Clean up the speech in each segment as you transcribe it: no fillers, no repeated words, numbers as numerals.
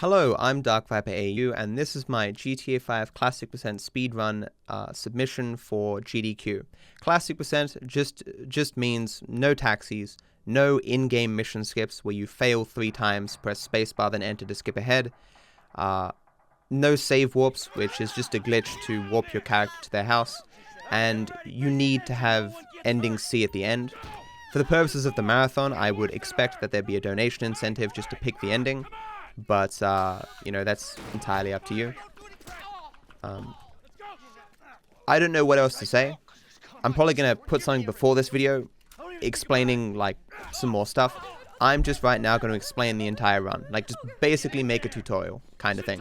Hello, I'm DarkViperAU, and this is my GTA 5 Classic Percent speedrun submission for GDQ. Classic Percent just means no taxis, no in-game mission skips where you fail 3 times, press spacebar, then enter to skip ahead. No save warps, which is just a glitch to warp your character to their house, and you need to have ending C at the end. For the purposes of the marathon, I would expect that there'd be a donation incentive just to pick the ending. But, you know, that's entirely up to you. I don't know what else to say. I'm probably going to put something before this video explaining, like, some more stuff. I'm just right now going to explain the entire run. Like, just basically make a tutorial kind of thing.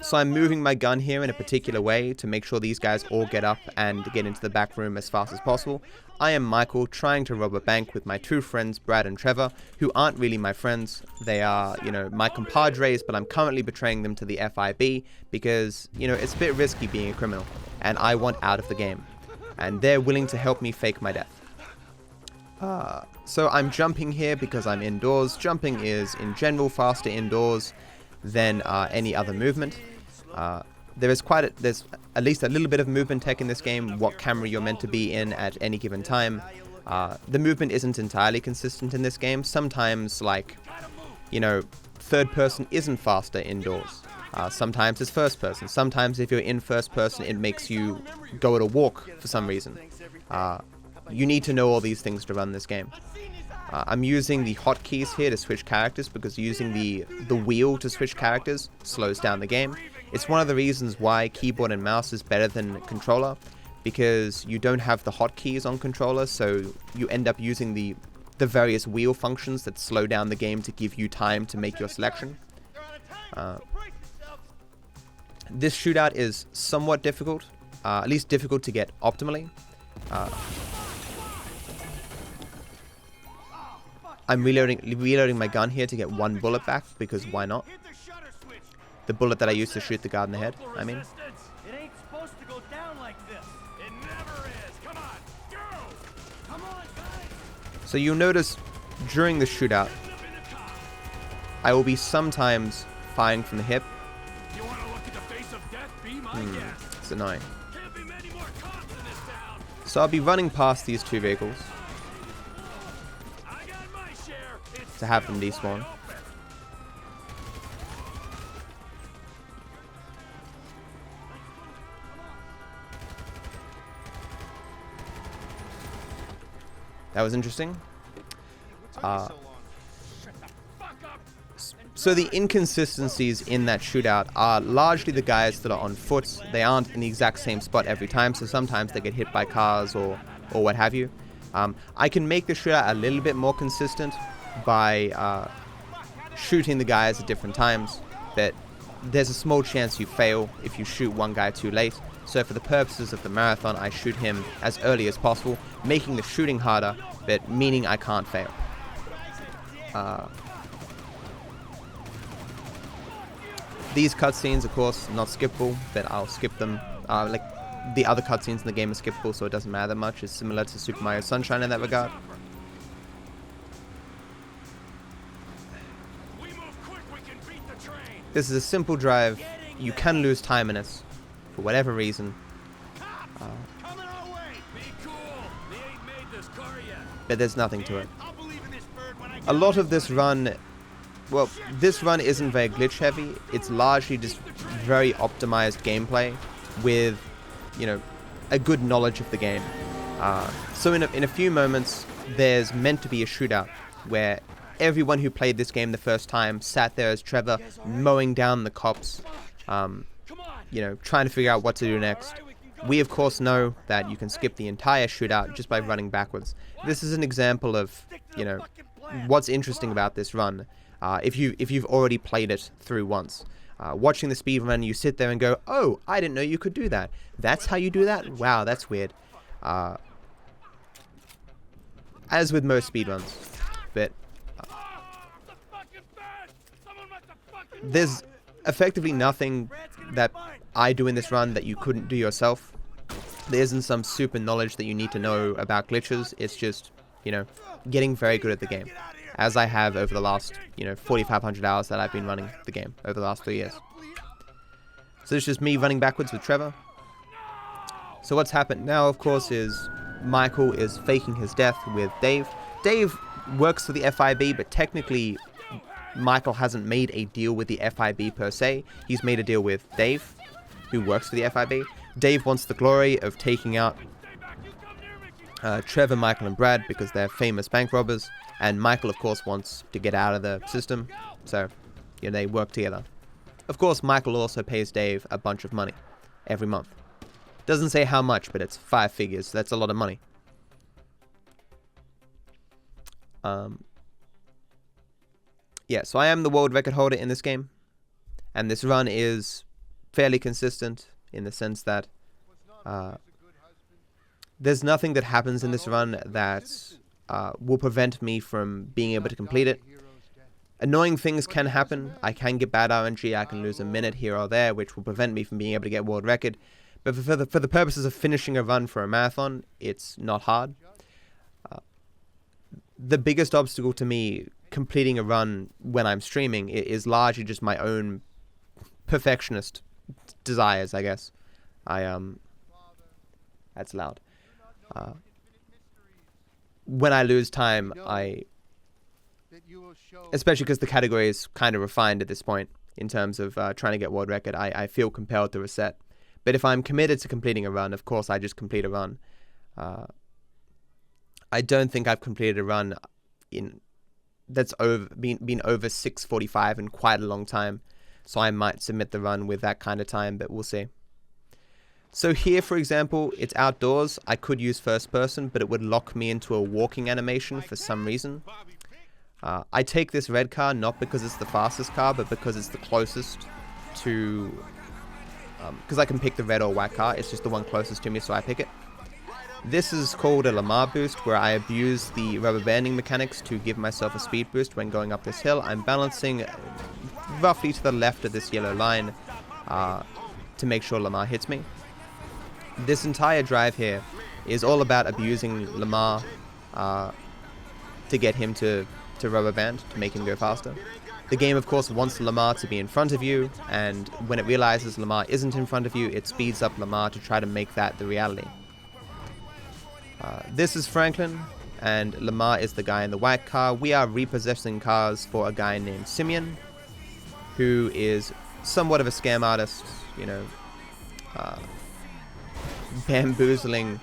So I'm moving my gun here in a particular way to make sure these guys all get up and get into the back room as fast as possible. I am Michael, trying to rob a bank with my 2 friends, Brad and Trevor, who aren't really my friends. They are, you know, my compadres, but I'm currently betraying them to the FIB because, you know, it's a bit risky being a criminal, and I want out of the game. And they're willing to help me fake my death. So I'm jumping here because I'm indoors. Jumping is, in general, faster indoors than any other movement. There's at least a little bit of movement tech in this game, what camera you're meant to be in at any given time. The movement isn't entirely consistent in this game. Sometimes, like, you know, third person isn't faster indoors. Sometimes it's first person. Sometimes if you're in first person, it makes you go at a walk for some reason. You need to know all these things to run this game. I'm using the hotkeys here to switch characters because using the wheel to switch characters slows down the game. It's one of the reasons why keyboard and mouse is better than controller, because you don't have the hotkeys on controller, so you end up using the various wheel functions that slow down the game to give you time to make your selection. This shootout is somewhat difficult, at least difficult to get optimally. I'm reloading my gun here to get 1 bullet back, because why not? The bullet that I used to shoot the guard in the head, I mean. It ain't supposed to go down like this. It never is. Come on, go! Come on, guys! So you'll notice during the shootout, I will be sometimes firing from the hip. You want to look at the face of death? Be my guest. It's annoying. Can't be many more cops in this town. So I'll be running past these 2 vehicles I got my share. It's to have them despawn. That was interesting. So the inconsistencies in that shootout are largely the guys that are on foot. They aren't in the exact same spot every time, so sometimes they get hit by cars or what have you. I can make the shootout a little bit more consistent by shooting the guys at different times, but there's a small chance you fail if you shoot one guy too late. So for the purposes of the marathon, I shoot him as early as possible, making the shooting harder, but meaning I can't fail. These cutscenes, of course, not skippable, but I'll skip them. Like the other cutscenes in the game are skippable, so it doesn't matter that much. It's similar to Super Mario Sunshine in that regard. This is a simple drive. You can lose time in it, for whatever reason. But there's nothing to it. A lot of this run, well, this run isn't very glitch heavy. It's largely just very optimized gameplay with, you know, a good knowledge of the game. So in a few moments, there's meant to be a shootout where everyone who played this game the first time sat there as Trevor, mowing down the cops, you know, trying to figure out what to do next. We of course know that you can skip the entire shootout just by running backwards. This is an example of, you know, what's interesting about this run. If you've already played it through once. Watching the speedrun, you sit there and go, oh, I didn't know you could do that. That's how you do that? Wow, that's weird. As with most speedruns. But there's effectively nothing that I do in this run that you couldn't do yourself. There isn't some super knowledge that you need to know about glitches. It's just, you know, getting very good at the game. as I have over the last, 4,500 hours that I've been running the game over the last 3 years. So it's just me running backwards with Trevor. So what's happened now, of course, is Michael is faking his death with Dave. Dave works for the FIB, but technically Michael hasn't made a deal with the FIB per se. He's made a deal with Dave, who works for the FIB. Dave wants the glory of taking out Trevor, Michael, and Brad because they're famous bank robbers. And Michael, of course, wants to get out of the system. So, they work together. Of course, Michael also pays Dave a bunch of money every month. Doesn't say how much, but it's 5 figures. That's a lot of money. Yeah, so I am the world record holder in this game. And this run is fairly consistent in the sense that there's nothing that happens in this run that will prevent me from being able to complete it. Annoying things can happen. I can get bad RNG. I can lose a minute here or there, which will prevent me from being able to get world record. But for the purposes of finishing a run for a marathon, it's not hard. The biggest obstacle to me completing a run when I'm streaming is largely just my own perfectionist desires, I guess. That's loud. When I lose time, especially because the category is kind of refined at this point in terms of trying to get world record, I feel compelled to reset. But if I'm committed to completing a run, of course I just complete a run. I don't think I've completed a run that's been over 6:45 in quite a long time. So I might submit the run with that kind of time, but we'll see. So here, for example, it's outdoors. I could use first person, but it would lock me into a walking animation for some reason. I take this red car not because it's the fastest car, but because it's the closest to... because I can pick the red or white car. It's just the one closest to me, so I pick it. This is called a Lamar boost, where I abuse the rubber banding mechanics to give myself a speed boost when going up this hill. I'm balancing roughly to the left of this yellow line to make sure Lamar hits me. This entire drive here is all about abusing Lamar to get him to rubber band, to make him go faster. The game, of course, wants Lamar to be in front of you, and when it realizes Lamar isn't in front of you, it speeds up Lamar to try to make that the reality. This is Franklin, and Lamar is the guy in the white car. We are repossessing cars for a guy named Simeon, who is somewhat of a scam artist, bamboozling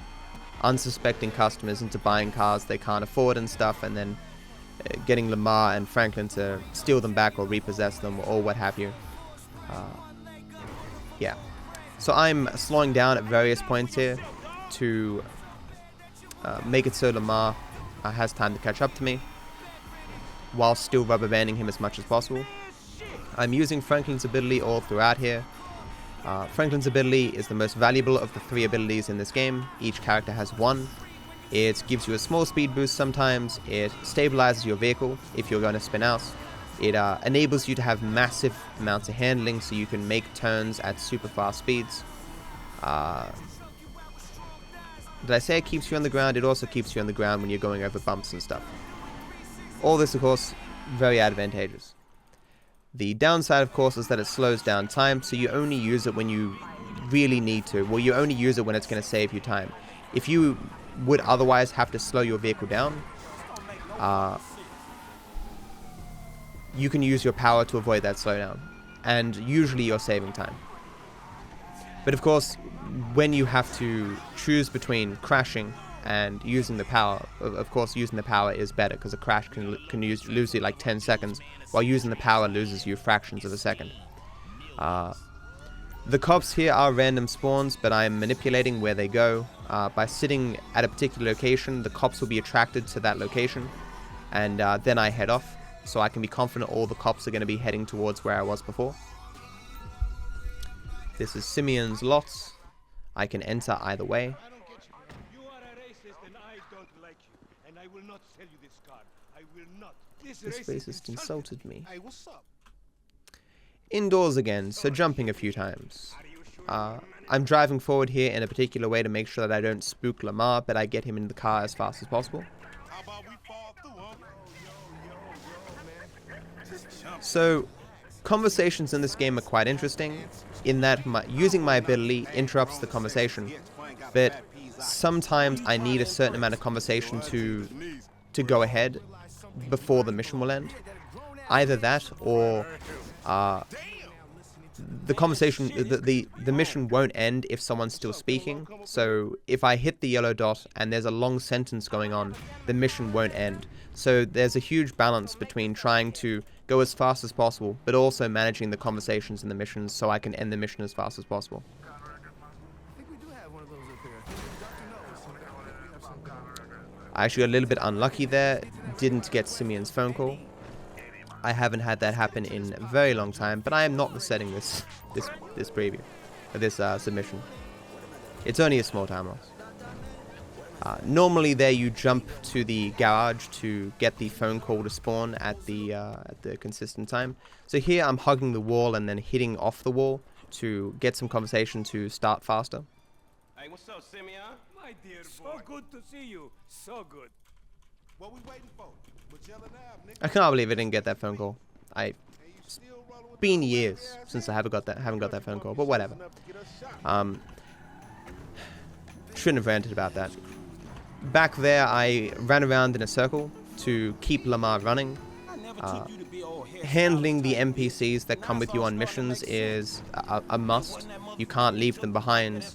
unsuspecting customers into buying cars they can't afford and stuff, and then getting Lamar and Franklin to steal them back or repossess them or what have you. Yeah. So I'm slowing down at various points here to make it so Lamar has time to catch up to me while still rubber banding him as much as possible. I'm using Franklin's ability all throughout here. Franklin's ability is the most valuable of the 3 abilities in this game. Each character has 1. It gives you a small speed boost sometimes. It stabilizes your vehicle if you're going to spin out. It enables you to have massive amounts of handling so you can make turns at super fast speeds. Did I say it keeps you on the ground? It also keeps you on the ground when you're going over bumps and stuff. All this, of course, very advantageous. The downside, of course, is that it slows down time, so you only use it when you really need to. Well, you only use it when it's going to save you time. If you would otherwise have to slow your vehicle down, you can use your power to avoid that slowdown, and usually you're saving time. But of course, when you have to choose between crashing and using the power, of course using the power is better, because a crash can lose you like 10 seconds, while using the power loses you fractions of a second. The cops here are random spawns, but I am manipulating where they go. By sitting at a particular location, the cops will be attracted to that location, and then I head off, so I can be confident all the cops are going to be heading towards where I was before. This is Simeon's lots. I can enter either way. You are a racist and I don't like you. And I will not sell you this car. I will not. This racist insulted me. Hey, what's up? Indoors again, so jumping a few times. I'm driving forward here in a particular way to make sure that I don't spook Lamar, but I get him in the car as fast as possible. So, conversations in this game are quite interesting, in that using my ability interrupts the conversation, but sometimes I need a certain amount of conversation to go ahead before the mission will end. Either that, or the conversation, the mission won't end if someone's still speaking. So if I hit the yellow dot and there's a long sentence going on, the mission won't end. So there's a huge balance between trying to go as fast as possible, but also managing the conversations in the missions so I can end the mission as fast as possible. I actually got a little bit unlucky there, didn't get Simeon's phone call. I haven't had that happen in a very long time, but I am not resetting this preview, this submission. It's only a small time loss. Normally there you jump to the garage to get the phone call to spawn at the consistent time. So here I'm hugging the wall and then hitting off the wall to get some conversation to start faster. Hey, what's up, Simeon? My dear boy. So good to see you. So good. What we waiting for? I can't believe I didn't get that phone call. It's been years since I haven't got that phone call, but whatever. Shouldn't have ranted about that. Back there, I ran around in a circle to keep Lamar running. Handling the NPCs that come with you on missions is a must. You can't leave them behind.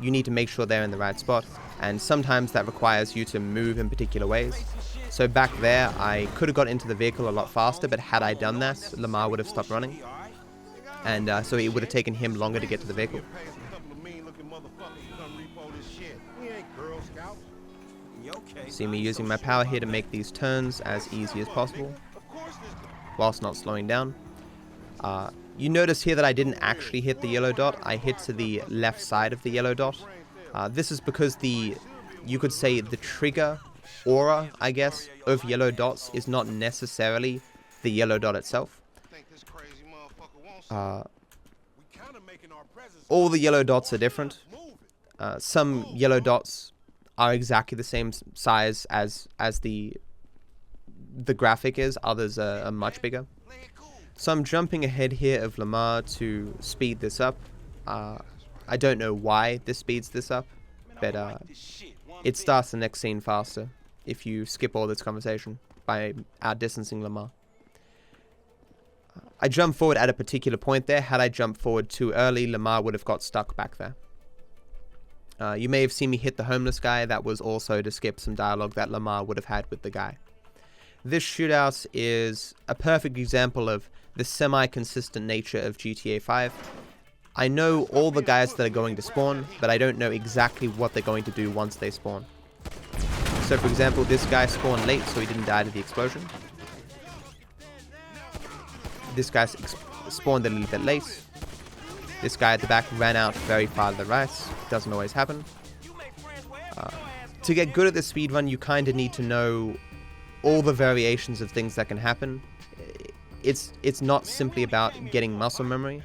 You need to make sure they're in the right spot, and sometimes that requires you to move in particular ways. So back there, I could have got into the vehicle a lot faster, but had I done that, Lamar would have stopped running. And so it would have taken him longer to get to the vehicle. See me using my power here to make these turns as easy as possible, whilst not slowing down. You notice here that I didn't actually hit the yellow dot, I hit to the left side of the yellow dot. This is because you could say the trigger aura, I guess, of yellow dots is not necessarily the yellow dot itself. All the yellow dots are different. Some yellow dots are exactly the same size as the graphic is, others are much bigger. So I'm jumping ahead here of Lamar to speed this up. I don't know why this speeds this up, but it starts the next scene faster if you skip all this conversation by outdistancing Lamar. I jumped forward at a particular point there. Had I jumped forward too early, Lamar would have got stuck back there. You may have seen me hit the homeless guy. That was also to skip some dialogue that Lamar would have had with the guy. This shootout is a perfect example of the semi-consistent nature of GTA 5. I know all the guys that are going to spawn, but I don't know exactly what they're going to do once they spawn. So for example, this guy spawned late, so he didn't die to the explosion. This guy spawned a little bit late. This guy at the back ran out very far to the right. Doesn't always happen. To get good at this speedrun, you kind of need to know all the variations of things that can happen. It's not simply about getting muscle memory.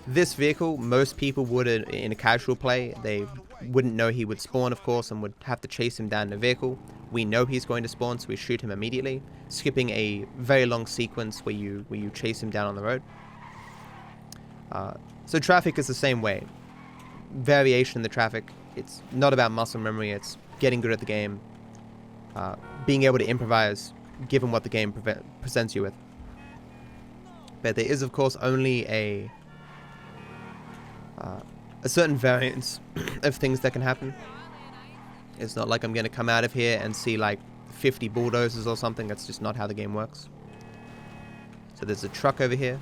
This vehicle, most people would, in a casual play, they wouldn't know he would spawn, of course, and would have to chase him down in a vehicle. We know he's going to spawn, so we shoot him immediately, skipping a very long sequence where you chase him down on the road. So traffic is the same way. Variation in the traffic. It's not about muscle memory, it's getting good at the game. Being able to improvise, given what the game presents you with. But there is, of course, only a certain variance of things that can happen. It's not like I'm going to come out of here and see like 50 bulldozers or something. That's just not how the game works. So there's a truck over here.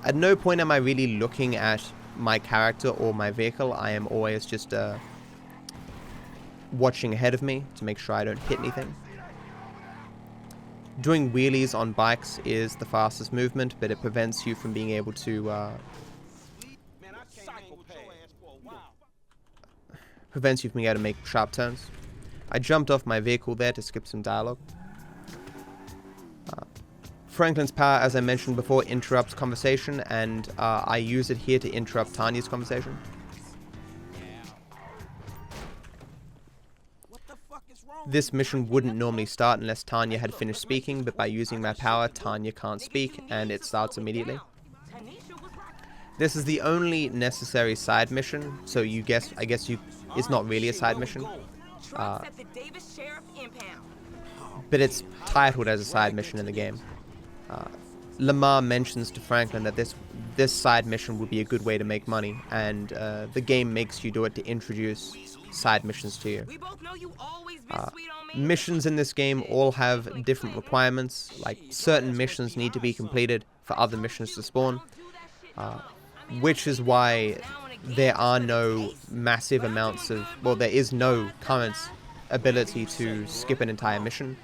At no point am I really looking at my character or my vehicle. I am always just watching ahead of me to make sure I don't hit anything. Doing wheelies on bikes is the fastest movement, but it prevents you from being able to make sharp turns. I jumped off my vehicle there to skip some dialogue. Franklin's power, as I mentioned before, interrupts conversation, and I use it here to interrupt Tanya's conversation. What the fuck is wrong This mission wouldn't normally start unless Tanya had finished speaking, but by using my power, Tanya can't speak, and it starts immediately. This is the only necessary side mission, so I guess it's not really a side mission. But it's titled as a side mission in the game. Lamar mentions to Franklin that this side mission would be a good way to make money, and the game makes you do it to introduce side missions to you. Missions in this game all have different requirements, like certain missions need to be completed for other missions to spawn, which is why there are no massive amounts of, well, there is no current ability to skip an entire mission.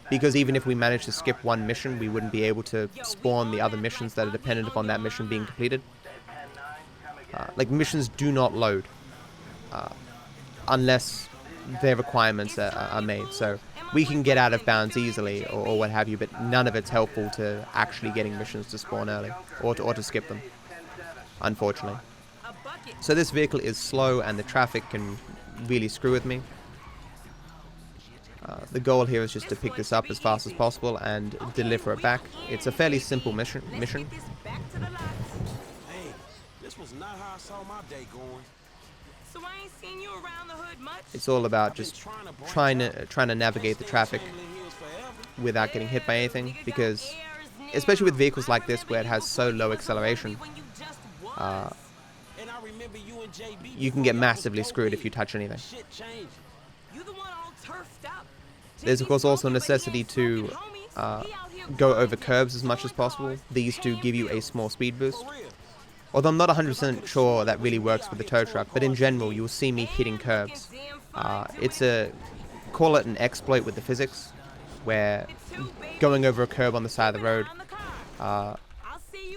Because even if we managed to skip one mission, we wouldn't be able to spawn the other missions that are dependent upon that mission being completed. Like, missions do not load unless their requirements are made. So we can get out of bounds easily or what have you, but none of it's helpful to actually getting missions to spawn early or to skip them, unfortunately. So this vehicle is slow and the traffic can really screw with me. The goal here is just to pick this up as fast as possible and deliver it back. It's a fairly simple mission. Hey, this was not how I saw my day going. So I ain't seen you around the hood much. It's all about just trying to navigate the traffic without getting hit by anything, because especially with vehicles like this where it has so low acceleration, you can get massively screwed if you touch anything. There's of course also a necessity to go over curbs as much as possible. These do give you a small speed boost. Although I'm not 100% sure that really works with the tow truck, but in general you'll see me hitting curbs. Call it an exploit with the physics, where going over a curb on the side of the road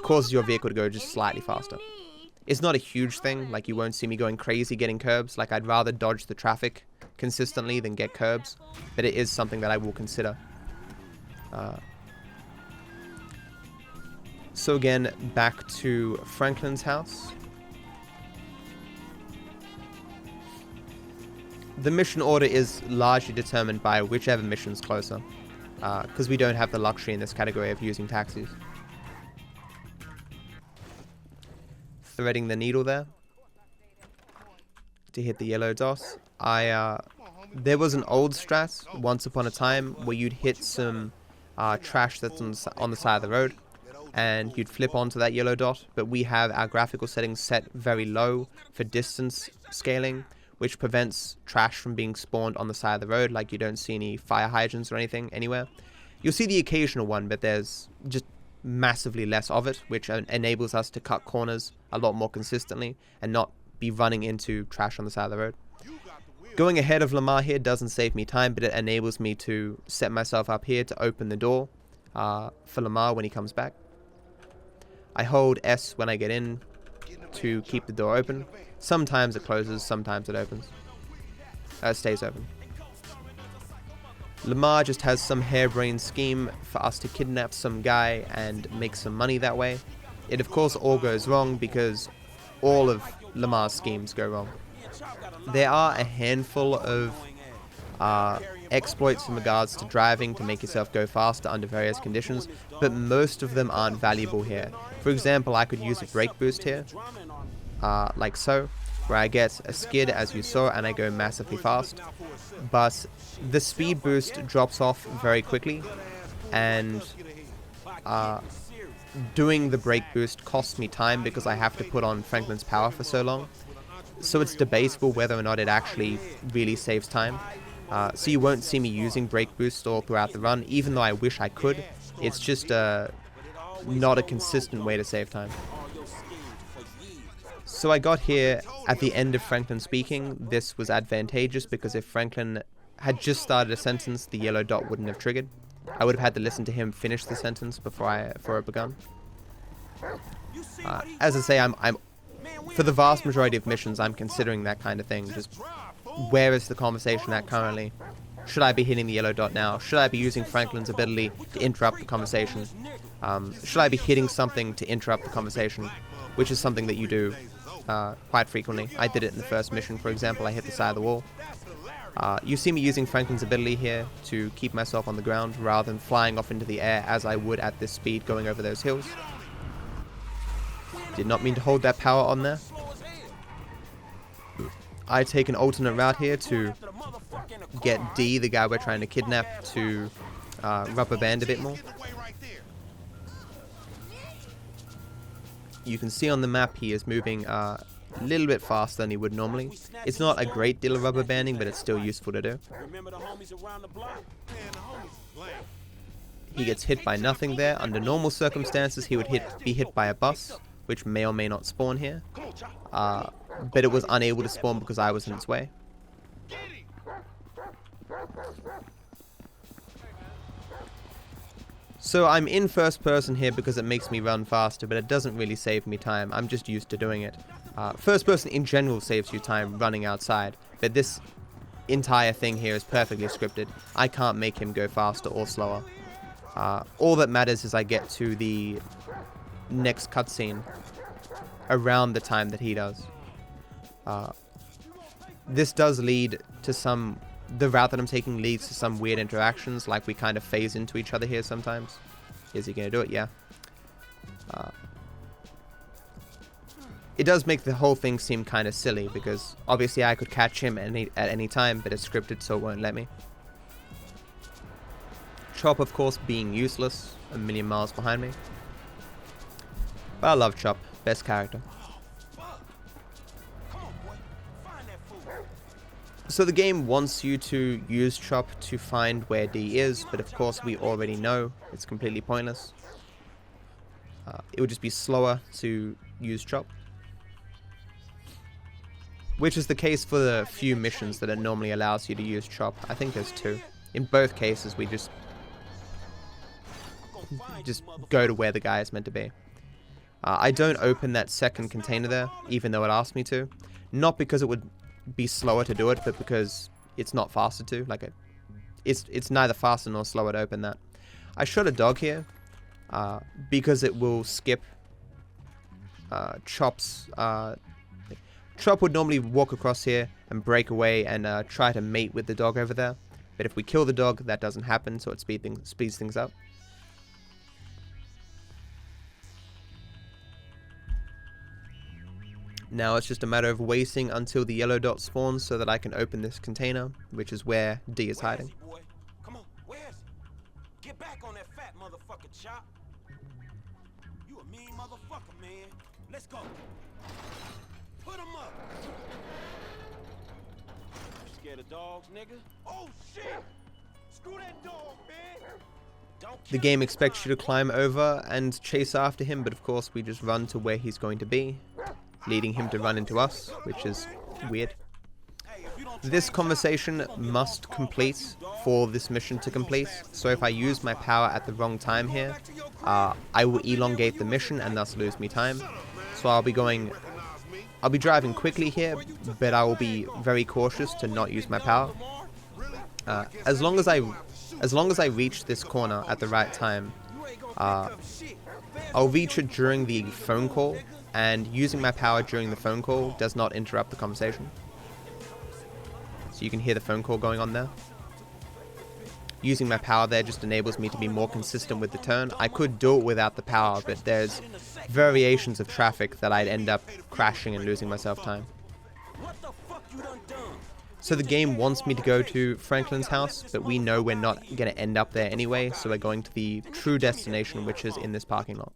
causes your vehicle to go just slightly faster. It's not a huge thing, like you won't see me going crazy getting curbs, like I'd rather dodge the traffic consistently than get curbs, but it is something that I will consider. So again, back to Franklin's house. The mission order is largely determined by whichever mission's closer, because we don't have the luxury in this category of using taxis. Threading the needle there to hit the yellow dot. There was an old strat once upon a time where you'd hit some trash that's on the side of the road, and you'd flip onto that yellow dot, but we have our graphical settings set very low for distance scaling, which prevents trash from being spawned on the side of the road. Like, you don't see any fire hydrants or anything anywhere. You'll see the occasional one, but there's just massively less of it, which enables us to cut corners a lot more consistently and not be running into trash on the side of the road. Going ahead of Lamar here doesn't save me time, but it enables me to set myself up here to open the door for Lamar when he comes back. I hold S when I get in to keep the door open. Sometimes it closes, sometimes it opens. Stays open. Lamar just has some harebrained scheme for us to kidnap some guy and make some money that way. It of course all goes wrong because all of Lamar's schemes go wrong. There are a handful of exploits in regards to driving to make yourself go faster under various conditions, but most of them aren't valuable here. For example, I could use a brake boost here, like so, where I get a skid as you saw and I go massively fast, but the speed boost drops off very quickly, and doing the brake boost costs me time because I have to put on Franklin's power for so long. So it's debatable whether or not it actually really saves time. So you won't see me using brake boost all throughout the run, even though I wish I could. It's just not a consistent way to save time. So I got here at the end of Franklin speaking. This was advantageous because if Franklin had just started a sentence, the yellow dot wouldn't have triggered. I would have had to listen to him finish the sentence before it begun. As I say, I'm for the vast majority of missions, I'm considering that kind of thing. Just where is the conversation at currently? Should I be hitting the yellow dot now? Should I be using Franklin's ability to interrupt the conversation? Should I be hitting something to interrupt the conversation? Which is something that you do quite frequently. I did it in the first mission, for example. I hit the side of the wall. You see me using Franklin's ability here to keep myself on the ground rather than flying off into the air as I would at this speed going over those hills. Did not mean to hold that power on there. I take an alternate route here to get D, the guy we're trying to kidnap, to rubber band a bit more. You can see on the map he is moving a little bit faster than he would normally. It's not a great deal of rubber banding, but it's still useful to do. He gets hit by nothing there. Under normal circumstances, he would be hit by a bus, which may or may not spawn here. But it was unable to spawn because I was in its way. So I'm in first person here because it makes me run faster, but it doesn't really save me time. I'm just used to doing it. First person in general saves you time running outside, but this entire thing here is perfectly scripted. I can't make him go faster or slower. All that matters is I get to the next cutscene around the time that he does. This does lead to the route that I'm taking leads to some weird interactions, like we kind of phase into each other here sometimes. Is he going to do it? Yeah. It does make the whole thing seem kind of silly, because obviously I could catch him at any time, but it's scripted so it won't let me. Chop, of course, being useless, a million miles behind me. But I love Chop, best character. So the game wants you to use Chop to find where D is, but of course we already know it's completely pointless. It would just be slower to use Chop. Which is the case for the few missions that it normally allows you to use Chop. I think there's 2. In both cases we just go to where the guy is meant to be. I don't open that second container there, even though it asked me to. Not because it would be slower to do it, but because it's not faster to. Like it's neither faster nor slower to open that. I shot a dog here because it will skip Chop's. Chop would normally walk across here and break away and try to mate with the dog over there, but if we kill the dog, that doesn't happen, so it speeds things up. Now it's just a matter of waiting until the yellow dot spawns so that I can open this container, which is where D is hiding. Come on, where's he? Get back on that fat motherfucker, Chop. You a mean motherfucker, man. Let's go. Put him up. You scared of dogs, nigga? Oh shit! Screw that dog, man. The game expects you to climb over and chase after him, but of course we just run to where he's going to be, leading him to run into us, which is weird. This conversation must complete for this mission to complete, so if I use my power at the wrong time here, I will elongate the mission and thus lose me time. So I'll be driving quickly here, but I will be very cautious to not use my power. As long as I reach this corner at the right time, I'll reach it during the phone call, and using my power during the phone call does not interrupt the conversation. So you can hear the phone call going on there. Using my power there just enables me to be more consistent with the turn. I could do it without the power, but there's variations of traffic that I'd end up crashing and losing myself time. So the game wants me to go to Franklin's house, but we know we're not going to end up there anyway, so we're going to the true destination, which is in this parking lot.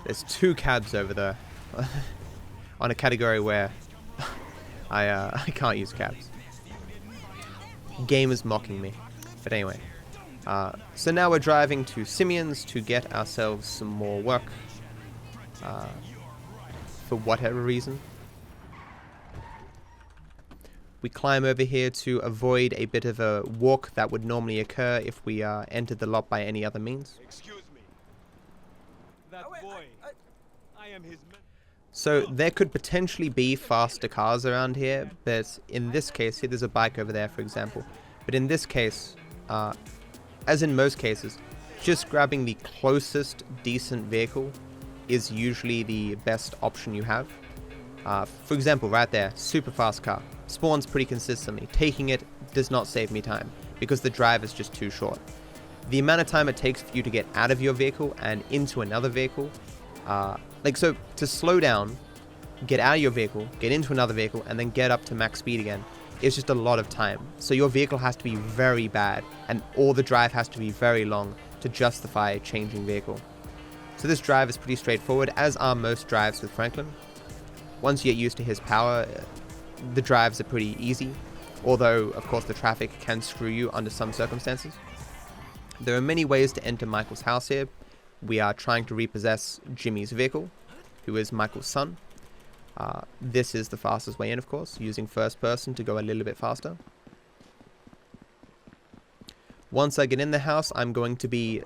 There's 2 cabs over there on a category where I can't use cabs. Game is mocking me. But anyway, so now we're driving to Simeon's to get ourselves some more work for whatever reason. We climb over here to avoid a bit of a walk that would normally occur if we entered the lot by any other means. Excuse me. That boy. I am his man. So there could potentially be faster cars around here, but in this case, here there's a bike over there, for example. But in this case, as in most cases, just grabbing the closest decent vehicle is usually the best option you have. For example, right there, super fast car, spawns pretty consistently. Taking it does not save me time because the drive is just too short. The amount of time it takes for you to get out of your vehicle and into another vehicle, so to slow down, get out of your vehicle, get into another vehicle, and then get up to max speed again, is just a lot of time. So your vehicle has to be very bad, or the drive has to be very long to justify changing vehicle. So this drive is pretty straightforward, as are most drives with Franklin. Once you get used to his power, the drives are pretty easy, although of course the traffic can screw you under some circumstances. There are many ways to enter Michael's house here. We are trying to repossess Jimmy's vehicle, who is Michael's son. This is the fastest way in, of course, using first person to go a little bit faster. Once I get in the house, I'm going to be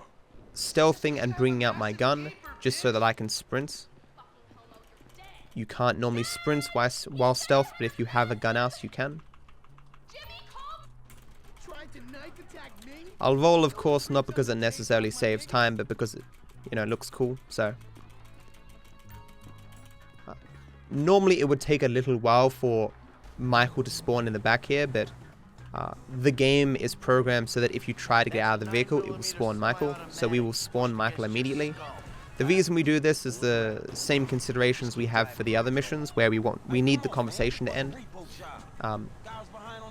stealthing and bringing out my gun, just so that I can sprint. You can't normally sprint while stealth, but if you have a gun out, you can. I'll roll, of course, not because it necessarily saves time, but because it, looks cool, so. Normally it would take a little while for Michael to spawn in the back here, but the game is programmed so that if you try to get out of the vehicle, it will spawn Michael, so we will spawn Michael immediately. The reason we do this is the same considerations we have for the other missions, where we need the conversation to end.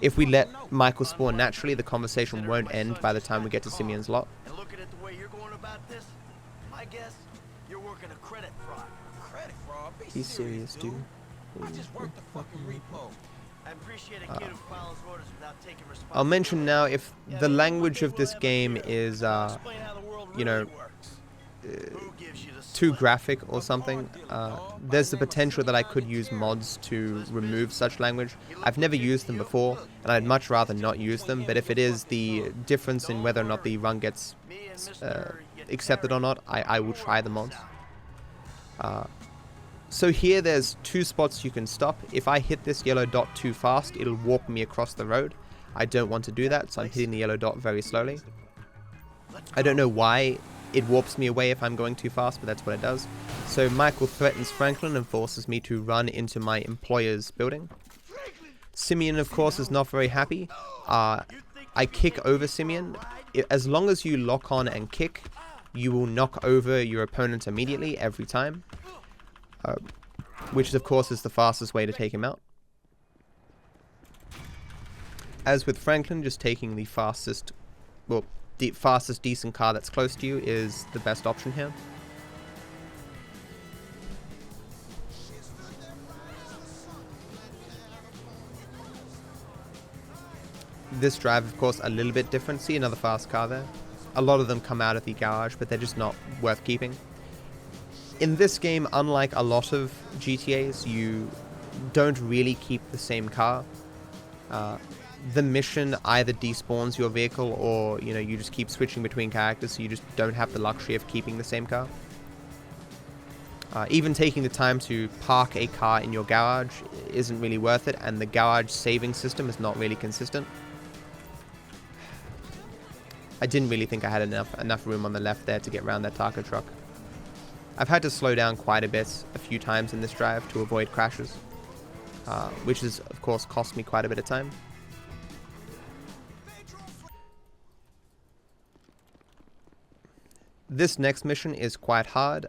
If we let Michael spawn naturally, the conversation won't end by the time we get to Simeon's lot. And looking at the way you're going about this, I guess you're working a credit fraud. Credit fraud? Be Be serious, dude. I just worked the fucking repo. I appreciate a kid who follows orders without taking responsibility. I'll mention now, if the language of this game is, Explain how the world you know, really works. Who gives you the too slip? graphic or something, there's the potential that I could use mods to remove such language. I've never used them before, and I'd much rather not use them, but if it is the difference in whether or not the run gets accepted or not, I will try the mods. So here there's two spots you can stop. If I hit this yellow dot too fast, it'll warp me across the road. I don't want to do that, so I'm hitting the yellow dot very slowly. I don't know why it warps me away if I'm going too fast, but that's what it does. So Michael threatens Franklin and forces me to run into my employer's building. Simeon, of course, is not very happy. I kick over Simeon. As long as you lock on and kick, you will knock over your opponent immediately every time. Which, of course, is the fastest way to take him out. As with Franklin, just taking the fastest decent car that's close to you is the best option here. This drive, of course, a little bit different. See another fast car there. A lot of them come out of the garage, but they're just not worth keeping. In this game, unlike a lot of GTAs, you don't really keep the same car. The mission either despawns your vehicle, or you just keep switching between characters, so you just don't have the luxury of keeping the same car. Even taking the time to park a car in your garage isn't really worth it, and the garage saving system is not really consistent. I didn't really think I had enough room on the left there to get around that taco truck. I've had to slow down quite a few times in this drive to avoid crashes, which has, of course, cost me quite a bit of time. This next mission is quite hard.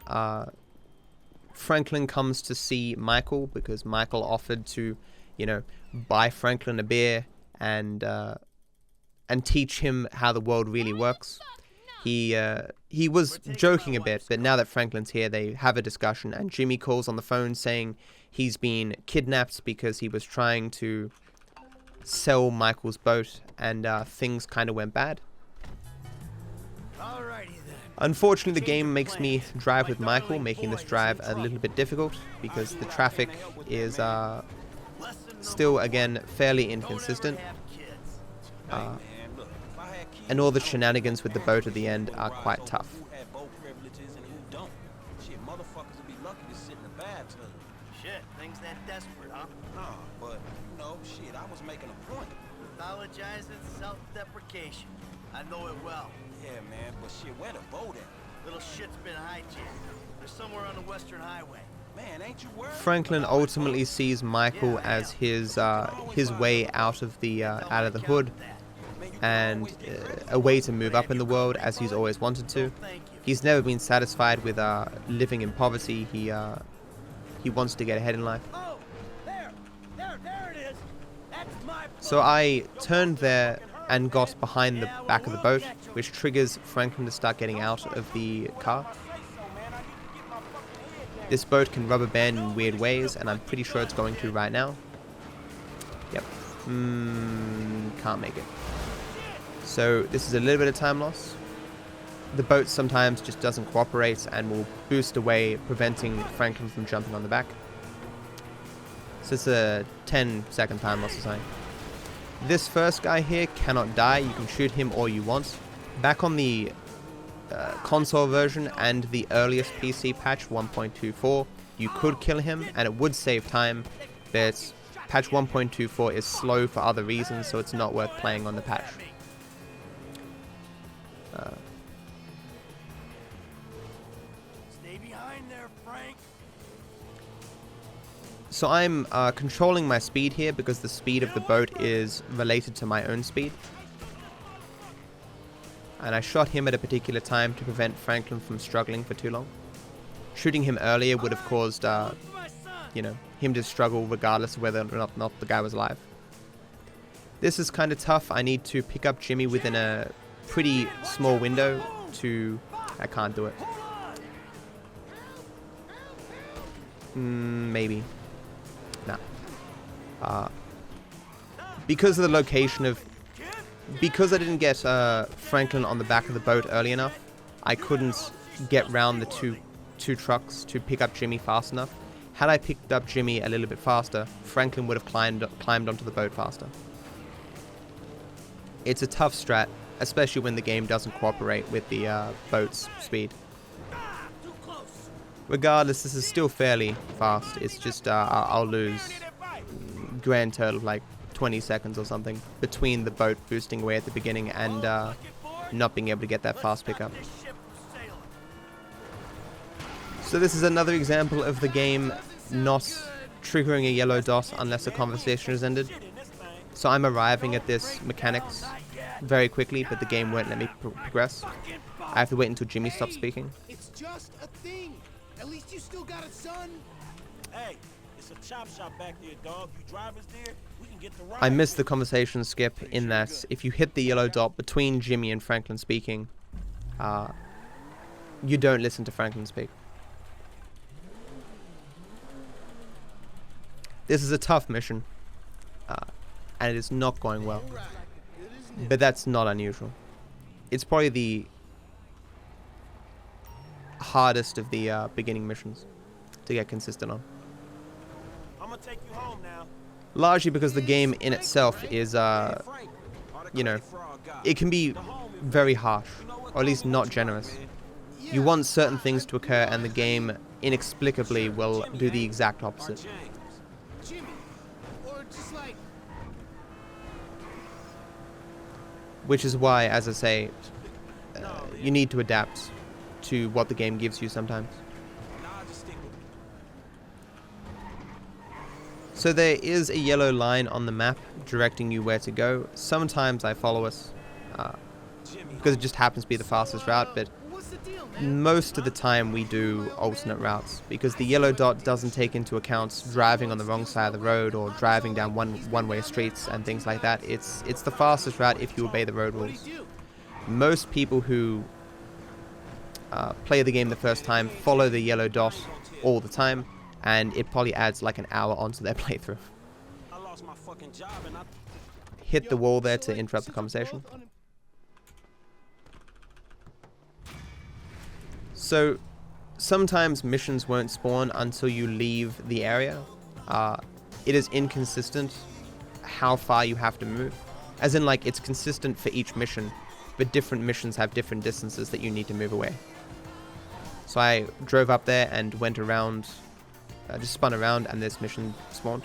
Franklin comes to see Michael because Michael offered to, buy Franklin a beer and teach him how the world really works. He was joking a bit, but now that Franklin's here, they have a discussion, and Jimmy calls on the phone saying he's been kidnapped because he was trying to sell Michael's boat, and things kind of went bad. Unfortunately, the game makes me drive with Michael, making this drive a little bit difficult because the traffic is still, again, fairly inconsistent. And all the shenanigans with the boat at the end are quite tough. Shit, things that desperate, huh? Nah, but, shit, I was making a point. Apologizing, self-deprecation. I know it well. Yeah, man, but shit, where the boat at? Little shit's been hijacked. They're somewhere on the Western Highway. Man, ain't you worried? Franklin ultimately sees Michael as his way out of the hood, and a way to move up in the world as he's always wanted to. He's never been satisfied with living in poverty. He wants to get ahead in life. Oh, there it is. That's my. So I turned there and got behind the back of the boat, which triggers Franklin to start getting out of the car. This boat can rubber band in weird ways, and I'm pretty sure it's going to right now. Yep. Can't make it. So this is a little bit of time loss. The boat sometimes just doesn't cooperate and will boost away, preventing Franklin from jumping on the back. So it's a 10-second time loss or something. This first guy here cannot die. You can shoot him all you want. Back on the console version and the earliest PC patch 1.24, you could kill him and it would save time, but patch 1.24 is slow for other reasons, so it's not worth playing on the patch. Stay behind there, Frank. So I'm controlling my speed here because the speed of the boat is related to my own speed. And I shot him at a particular time to prevent Franklin from struggling for too long. Shooting him earlier would have caused, him to struggle regardless of whether or not the guy was alive. This is kind of tough. I need to pick up Jimmy within a pretty small window to... I can't do it. Maybe. Nah. Because of the location of... Because I didn't get Franklin on the back of the boat early enough, I couldn't get round the two trucks to pick up Jimmy fast enough. Had I picked up Jimmy a little bit faster, Franklin would have climbed onto the boat faster. It's a tough strat, especially when the game doesn't cooperate with the boat's speed. Regardless, this is still fairly fast. It's just I'll lose grand total of like 20 seconds or something between the boat boosting away at the beginning and not being able to get that fast pickup. So this is another example of the game not triggering a yellow dot unless a conversation has ended. So I'm arriving at this mechanics very quickly, but the game won't let me progress. I have to wait until Jimmy stops speaking. It's just a thing. At least you still got it, son. Hey, it's a chop shop back there, dog. You drivers there, we can get the ride. I missed the conversation skip in that if you hit the yellow dot between Jimmy and Franklin speaking, you don't listen to Franklin speak. This is a tough mission, and it is not going well. But that's not unusual. It's probably the hardest of the beginning missions to get consistent on. I'm gonna take you home now. Largely because the game in itself is, it can be very harsh, or at least not generous. You want certain things to occur, and the game inexplicably will do the exact opposite. Jimmy, or just like... Which is why, as I say, you need to adapt to what the game gives you sometimes. So there is a yellow line on the map directing you where to go. Sometimes I follow it because it just happens to be the fastest route, but most of the time we do alternate routes because the yellow dot doesn't take into account driving on the wrong side of the road or driving down one-way streets and things like that. It's the fastest route if you obey the road rules. Most people who play the game the first time follow the yellow dot all the time, and it probably adds like an hour onto their playthrough. I lost my fucking job and Hit the wall there to interrupt the conversation. So sometimes missions won't spawn until you leave the area. It is inconsistent how far you have to move. As in, like, it's consistent for each mission, but different missions have different distances that you need to move away. So I drove up there and went around, just spun around, and this mission spawned.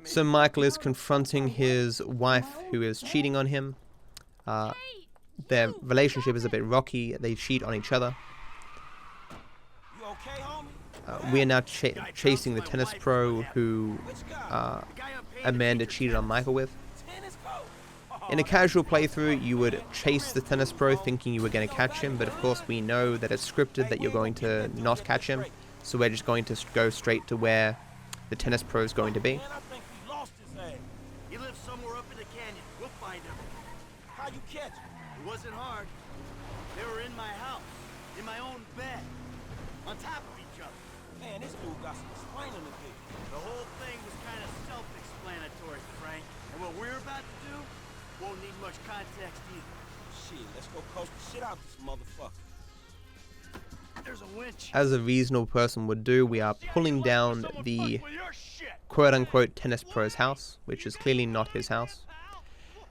So Michael is confronting his wife who is cheating on him. their relationship is a bit rocky. They cheat on each other. You okay, homie? We are now chasing the tennis pro who Amanda cheated on Michael with. Tennis coach? In a casual playthrough, you would chase the tennis pro thinking you were going to catch him, but of course we know that it's scripted that you're going to not catch him, so we're just going to go straight to where the tennis pro is going to be. Man, I think we lost his ass. He lives somewhere up in the canyon. We'll find him. How you catch him? It wasn't hard. They were in my house, in my own bed, on top of each other. Man, this dude got some explaining to do. The whole thing was kind of self-explanatory, Frank. And what we're about to do won't need much context either. Shit, let's go coach the shit out this motherfucker. There's a winch. As a reasonable person would do, we are pulling down the quote-unquote tennis pro's house, which is clearly not his house.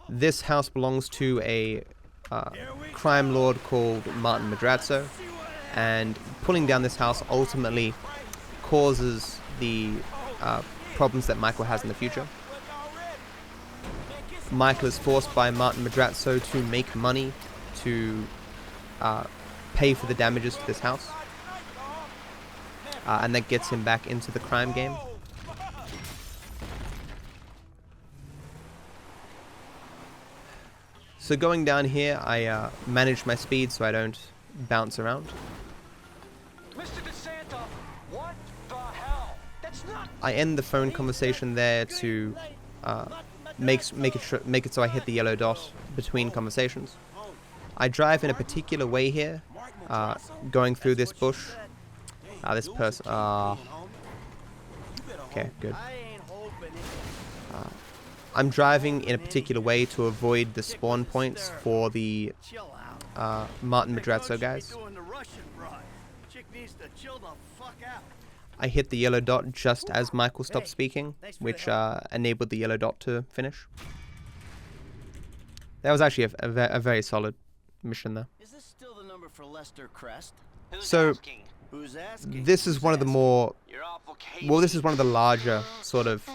This house belongs to a crime lord called Martin Madrazo, and pulling down this house ultimately causes the problems that Michael has in the future. Michael is forced by Martin Madrazo to make money to pay for the damages to this house, and that gets him back into the crime game. So going down here, I manage my speed so I don't bounce around. Mr. DeSanta, what the hell? That's not... I end the phone conversation there to make it so I hit the yellow dot between conversations. I drive in a particular way here, going through this bush. This person. Okay, good. I'm driving in a particular way to avoid the spawn points for the Martin Madrazo guys. I hit the yellow dot just as Michael stopped speaking, which enabled the yellow dot to finish. That was actually a very solid mission there. Is this still the number for Lester Crest? So Who's asking? this is one of the more, well, this is one of the larger sort of,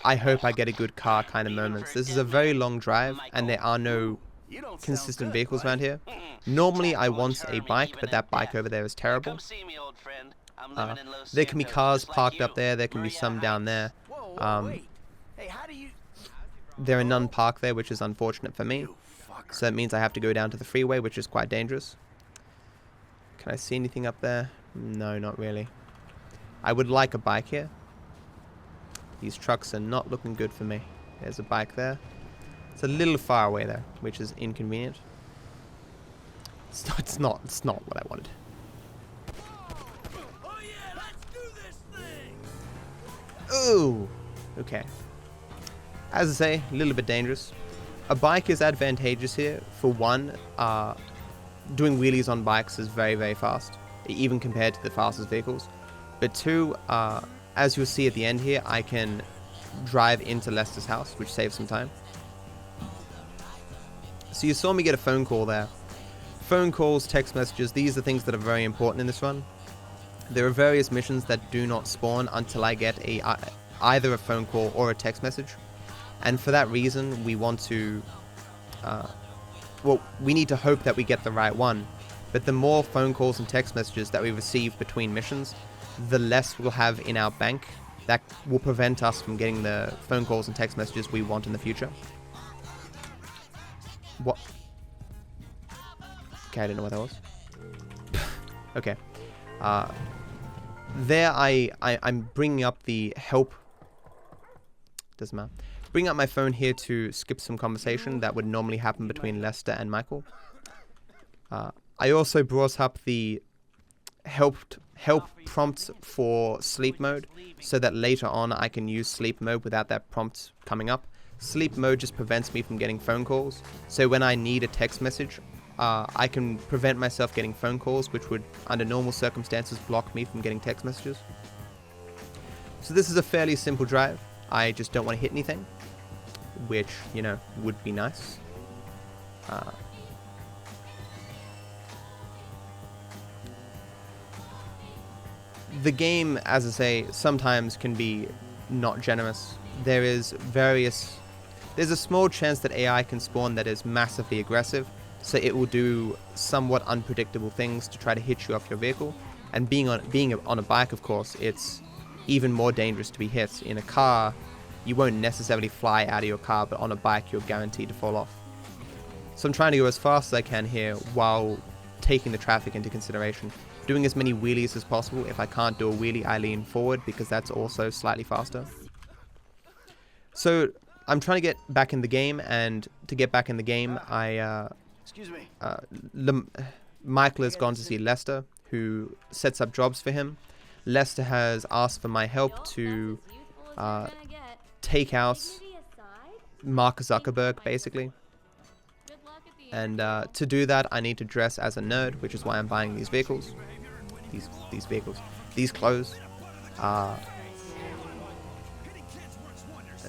I hope I get a good car kind of moments. This is a very long drive and there are no consistent vehicles around here. Normally I want a bike, but that bike over there is terrible. There can be cars parked up there, there can be some down there. There are none parked there, which is unfortunate for me. So that means I have to go down to the freeway, which is quite dangerous. Can I see anything up there? No, not really. I would like a bike here. These trucks are not looking good for me. There's a bike there. It's a little far away there, which is inconvenient. It's not what I wanted. Oh yeah, let's do this thing. Ooh, okay. As I say, a little bit dangerous. A bike is advantageous here. For one, doing wheelies on bikes is very, very fast, even compared to the fastest vehicles. But two, as you'll see at the end here, I can drive into Lester's house, which saves some time. So you saw me get a phone call there. Phone calls, text messages, these are things that are very important in this run. There are various missions that do not spawn until I get either a phone call or a text message. And for that reason, we want to, well, we need to hope that we get the right one. But the more phone calls and text messages that we receive between missions, the less we'll have in our bank. That will prevent us from getting the phone calls and text messages we want in the future. What? Okay, I didn't know what that was. Okay. There I'm bringing up the help. Doesn't matter. Bring up my phone here to skip some conversation that would normally happen between Lester and Michael. I also brought up the help prompt for sleep mode so that later on I can use sleep mode without that prompt coming up. Sleep mode just prevents me from getting phone calls, so when I need a text message, I can prevent myself getting phone calls, which would under normal circumstances block me from getting text messages. So this is a fairly simple drive. I just don't want to hit anything, which, you know, would be nice. The game, as I say, sometimes can be not generous. There's a small chance that AI can spawn that is massively aggressive, so it will do somewhat unpredictable things to try to hit you off your vehicle. And being on a bike, of course, it's even more dangerous to be hit. In a car, you won't necessarily fly out of your car, but on a bike, you're guaranteed to fall off. So I'm trying to go as fast as I can here while taking the traffic into consideration. Doing as many wheelies as possible. If I can't do a wheelie, I lean forward because that's also slightly faster. So I'm trying to get back in the game, and to get back in the game, Excuse me. Michael has gone to see Lester, who sets up jobs for him. Lester has asked for my help to take out Mark Zuckerberg, basically. And to do that, I need to dress as a nerd, which is why I'm buying these vehicles. These clothes.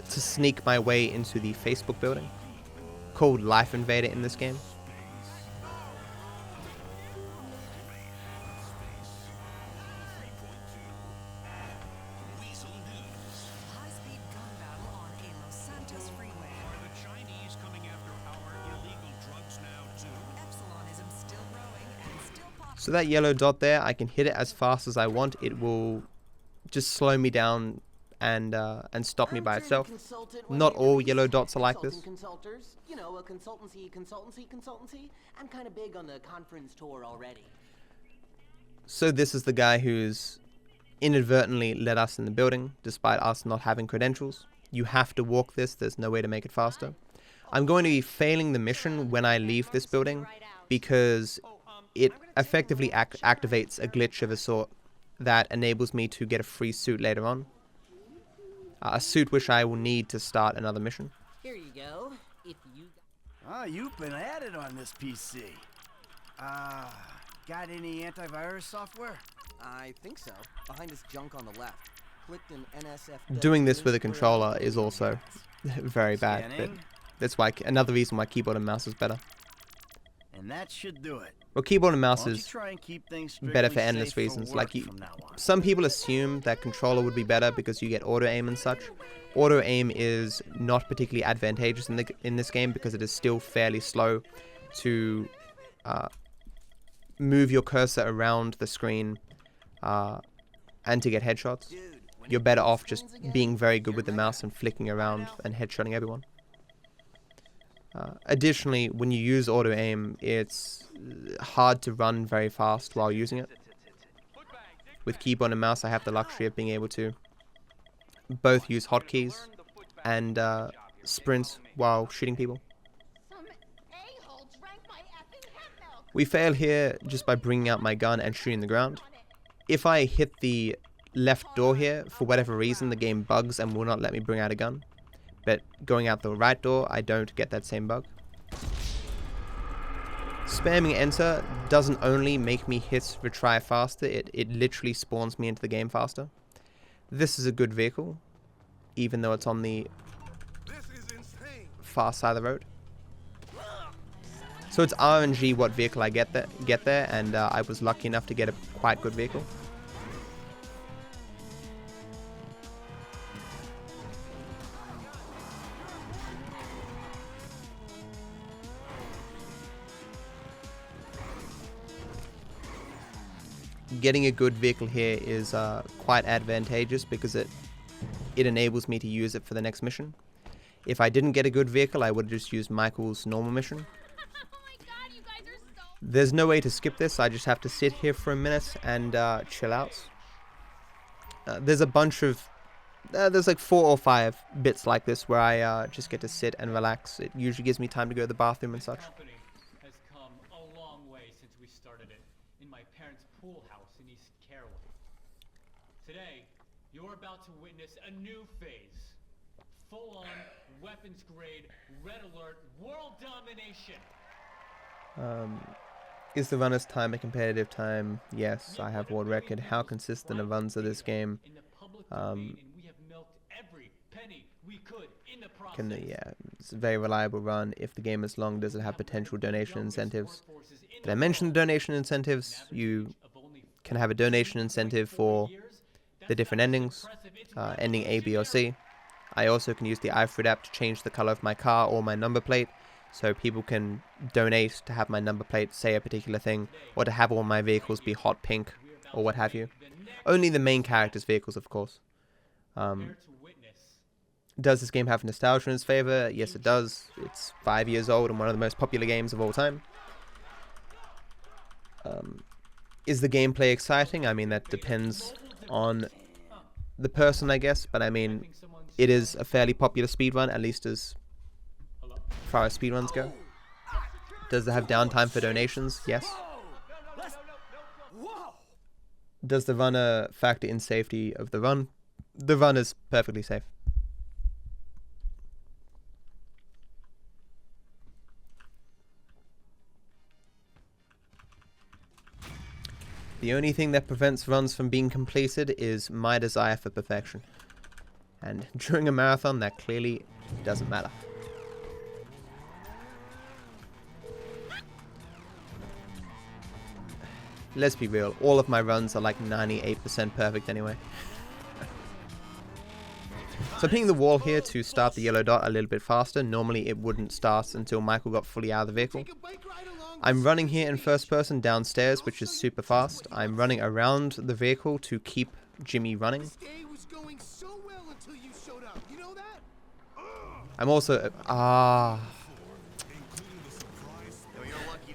To sneak my way into the Facebook building, called Life Invader in this game. So that yellow dot there, I can hit it as fast as I want. It will just slow me down and stop me by itself. Not all yellow dots are like this. You know, a consultancy. I'm kind of big on the conference tour already. So this is the guy who's inadvertently let us in the building, despite us not having credentials. You have to walk this. There's no way to make it faster. I'm going to be failing the mission when I leave this building because it effectively activates a glitch of a sort that enables me to get a free suit later on. A suit which I will need to start another mission. Here you go. If you... Ah, you've been at it on this PC. Got any antivirus software? I think so. Behind this junk on the left. Clicked an NSF... Doing this with a controller is also very bad, but that's why another reason why keyboard and mouse is better. And that should do it. Well, keyboard and mouse is Try and keep things better for endless reasons. Like some people assume that controller would be better because you get auto aim and such. Auto aim is not particularly advantageous in this game because it is still fairly slow to move your cursor around the screen and to get headshots. You're better off just being very good with the mouse and flicking around and headshotting everyone. Additionally, when you use auto aim, it's hard to run very fast while using it. With keyboard and mouse, I have the luxury of being able to both use hotkeys and sprint while shooting people. We fail here just by bringing out my gun and shooting the ground. If I hit the left door here, for whatever reason, the game bugs and will not let me bring out a gun. But going out the right door, I don't get that same bug. Spamming enter doesn't only make me hit retry faster, it literally spawns me into the game faster. This is a good vehicle, even though it's on the far side of the road. So it's RNG what vehicle I get there, and I was lucky enough to get a quite good vehicle. Getting a good vehicle here is quite advantageous because it enables me to use it for the next mission. If I didn't get a good vehicle, I would have just used Michael's normal mission. There's no way to skip this. I just have to sit here for a minute and chill out. There's a bunch of... there's like 4 or 5 bits like this where I just get to sit and relax. It usually gives me time to go to the bathroom and such. Has come a long way since we started it in my parents' pool house in East Caraway. Today, you're about to witness a new phase. Full-on, weapons-grade, red alert, world domination. Is the runner's time a competitive time? Yes, I have world record. How consistent are runs of this game? Yeah, it's a very reliable run. If the game is long, does it have potential donation incentives? Did I mention the donation incentives? You can have a donation incentive for the different endings, ending A, B, or C. I also can use the iFruit app to change the color of my car or my number plate. so people can donate to have my number plate say a particular thing, or to have all my vehicles be hot pink, or what have you. Only the main character's vehicles, of course. Does this game have nostalgia in its favor? Yes, it does. It's 5 years old and one of the most popular games of all time. Is the gameplay exciting? I mean, that depends on the person, I guess, but I mean, it is a fairly popular speedrun, at least as far as speedruns go. Does it have downtime for donations? Yes. Does the runner factor in safety of the run? The run is perfectly safe. The only thing that prevents runs from being completed is my desire for perfection. And during a marathon, that clearly doesn't matter. Let's be real, all of my runs are like 98% perfect anyway. So I'm hitting the wall here to start the yellow dot a little bit faster. Normally it wouldn't start until Michael got fully out of the vehicle. I'm running here in first person downstairs, which is super fast. I'm running around the vehicle to keep Jimmy running. I'm also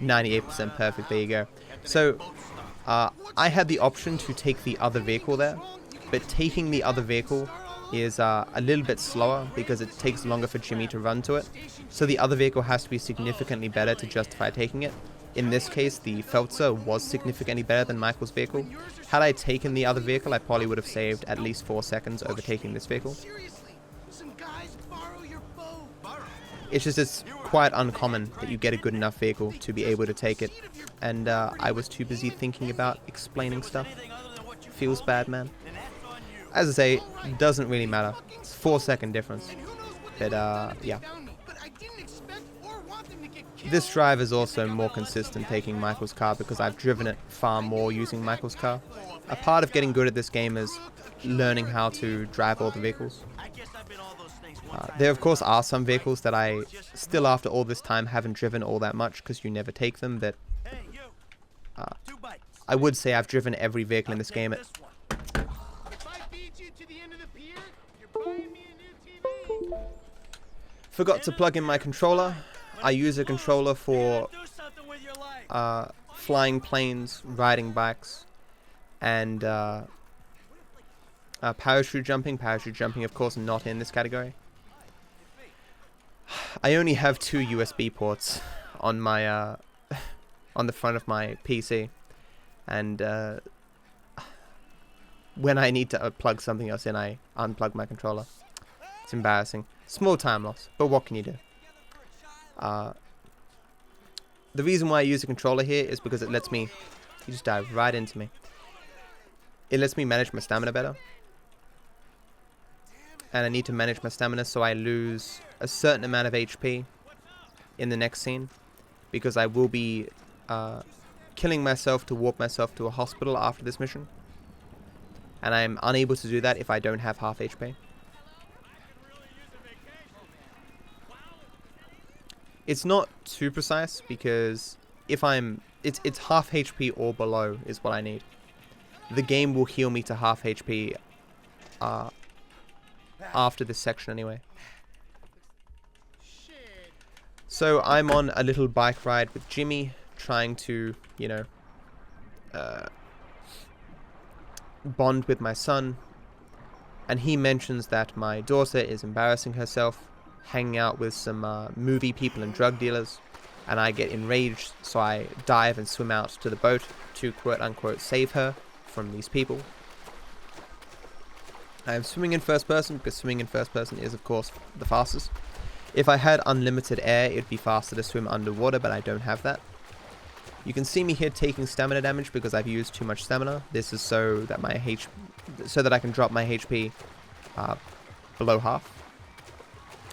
98% perfect, there you go. So I had the option to take the other vehicle there, but taking the other vehicle is a little bit slower because it takes longer for Jimmy to run to it. So the other vehicle has to be significantly better to justify taking it. In this case, the Feltzer was significantly better than Michael's vehicle. Had I taken the other vehicle, I probably would have saved at least 4 seconds overtaking this vehicle. It's just, it's quite uncommon that you get a good enough vehicle to be able to take it. And I was too busy thinking about explaining stuff. Feels bad, man. As I say, doesn't really matter. It's a 4-second difference. But yeah. This drive is also more consistent taking Michael's car because I've driven it far more using Michael's car. A part of getting good at this game is learning how to drive all the vehicles. There of course are some vehicles that I still after all this time haven't driven all that much because you never take them, but I would say I've driven every vehicle in this game. Forgot to plug in my controller. I use a controller for flying planes, riding bikes, and parachute jumping. Parachute jumping, of course, not in this category. I only have 2 USB ports on my on the front of my PC, and when I need to plug something else in, I unplug my controller. It's embarrassing. Small time loss, but what can you do? The reason why I use a controller here is because it lets me... You just dive right into me. It lets me manage my stamina better. And I need to manage my stamina so I lose a certain amount of HP in the next scene. Because I will be killing myself to walk myself to a hospital after this mission. And I'm unable to do that if I don't have half HP. It's not too precise because if it's half HP or below is what I need. The game will heal me to half HP after this section anyway. So I'm on a little bike ride with Jimmy, trying to, you know, bond with my son. And he mentions that my daughter is embarrassing herself, hanging out with some movie people and drug dealers, and I get enraged, so I dive and swim out to the boat to quote-unquote save her from these people. I am swimming in first person because swimming in first person is of course the fastest. If I had unlimited air, it'd be faster to swim underwater, but I don't have that. You can see me here taking stamina damage because I've used too much stamina. This is so that I can drop my HP below half,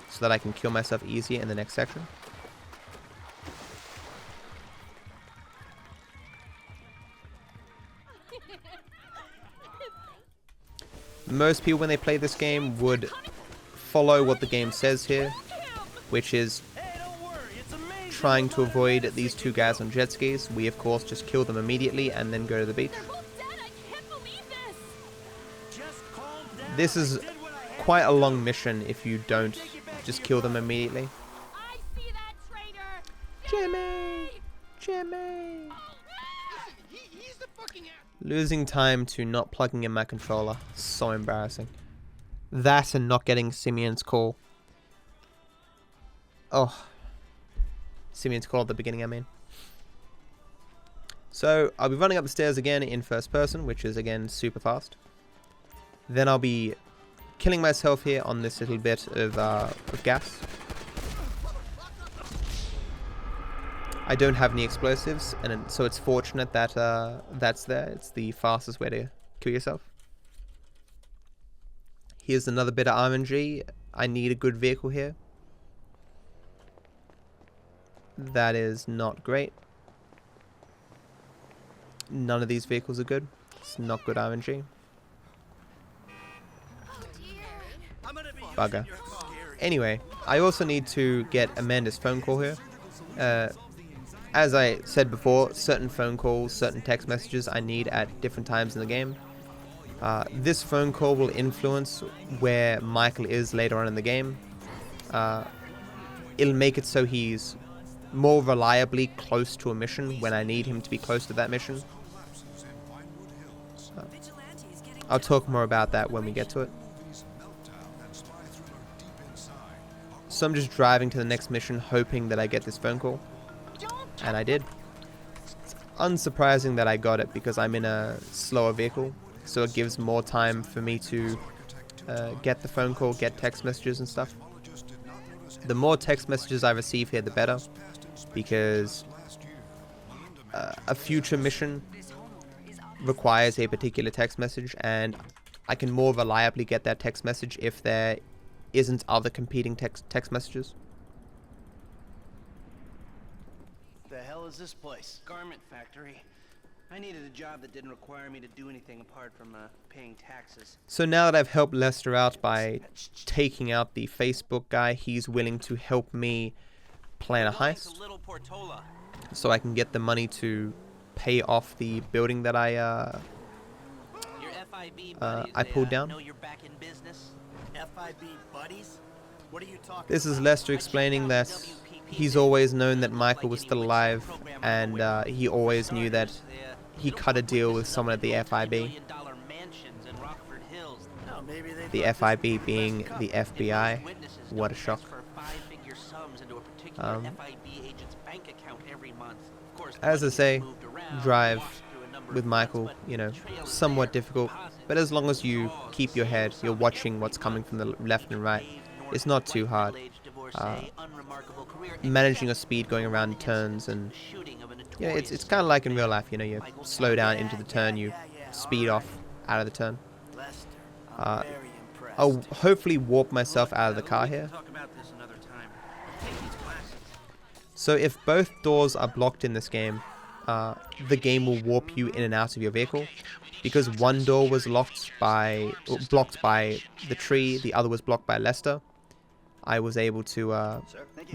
so that I can kill myself easier in the next section. Most people when they play this game would follow what the game says here, which is trying to avoid these two guys on jet skis, we of course just kill them immediately and then go to the beach. They're both dead. I can't believe this. Just calm down. This is I did what I had quite a to long do. mission if you don't just kill them immediately. I see that traitor. Jimmy! Jimmy! He's the fucking ass. Losing time to not plugging in my controller. So embarrassing. That and not getting Simeon's call. Oh. Simeon's call at the beginning, I mean. So, I'll be running up the stairs again in first person, which is again super fast. Then I'll be killing myself here on this little bit of gas. I don't have any explosives, and so it's fortunate that that's there. It's the fastest way to kill yourself. Here's another bit of RNG. I need a good vehicle here. That is not great. None of these vehicles are good. It's not good RNG. Bugger. Anyway, I also need to get Amanda's phone call here. As I said before, certain phone calls, certain text messages I need at different times in the game. This phone call will influence where Michael is later on in the game. It'll make it so he's more reliably close to a mission when I need him to be close to that mission. I'll talk more about that when we get to it. So I'm just driving to the next mission hoping that I get this phone call. And I did. It's unsurprising that I got it because I'm in a slower vehicle, so it gives more time for me to get the phone call, get text messages and stuff. The more text messages I receive here, the better, because a future mission requires a particular text message, and I can more reliably get that text message if there isn't other competing text messages. The hell is this place? Garment factory. I needed a job that didn't require me to do anything apart from paying taxes. So now that I've helped Lester out by taking out the Facebook guy, he's willing to help me plan a heist, Little Portola. so I can get the money to pay off the building that Your FIB buddies, I pulled they, down. know you're back in business. FIB buddies? What are you talking This is about? Lester explaining that he's always known that Michael was still alive, and he always knew that he cut a deal with someone at the FIB. Oh, maybe they The thought FIB being the FBI. What a shock. As I say, drive with Michael, you know, somewhat difficult, but as long as you keep your head, you're watching what's coming from the left and right, it's not too hard. Managing your speed going around turns, and yeah, it's kind of like in real life, you know, you slow down into the turn, you speed off out of the turn. Lester. Uh, Very impressed. I'll hopefully warp myself out of the car here. Talk about this another time. Take these classes. So if both doors are blocked in this game, the game will warp you in and out of your vehicle. Because one door was blocked by the tree, the other was blocked by Lester, I was able to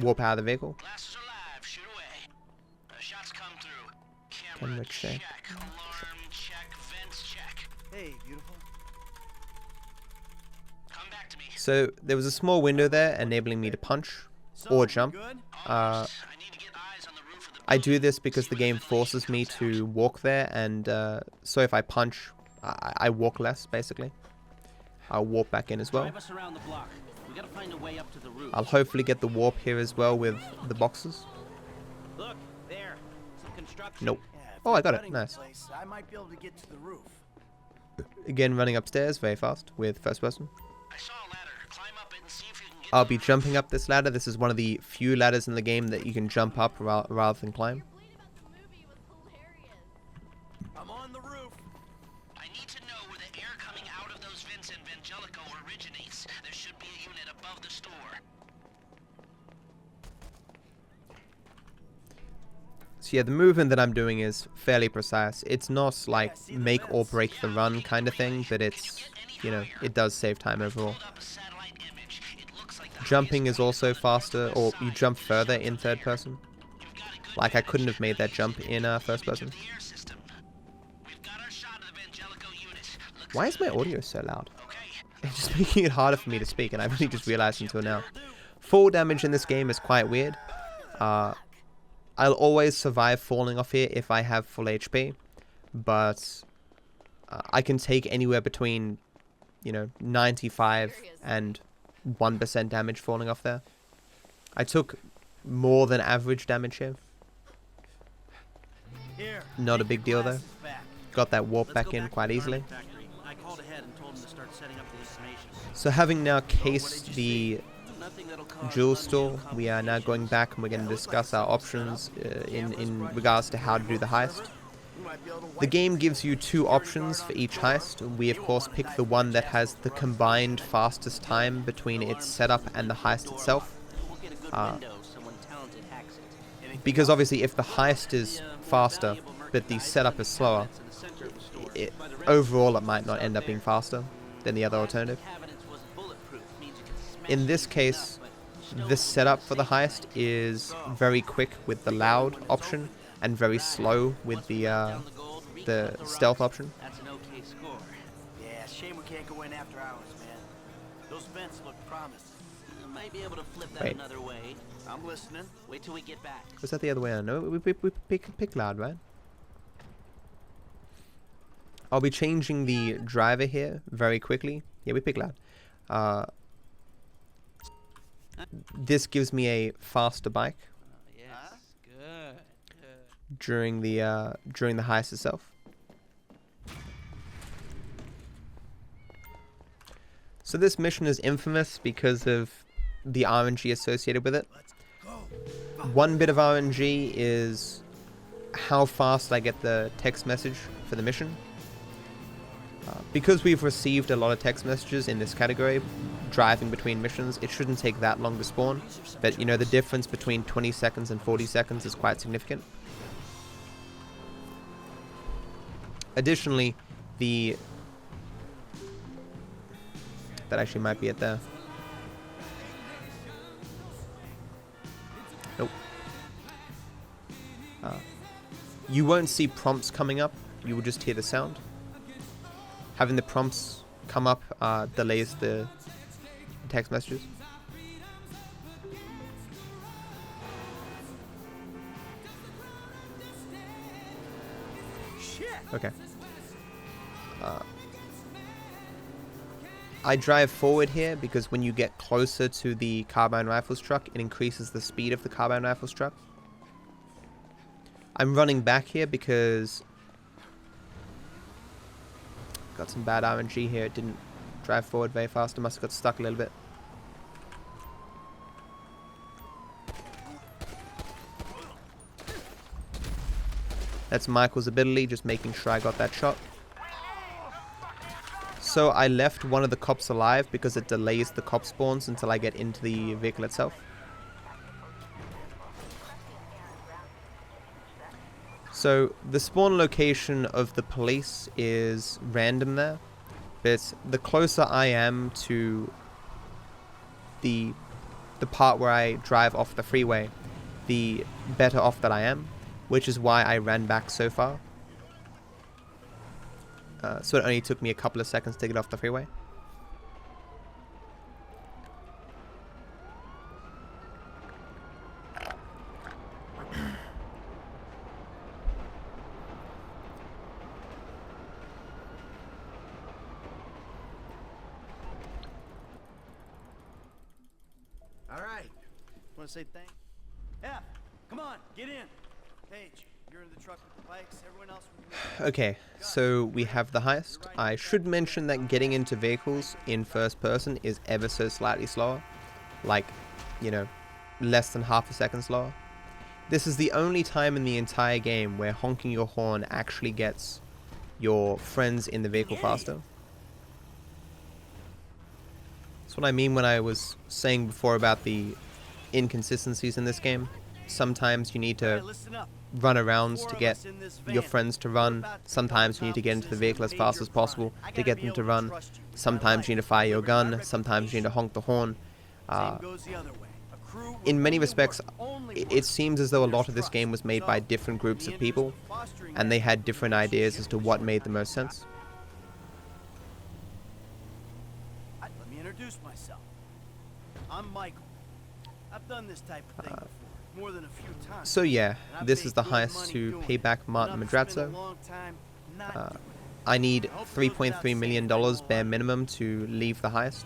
warp out of the vehicle. Glasses are live. Shoot away. Shots come through. Camera check. Alarm check. Vents check. Hey, beautiful. Come back to me. So there was a small window there enabling me to punch or jump. Good? I need to get eyes on the roof of the I do this because the game forces me to walk there, and so if I punch, I walk less, basically. I'll warp back in as well. Drive us around the block. We gotta find a way up to the roof. I'll hopefully get the warp here as well with the boxes. Look, there. Some construction. Nope. Yeah, if Oh, I you're got it. running the Nice. place, I might be able to get to the roof. Again, running upstairs very fast with first person. I saw a ladder. Climb up it and see if you can get I'll be jumping up this ladder. This is one of the few ladders in the game that you can jump up rather than climb. I'm on the roof. I need to know where the air coming out of those vents in Vangelico originates. There should be a unit above the store. So yeah, the movement that I'm doing is fairly precise. It's not like make or break the run kind of thing, but it's, you know, it does save time overall. Hold up a satellite image. It looks like the Jumping is also faster, or you jump further in third person. You Like I couldn't have made that jump in first person. Why is my audio so loud? It's just making it harder for me to speak, and I really just realized until now. Fall damage in this game is quite weird. I'll always survive falling off here if I have full HP, but I can take anywhere between, you know, 95 and 1% damage falling off there. I took more than average damage here. Not a big deal though. Got that warp back in quite easily. So having now cased the jewel store, we are now going back and we're going to discuss our options in regards to how to do the heist. The game gives you 2 options for each heist. We of course pick the one that has the combined fastest time between its setup and the heist itself. Because obviously if the heist is faster but the setup is slower, overall it might not end up being faster than the other alternative. In this case, the setup for the heist is very quick with the loud option and very slow with the stealth option. That's an okay score. Yeah, shame we can't go in after hours, man. Those vents look promising. Might be able to flip that Wait. another way. I'm listening. Wait till we get back. Was that the other way around? No, we pick loud, right? I'll be changing the driver here very quickly. Yeah, we pick loud. This gives me a faster bike Yes, good. during the heist itself. So this mission is infamous because of the RNG associated with it. One bit of RNG is how fast I get the text message for the mission. Because we've received a lot of text messages in this category, driving between missions, it shouldn't take that long to spawn. But, you know, the difference between 20 seconds and 40 seconds is quite significant. Additionally, that actually might be it there. Nope. You won't see prompts coming up, you will just hear the sound. Having the prompts come up delays the text messages. Okay. I drive forward here because when you get closer to the carbine rifles truck, it increases the speed of the carbine rifles truck. I'm running back here because got some bad RNG here. It didn't drive forward very fast. I must have got stuck a little bit. That's Michael's ability, just making sure I got that shot. So I left one of the cops alive because it delays the cop spawns until I get into the vehicle itself. So the spawn location of the police is random there, but the closer I am to the part where I drive off the freeway, the better off that I am, which is why I ran back so far. So it only took me a couple of seconds to get off the freeway. Want to say thanks? Yeah, come on, get in. Paige, you're in the truck with the bikes. Everyone else. Okay, so we have the heist. I should mention that getting into vehicles in first person is ever so slightly slower. Like, you know, less than half a second slower. This is the only time in the entire game where honking your horn actually gets your friends in the vehicle faster. That's what I mean when I was saying before about the inconsistencies in this game. Sometimes you need to run around to get your friends to run. Sometimes you need to get into the vehicle as fast as possible to get them to run. Sometimes you need to fire your gun. Sometimes you need to honk the horn. In many respects, it seems as though a lot of this game was made by different groups of people, and they had different ideas as to what made the most sense. Let me introduce myself. I'm Michael. I've done this type of thing before, more than a few times. So yeah, And I've this made is the good heist money to doing pay it. back Martin Enough to spend a Madrazo. long time not doing it. I need I hope it goes without $3.3 million saying bare minimum to leave the heist,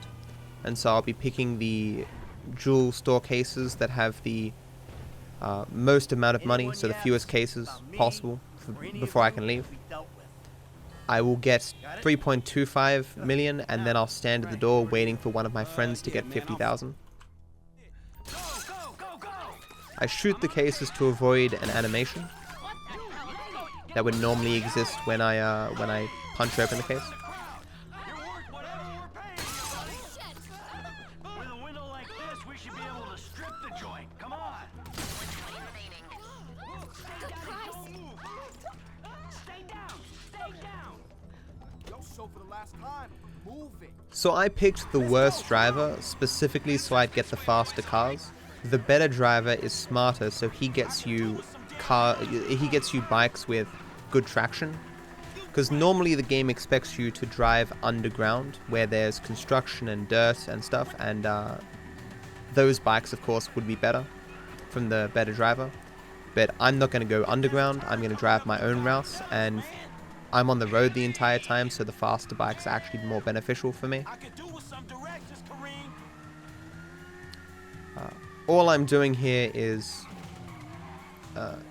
and so I'll be picking the jewel store cases that have the most amount of money, Anyone so the you fewest have cases about me possible or any before of I you can leave. will be dealt with. I will get Got it? 3.25 million, and then I'll stand at the door waiting for one of my friends to get 50,000. Go, go, go, go! I shoot the cases to avoid an animation What the hell? Let's go. that would normally exist when I punch open the case. You're worth whatever we're paying you, buddy. Shit. With a window like this, we should be able to strip the joint. Come on. Good Christ. Stay down. Stay down. Yo, so for the last time, move it. So I picked the worst driver specifically so I'd get the faster cars. The better driver is smarter, so he gets you bikes with good traction. Because normally the game expects you to drive underground where there's construction and dirt and stuff, and those bikes of course would be better from the better driver. But I'm not going to go underground, I'm going to drive my own routes, and I'm on the road the entire time, so the faster bikes are actually more beneficial for me. I could do with some directions, Kareem. All I'm doing here is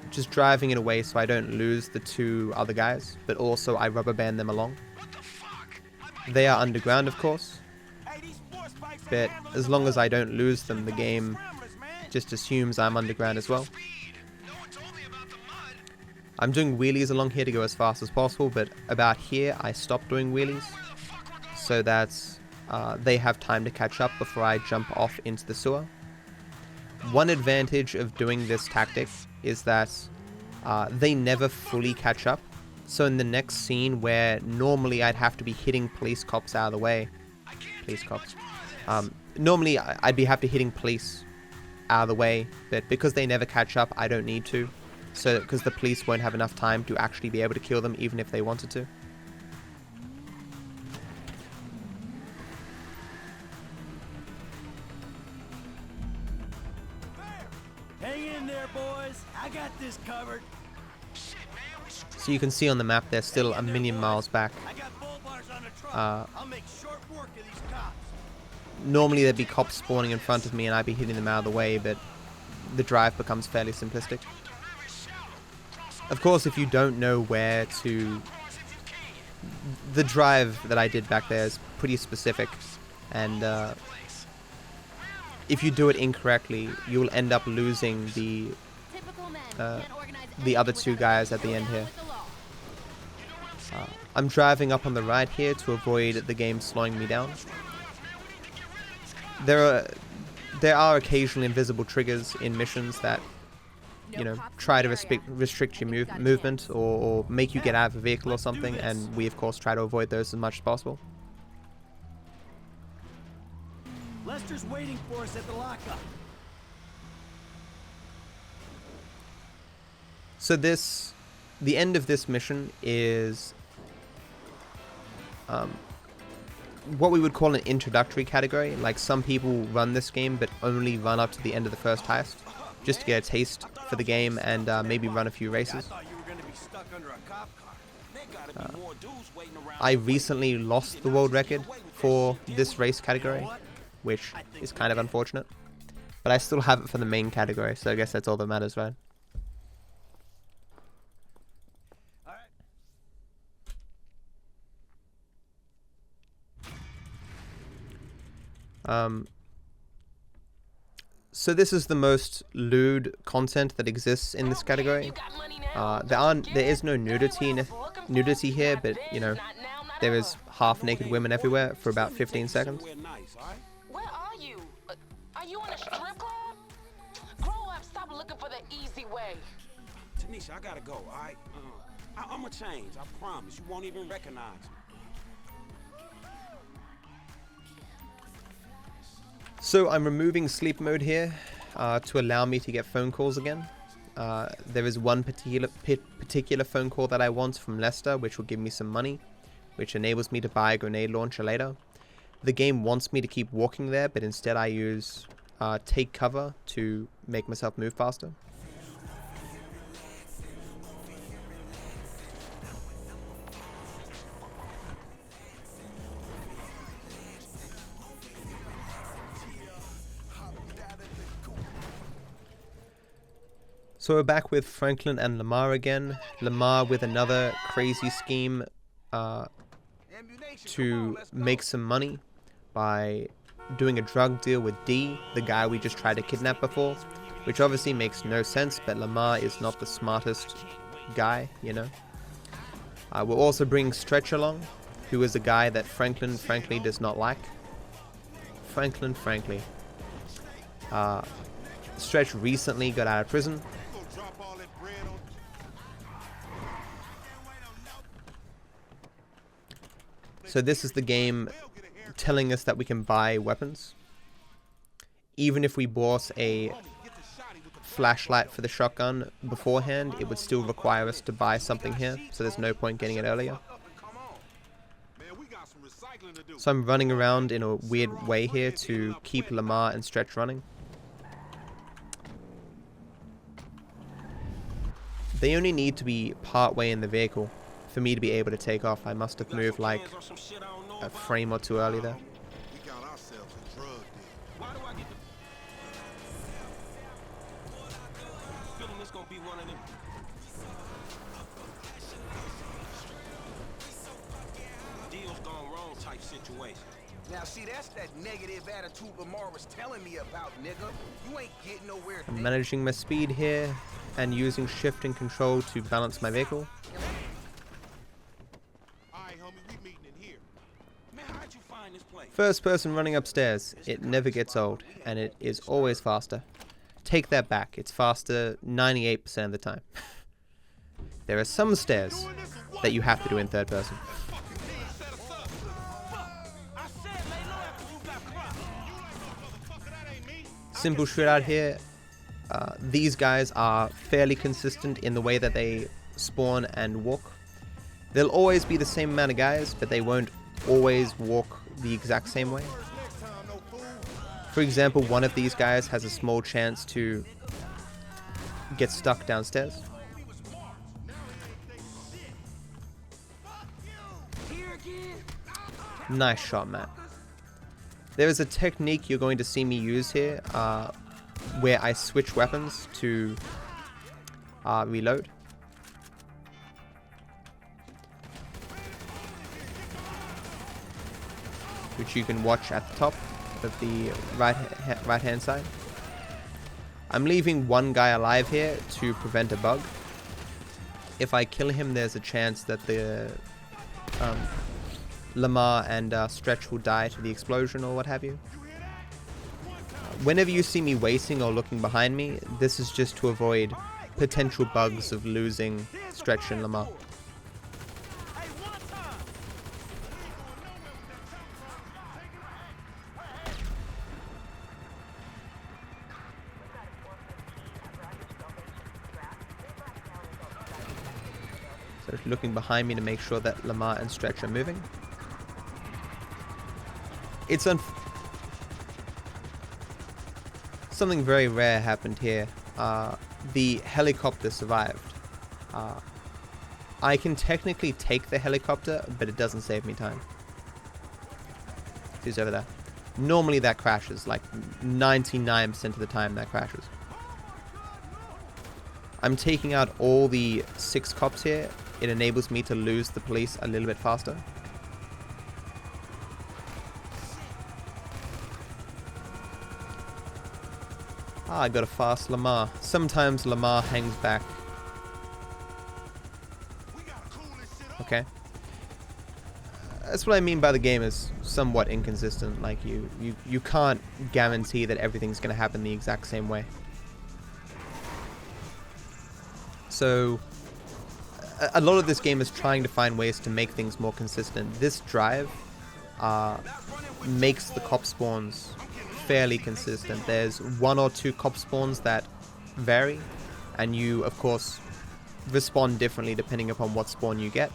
just driving in a way so I don't lose the two other guys, but also I rubber band them along. They are underground, of course, Hey, these sports bikes but as long as I don't lose them, the game just assumes I'm underground as well. I'm doing wheelies along here to go as fast as possible, but about here I stop doing wheelies so that they have time to catch up before I jump off into the sewer. One advantage of doing this tactic is that they never fully catch up. So in the next scene where normally I'd have to be hitting police cops out of the way, normally I'd have to hitting police out of the way, but because they never catch up, I don't need to. So because the police won't have enough time to actually be able to kill them even if they wanted to. Hang in there, boys. I got this covered. So you can see on the map they're still a million miles back. I got bull bars on the truck. I'll make short work of these cops. Normally there'd be cops spawning in front of me and I'd be hitting them out of the way, but the drive becomes fairly simplistic. Of course, if you don't know where to... The drive that I did back there is pretty specific, and if you do it incorrectly, you'll end up losing the other two guys at the end here. I'm driving up on the right here to avoid the game slowing me down. There are occasional invisible triggers in missions that, you know, try to restrict your movement or make you get out of a vehicle or something, and we of course try to avoid those as much as possible. Lester's waiting for us at the lockup. So the end of this mission is what we would call an introductory category. Like, some people run this game but only run up to the end of the first heist, just to get a taste for the game and maybe run a few races. I recently lost the world record for this race category, which is kind of unfortunate. But I still have it for the main category, so I guess that's all that matters, right? So this is the most lewd content that exists in this category. There is no nudity here, but you know, there is half-naked women everywhere for about 15 seconds. Where are you? Are you in a strip club? Grow up, stop looking for the easy way. Tanisha, I gotta go, alright? I'ma change, I promise. You won't even recognize me. So I'm removing sleep mode here to allow me to get phone calls again. There is one particular phone call that I want from Lester, which will give me some money, which enables me to buy a grenade launcher later. The game wants me to keep walking there, but instead I use take cover to make myself move faster. So we're back with Franklin and Lamar again. Lamar with another crazy scheme to make some money by doing a drug deal with D, the guy we just tried to kidnap before, which obviously makes no sense, but Lamar is not the smartest guy, you know. We'll also bring Stretch along, who is a guy that Franklin frankly does not like. Franklin frankly. Stretch recently got out of prison. So this is the game telling us that we can buy weapons. Even if we bought a flashlight for the shotgun beforehand, it would still require us to buy something here, so there's no point getting it earlier. So I'm running around in a weird way here to keep Lamar and Stretch running. They only need to be part way in the vehicle for me to be able to take off. I must have moved like a frame or two early there. Now see, that's that negative attitude Lamar was telling me about, nigga. You ain't getting nowhere. I'm managing my speed here and using shift and control to balance my vehicle. First person running upstairs. It never gets old, and it is always faster. Take that back. It's faster 98% of the time. There are some stairs that you have to do in third person. Simple shootout here. These guys are fairly consistent in the way that they spawn and walk. They'll always be the same amount of guys, but they won't always walk the exact same way. For example, one of these guys has a small chance to get stuck downstairs. Nice shot, Matt. There is a technique you're going to see me use here where I switch weapons to reload. Which you can watch at the top of the right hand side. I'm leaving one guy alive here to prevent a bug. If I kill him, there's a chance that the Lamar and Stretch will die to the explosion or what have you. Whenever you see me waiting or looking behind me, this is just to avoid potential bugs of losing Stretch and Lamar. So looking behind me to make sure that Lamar and Stretch are moving. It's something very rare happened here. The helicopter survived. I can technically take the helicopter, but it doesn't save me time. Who's over there? Normally that crashes, like 99% of the time that crashes. I'm taking out all the 6 cops here. It enables me to lose the police a little bit faster. I got a fast Lamar. Sometimes Lamar hangs back. Okay. That's what I mean by the game is somewhat inconsistent. Like you can't guarantee that everything's going to happen the exact same way. So a lot of this game is trying to find ways to make things more consistent. This drive makes the cop spawns fairly consistent. There's 1 or 2 cop spawns that vary, and you, of course, respond differently depending upon what spawn you get.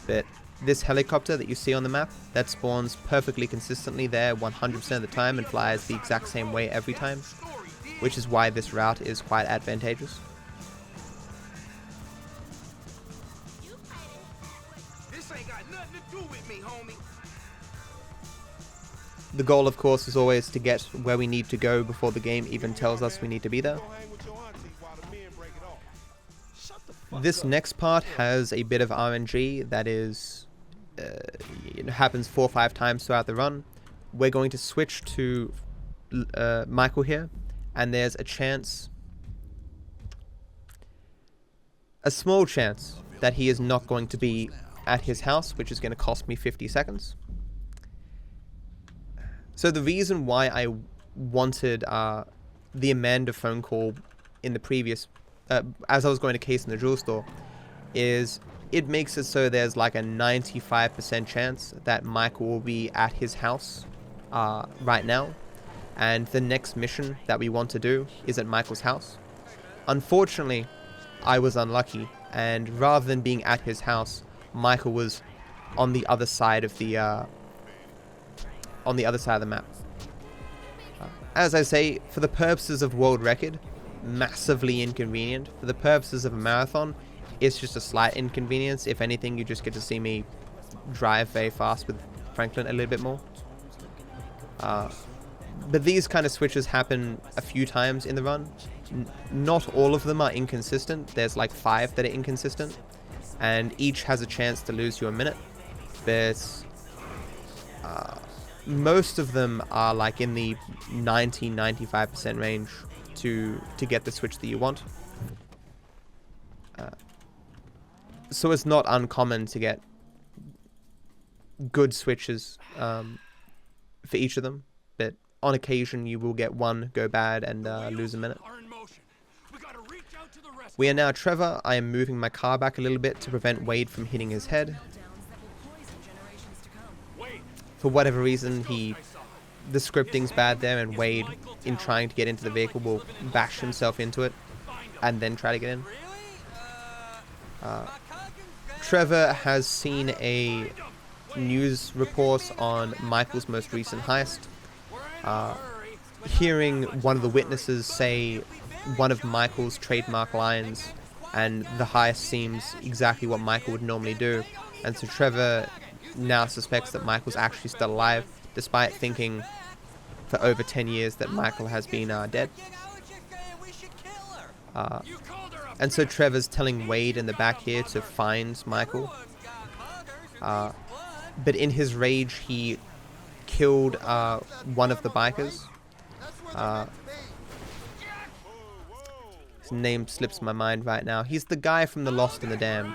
But this helicopter that you see on the map, that spawns perfectly consistently there 100% of the time and flies the exact same way every time, which is why this route is quite advantageous. This ain't got nothing to do with me, homie. The goal, of course, is always to get where we need to go before the game even tells us we need to be there. This next part has a bit of RNG that is it happens 4 or 5 times throughout the run. We're going to switch to Michael here, and there's a chance, a small chance, that he is not going to be at his house, which is going to cost me 50 seconds. So the reason why I wanted the Amanda phone call in the previous, as I was going to case in the jewel store, is it makes it so there's like a 95% chance that Michael will be at his house right now, and the next mission that we want to do is at Michael's house. Unfortunately, I was unlucky, and rather than being at his house, Michael was on the other side of the map. As I say, for the purposes of world record, massively inconvenient. For the purposes of a marathon, it's just a slight inconvenience. If anything, you just get to see me drive very fast with Franklin a little bit more. But these kind of switches happen a few times in the run. Not all of them are inconsistent. There's like 5 that are inconsistent, and each has a chance to lose you a minute. But most of them are like in the 90-95% range to get the switch that you want. So it's not uncommon to get good switches for each of them, but on occasion you will get one go bad and lose a minute. We are now Trevor. I am moving my car back a little bit to prevent Wade from hitting his head. For whatever reason, the scripting's bad there, and Wade, in trying to get into the vehicle, will bash himself into it and then try to get in. Trevor has seen a news report on Michael's most recent heist. Hearing one of the witnesses say one of Michael's trademark lines, and the heist seems exactly what Michael would normally do, and so Trevor now suspects that Michael's actually still alive, despite thinking for over 10 years that Michael has been dead. And so Trevor's telling Wade in the back here to find Michael. But in his rage, he killed one of the bikers. His name slips my mind right now. He's the guy from The Lost and the Damned.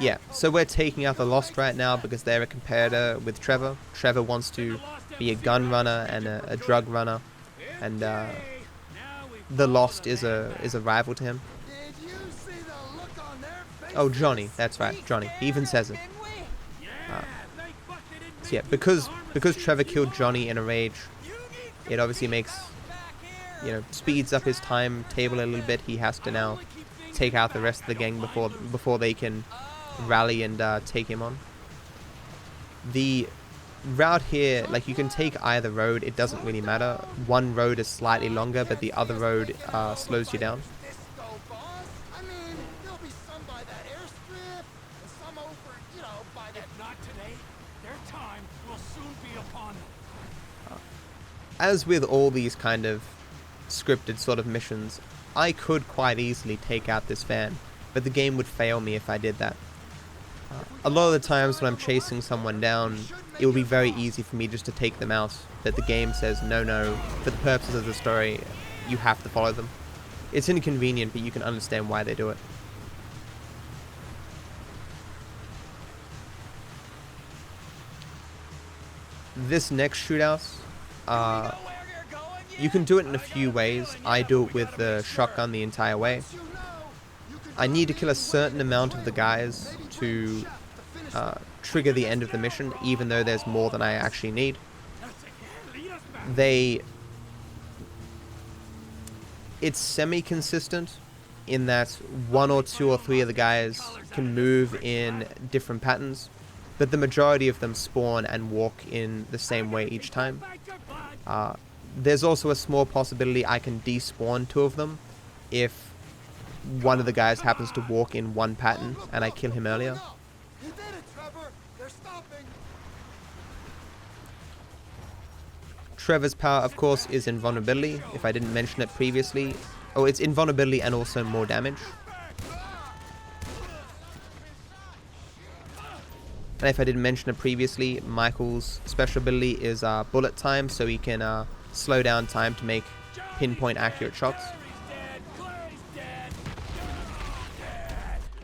Yeah, so we're taking out the Lost right now because they're a competitor with Trevor. Trevor wants to be a gun runner and a drug runner, and the Lost is a rival to him. Oh, Johnny, that's right, Johnny. He even says it. So yeah, because Trevor killed Johnny in a rage, it obviously makes, speeds up his timetable a little bit. He has to now take out the rest of the gang before they can rally and take him on. The route here, like, you can take either road, it doesn't really matter. One road is slightly longer, but the other road slows you down. As with all these kind of scripted sort of missions, I could quite easily take out this van, but the game would fail me if I did that. A lot of the times when I'm chasing someone down, it would be very easy for me just to take them out, but the game says, no, for the purposes of the story, you have to follow them. It's inconvenient, but you can understand why they do it. This next shootout, you can do it in a few ways. I do it with the shotgun the entire way. I need to kill a certain amount of the guys to trigger the end of the mission, even though there's more than I actually need. It's semi-consistent in that 1 or 2 or 3 of the guys can move in different patterns, but the majority of them spawn and walk in the same way each time. There's also a small possibility I can despawn 2 of them if one of the guys happens to walk in one pattern and I kill him earlier. You did it, Trevor. They're stopping. Trevor's power, of course, is invulnerability, if I didn't mention it previously. Oh, it's invulnerability and also more damage. And if I didn't mention it previously, Michael's special ability is bullet time, so he can slow down time to make pinpoint accurate shots.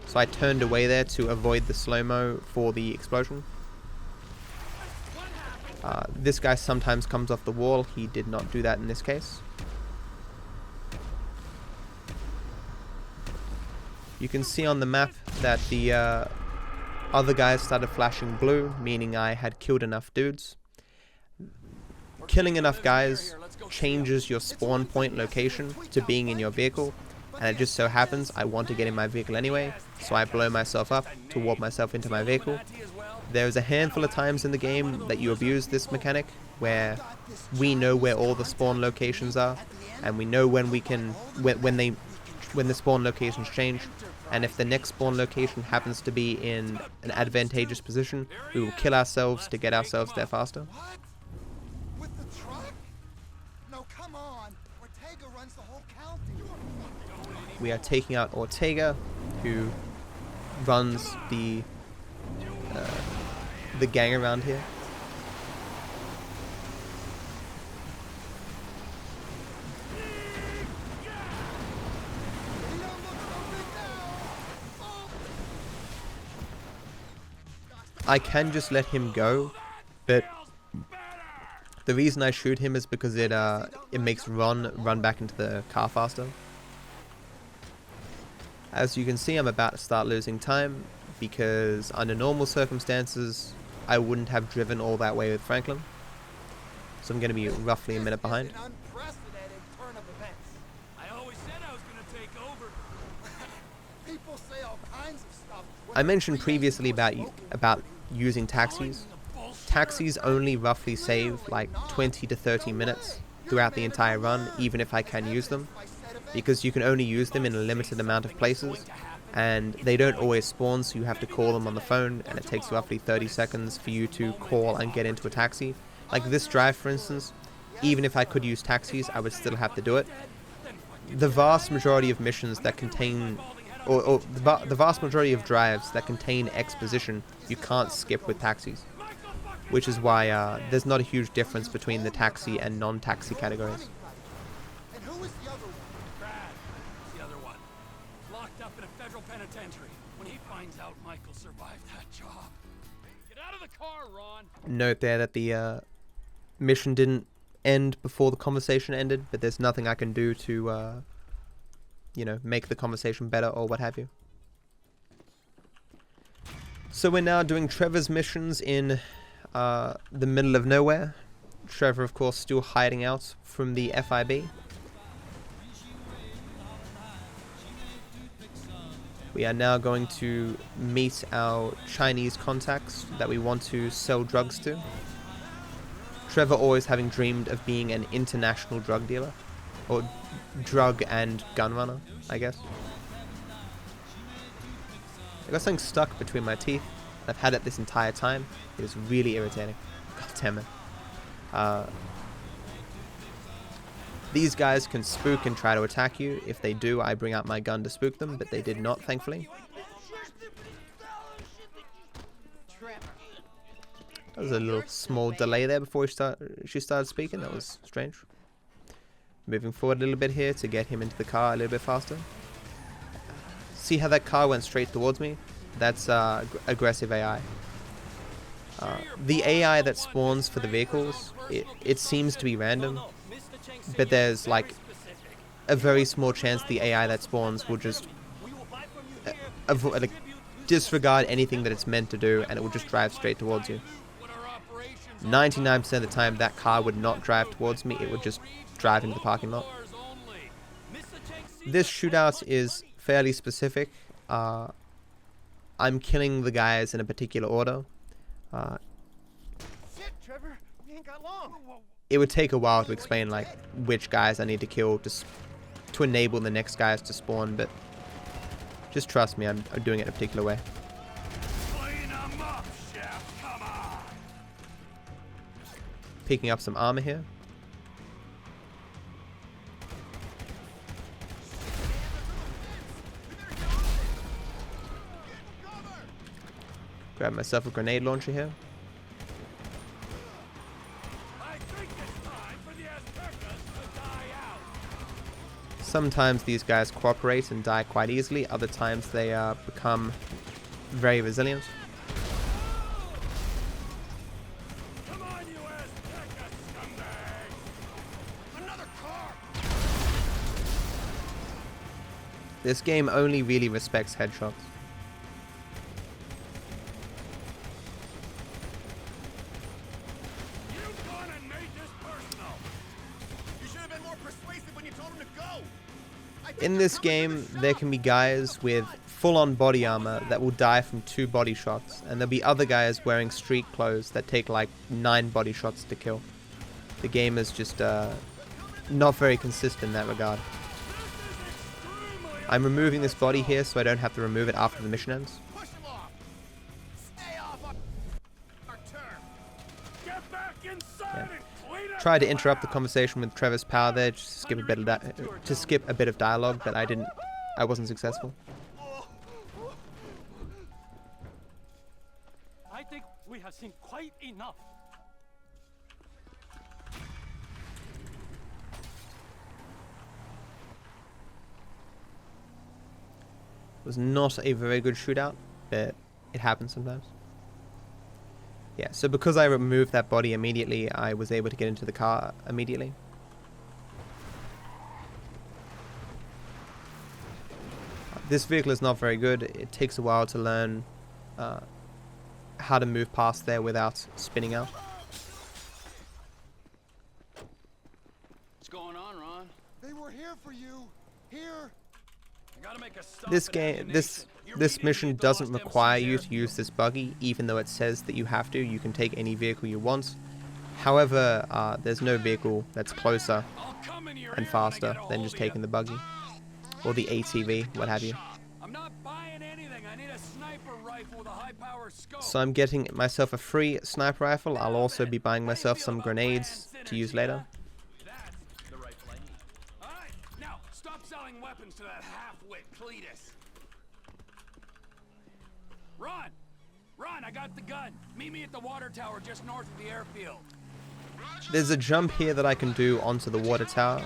So I turned away there to avoid the slow-mo for the explosion. This guy sometimes comes off the wall. He did not do that in this case. You can see on the map that the other guys started flashing blue, meaning I had killed enough dudes. Killing enough guys changes your spawn point location to being in your vehicle, and it just so happens I want to get in my vehicle anyway, so I blow myself up to warp myself into my vehicle. There's a handful of times in the game that you abuse this mechanic, where we know where all the spawn locations are, and we know when we can, when the spawn locations change, and if the next spawn location happens to be in an advantageous position, we will kill ourselves to get ourselves there faster. What? With the truck? No, come on. Ortega runs the whole county. We are taking out Ortega, who runs the gang around here. I can just let him go, but the reason I shoot him is because it makes run back into the car faster. As you can see, I'm about to start losing time, because under normal circumstances I wouldn't have driven all that way with Franklin, so I'm going to be roughly a minute behind. An unprecedented turn of events. I always said I was gonna take over. People say all kinds of stuff. I mentioned previously about using taxis. Taxis only roughly save like 20 to 30 minutes throughout the entire run, even if I can use them, because you can only use them in a limited amount of places, and they don't always spawn, so you have to call them on the phone, and it takes roughly 30 seconds for you to call and get into a taxi. Like this drive, for instance, even if I could use taxis, I would still have to do it. The vast majority of missions that contain, or the vast majority of drives that contain exposition, you can't skip with taxis, which is why there's not a huge difference between the taxi and non-taxi categories. And who was the other one? Brad, the other one. Locked up in a federal penitentiary when he finds out Michael survived that job. Get out of the car, Ron! Note there that the mission didn't end before the conversation ended, but there's nothing I can do to, you know, make the conversation better or what have you. So we're now doing Trevor's missions in the middle of nowhere. Trevor, of course, still hiding out from the FIB. We are now going to meet our Chinese contacts that we want to sell drugs to. Trevor always having dreamed of being an international drug dealer, or drug and gun runner, I guess. I got something stuck between my teeth. I've had it this entire time. It is really irritating. God damn it. These guys can spook and try to attack you. If they do, I bring out my gun to spook them, but they did not, thankfully. There was a little small delay there before she started speaking. That was strange. Moving forward a little bit here to get him into the car a little bit faster. See how that car went straight towards me? That's aggressive AI. The AI that spawns for the vehicles, it seems to be random, but there's like a very small chance the AI that spawns will just like, disregard anything that it's meant to do, and it will just drive straight towards you. 99% of the time, that car would not drive towards me. It would just drive into the parking lot. This shootout is fairly specific. I'm killing the guys in a particular order. Shit, Trevor, we ain't got long. It would take a while to explain like which guys I need to kill to enable the next guys to spawn, but just trust me, I'm doing it in a particular way. Picking up some armor here. Grab myself a grenade launcher here. Sometimes these guys cooperate and die quite easily, other times they become very resilient. This game only really respects headshots. In this game, there can be guys with full-on body armor that will die from 2 body shots, and there'll be other guys wearing street clothes that take like 9 body shots to kill. The game is just not very consistent in that regard. I'm removing this body here so I don't have to remove it after the mission ends. Yeah. Tried to interrupt the conversation with Trevor's power there, just to skip a bit of dialogue, but I wasn't successful. I think we have seen quite enough. It was not a very good shootout, but it happens sometimes. Yeah, so because I removed that body immediately, I was able to get into the car immediately. This vehicle is not very good. It takes a while to learn how to move past there without spinning out. What's going on, Ron? They were here for you. Here. This mission doesn't require you to use this buggy, even though it says that you have to. You can take any vehicle you want. However, there's no vehicle that's closer and faster than just taking the buggy or the ATV, what have you. I'm not buying anything. I need a sniper rifle with a high-power scope. So I'm getting myself a free sniper rifle. I'll also be buying myself some grenades to use later. That's the rifle I need. All right, now stop selling weapons to that half-wit Cletus. Ron, I got the gun. Meet me at the water tower just north of the airfield. There's a jump here that I can do onto the water tower.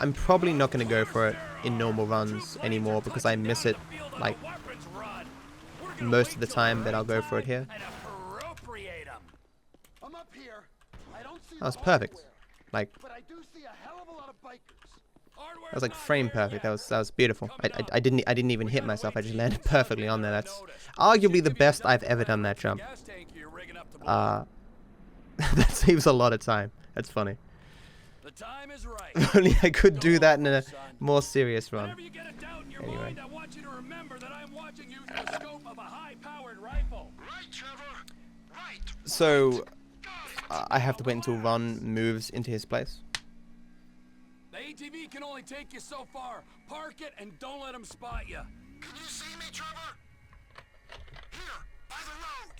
I'm probably not going to go for it in normal runs anymore because I miss it like most of the time, but I'll go for it here. I'm up here. I don't see That was perfect. Like, but I do see a hell of a lot of bikers. that was like frame perfect. That was beautiful. I didn't even hit myself. I just landed perfectly on there. That's arguably the best I've ever done that jump. That saves a lot of time. That's funny. The time is right. If only I could do that in a more serious run. Whenever you get a doubt in your Anyway. mind, I want you to remember that I'm watching you through the scope of a high-powered rifle. Right, Trevor. Right. So I have to wait until Ron moves into his place. The ATV can only take you so far. Park it and don't let them spot you. Can you see me, Trevor? Here, by the road.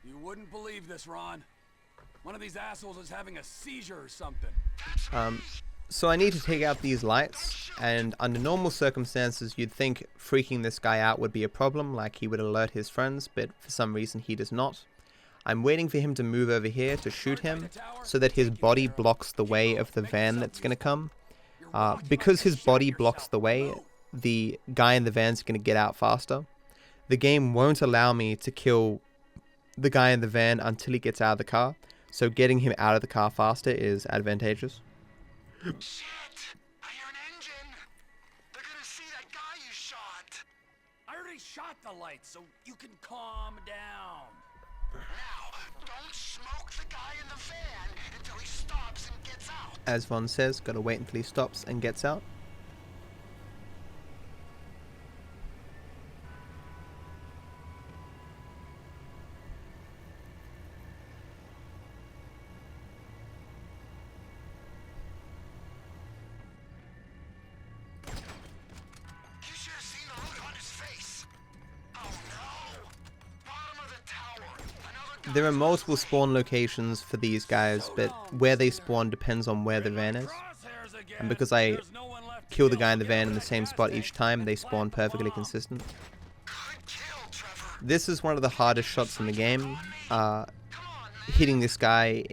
You wouldn't believe this, Ron. One of these assholes is having a seizure or something. So I need to take out these lights, and under normal circumstances you'd think freaking this guy out would be a problem, like he would alert his friends, but for some reason he does not. I'm waiting for him to move over here to shoot him, so that his body blocks the way of the van that's going to come. Because his body blocks the way, the guy in the van's going to get out faster. The game won't allow me to kill the guy in the van until he gets out of the car, so getting him out of the car faster is advantageous. Shit! I hear an engine. They're gonna see guy you shot? I already shot the lights, so you can calm down. Now, don't smoke the guy in the van until he stops and gets out. As Von says, gotta wait until he stops and gets out. You should have seen the look on his face. Oh no! Bottom of the tower. Another guy. There are multiple spawn locations for these guys, but where they spawn depends on where the van is. Crosshairs again. And because I There's no one left to kill the kill. guy in the van in the Get same gas spot station, each time, they spawn plant perfectly bomb. consistent. Good kill, Trevor. This is one of the hardest shots in the game. Hitting this guy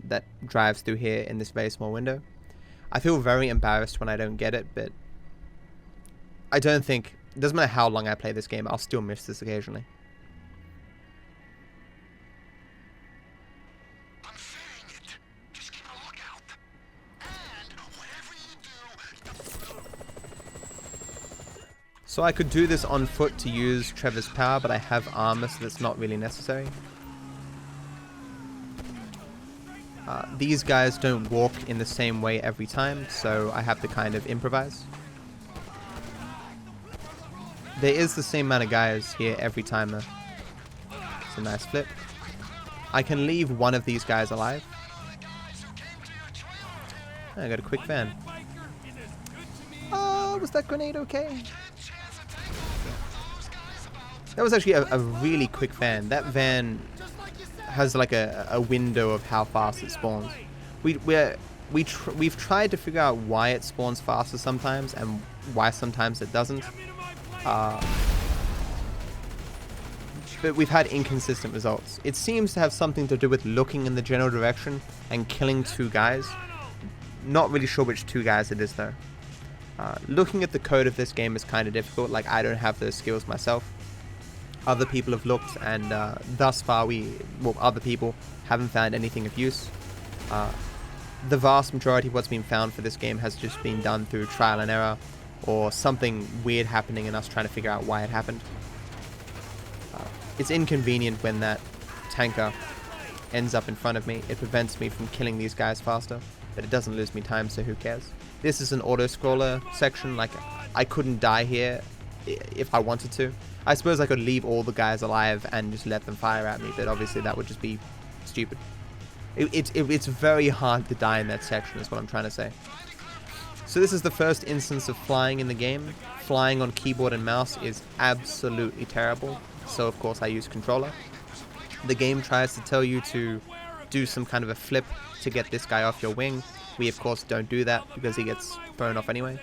that drives through here in this very small window. I feel very embarrassed when I don't get it, but I don't think, it doesn't matter how long I play this game, I'll still miss this occasionally. I'm feeling it. Just keep a lookout. And whatever you do, So I could do this on foot to use Trevor's power, but I have armor, so that's not really necessary. These guys don't walk in the same way every time, so I have to kind of improvise. There is the same amount of guys here every time though. It's a nice flip. I can leave one of these guys alive. I got a quick van. Oh, was that grenade okay? That was actually a really quick van. That van has like a window of how fast it spawns. We've tried to figure out why it spawns faster sometimes and why sometimes it doesn't. But we've had inconsistent results. It seems to have something to do with looking in the general direction and killing two guys. Not really sure which two guys it is though. Looking at the code of this game is kind of difficult. Like, I don't have those skills myself. Other people have looked, and thus far other people haven't found anything of use. The vast majority of what's been found for this game has just been done through trial and error, or something weird happening and us trying to figure out why it happened. It's inconvenient when that tanker ends up in front of me. It prevents me from killing these guys faster, but it doesn't lose me time, so who cares? This is an auto-scroller section. Like, I couldn't die here if I wanted to. I suppose I could leave all the guys alive and just let them fire at me, but obviously that would just be stupid. It's very hard to die in that section, is what I'm trying to say. So this is the first instance of flying in the game. Flying on keyboard and mouse is absolutely terrible, so of course I use controller. The game tries to tell you to do some kind of a flip to get this guy off your wing. We of course don't do that because he gets thrown off anyway.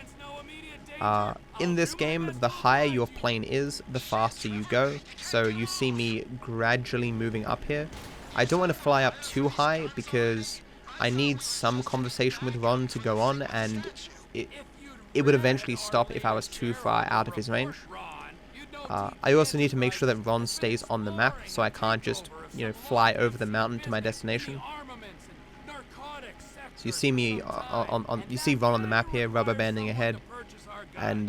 In this game, the higher your plane is, the faster you go. So you see me gradually moving up here. I don't want to fly up too high because I need some conversation with Ron to go on, and it would eventually stop if I was too far out of his range. I also need to make sure that Ron stays on the map, so I can't just, fly over the mountain to my destination. So you see me you see Ron on the map here, rubber banding ahead, and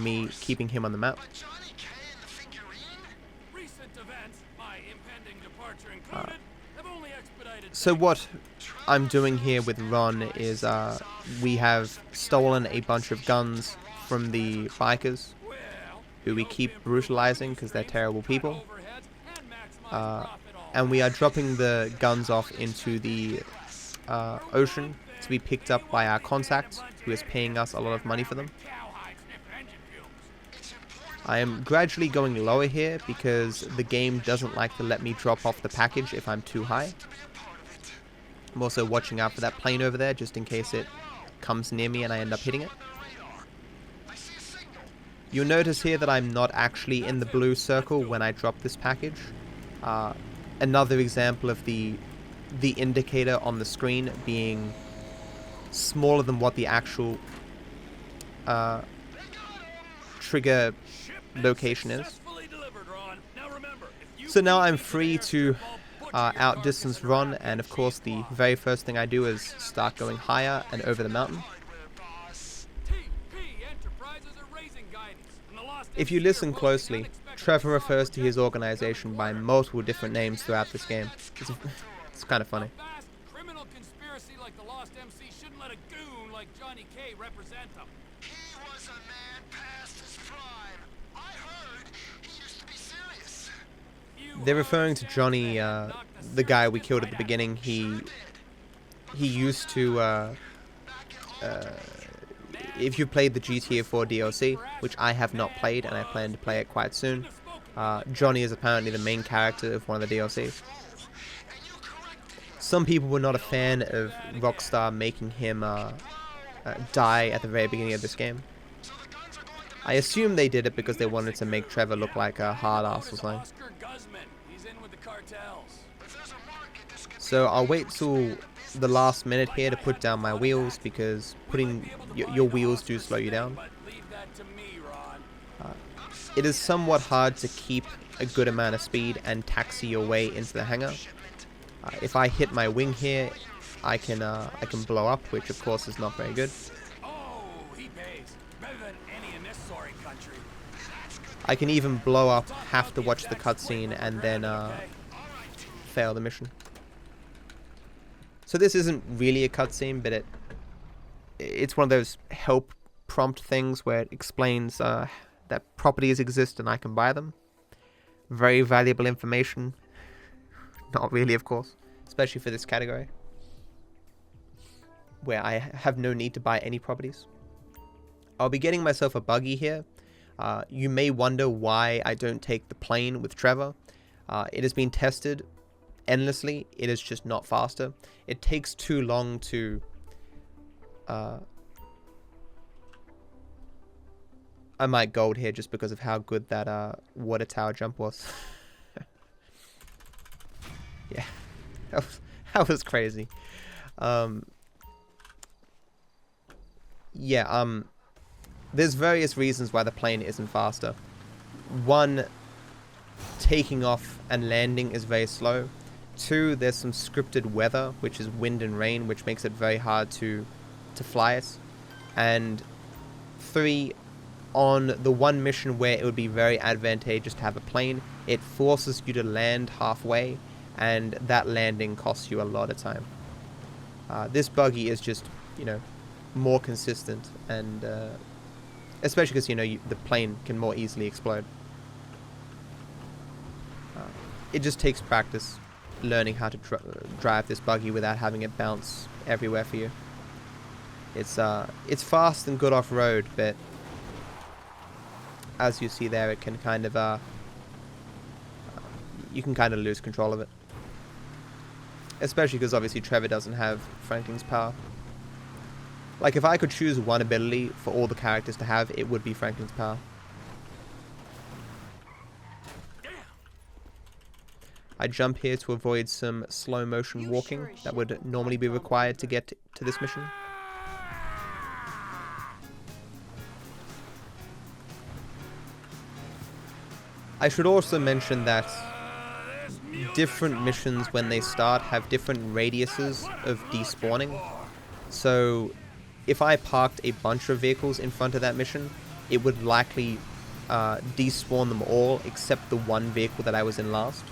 me keeping him on the map. So what I'm doing here with Ron is we have stolen a bunch of guns from the bikers, who we keep brutalizing because they're terrible people. And we are dropping the guns off into the ocean to be picked up by our contact, who is paying us a lot of money for them. I am gradually going lower here because the game doesn't like to let me drop off the package if I'm too high. I'm also watching out for that plane over there just in case it comes near me and I end up hitting it. You'll notice here that I'm not actually in the blue circle when I drop this package. Another example of the indicator on the screen being smaller than what the actual trigger location is. So now I'm free to outdistance Ron, and of course the very first thing I do is start going higher and over the mountain. TP Enterprises If you listen closely, Trevor refers to his organization by multiple different names throughout this game. It's kind of funny. Fast criminal conspiracy like the Lost MC shouldn't let a goon like Johnny K represent them. He was a man past his prime. I heard he used to be serious. They're referring to Johnny, the guy we killed at the beginning. He used to, if you played the GTA 4 DLC, which I have not played and I plan to play it quite soon, Johnny is apparently the main character of one of the DLCs. Some people were not a fan of Rockstar making him die at the very beginning of this game. I assume they did it because they wanted to make Trevor look like a hard ass or something. Oscar Guzman. He's in with the cartels. So I'll wait till the last minute here to put down my wheels, because putting your wheels do slow you down. But leave that to me, Ron. It is somewhat hard to keep a good amount of speed and taxi your way into the hangar. If I hit my wing here, I can blow up, which of course is not very good. Oh, he pays. Better than any in this sorry country. I can even blow up, have to watch the cutscene, and then fail the mission. So this isn't really a cutscene, but it's one of those help prompt things where it explains that properties exist and I can buy them. Very valuable information. Not really, of course, especially for this category, where I have no need to buy any properties. I'll be getting myself a buggy here. You may wonder why I don't take the plane with Trevor. It has been tested endlessly. It is just not faster. It takes too long to... I might gold here just because of how good that water tower jump was. Yeah, that was crazy. There's various reasons why the plane isn't faster. One, taking off and landing is very slow. Two, there's some scripted weather, which is wind and rain, which makes it very hard to fly it. And three, on the one mission where it would be very advantageous to have a plane, it forces you to land halfway, and that landing costs you a lot of time. This buggy is just, more consistent, and especially because, the plane can more easily explode. It just takes practice learning how to drive this buggy without having it bounce everywhere for you. It's fast and good off-road, but as you see there, it can kind of you can kind of lose control of it. Especially because obviously Trevor doesn't have Franklin's power. Like, if I could choose one ability for all the characters to have, it would be Franklin's power. I jump here to avoid some slow motion walking that would normally be required to get to this mission. I should also mention that different missions when they start have different radiuses of despawning. So if I parked a bunch of vehicles in front of that mission, it would likely despawn them all except the one vehicle that I was in last.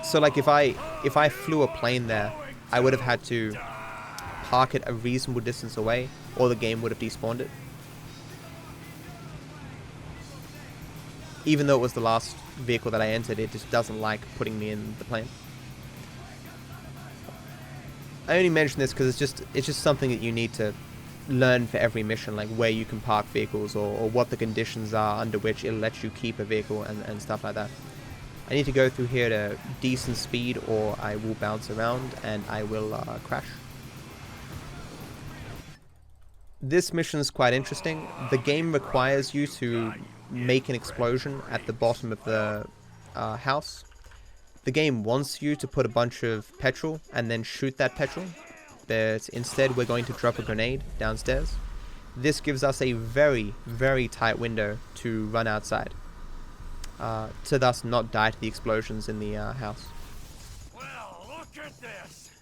So like if I flew a plane there, I would have had to park it a reasonable distance away, or the game would have despawned it. Even though it was the last vehicle that I entered, it just doesn't like putting me in the plane. I only mention this because it's just something that you need to learn for every mission, like where you can park vehicles, or what the conditions are under which it'll let you keep a vehicle and stuff like that. I need to go through here at a decent speed, or I will bounce around and I will crash. This mission is quite interesting. The game requires you to make an explosion at the bottom of the house. The game wants you to put a bunch of petrol and then shoot that petrol, but instead we're going to drop a grenade downstairs. This gives us a very, very tight window to run outside, to thus not die to the explosions in the house. Well, look at this.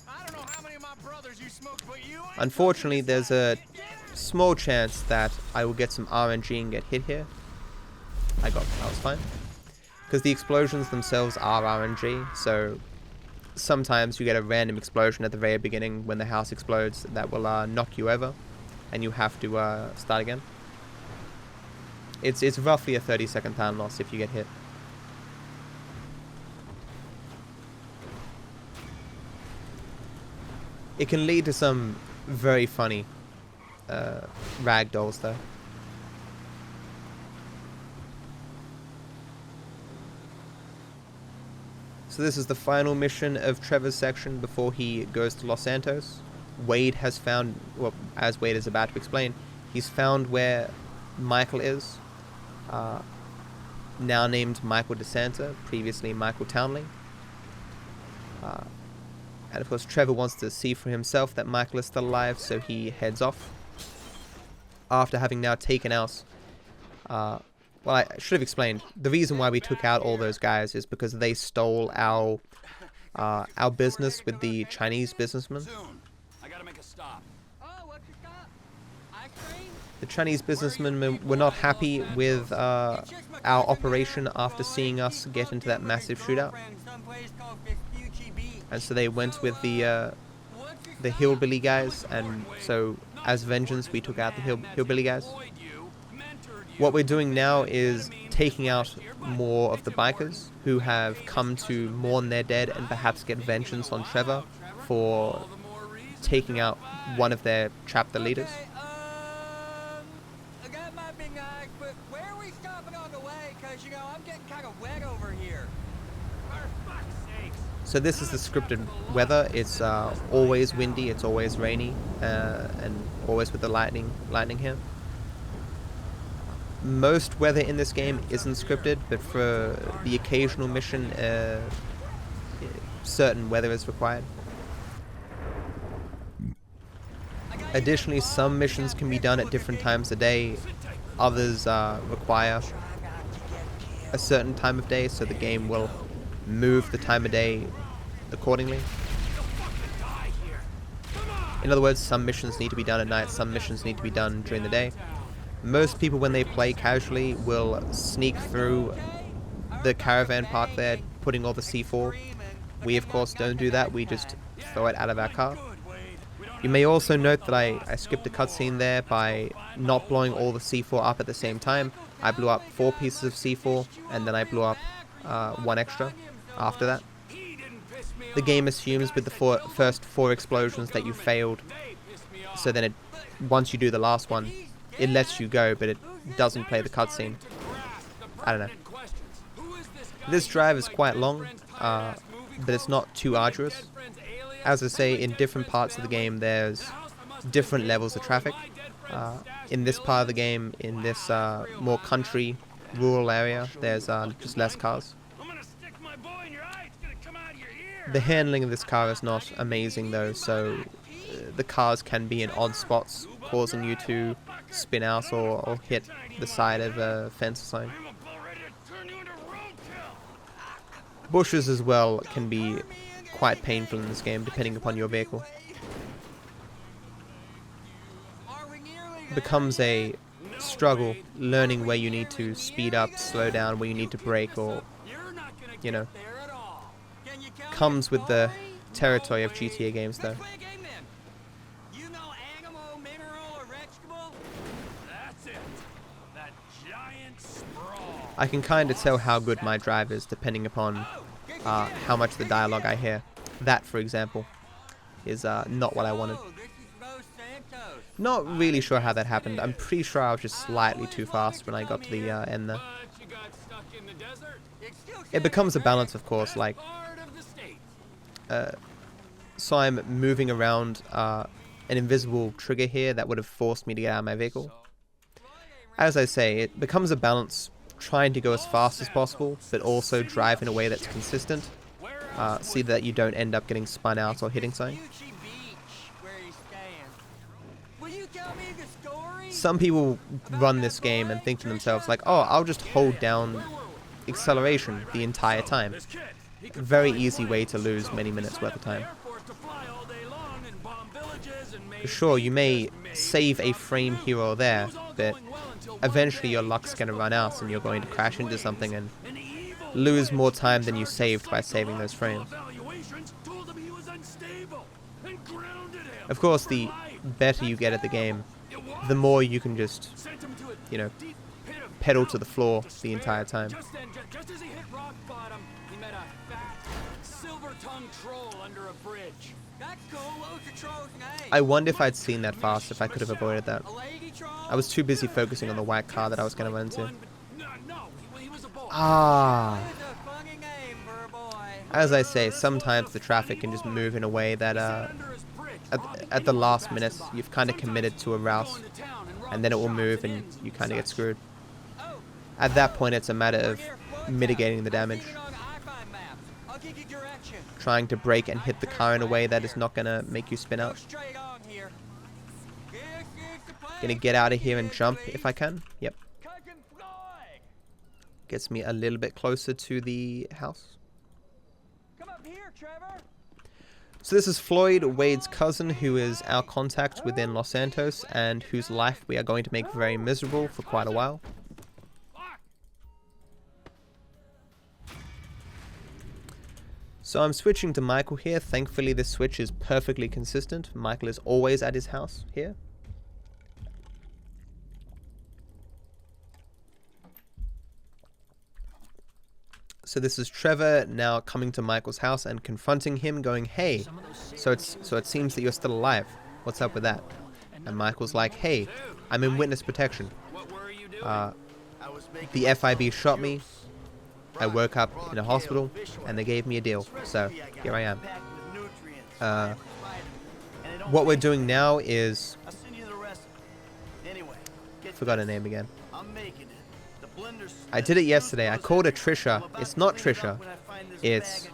I don't know how many of my brothers you smoked, but you ain't Unfortunately, there's a small chance that I will get some RNG and get hit here. That was fine. Because the explosions themselves are RNG, so sometimes you get a random explosion at the very beginning when the house explodes that will knock you over, and you have to start again. It's roughly a 30-second time loss if you get hit. It can lead to some very funny ragdolls though. So this is the final mission of Trevor's section before he goes to Los Santos. Wade has found, well, as Wade is about to explain, he's found where Michael is, now named Michael DeSanta, previously Michael Townley. And of course Trevor wants to see for himself that Michael is still alive, so he heads off. After having now taken out, well, I should have explained, the reason why we took out all those guys is because they stole our business with the Chinese businessman. Soon. I gotta make a stop. Oh, what's your stop? Ice cream? The Chinese businessmen were not happy with our operation after seeing us get into that massive shootout. And so they went with the hillbilly guys, and so as vengeance we took out the hillbilly guys. What we're doing now is taking out more of the bikers who have come to mourn their dead and perhaps get vengeance on Trevor for taking out one of their chapter leaders. I got my big eyes, but where are we stopping on the way? Cause you know, I'm getting kind of wet over here. For fuck's sakes. So this is the scripted weather. It's always windy, it's always rainy, and always with the lightning here. Most weather in this game isn't scripted, but for the occasional mission, certain weather is required. Additionally, some missions can be done at different times of day. Others require a certain time of day, so the game will move the time of day accordingly. In other words, some missions need to be done at night, some missions need to be done during the day. Most people, when they play casually, will sneak through the caravan park there, putting all the C4. We, of course, don't do that. We just throw it out of our car. You may also note that I skipped a cutscene there by not blowing all the C4 up at the same time. I blew up 4 pieces of C4, and then I blew up 1 extra after that. The game assumes with the first 4 explosions that you failed, so then once you do the last one, it lets you go, but it doesn't play the cutscene. I don't know. This drive is quite long, but it's not too arduous. As I say, in different parts of the game, there's different levels of traffic. In this part of the game, in this more country, rural area, there's just less cars. The handling of this car is not amazing though, so the cars can be in odd spots, causing you to spin out or hit the side of a fence or something. Bushes as well can be quite painful in this game, depending upon your vehicle. It becomes a struggle learning where you need to speed up, slow down, where you need to brake, or, you know, comes with the territory of GTA games though. I can kind of tell how good my drive is depending upon how much the dialogue I hear. That, for example, is not what I wanted. Not really sure how that happened. I'm pretty sure I was just slightly too fast when I got to the end there. It becomes a balance, of course, like... so I'm moving around an invisible trigger here that would have forced me to get out of my vehicle. As I say, it becomes a balance, trying to go as fast as possible, but also drive in a way that's consistent, so that you don't end up getting spun out or hitting something. Some people run this game and think to themselves like, oh, I'll just hold down acceleration the entire time. Very easy way to lose many minutes worth of time. Sure, you may save a frame here or there, but eventually your luck's going to run out and you're going to crash into something and lose more time than you saved by saving those frames. Of course, the better you get at the game, the more you can just, you know, pedal to the floor the entire time. Just as he hit rock bottom, he met a fat, silver-tongued troll under a bridge. That's cool. What was the troll's name? I wonder if I'd seen that fast, if I could have avoided that. A lady troll? I was too busy focusing on the white car that I was going to run into. No, he was a boy. Ah. That is a funny name for a boy. As I say, sometimes the traffic can just move in a way that at the last minute you've kind of committed to a route, and then it will move and you kind of get screwed. At that point, it's a matter of mitigating the damage, I'll give you direction. trying to brake and hit the car in a way that is not going to make you spin Go out. straight on here. This is the place. Gonna get out of here and jump if I can. Yep. Cousin Floyd. Gets me a little bit closer to the house. Come up here, Trevor. So this is Floyd, Wade's cousin, who is our contact within Los Santos and whose life we are going to make very miserable for quite a while. So I'm switching to Michael here. Thankfully this switch is perfectly consistent. Michael is always at his house here. So this is Trevor now coming to Michael's house and confronting him, going, "Hey, so it seems that you're still alive. What's up with that?" And Michael's like, "Hey, I'm in witness protection. The FIB shot me. I woke up in a hospital and they gave me a deal. So here I am. What we're doing now is..." Forgot her name again. I did it yesterday. I called her Trisha. It's not Trisha. It's...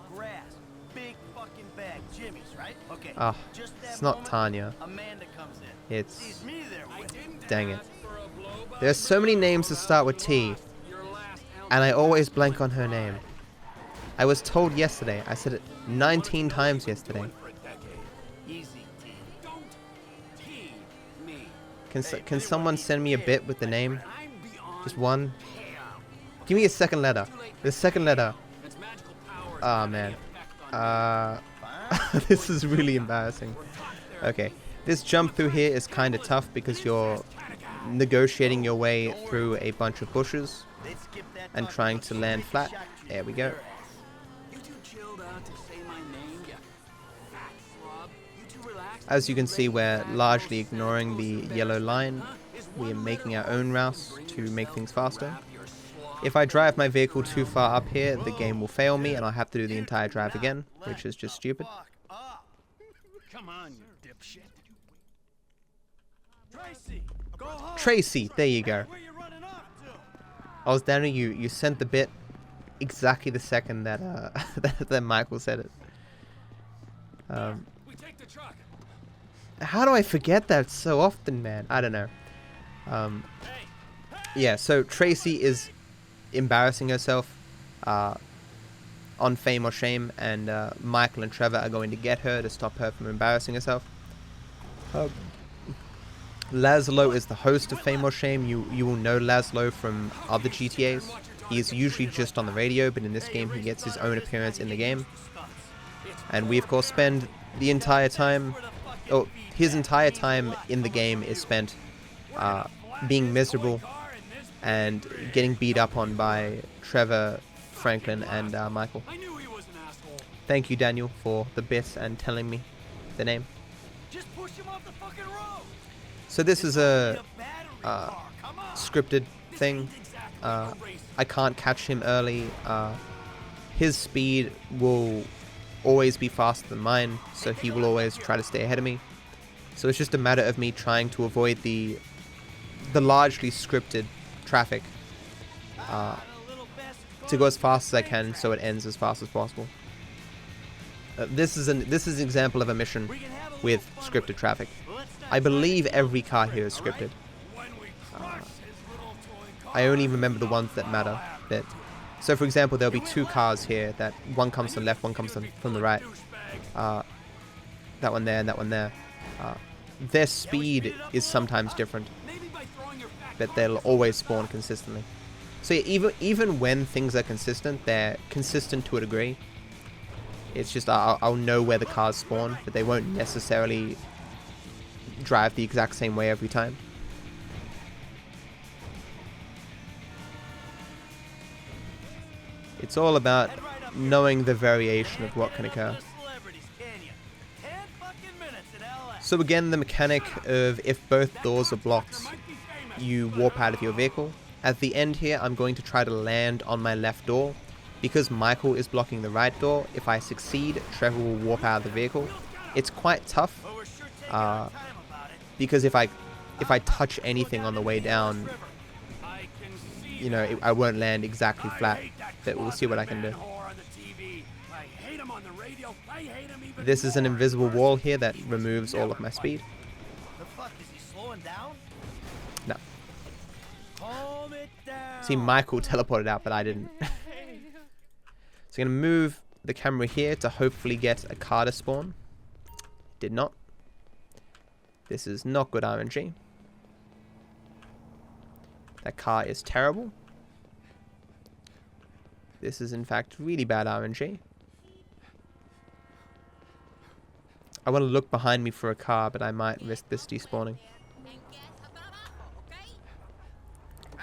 it's not Tanya. It's... dang it. There's so many names that start with T, and I always blank on her name. I was told yesterday. I said it 19 times yesterday. Can someone send me a bit with the name? Just one? Give me a second letter. The second letter. Oh man. This is really embarrassing. Okay. This jump through here is kind of tough because you're negotiating your way through a bunch of bushes and trying to land flat. There we go. As you can see, we're largely ignoring the yellow line. We are making our own routes to make things faster. If I drive my vehicle too far up here, the game will fail me and I'll have to do the entire drive again, which is just stupid. Come on, you dipshit. Tracy, there you go. I was down to you sent the bit exactly the second that that Michael said it. We take the truck. How do I forget that so often, man? I don't know. Yeah, so Tracy is embarrassing herself on Fame or Shame, and Michael and Trevor are going to get her to stop her from embarrassing herself. Laszlo is the host of Fame or Shame. You will know Laszlo from other GTAs. He is usually just on the radio, but in this game he gets his own appearance in the game. And we of course spend the entire time, or his entire time in the game is spent being miserable and getting beat up on by Trevor, Franklin, and Michael. Thank you, Daniel, for the bit and telling me the name. So this is a scripted thing. I can't catch him early. His speed will always be faster than mine, so he will always try to stay ahead of me. So it's just a matter of me trying to avoid the largely scripted traffic to go as fast as I can, so it ends as fast as possible. This is an example of a mission with scripted traffic. I believe every car here is scripted. I only remember the ones that matter. So for example, there'll be two cars here that one comes from the left, one comes from the right. That one there and that one there. their speed is sometimes different, but they'll always spawn consistently. So yeah, even when things are consistent, they're consistent to a degree. It's just I'll know where the cars spawn, but they won't necessarily drive the exact same way every time. It's all about knowing the variation of what can occur. So again, the mechanic of if both doors are blocked, you warp out of your vehicle. At the end here, I'm going to try to land on my left door. Because Michael is blocking the right door, if I succeed, Trevor will warp out of the vehicle. It's quite tough, because if I touch anything on the way down, you know, I won't land exactly flat, but we'll see what I can do. This is an invisible wall here that removes all of my speed. No. See, Michael teleported out, but I didn't. So I'm going to move the camera here to hopefully get a car to spawn. Did not. This is not good RNG. That car is terrible. This is in fact really bad RNG. I want to look behind me for a car, but I might risk this despawning.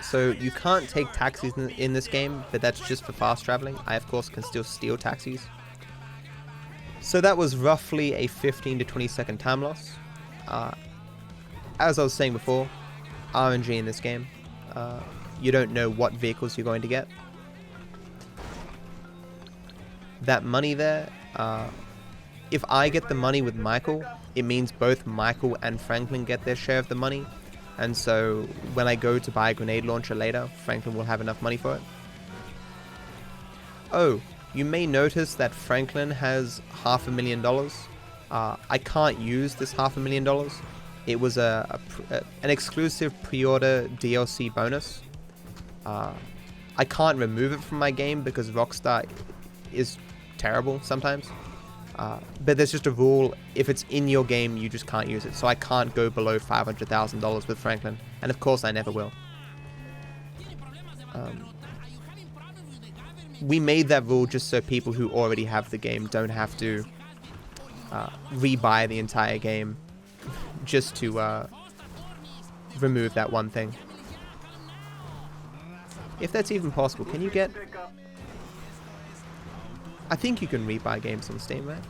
So you can't take taxis in this game, but that's just for fast traveling. I of course can still steal taxis. So that was roughly a 15 to 20 second time loss. As I was saying before, RNG in this game. You don't know what vehicles you're going to get. That money there, if I get the money with Michael, it means both Michael and Franklin get their share of the money. And so when I go to buy a grenade launcher later, Franklin will have enough money for it. Oh, you may notice that Franklin has $500,000. I can't use this $500,000. It was an exclusive pre-order DLC bonus. I can't remove it from my game because Rockstar is terrible sometimes. But there's just a rule, if it's in your game, you just can't use it. So I can't go below $500,000 with Franklin. And of course I never will. We made that rule just so people who already have the game don't have to rebuy the entire game just to remove that one thing. If that's even possible, can you get... I think you can rebuy games on Steam, right?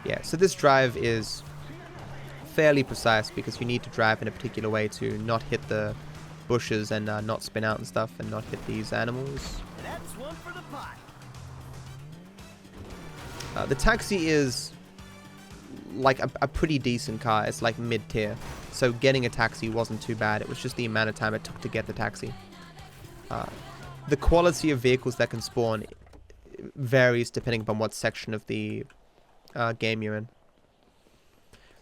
Yeah, so this drive is fairly precise because you need to drive in a particular way to not hit the bushes and not spin out and stuff and not hit these animals. That's one for the pot. The taxi is like a pretty decent car. It's like mid-tier. So getting a taxi wasn't too bad. It was just the amount of time it took to get the taxi. The quality of vehicles that can spawn varies depending upon what section of the game you're in.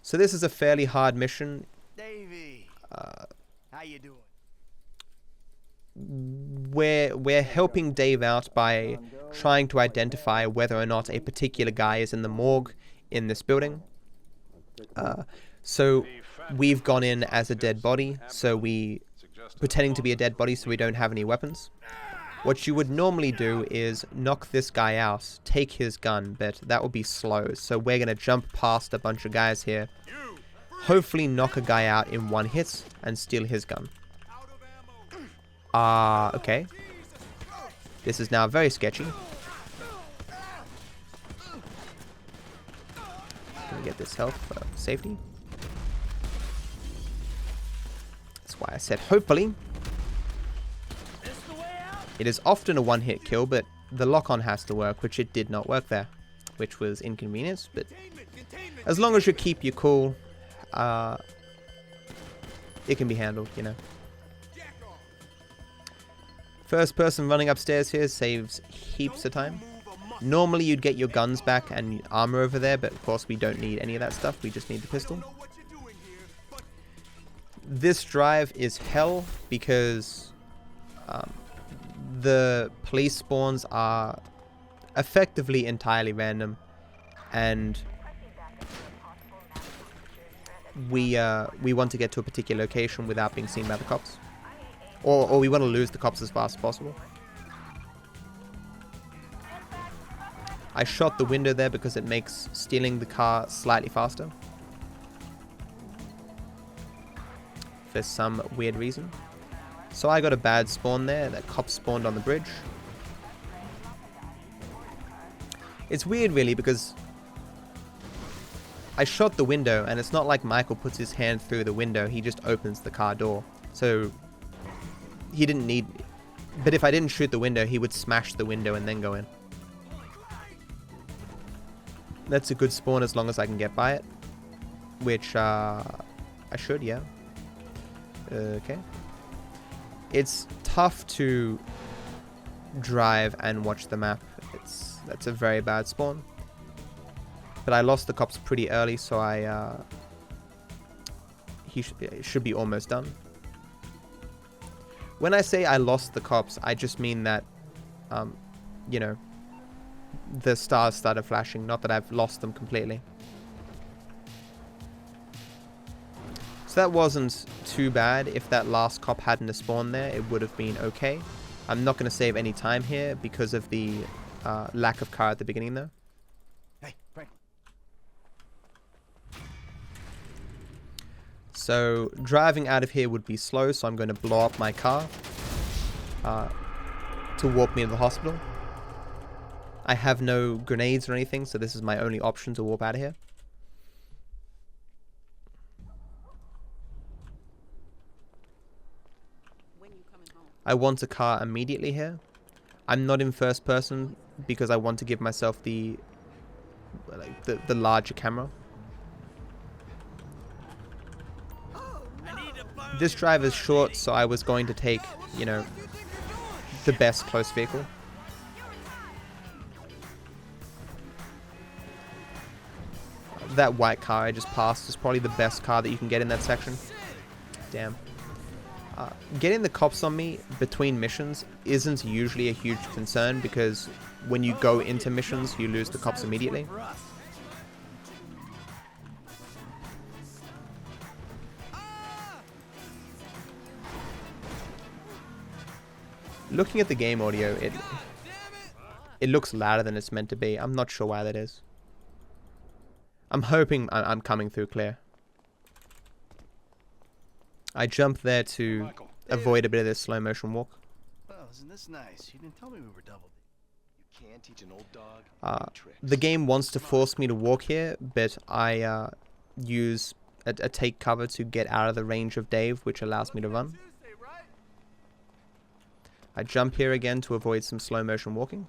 So this is a fairly hard mission. Davey, how you doing? We're helping Dave out by trying to identify whether or not a particular guy is in the morgue in this building. So we've gone in as a dead body, so pretending to be a dead body so we don't have any weapons. What you would normally do is knock this guy out, take his gun, but that would be slow. So we're going to jump past a bunch of guys here, hopefully knock a guy out in one hit and steal his gun. Okay. This is now very sketchy. Let me get this health for safety. That's why I said hopefully. It is often a one-hit kill, but the lock-on has to work, which it did not work there, which was inconvenience, but as long as you keep your cool, it can be handled, you know. First person running upstairs here saves heaps of time. Normally you'd get your guns back and armor over there, but of course we don't need any of that stuff, we just need the pistol. This drive is hell because the police spawns are effectively entirely random, and we want to get to a particular location without being seen by the cops. Or we want to lose the cops as fast as possible. I shot the window there because it makes stealing the car slightly faster. For some weird reason. So I got a bad spawn there. That cop spawned on the bridge. It's weird really because I shot the window and it's not like Michael puts his hand through the window. He just opens the car door. So he didn't need... But if I didn't shoot the window, he would smash the window and then go in. That's a good spawn as long as I can get by it. Which, I should, yeah. Okay. It's tough to drive and watch the map. That's a very bad spawn. But I lost the cops pretty early, so it should be almost done. When I say I lost the cops, I just mean that, you know, the stars started flashing, not that I've lost them completely. So that wasn't too bad. If that last cop hadn't spawned there, it would have been okay. I'm not going to save any time here because of the lack of car at the beginning though. Hey, Franklin. So driving out of here would be slow, so I'm going to blow up my car to warp me to the hospital. I have no grenades or anything, so this is my only option to warp out of here. I want a car immediately here. I'm not in first person because I want to give myself the larger camera. This drive is short, so I was going to take, you know, the best close vehicle. That white car I just passed is probably the best car that you can get in that section. Damn. Getting the cops on me between missions isn't usually a huge concern because when you go into missions, you lose the cops immediately. Looking at the game audio, it looks louder than it's meant to be. I'm not sure why that is. I'm hoping I'm coming through clear. I jumped there to avoid a bit of this slow motion walk. Well, isn't this nice? You didn't tell me we were doubled. You can't teach an old dog new tricks. The game wants to force me to walk here, but I use a take cover to get out of the range of Dave, which allows me to run. I jump here again to avoid some slow motion walking.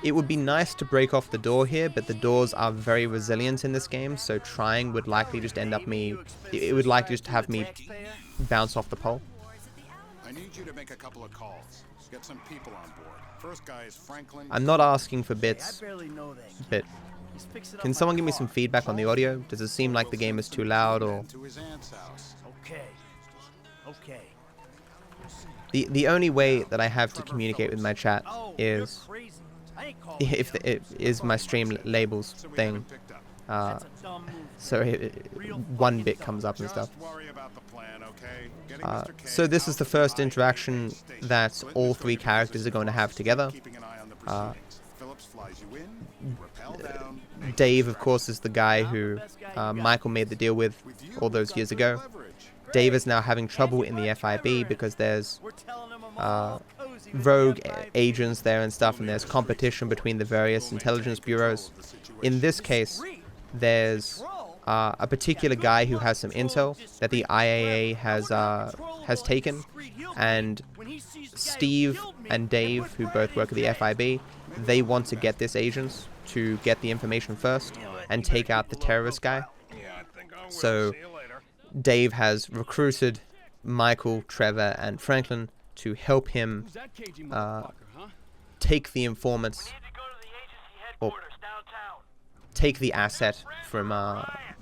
It would be nice to break off the door here, but the doors are very resilient in this game, so trying would likely just end up me... It would likely just have me bounce off the pole. I need you to make a couple of calls. Get some people on board. First guy is Franklin. I'm not asking for bits, but can someone give me some feedback on the audio? Does it seem like the game is too loud or... Okay. The only way that I have to communicate with my chat is... is my stream labels thing. So one bit comes up and stuff. So this is the first interaction that all three characters are going to have together. Dave, of course, is the guy who Michael made the deal with all those years ago. Dave is now having trouble in the FIB because there's rogue agents there and stuff, and there's competition between the various intelligence bureaus. In this case, there's a particular guy who has some intel that the IAA has taken, and Steve and Dave, who both work at the FIB, they want to get this agent to get the information first and take out the terrorist guy. So Dave has recruited Michael, Trevor, and Franklin to help him take the informants, or take the asset from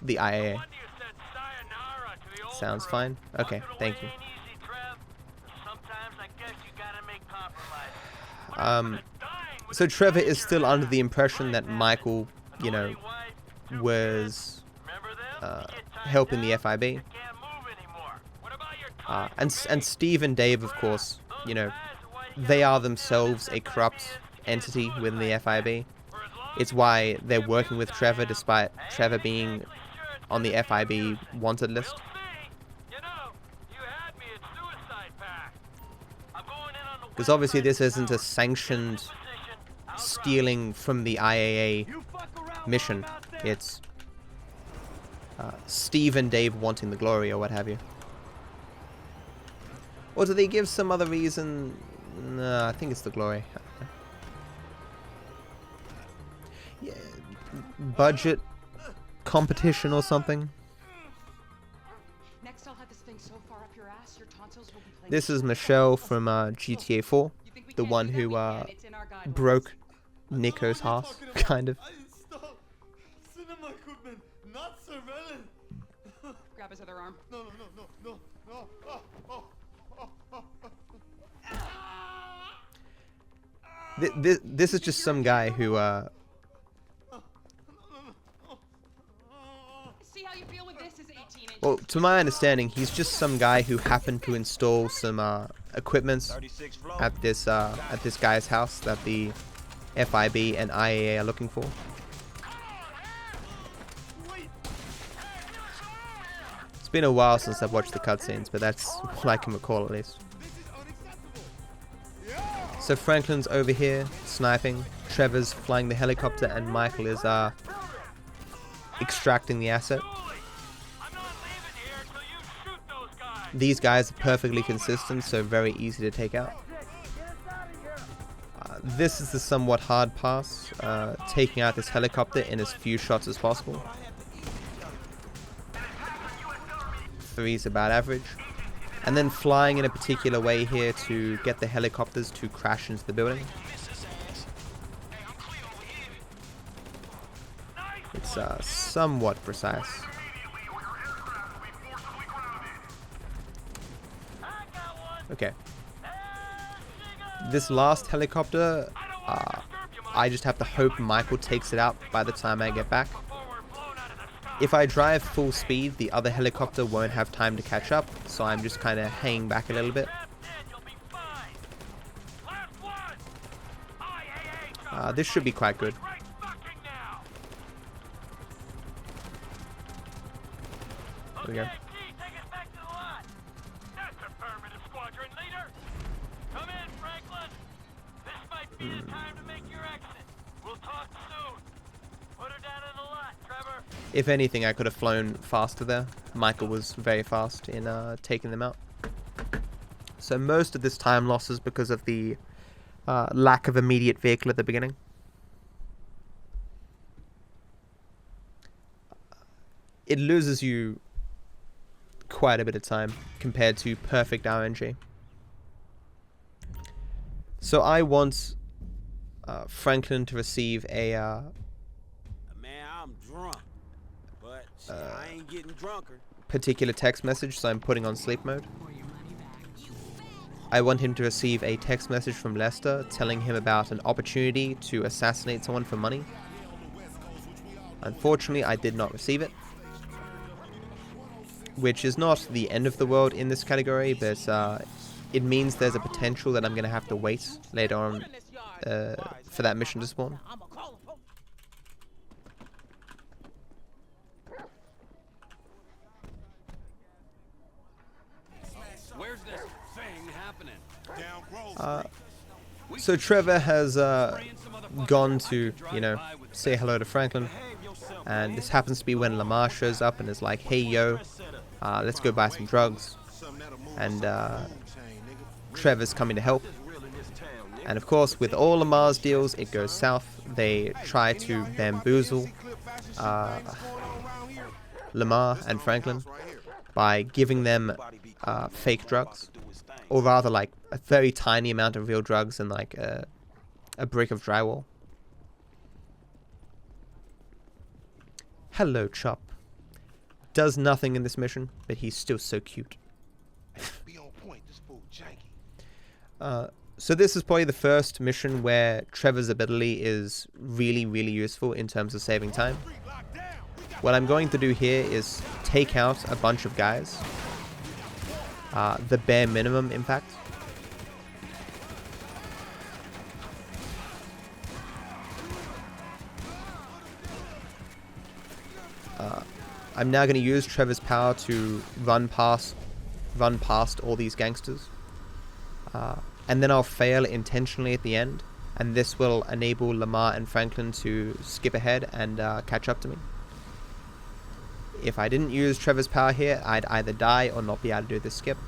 the IAA. Sounds fine. Okay, thank you. So Trevor is still under the impression that Michael, you know, was helping the FIB. And Steve and Dave, of course, you know, they are themselves a corrupt entity within the FIB. It's why they're working with Trevor, despite Trevor being on the FIB wanted list. Because obviously this isn't a sanctioned stealing from the IAA mission. It's Steve and Dave wanting the glory or what have you. Or do they give some other reason? No, I think it's the glory. Yeah, budget competition or something. Next, I'll have this thing so far up your ass, your tonsils will be playing. This is Michelle from GTA 4, the one who broke Nico's heart, kind of. Cinema equipment, not surveillance. Grab his other arm. No. This is just some guy who See how you feel with this is 18 inches. well, to my understanding, he's just some guy who happened to install some equipment at this guy's house that the FIB and IAA are looking for. It's been a while since I've watched the cutscenes, but that's what I can recall at least. So Franklin's over here sniping, Trevor's flying the helicopter, and Michael is extracting the asset. These guys are perfectly consistent, so very easy to take out. This is the somewhat hard pass, taking out this helicopter in as few shots as possible. 3 is about average. And then flying in a particular way here to get the helicopters to crash into the building. It's somewhat precise. Okay. This last helicopter, I just have to hope Michael takes it out by the time I get back. If I drive full speed, the other helicopter won't have time to catch up, so I'm just kind of hanging back a little bit. This should be quite good. There we go. If anything, I could have flown faster there. Michael was very fast in taking them out. So most of this time loss is because of the lack of immediate vehicle at the beginning. It loses you quite a bit of time compared to perfect RNG. So I want Franklin to receive a Man, I'm drunk, but I ain't getting drunker. particular text message, so I'm putting on sleep mode. I want him to receive a text message from Lester telling him about an opportunity to assassinate someone for money. Unfortunately, I did not receive it, which is not the end of the world in this category, but it means there's a potential that I'm going to have to wait later on for that mission to spawn. Where's this thing happening? So Trevor has gone to, you know, say hello to Franklin, and this happens to be when Lamar shows up and is like, hey yo, let's go buy some drugs, and Trevor's coming to help. And of course, with all Lamar's deals, it goes south. They try to bamboozle Lamar and Franklin by giving them fake drugs, or rather like a very tiny amount of real drugs and like a brick of drywall. Hello, Chop. Does nothing in this mission, but he's still so cute. So this is probably the first mission where Trevor's ability is really, really useful in terms of saving time. What I'm going to do here is take out a bunch of guys. The bare minimum, in fact. I'm now going to use Trevor's power to run past all these gangsters. And then I'll fail intentionally at the end. And this will enable Lamar and Franklin to skip ahead and catch up to me. If I didn't use Trevor's power here, I'd either die or not be able to do this skip.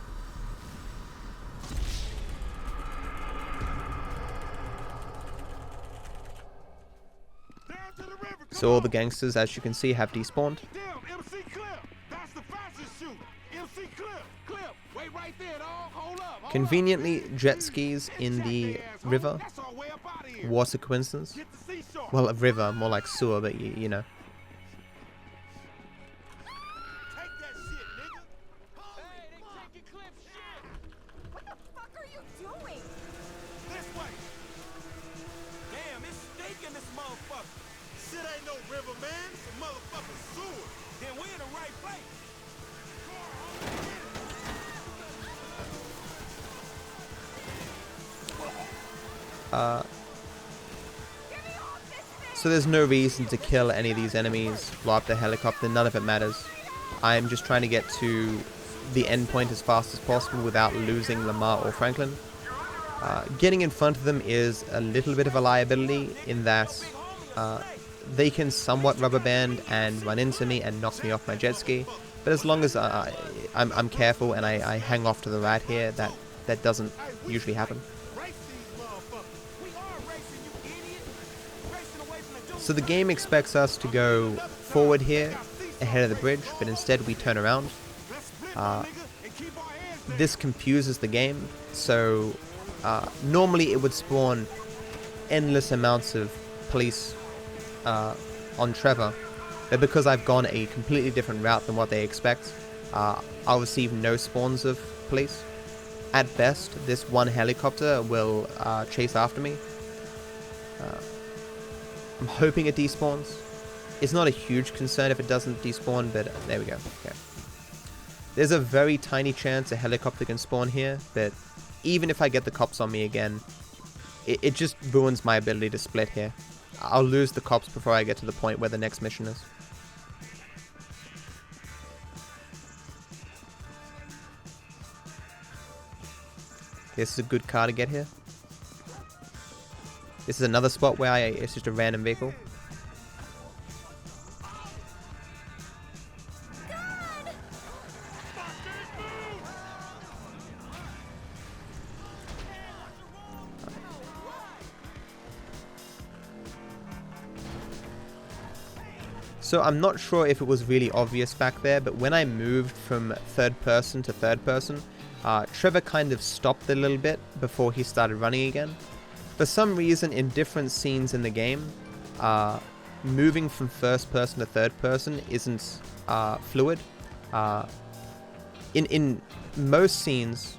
So all the gangsters, as you can see, have despawned. Conveniently, jet skis in the river. What's a coincidence? Well, a river, more like sewer, but you know. What the fuck are you doing? This way. Damn, it's stinking this motherfucker. Shit ain't no river, man. It's a motherfucking sewer. Then we're in the right place. So there's no reason to kill any of these enemies, blow up the helicopter, none of it matters. I'm just trying to get to the end point as fast as possible without losing Lamar or Franklin. Getting in front of them is a little bit of a liability in that they can somewhat rubber band and run into me and knock me off my jet ski. But as long as I'm careful and I hang off to the right here, that doesn't usually happen. So the game expects us to go forward here, ahead of the bridge, but instead we turn around. This confuses the game, so normally it would spawn endless amounts of police on Trevor, but because I've gone a completely different route than what they expect, I'll receive no spawns of police. At best, this one helicopter will chase after me. I'm hoping it despawns. It's not a huge concern if it doesn't despawn, but there we go. Okay. There's a very tiny chance a helicopter can spawn here, but even if I get the cops on me again, it just ruins my ability to split here. I'll lose the cops before I get to the point where the next mission is. This is a good car to get here. This is another spot where it's just a random vehicle. So I'm not sure if it was really obvious back there, but when I moved from third person to third person, Trevor kind of stopped a little bit before he started running again. For some reason, in different scenes in the game, moving from first person to third person isn't fluid. In most scenes,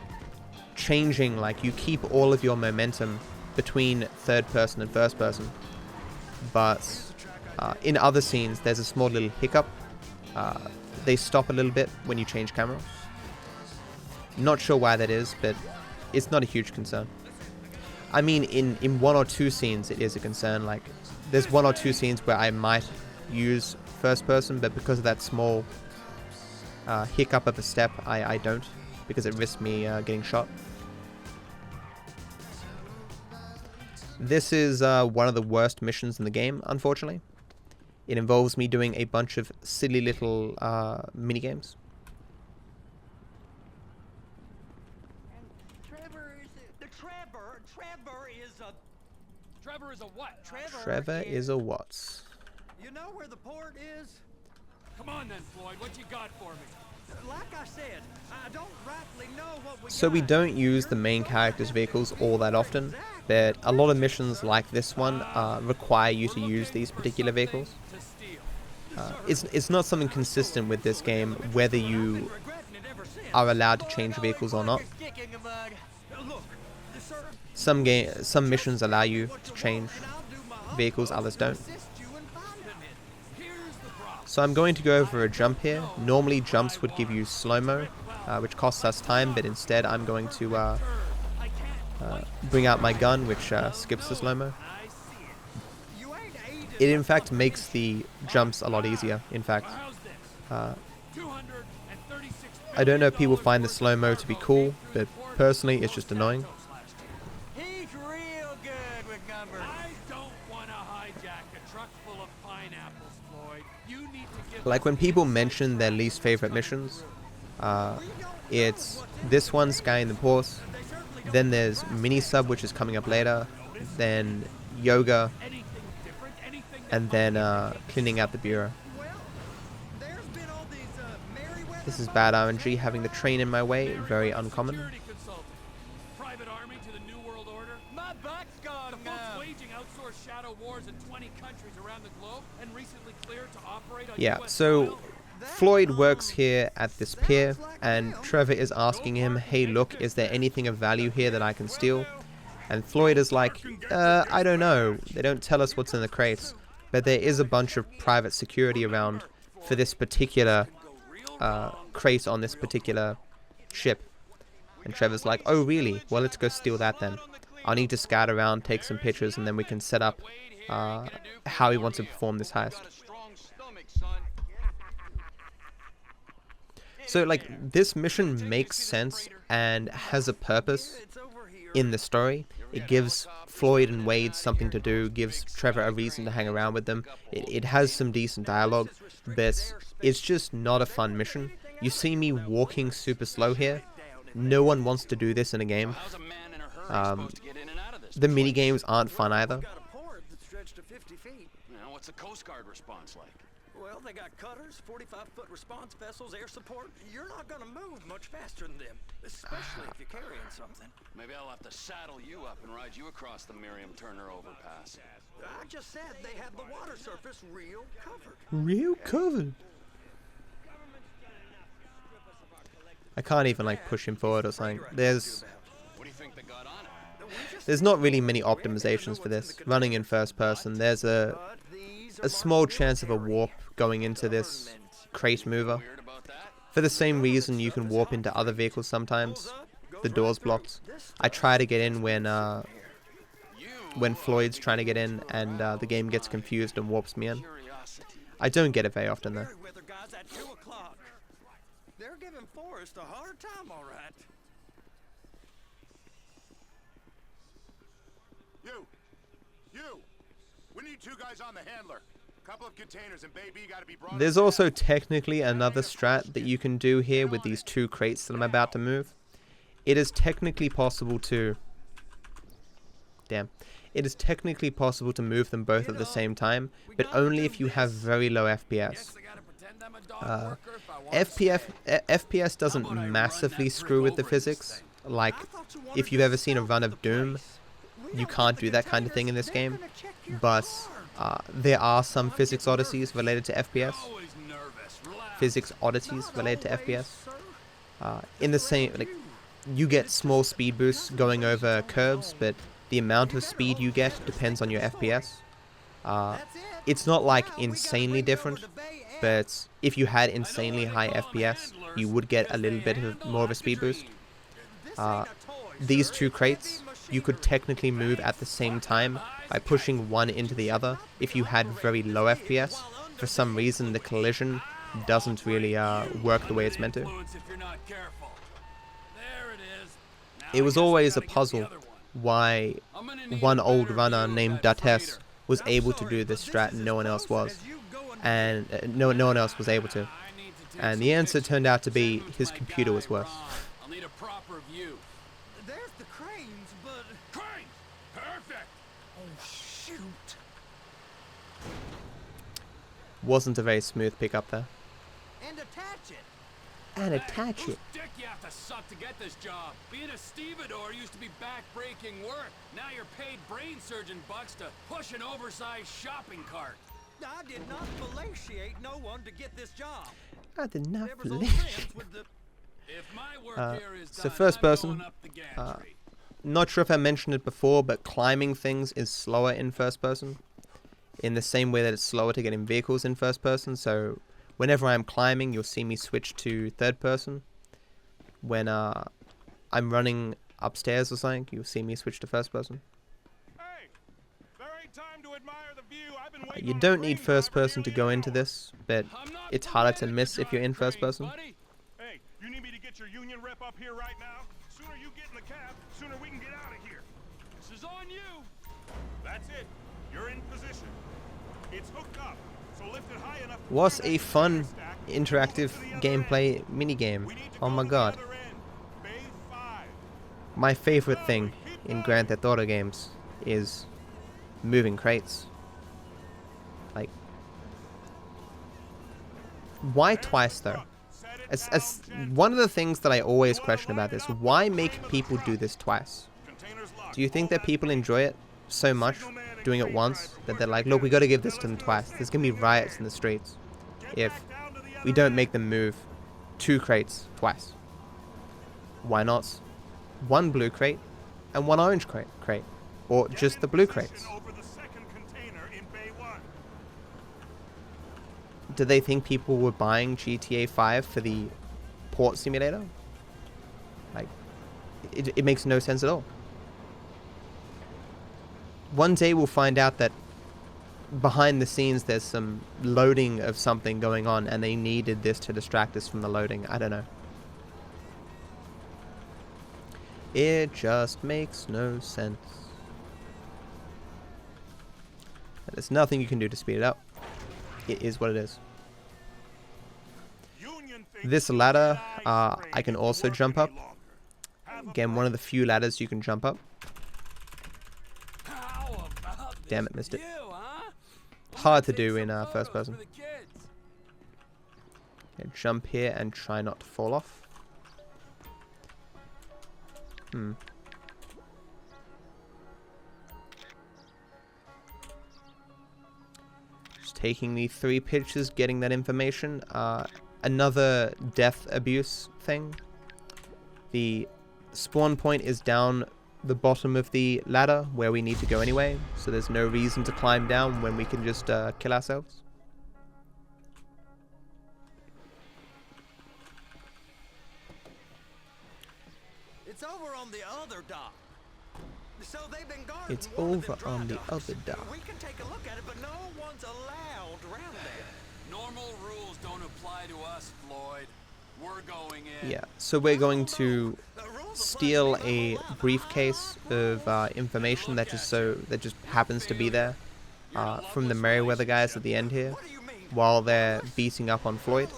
changing, like, you keep all of your momentum between third person and first person. But in other scenes, there's a small little hiccup. They stop a little bit when you change camera. Not sure why that is, but it's not a huge concern. I mean, in one or two scenes, it is a concern. Like, there's one or two scenes where I might use first person, but because of that small hiccup of a step, I don't, because it risks me getting shot. This is one of the worst missions in the game, unfortunately. It involves me doing a bunch of silly little minigames. Trevor is a what? Trevor is a what? You know where the port is? Come on then, Floyd. What you got for me? Like I said, I don't rightly know what we So we don't use the main character's vehicles all that often, but a lot of missions like this one require you to use these particular vehicles. It's not something consistent with this game whether you are allowed to change vehicles or not. Some missions allow you to change vehicles, others don't. So I'm going to go over a jump here. Normally jumps would give you slow-mo, which costs us time, but instead I'm going to bring out my gun, which skips the slow-mo. It in fact makes the jumps a lot easier, in fact. I don't know if people find the slow-mo to be cool, but personally it's just annoying. He's real good with numbers. I don't want to hijack a truck full of pineapples, Floyd. You need to give Like when people mention their least favorite missions, it's this one, Sky in the Pause, then there's Mini-Sub, which is coming up later, then Yoga, and then cleaning out the bureau. This is bad RNG, having the train in my way, very uncommon. Private army to the New World Order. My butt's gone The folks waging outsourced shadow wars in 20 countries around the globe and recently cleared to operate on Yeah, US so soil. Floyd works here at this pier, and Trevor is asking him, hey look, is there anything of value here that I can steal? And Floyd is like, I don't know, they don't tell us what's in the crates, but there is a bunch of private security around for this particular crate on this particular ship. And Trevor's like, oh really? Well, let's go steal that then. I'll need to scout around, take some pictures, and then we can set up how he wants to perform this heist. So like, this mission makes sense and has a purpose in the story. It gives Floyd and Wade something to do, gives Trevor a reason to hang around with them. It has some decent dialogue, but it's just not a fun mission. You see me walking super slow here. No one wants to do this in a game. The mini games aren't fun either. What's the Coast Guard response like? Well, they got cutters, 45-foot response vessels, air support. You're not gonna move much faster than them, especially if you're carrying something. Maybe I'll have to saddle you up and ride you across the Miriam-Turner overpass. I just said they have the water surface real covered. Real covered? I can't even like push him forward or something. There's not really many optimizations for this. Running in first person, there's a small chance of a warp going into this crate mover. For the same reason you can warp into other vehicles sometimes. The door's blocked. I try to get in when Floyd's trying to get in and the game gets confused and warps me in. I don't get it very often though. They're giving Forrest a hard time, all right. You! We need 2 guys on the handler. Couple of containers and baby gotta be brought. There's also technically another strat that you can do here with these 2 crates that I'm about to move. It is technically possible to... Damn. It is technically possible to move them both at the same time, but only if you have very low FPS. FPS doesn't massively screw with the physics. Like, if you've ever seen a run of Doom, you can't do that kind of thing in this game. But there are some physics oddities related to FPS. Physics oddities related to FPS. In the same, like, you get small speed boosts going over curbs, but the amount of speed you get depends on your FPS. It's not like insanely different, but if you had insanely high FPS, you would get a little bit more of a speed boost. These 2 crates, you could technically move at the same time by pushing one into the other. If you had very low FPS, for some reason the collision doesn't really work the way it's meant to. It was always a puzzle why one old runner named Dates was able to do this strat and no one else was. And no one else was able to. And the answer turned out to be his computer was worse. I'll need a proper view. There's the cranes, but... Crane! Perfect! Oh, shoot. Wasn't a very smooth pickup there. And attach it. And attach it. Dick you have to suck to get this job. Being a stevedore used to be back-breaking work. Now you're paid brain surgeon bucks to push an oversized shopping cart. I did not fellatiate no one to get this job. I did not So first person, not sure if I mentioned it before, but climbing things is slower in first person. in the same way that it's slower to get in vehicles in first person. So whenever I'm climbing, you'll see me switch to third person. When I'm running upstairs or something, you'll see me switch to first person. You don't need first person to go into this, but it's harder to miss if you're in first person. Hey, you need me to get your union rep up here right now? Sooner you get in the cab, sooner we can get out of here. This is on you. That's it. You're in position. It's hooked up, so lift it high enough. Was a fun, interactive gameplay minigame. Oh my god. My favorite thing in Grand Theft Auto games is moving crates. Like, why twice though? As one of the things that I always question about this, why make people do this twice? Do you think that people enjoy it so much doing it once that they're like, look, we got to give this to them twice. There's gonna be riots in the streets if we don't make them move 2 crates twice. Why not 1 blue crate and 1 orange crate, or just the blue crates? Do they think people were buying GTA 5 for the port simulator? Like, it makes no sense at all. One day we'll find out that behind the scenes there's some loading of something going on and they needed this to distract us from the loading. I don't know. It just makes no sense. There's nothing you can do to speed it up. It is what it is. This ladder, I can also jump up. Again, one of the few ladders you can jump up. Damn it, missed it. Hard to do in first person. Okay, jump here and try not to fall off. Just taking the 3 pictures, getting that information. Another death abuse thing. The spawn point is down the bottom of the ladder where we need to go anyway, so there's no reason to climb down when we can just kill ourselves. It's over on the other dock. So they've been guarding It's over on the other dock. We can take a look at it, but no one's allowed around there. Normal rules don't apply to us, Floyd. We're going in. Yeah, so we're going to steal a briefcase of information that just happens to be there from the Merryweather guys at the end here, while they're beating up on Floyd.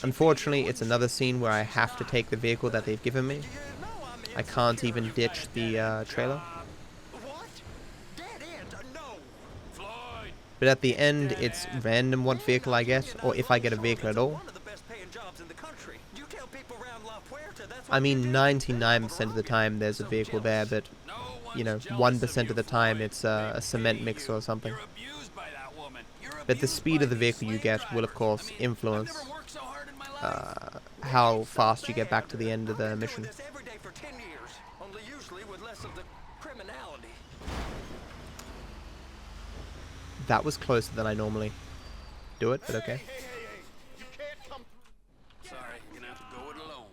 Unfortunately, it's another scene where I have to take the vehicle that they've given me. I can't even ditch the trailer. But at the end, it's random what vehicle I get, or if I get a vehicle at all. I mean, 99% of the time there's a vehicle there, but, you know, 1% of the time it's a cement mix or something. But the speed of the vehicle you get will, of course, influence how fast you get back to the end of the mission. That was closer than I normally do it, but okay. Sorry, you're gonna have to go it alone.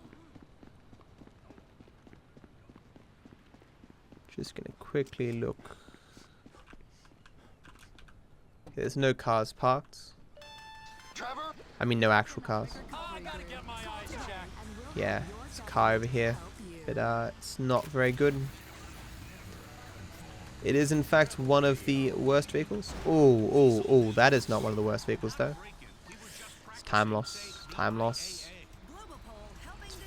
Just gonna quickly look. There's no cars parked. I mean, no actual cars. Yeah, there's a car over here, but it's not very good. It is, in fact, one of the worst vehicles. Oh, that is not one of the worst vehicles, though. It's time loss. Time loss. It's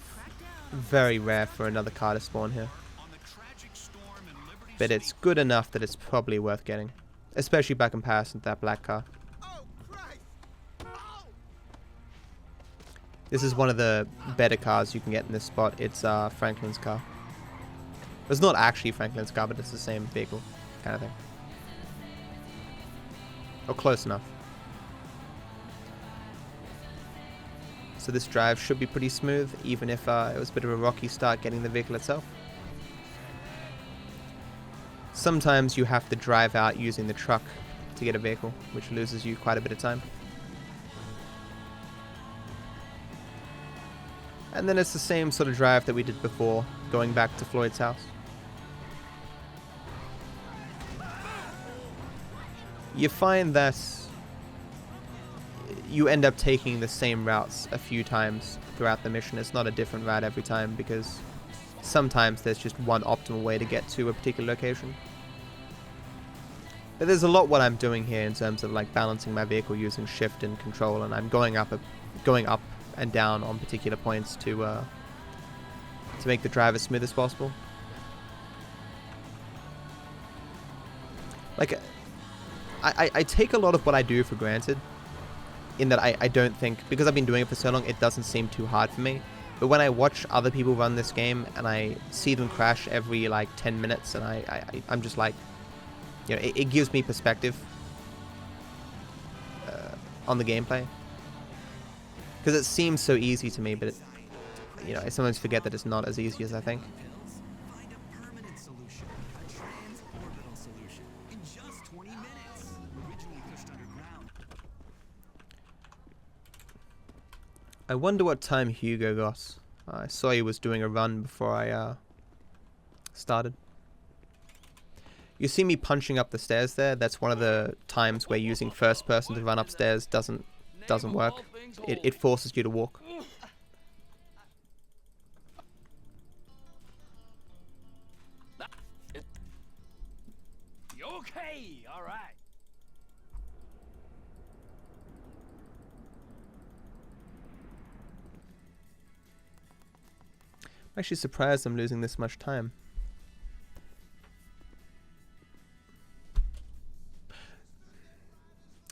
very rare for another car to spawn here. But it's good enough that it's probably worth getting. Especially by comparison to that black car. This is one of the better cars you can get in this spot. It's Franklin's car. It's not actually Franklin's car, but it's the same vehicle kind of thing. Or close enough. So this drive should be pretty smooth, even if it was a bit of a rocky start getting the vehicle itself. Sometimes you have to drive out using the truck to get a vehicle, which loses you quite a bit of time. And then it's the same sort of drive that we did before, going back to Floyd's house. You find that you end up taking the same routes a few times throughout the mission. It's not a different route every time, because sometimes there's just one optimal way to get to a particular location. But there's a lot what I'm doing here in terms of like balancing my vehicle using shift and control, and I'm going up and down on particular points to make the drive as smooth as possible. Like, I take a lot of what I do for granted, in that I don't think, because I've been doing it for so long, it doesn't seem too hard for me. But when I watch other people run this game and I see them crash every like 10 minutes, and I'm just like, you know, it gives me perspective on the gameplay. Because it seems so easy to me, but you know, I sometimes forget that it's not as easy as I think. Find a permanent solution, a transorbital solution, in just 20 minutes. Originally pushed underground. I wonder what time Hugo got. I saw he was doing a run before I started. You see me punching up the stairs there? That's one of the times where using first person to run upstairs doesn't work. It forces you to walk. Okay, all right. I'm actually surprised I'm losing this much time.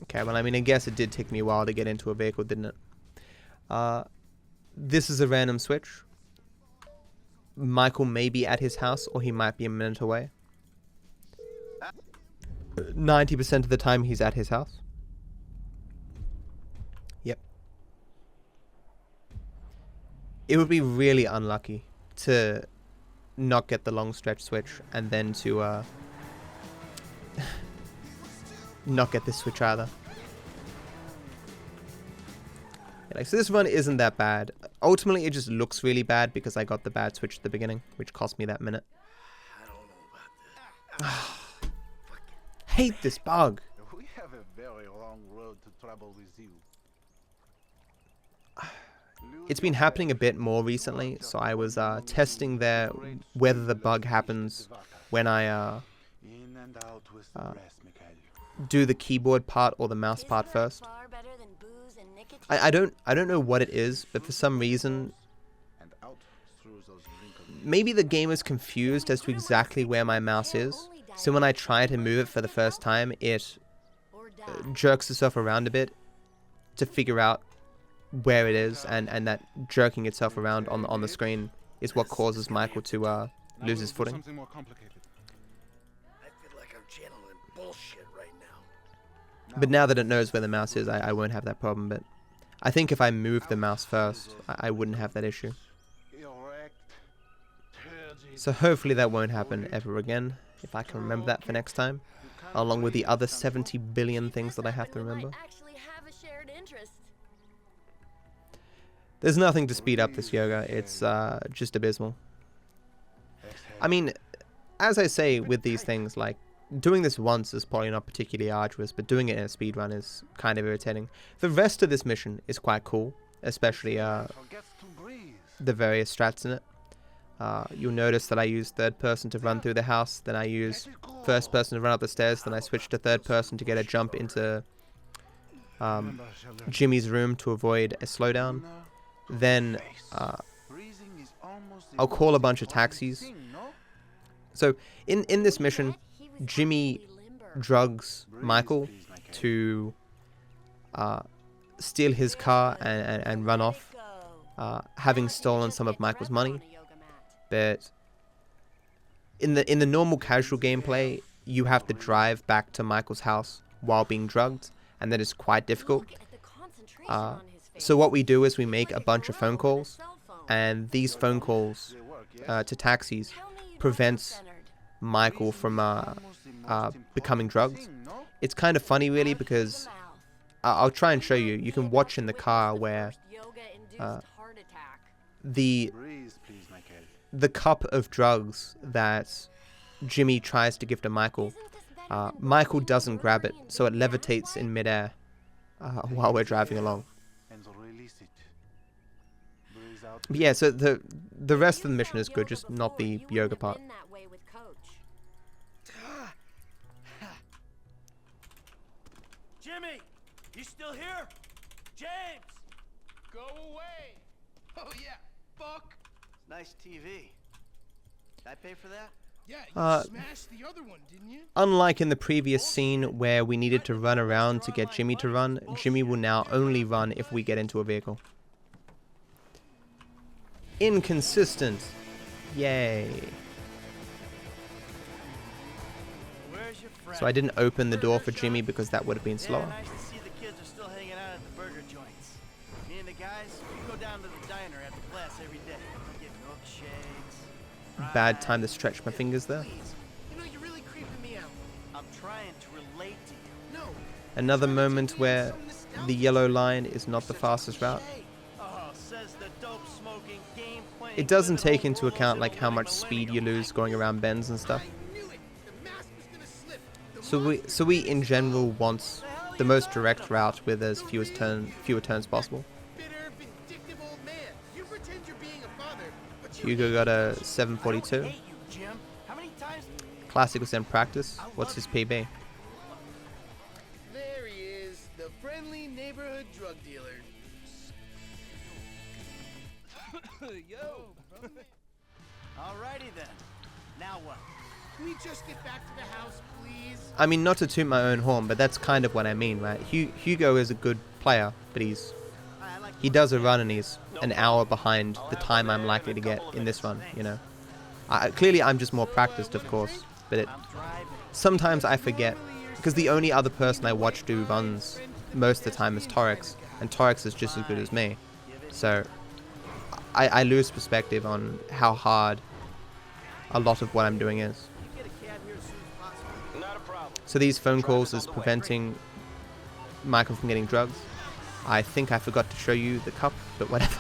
Okay, well, I mean, I guess it did take me a while to get into a vehicle, didn't it? This is a random switch. Michael may be at his house, or he might be a minute away. 90% of the time, he's at his house. Yep. It would be really unlucky to not get the long stretch switch, and then to not get this switch either. Yeah, like, so this run isn't that bad. Ultimately, it just looks really bad because I got the bad switch at the beginning, which cost me that minute. I don't know about this. Hate this bug. We have a very long road to travel with you. It's been happening a bit more recently, so I was testing there whether the bug happens when I do the keyboard part or the mouse part first. I don't know what it is, but for some reason, maybe the game is confused as to exactly where my mouse is. So when I try to move it for the first time, it jerks itself around a bit to figure out where it is, and that jerking itself around on the screen is what causes Michael to lose his footing. I feel like I'm channeling bullshit right now. But now that it knows where the mouse is, I won't have that problem. But I think if I move the mouse first, I wouldn't have that issue. So hopefully that won't happen ever again, if I can remember that for next time, along with the other 70 billion things that I have to remember. There's nothing to speed up this yoga, it's just abysmal. I mean, as I say with these things, like, doing this once is probably not particularly arduous, but doing it in a speedrun is kind of irritating. The rest of this mission is quite cool, especially the various strats in it. You'll notice that I use third person to run through the house, then I use first person to run up the stairs, then I switch to third person to get a jump into Jimmy's room to avoid a slowdown. Then I'll call a bunch of taxis. So in this mission, Jimmy drugs Michael to steal his car and run off, having stolen some of Michael's money. But in the normal casual gameplay, you have to drive back to Michael's house while being drugged, and that is quite difficult. So what we do is we make a bunch of phone calls, and these phone calls to taxis prevents Michael from becoming drugged. It's kind of funny, really, because I'll try and show you. You can watch in the car where the cup of drugs that Jimmy tries to give to Michael, Michael doesn't grab it, so it levitates in midair while we're driving along. But yeah, so the rest of the mission is good, just not the yoga part. Jimmy, you still here? James, Go away! Oh yeah, fuck! Nice TV. Did I pay for that? Yeah, you smashed the other one, didn't you? Unlike in the previous scene where we needed to run around to get Jimmy to run, Jimmy will now only run if we get into a vehicle. Inconsistent. Yay. Where's your friend? So I didn't open the door for Jimmy because that would have been slower. Nice to see the kids are still hanging out at the burger joints. Me and the guys, we go down to the diner after class every day. Get milkshakes. Bad time to stretch my fingers there. You know, you're really creeping me out. I'm trying to relate to you. No. Another moment where the yellow line is not the fastest route. Oh, says the dope-smoking, game-playing... It doesn't take into account like how much speed you lose going around bends and stuff. So we in general want the most direct route with as fewer turns possible. Hugo got a 742. Classic was in practice. What's his PB? There he is, the friendly neighborhood drug dealer. Yo! Alrighty then. Now what? Can we just get back to the house, please? I mean, not to toot my own horn, but that's kind of what I mean, right? Hugo is a good player, but he does a run and he's an hour behind the time I'm likely to get in this run, you know. Clearly, I'm just more practiced, of course, but sometimes I forget, because the only other person I watch do runs most of the time is Torix, and Torix is just as good as me. So I lose perspective on how hard a lot of what I'm doing is. So these phone calls is preventing Michael from getting drugs. I think I forgot to show you the cup, but whatever.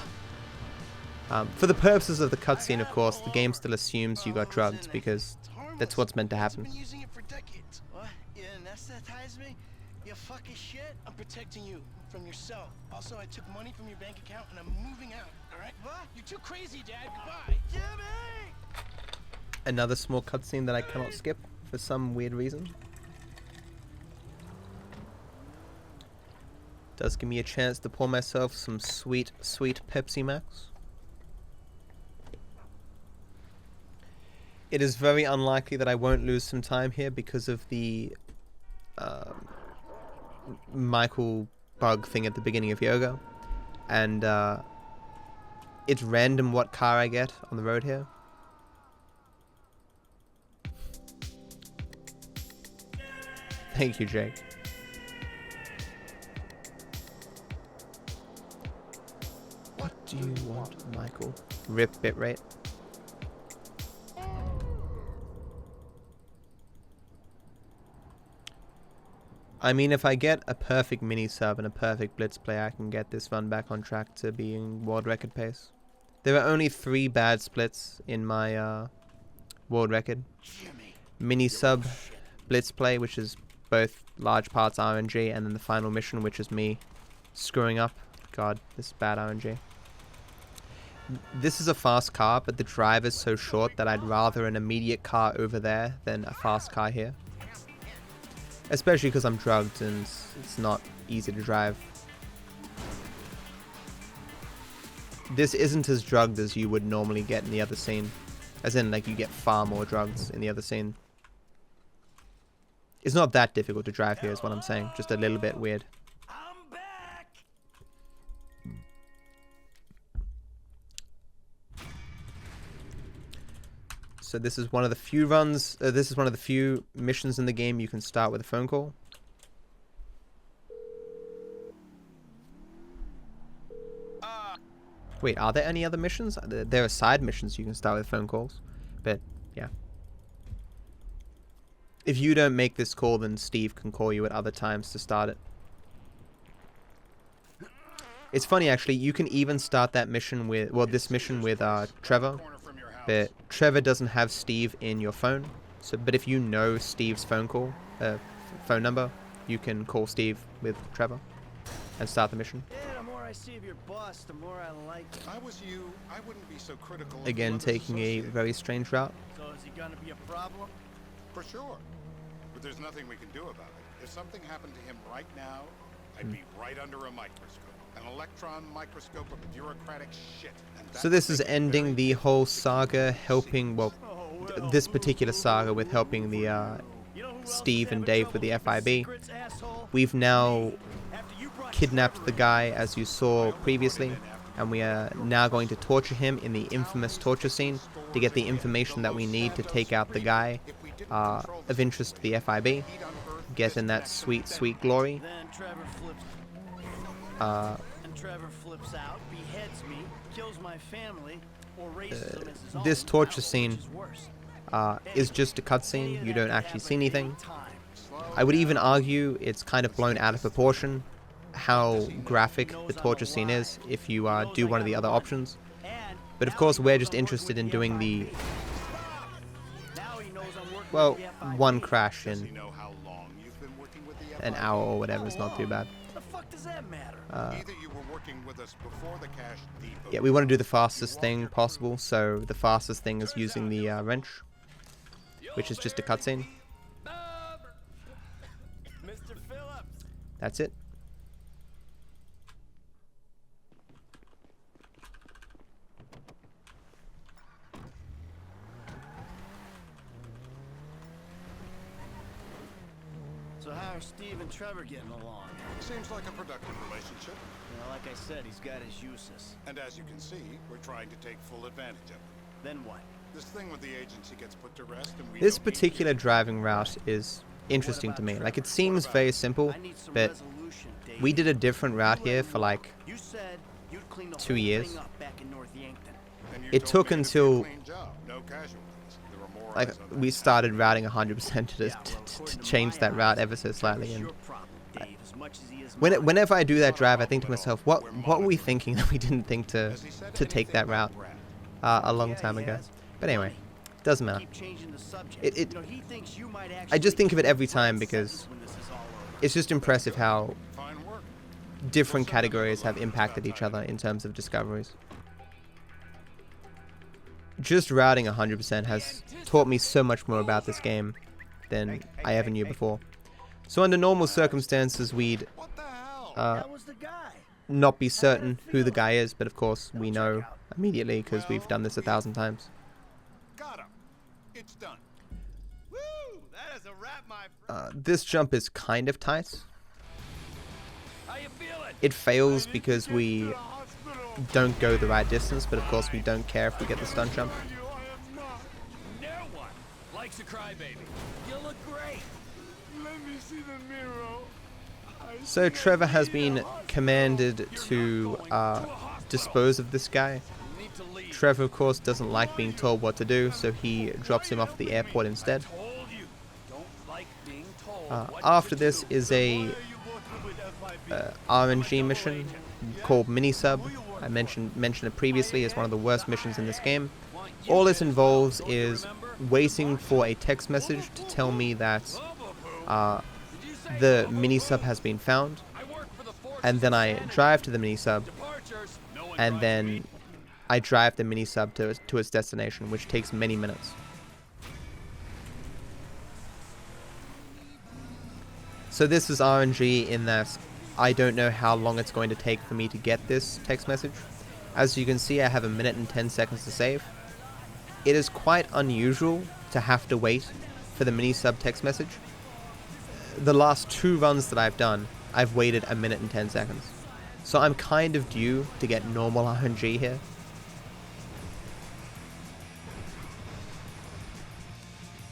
For the purposes of the cutscene, of course, the game still assumes you got drugged because that's what's meant to happen. What? You anesthetize me? You fucking shit? I'm protecting you from yourself. Also, I took money from your bank account and I'm moving out, alright? What? You're too crazy, Dad. Goodbye. Jimmy! Another small cutscene that I cannot skip for some weird reason. Does give me a chance to pour myself some sweet, sweet Pepsi Max. It is very unlikely that I won't lose some time here because of the Michael bug thing at the beginning of Yoga. And it's random what car I get on the road here. Thank you, Jake. What do you want, Michael? Rip bitrate. I mean, if I get a perfect mini sub and a perfect blitz play, I can get this run back on track to being world record pace. There are only 3 bad splits in my world record. Mini sub, blitz play, which is both large parts RNG, and then the final mission, which is me screwing up. God, this is bad RNG. This is a fast car, but the drive is so short that I'd rather an immediate car over there than a fast car here. Especially because I'm drugged and it's not easy to drive. This isn't as drugged as you would normally get in the other scene. As in, like, you get far more drugs in the other scene. It's not that difficult to drive here is what I'm saying. Just a little bit weird. I'm back. So this is one of the few runs, this is one of the few missions in the game you can start with a phone call. Wait, are there any other missions? There are side missions you can start with phone calls. But, yeah. if you don't make this call, then Steve can call you at other times to start it. It's funny, actually, you can even start that mission with, well, this mission with Trevor, but Trevor doesn't have Steve in your phone. So, but if you know Steve's phone number, you can call Steve with Trevor and start the mission. Yeah, the more I see of your boss, the more I like it. If I was you, I wouldn't be so critical. Again, taking a very strange route. So is he gonna be a problem? For sure. But there's nothing we can do about it. If something happened to him right now, I'd be right under a microscope. An electron microscope of bureaucratic shit. So this is ending the whole saga, helping, well, this particular saga with helping the Steve and Dave with the FIB. We've now kidnapped the guy, as you saw previously, and we are now going to torture him in the infamous torture scene to get the information that we need to take out the guy of interest to the FIB, get in that sweet, sweet glory. Trevor flips out, beheads me, kills my family, or raises them as his own. This torture scene is just a cutscene. You don't actually see anything. I would even argue it's kind of blown out of proportion how graphic the torture scene is if you do one of the other options. But of course, we're just interested in doing the, well, one crash in an hour or whatever is not too bad. Yeah, we want to do the fastest thing possible, so the fastest thing is using the wrench, which is just a cutscene. That's it. So how are Steve and Trevor getting along? Seems like a productive relationship. You know, like I said, he's got his uses. And as you can see, we're trying to take full advantage of it. Then what? This thing with the agency gets put to rest, and we This particular driving route is interesting to me. Like, it seems very simple, but we did a different route here for like 2 years. It took until like we started routing 100% to change that route ever so slightly, and whenever I do that drive, I think to myself, what were we thinking that we didn't think to take that route a long time ago? But anyway, doesn't matter. I just think of it every time because it's just impressive how different categories have impacted each other in terms of discoveries. Just routing 100% has taught me so much more about this game than I ever knew before. So under normal circumstances, we'd not be certain who the guy is, but of course we know immediately because we've done this 1,000 times. Got him. It's done. Woo! That is a wrap, my friend. This jump is kind of tight. How you feeling? It fails because we don't go the right distance, but of course we don't care if we get the stunt jump. No one likes a crybaby. You look great. Let me see the mirror. So Trevor has been commanded to dispose of this guy. Trevor, of course, doesn't like being told what to do, so he drops him off at the airport instead. After this is a RNG mission called Minisub. I mentioned it previously as one of the worst missions in this game. All it involves is waiting for a text message to tell me that the Minisub has been found, and then I drive to the Minisub, and then I drive the Minisub to its destination, which takes many minutes. So this is RNG in that I don't know how long it's going to take for me to get this text message. As you can see, I have 1 minute and 10 seconds to save. It is quite unusual to have to wait for the Minisub text message. The last 2 runs that I've done, I've waited 1 minute and 10 seconds. So I'm kind of due to get normal RNG here.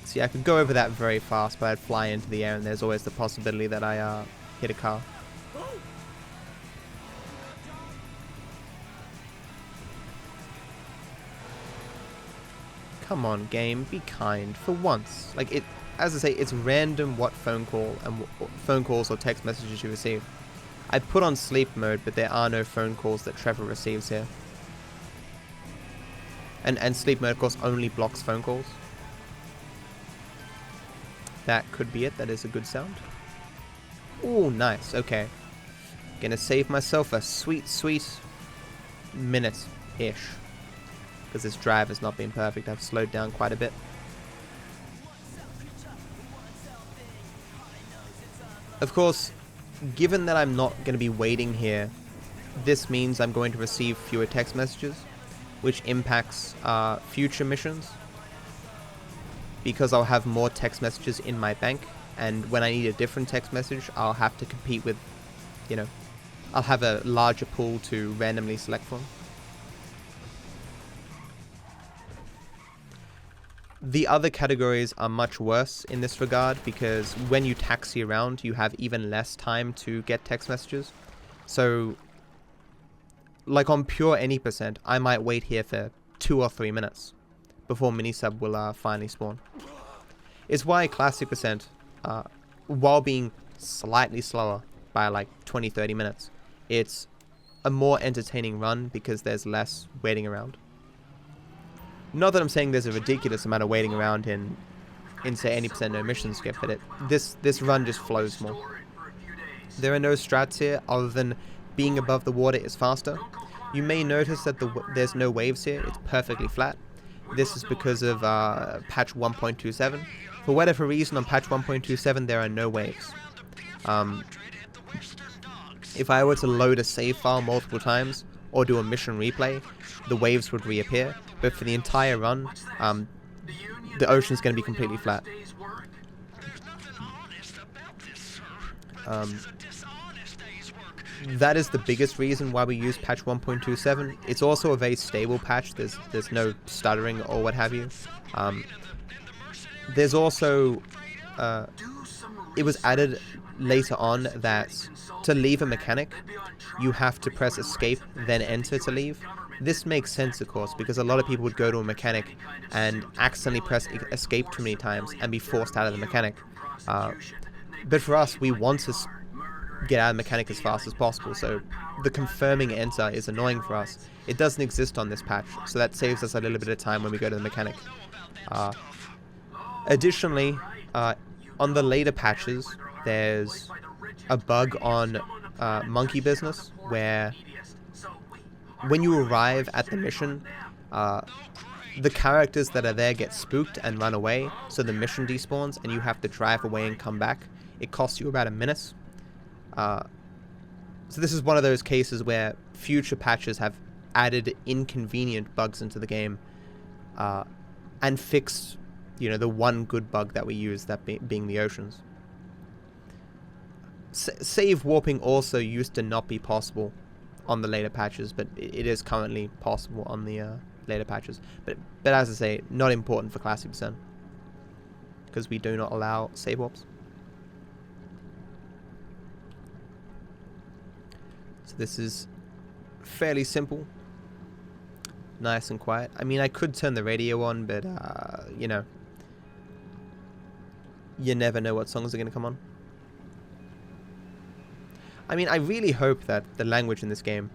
See, I could go over that very fast, but I'd fly into the air, and there's always the possibility that I hit a car. Come on, game, be kind for once. Like, as I say, it's random what phone calls or text messages you receive. I put on sleep mode, but there are no phone calls that Trevor receives here. And sleep mode, of course, only blocks phone calls. That could be it. That is a good sound. Oh, nice. Okay. Gonna save myself a sweet, sweet minute-ish. Because this drive has not been perfect. I've slowed down quite a bit. Of course, given that I'm not going to be waiting here, this means I'm going to receive fewer text messages, which impacts future missions, because I'll have more text messages in my bank, and when I need a different text message, I'll have to compete with, you know, I'll have a larger pool to randomly select from. The other categories are much worse in this regard, because when you taxi around, you have even less time to get text messages. So, like on pure any percent, I might wait here for 2 or 3 minutes before minisub will finally spawn. It's why classic percent, while being slightly slower by like 20-30 minutes, it's a more entertaining run because there's less waiting around. Not that I'm saying there's a ridiculous amount of waiting around in say 80% no mission skip, but this run just flows more. There are no strats here other than being above the water is faster. You may notice that there's no waves here. It's perfectly flat. This is because of patch 1.27. For whatever reason, on patch 1.27 there are no waves. If I were to load a save file multiple times or do a mission replay, the waves would reappear. But for the entire run, the ocean's going to be completely flat. That is the biggest reason why we use patch 1.27. It's also a very stable patch. There's no stuttering or what have you. There's also it was added later on that to leave a mechanic, you have to press escape then enter to leave. This makes sense, of course, because a lot of people would go to a mechanic and accidentally press escape too many times and be forced out of the mechanic. But for us, we want to get out of the mechanic as fast as possible, so the confirming enter is annoying for us. It doesn't exist on this patch, so that saves us a little bit of time when we go to the mechanic. Additionally, on the later patches, there's a bug on Monkey Business where when you arrive at the mission, the characters that are there get spooked and run away, so the mission despawns and you have to drive away and come back. It costs you about a minute. So this is one of those cases where future patches have added inconvenient bugs into the game and fixed, you know, the one good bug that we use, that being the oceans. Save warping also used to not be possible on the later patches, but it is currently possible on the later patches. But as I say, not important for Classic percent because we do not allow save warps. So this is fairly simple, nice and quiet. I mean, I could turn the radio on, but you know, you never know what songs are going to come on. I mean, I really hope that the language in this game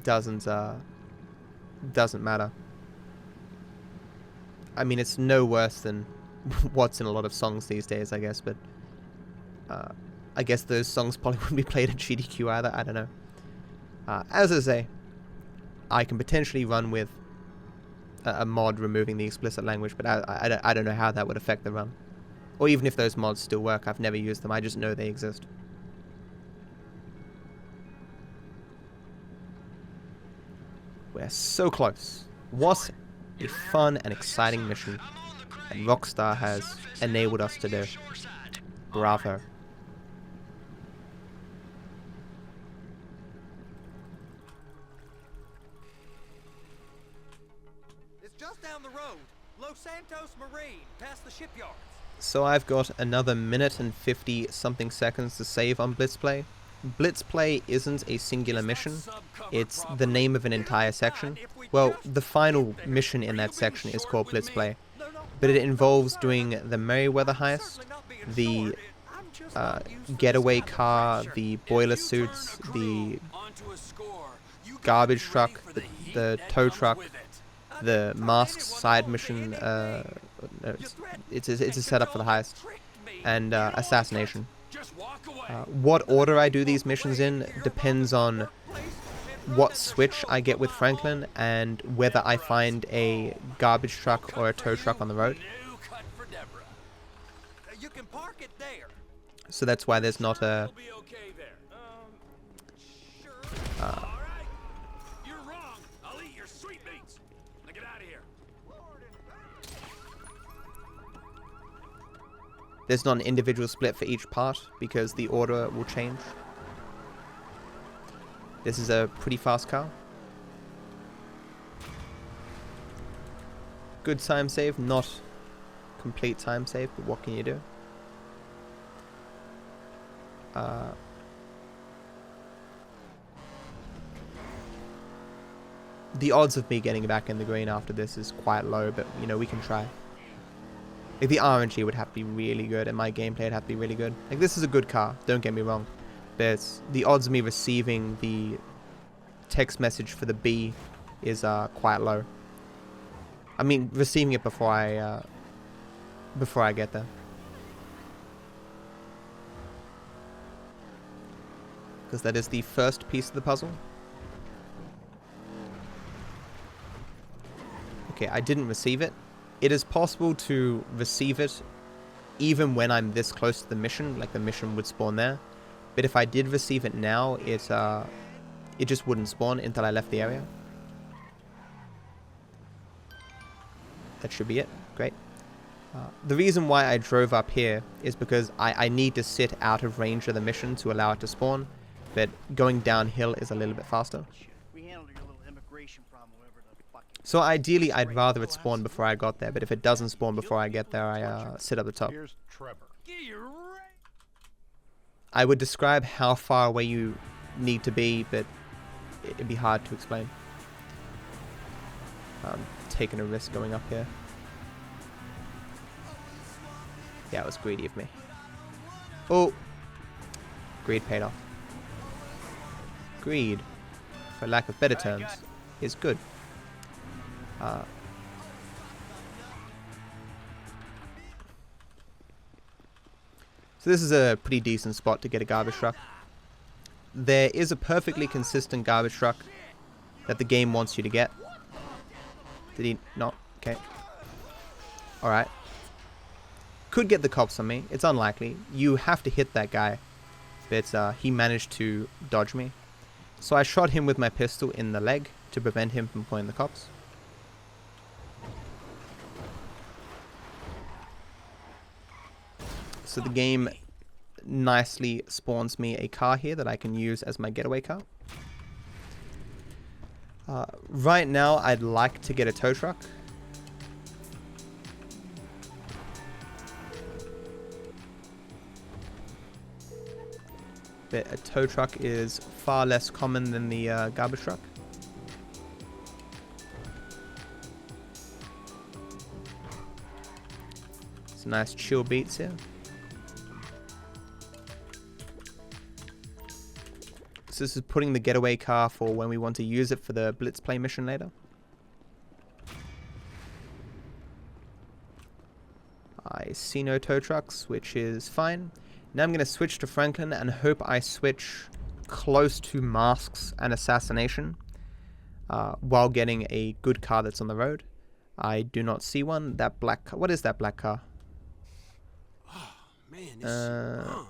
doesn't matter. I mean, it's no worse than what's in a lot of songs these days, I guess, but I guess those songs probably wouldn't be played at GDQ either. I don't know. As I say, I can potentially run with a mod removing the explicit language, but I don't know how that would affect the run. Or even if those mods still work. I've never used them, I just know they exist. We're so close. What a fun and exciting mission that Rockstar has enabled us to do. Bravo. It's just down the road. Los Santos Marine, past the shipyards. So I've got another minute and 50 something seconds to save on Blitzplay. Blitzplay isn't a singular mission, it's the name of an entire section. Well, the final mission in that section is called Blitzplay. but it involves doing the Merryweather heist, the getaway car, the boiler suits, the garbage truck, the tow truck, the masks side mission. It's a setup for the heist, and assassination. What order I do these missions in depends on what switch I get with Franklin and whether I find a garbage truck or a tow truck on the road. So that's why there's not a... You're wrong. I'll eat your sweetmeats. Now get out of here. There's not an individual split for each part because the order will change. This is a pretty fast car. Good time save, not complete time save, but what can you do? The odds of me getting back in the green after this is quite low, but you know, we can try. Like, the RNG would have to be really good and my gameplay would have to be really good. Like, this is a good car, don't get me wrong. But the odds of me receiving the text message for the B is quite low. I mean, receiving it before I get there. Because that is the first piece of the puzzle. Okay, I didn't receive it. It is possible to receive it even when I'm this close to the mission, like the mission would spawn there. But if I did receive it now, it just wouldn't spawn until I left the area. That should be it. Great. The reason why I drove up here is because I need to sit out of range of the mission to allow it to spawn, but going downhill is a little bit faster. So ideally, I'd rather it spawn before I got there, but if it doesn't spawn before I get there, I sit up the top. I would describe how far away you need to be, but it'd be hard to explain. I'm taking a risk going up here. Yeah, it was greedy of me. Oh! Greed paid off. Greed, for lack of better terms, is good. So this is a pretty decent spot to get a garbage truck. There is a perfectly consistent garbage truck that the game wants you to get. Did he not? Okay. Alright. Could get the cops on me. It's unlikely. You have to hit that guy. But he managed to dodge me. So I shot him with my pistol in the leg to prevent him from pointing the cops. So the game nicely spawns me a car here that I can use as my getaway car. Right now, I'd like to get a tow truck. But a tow truck is far less common than the garbage truck. Some nice chill beats here. So this is putting the getaway car for when we want to use it for the Blitz play mission later. I see no tow trucks, which is fine. Now I'm going to switch to Franklin and hope I switch close to masks and assassination while getting a good car that's on the road. I do not see one. That black car. What is that black car? Oh, man,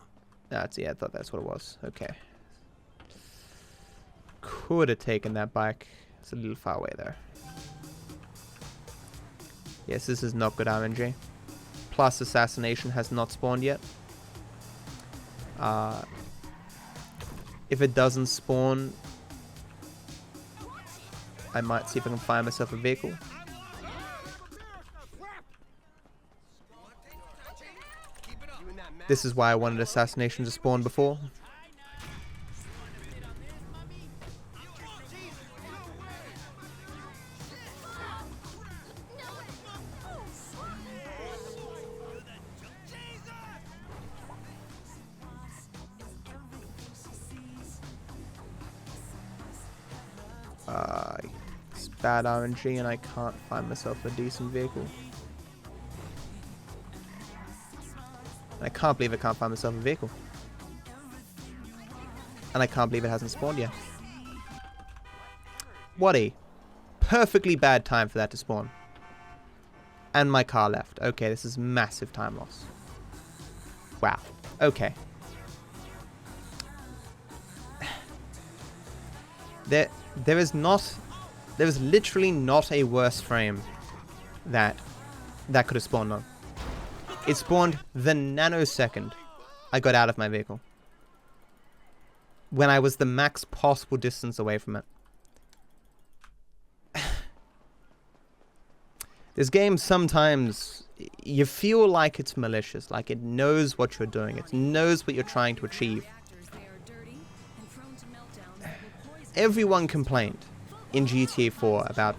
that's, yeah, I thought that's what it was. Okay. Could have taken that bike. It's a little far away there. Yes, this is not good RNG. Plus assassination has not spawned yet. If it doesn't spawn, I might see if I can find myself a vehicle. This is why I wanted assassination to spawn before. bad RNG and I can't find myself a decent vehicle. I can't believe I can't find myself a vehicle. And I can't believe it hasn't spawned yet. What a perfectly bad time for that to spawn. And my car left. Okay, this is massive time loss. Wow. Okay. There is literally not a worse frame that could have spawned on. It spawned the nanosecond I got out of my vehicle, when I was the max possible distance away from it. This game, sometimes you feel like it's malicious, like it knows what you're doing, it knows what you're trying to achieve. Everyone complained in GTA 4 about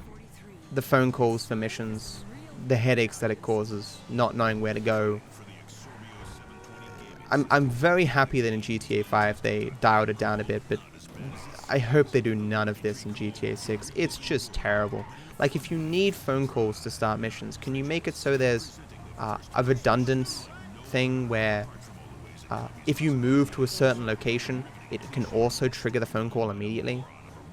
the phone calls for missions, the headaches that it causes, not knowing where to go. I'm very happy that in GTA 5 they dialed it down a bit, but I hope they do none of this in GTA 6. It's just terrible. Like, if you need phone calls to start missions, can you make it so there's a redundant thing where if you move to a certain location, it can also trigger the phone call immediately?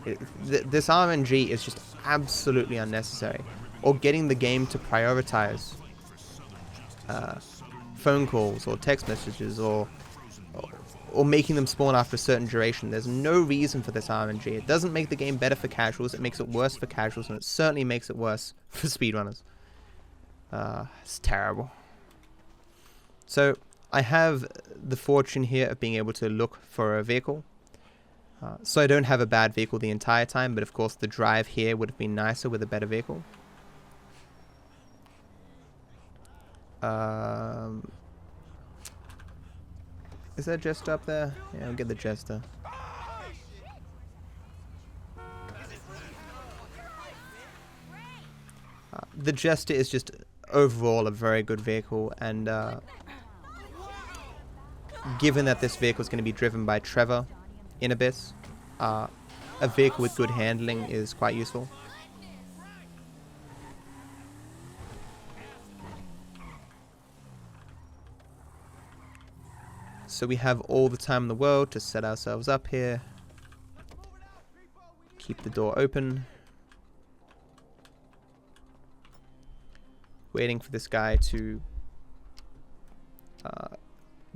This RNG is just absolutely unnecessary. Or getting the game to prioritize phone calls or text messages, or making them spawn after a certain duration. There's no reason for this RNG. It doesn't make the game better for casuals, it makes it worse for casuals, and it certainly makes it worse for speedrunners. It's terrible. So, I have the fortune here of being able to look for a vehicle. So I don't have a bad vehicle the entire time, but of course the drive here would have been nicer with a better vehicle. Is there a Jester up there? Yeah, I'll get the Jester. The Jester is just overall a very good vehicle, and given that this vehicle is going to be driven by Trevor in a bit, a vehicle with good handling is quite useful. So we have all the time in the world to set ourselves up here. Keep the door open. Waiting for this guy to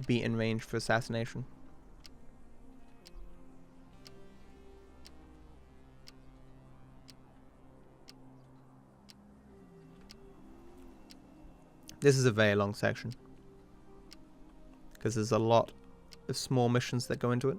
be in range for assassination. This is a very long section, because there's a lot of small missions that go into it.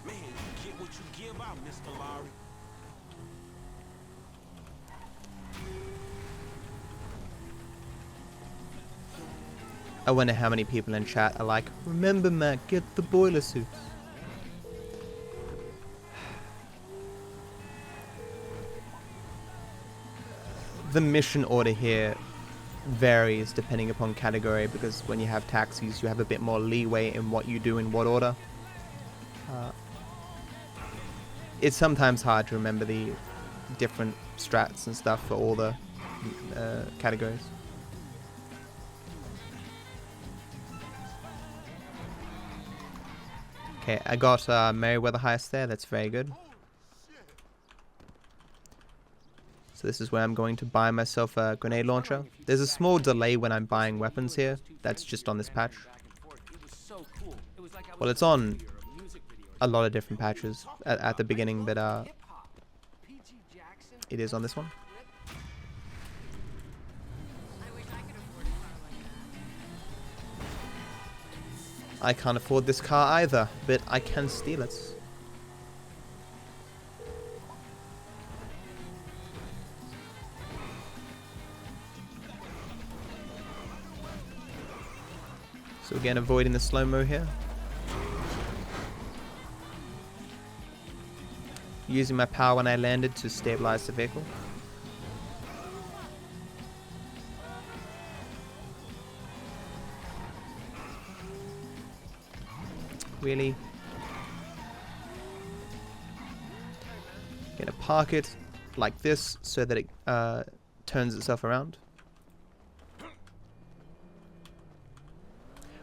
Man, you get what you give out, Mr. Lowry. I wonder how many people in chat are like, remember Matt, get the boiler suits. The mission order here varies depending upon category, because when you have taxis you have a bit more leeway in what you do in what order. It's sometimes hard to remember the different strats and stuff for all the categories. Okay, I got Merryweather Heist there, that's very good. So this is where I'm going to buy myself a grenade launcher. There's a small delay when I'm buying weapons here, that's just on this patch. Well, it's on a lot of different patches at the beginning, but it is on this one. I can't afford this car either, but I can steal it. So again, avoiding the slow-mo here. using my power when I landed to stabilize the vehicle. Really? Gonna park it like this so that it turns itself around.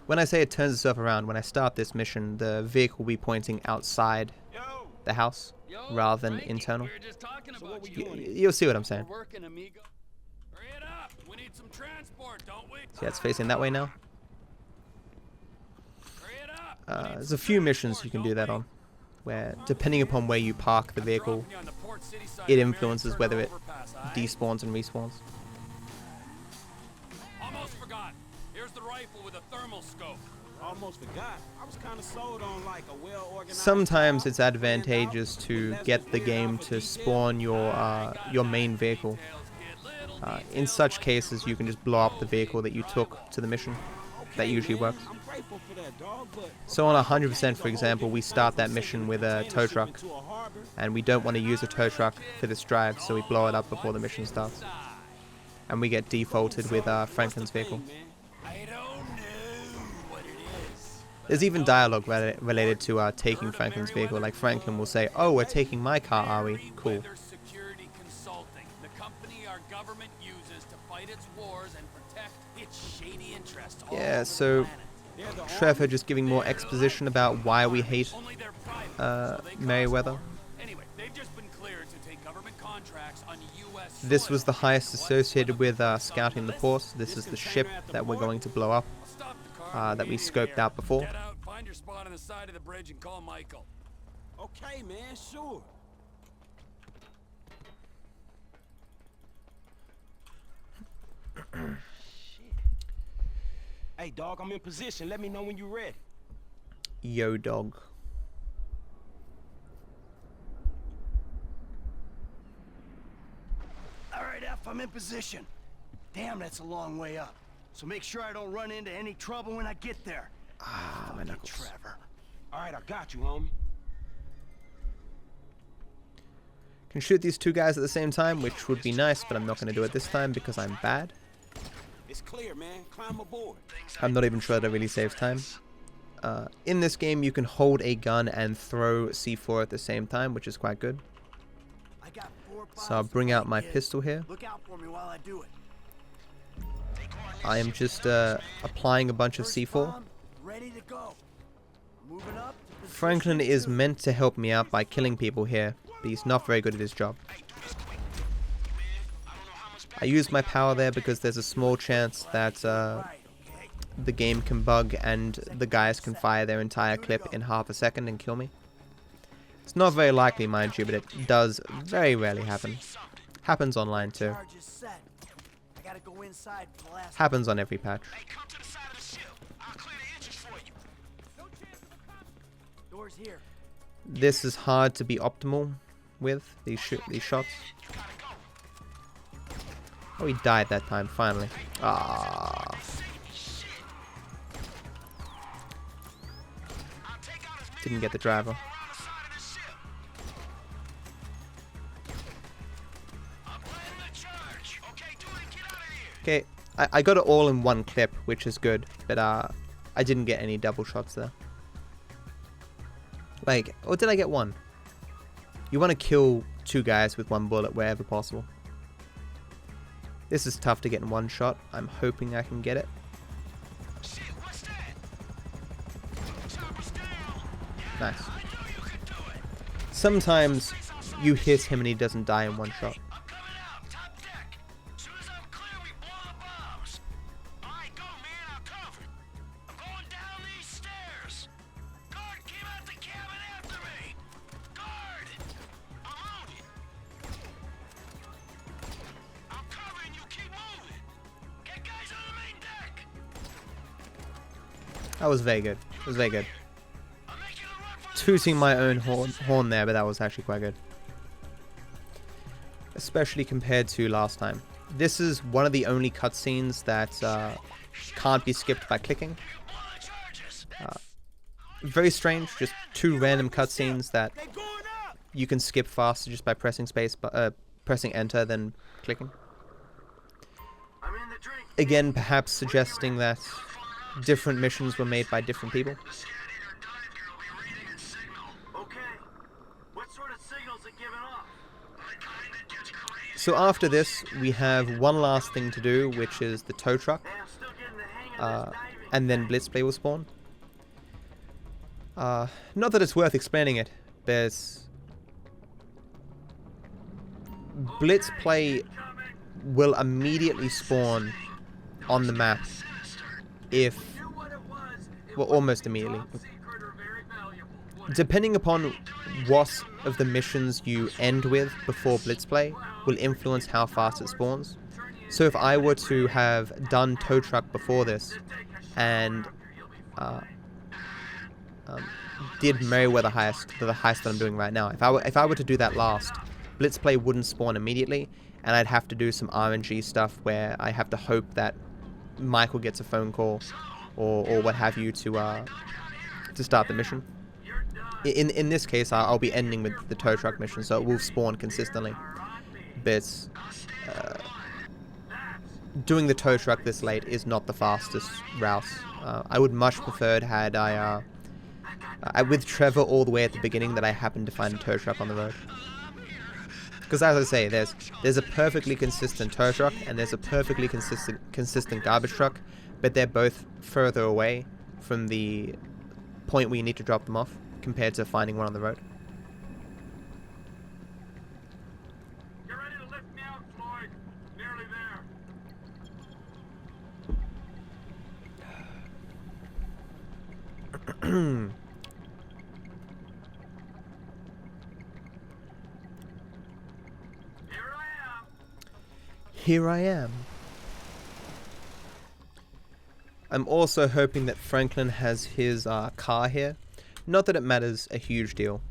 When I say it turns itself around, when I start this mission, the vehicle will be pointing outside the house rather than internal. You'll see what I'm saying. See, it's facing that way now. There's a few missions you can do that on, where depending upon where you park the vehicle, it influences whether it despawns and respawns. Almost forgot. Here's the rifle with a thermal scope. Almost forgot. I was kind of sold on like a well-organized. Sometimes it's advantageous to get the game to spawn your main vehicle. In such cases, you can just blow up the vehicle that you took to the mission. That usually works. So on 100%, for example, we start that mission with a tow truck, and we don't want to use a tow truck for this drive, so we blow it up before the mission starts. And we get defaulted with Franklin's vehicle. There's even dialogue related to taking Franklin's vehicle. Like Franklin will say, "Oh, we're taking my car, are we? Cool." Yeah, so Trevor just giving more exposition about why we hate Merryweather. This was the highest associated with scouting the port. This is the ship that we're going to blow up, that we scoped out before. Find your spot on the side of the bridge and call Michael. Okay, man, sure. Hey, dog, I'm in position. Let me know when you're ready. Yo, dog. All right, F, I'm in position. Damn, that's a long way up. So make sure I don't run into any trouble when I get there. Ah, my knuckles. Trevor. All right, I got you, homie. Can shoot these two guys at the same time, which would be nice, but I'm not going to do it this time because I'm bad. It's clear, man. Climb aboard. I'm not even sure that really saves time. In this game, you can hold a gun and throw C4 at the same time, which is quite good. So I'll bring out my pistol here. Look out for me while I do it. I am just applying a bunch of C4. Ready to go. Moving up. Franklin is meant to help me out by killing people here, but he's not very good at his job. I use my power there because there's a small chance that the game can bug and the guys can fire their entire clip in half a second and kill me. It's not very likely, mind you, but it does very rarely happen. Happens online too. Happens on every patch. This is hard to be optimal with, these shots. Oh, he died that time, finally. Ah. Didn't get the driver. Okay, I got it all in one clip, which is good, but I didn't get any double shots there. Like, or did I get one? You want to kill two guys with one bullet wherever possible. This is tough to get in one shot. I'm hoping I can get it. Nice. Sometimes you hit him and he doesn't die in one shot. That was very good. It was very good. Tooting my own horn there, but that was actually quite good. Especially compared to last time. This is one of the only cutscenes that can't be skipped by clicking. Very strange, just two random cutscenes that you can skip faster just by pressing space, pressing enter, then clicking. Again, perhaps suggesting that different missions were made by different people. So after this, we have one last thing to do, which is the tow truck, and then Blitzplay will spawn. Not that it's worth explaining it, but Blitzplay will immediately spawn on the map if, well, almost immediately. Depending upon what of the missions you end with before Blitzplay will influence how fast it spawns. So if I were to have done tow truck before this and did Merryweather heist, the heist that I'm doing right now, if I were to do that last, Blitzplay wouldn't spawn immediately, and I'd have to do some RNG stuff where I have to hope that Michael gets a phone call or what have you to start the mission. In this case, I'll be ending with the tow truck mission, so it will spawn consistently. But doing the tow truck this late is not the fastest route. I would much prefer had I with Trevor all the way at the beginning that I happened to find a tow truck on the road. Because as I say, there's a perfectly consistent tow truck and there's a perfectly consistent garbage truck, but they're both further away from the point where you need to drop them off compared to finding one on the road. Get ready to lift me out, Floyd. Nearly there. Here I am. I'm also hoping that Franklin has his car here. Not that it matters a huge deal.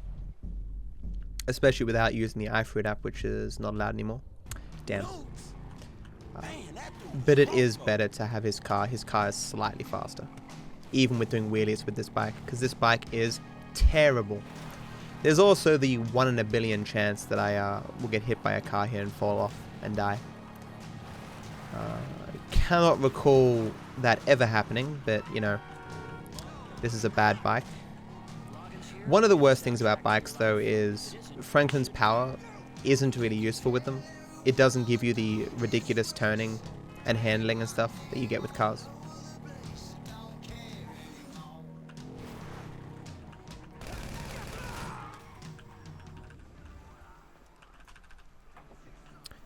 Especially without using the iFruit app, which is not allowed anymore. Damn. But it is better to have his car. His car is slightly faster. Even with doing wheelies with this bike. Because this bike is terrible. There's also the 1 in a billion chance that I will get hit by a car here and fall off and die. I cannot recall that ever happening, but, you know, this is a bad bike. One of the worst things about bikes, though, is Franklin's power isn't really useful with them. It doesn't give you the ridiculous turning and handling and stuff that you get with cars.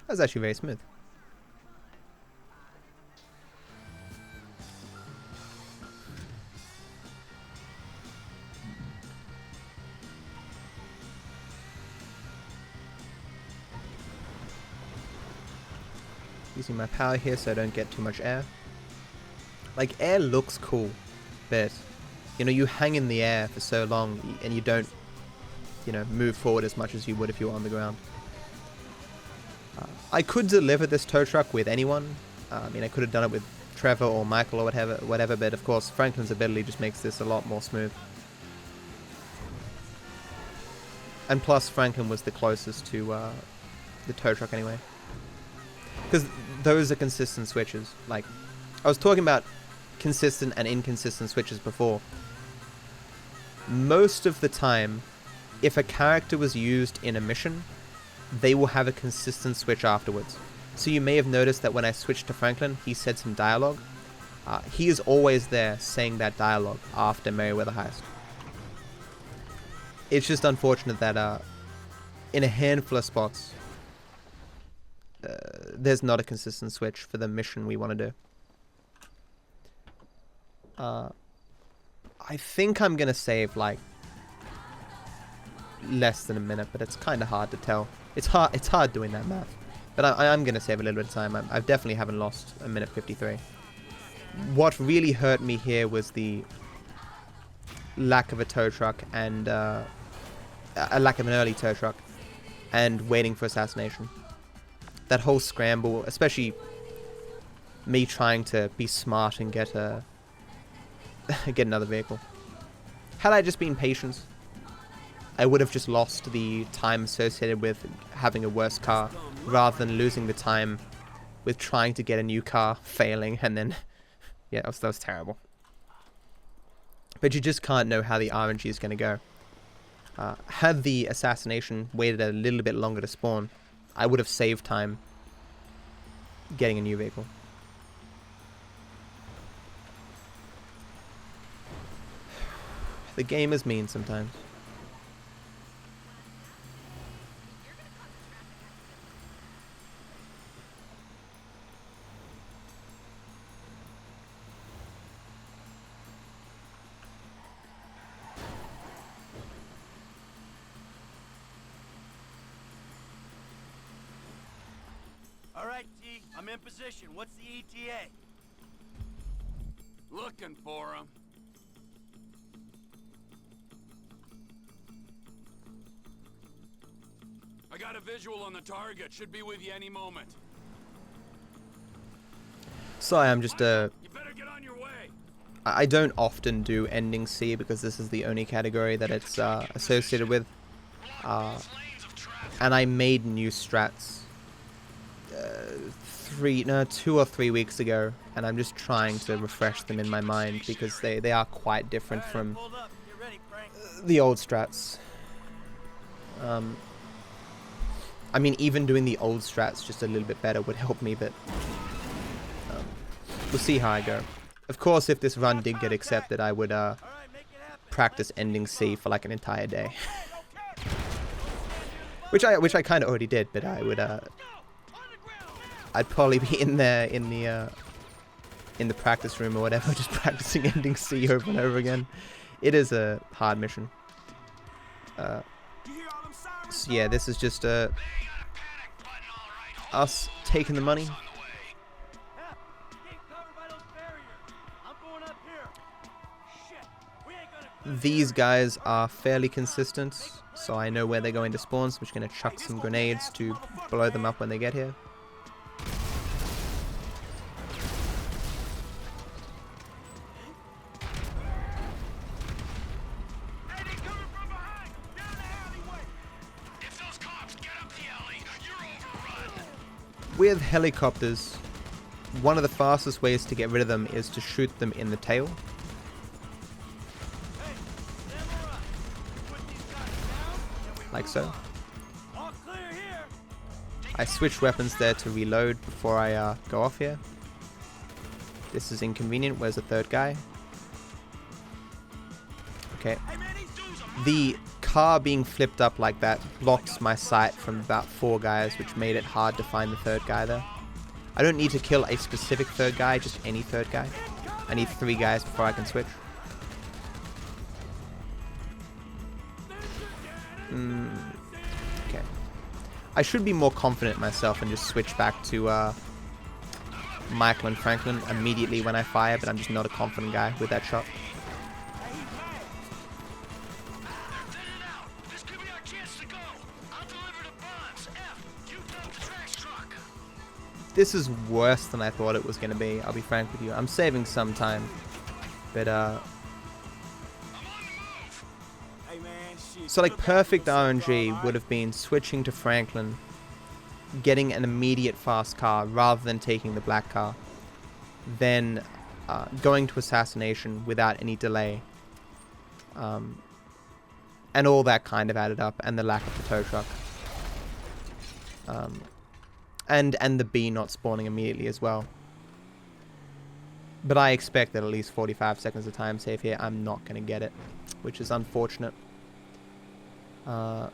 That was actually very smooth. Using my power here so I don't get too much air. Like, air looks cool, but, you know, you hang in the air for so long and you don't, you know, move forward as much as you would if you were on the ground. I could deliver this tow truck with anyone. I mean, I could have done it with Trevor or Michael or whatever, but of course Franklin's ability just makes this a lot more smooth. And plus Franklin was the closest to the tow truck anyway. Because those are consistent switches. Like, I was talking about consistent and inconsistent switches before. Most of the time, if a character was used in a mission, they will have a consistent switch afterwards. So you may have noticed that when I switched to Franklin, he said some dialogue. He is always there saying that dialogue after Merryweather Heist. It's just unfortunate that in a handful of spots, there's not a consistent switch for the mission we want to do. I think I'm going to save like less than a minute, but it's kind of hard to tell. It's hard doing that math. But I'm going to save a little bit of time. I definitely haven't lost a minute 53. What really hurt me here was the lack of a tow truck and a lack of an early tow truck and waiting for assassination. That whole scramble, especially me trying to be smart and get another vehicle. Had I just been patient, I would have just lost the time associated with having a worse car, rather than losing the time with trying to get a new car, failing, and then... yeah, that was terrible. But you just can't know how the RNG is going to go. Had the assassination waited a little bit longer to spawn, I would have saved time getting a new vehicle. The game is mean sometimes. All right, T, I'm in position. What's the ETA? Looking for him. I got a visual on the target. Should be with you any moment. Sorry, I'm just You better get on your way. I don't often do ending C because this is the only category that it's associated with. And I made new strats 2 or 3 weeks ago, and I'm just trying to refresh them in my mind because they are quite different from the old strats. I mean, even doing the old strats just a little bit better would help me, but we'll see how I go. Of course, if this run did get accepted, I would practice ending C for like an entire day. which I kind of already did, but I would I'd probably be in there in the practice room or whatever, just practicing ending C over and over again. It is a hard mission. So yeah, this is just us taking the money. These guys are fairly consistent, so I know where they're going to spawn, so I'm just going to chuck some grenades to blow them up when they get here. With helicopters, one of the fastest ways to get rid of them is to shoot them in the tail. Like so. I switched weapons there to reload before I go off here. This is inconvenient. Where's the third guy? Okay. The car being flipped up like that blocks my sight from about 4 guys, which made it hard to find the third guy there. I don't need to kill a specific third guy, just any third guy. I need 3 guys before I can switch. Okay. I should be more confident myself and just switch back to Michael and Franklin immediately when I fire, but I'm just not a confident guy with that shot. This is worse than I thought it was going to be, I'll be frank with you. I'm saving some time, but so like perfect RNG would have been switching to Franklin, getting an immediate fast car rather than taking the black car, then going to assassination without any delay, and all that kind of added up, and the lack of the tow truck. And the B not spawning immediately as well. But I expect that at least 45 seconds of time save here. I'm not going to get it, which is unfortunate. I'm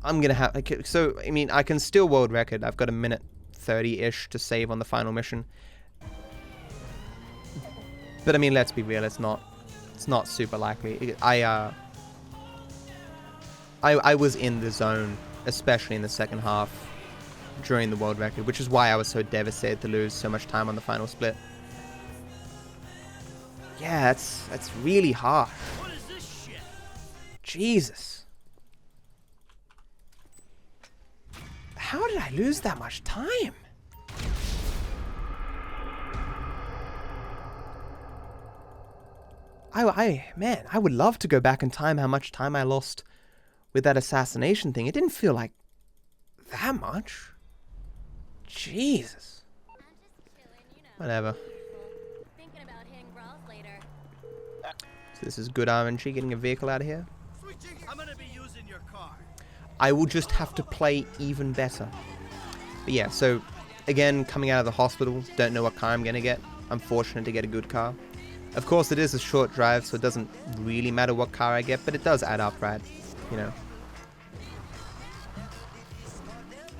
going to have... So, I mean, I can still world record. I've got a minute 30-ish to save on the final mission. But, I mean, let's be real. It's not super likely. I was in the zone, especially in the second half, during the world record, which is why I was so devastated to lose so much time on the final split. Yeah, that's really harsh. What is this shit? Jesus. How did I lose that much time? Man, I would love to go back in time how much time I lost with that assassination thing. It didn't feel like that much. Jesus. Whatever. So this is good RNG, getting a vehicle out of here. I'm gonna be using your car. I will just have to play even better. But yeah, so again, coming out of the hospital, don't know what car I'm gonna get. I'm fortunate to get a good car. Of course, it is a short drive, so it doesn't really matter what car I get, but it does add up, right? You know.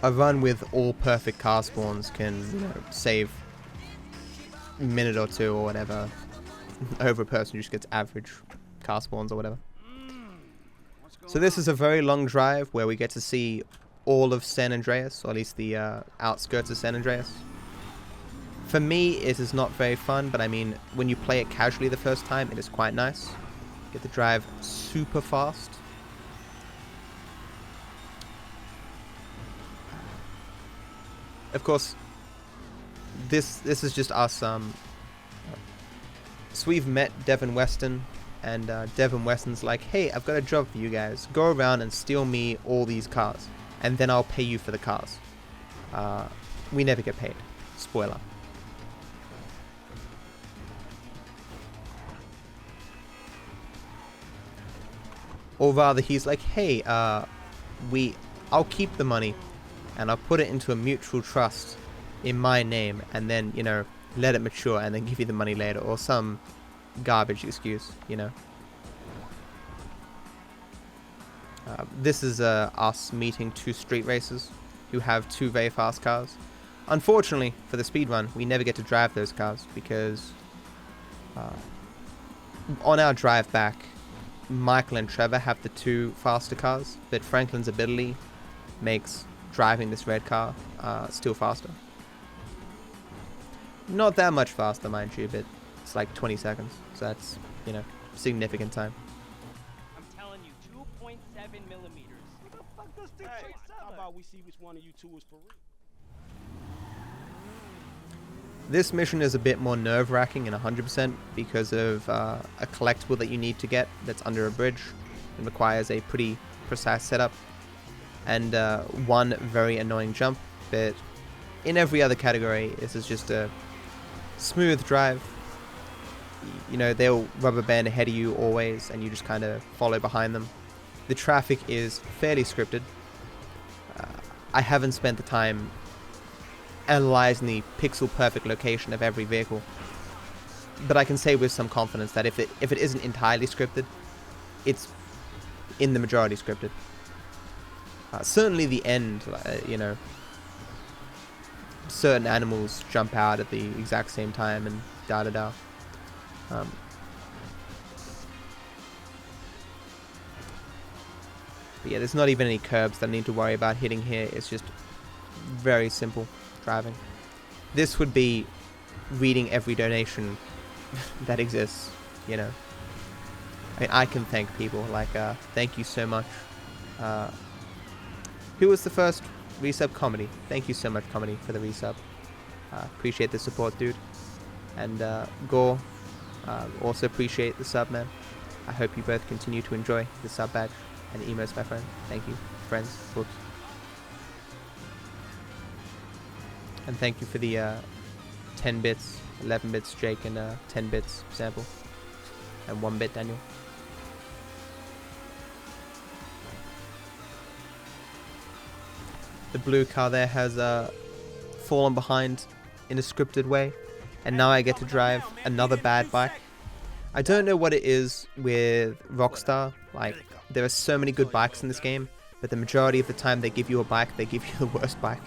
A run with all perfect car spawns can, you know, save a minute or two or whatever over a person who just gets average car spawns or whatever. So this is a very long drive where we get to see all of San Andreas, or at least the outskirts of San Andreas. For me, it is not very fun, but I mean, when you play it casually the first time, it is quite nice. Get to drive super fast. Of course, this is just us. So we've met Devin Weston, and Devin Weston's like, hey, I've got a job for you guys. Go around and steal me all these cars, and then I'll pay you for the cars. We never get paid. Spoiler. Or rather, he's like, hey, I'll keep the money, and I'll put it into a mutual trust in my name, and then, you know, let it mature, and then give you the money later, or some garbage excuse, you know. This is us meeting two street racers who have two very fast cars. Unfortunately, for the speedrun, we never get to drive those cars, because on our drive back, Michael and Trevor have the two faster cars, but Franklin's ability makes driving this red car still faster. Not that much faster, mind you, but it's like 20 seconds, so that's, you know, significant time. I'm telling you, 2.7 millimeters. What the fuck does this say? How about we see which one of you two is for real? This mission is a bit more nerve-wracking in 100% because of a collectible that you need to get that's under a bridge. It requires a pretty precise setup and one very annoying jump, but in every other category, this is just a smooth drive. You know, they'll rubber band ahead of you always, and you just kind of follow behind them. The traffic is fairly scripted. I haven't spent the time analyzing the pixel perfect location of every vehicle, but I can say with some confidence that if it isn't entirely scripted, it's in the majority scripted. Certainly the end, you know, certain animals jump out at the exact same time and da-da-da. But yeah, there's not even any curbs that I need to worry about hitting here. It's just very simple driving. This would be reading every donation that exists, you know. I mean, I can thank people like, thank you so much. Who was the first resub? Comedy. Thank you so much, Comedy, for the resub. Appreciate the support, dude. And Gore, also appreciate the sub, man. I hope you both continue to enjoy the sub badge and emotes, my friend. Thank you, friends. Whoops. And thank you for the 10 bits, 11 bits, Jake, and 10 bits sample. And 1 bit, Daniel. The blue car there has fallen behind in a scripted way, and now I get to drive another bad bike. I don't know what it is with Rockstar. Like, there are so many good bikes in this game, but the majority of the time they give you a bike, they give you the worst bike.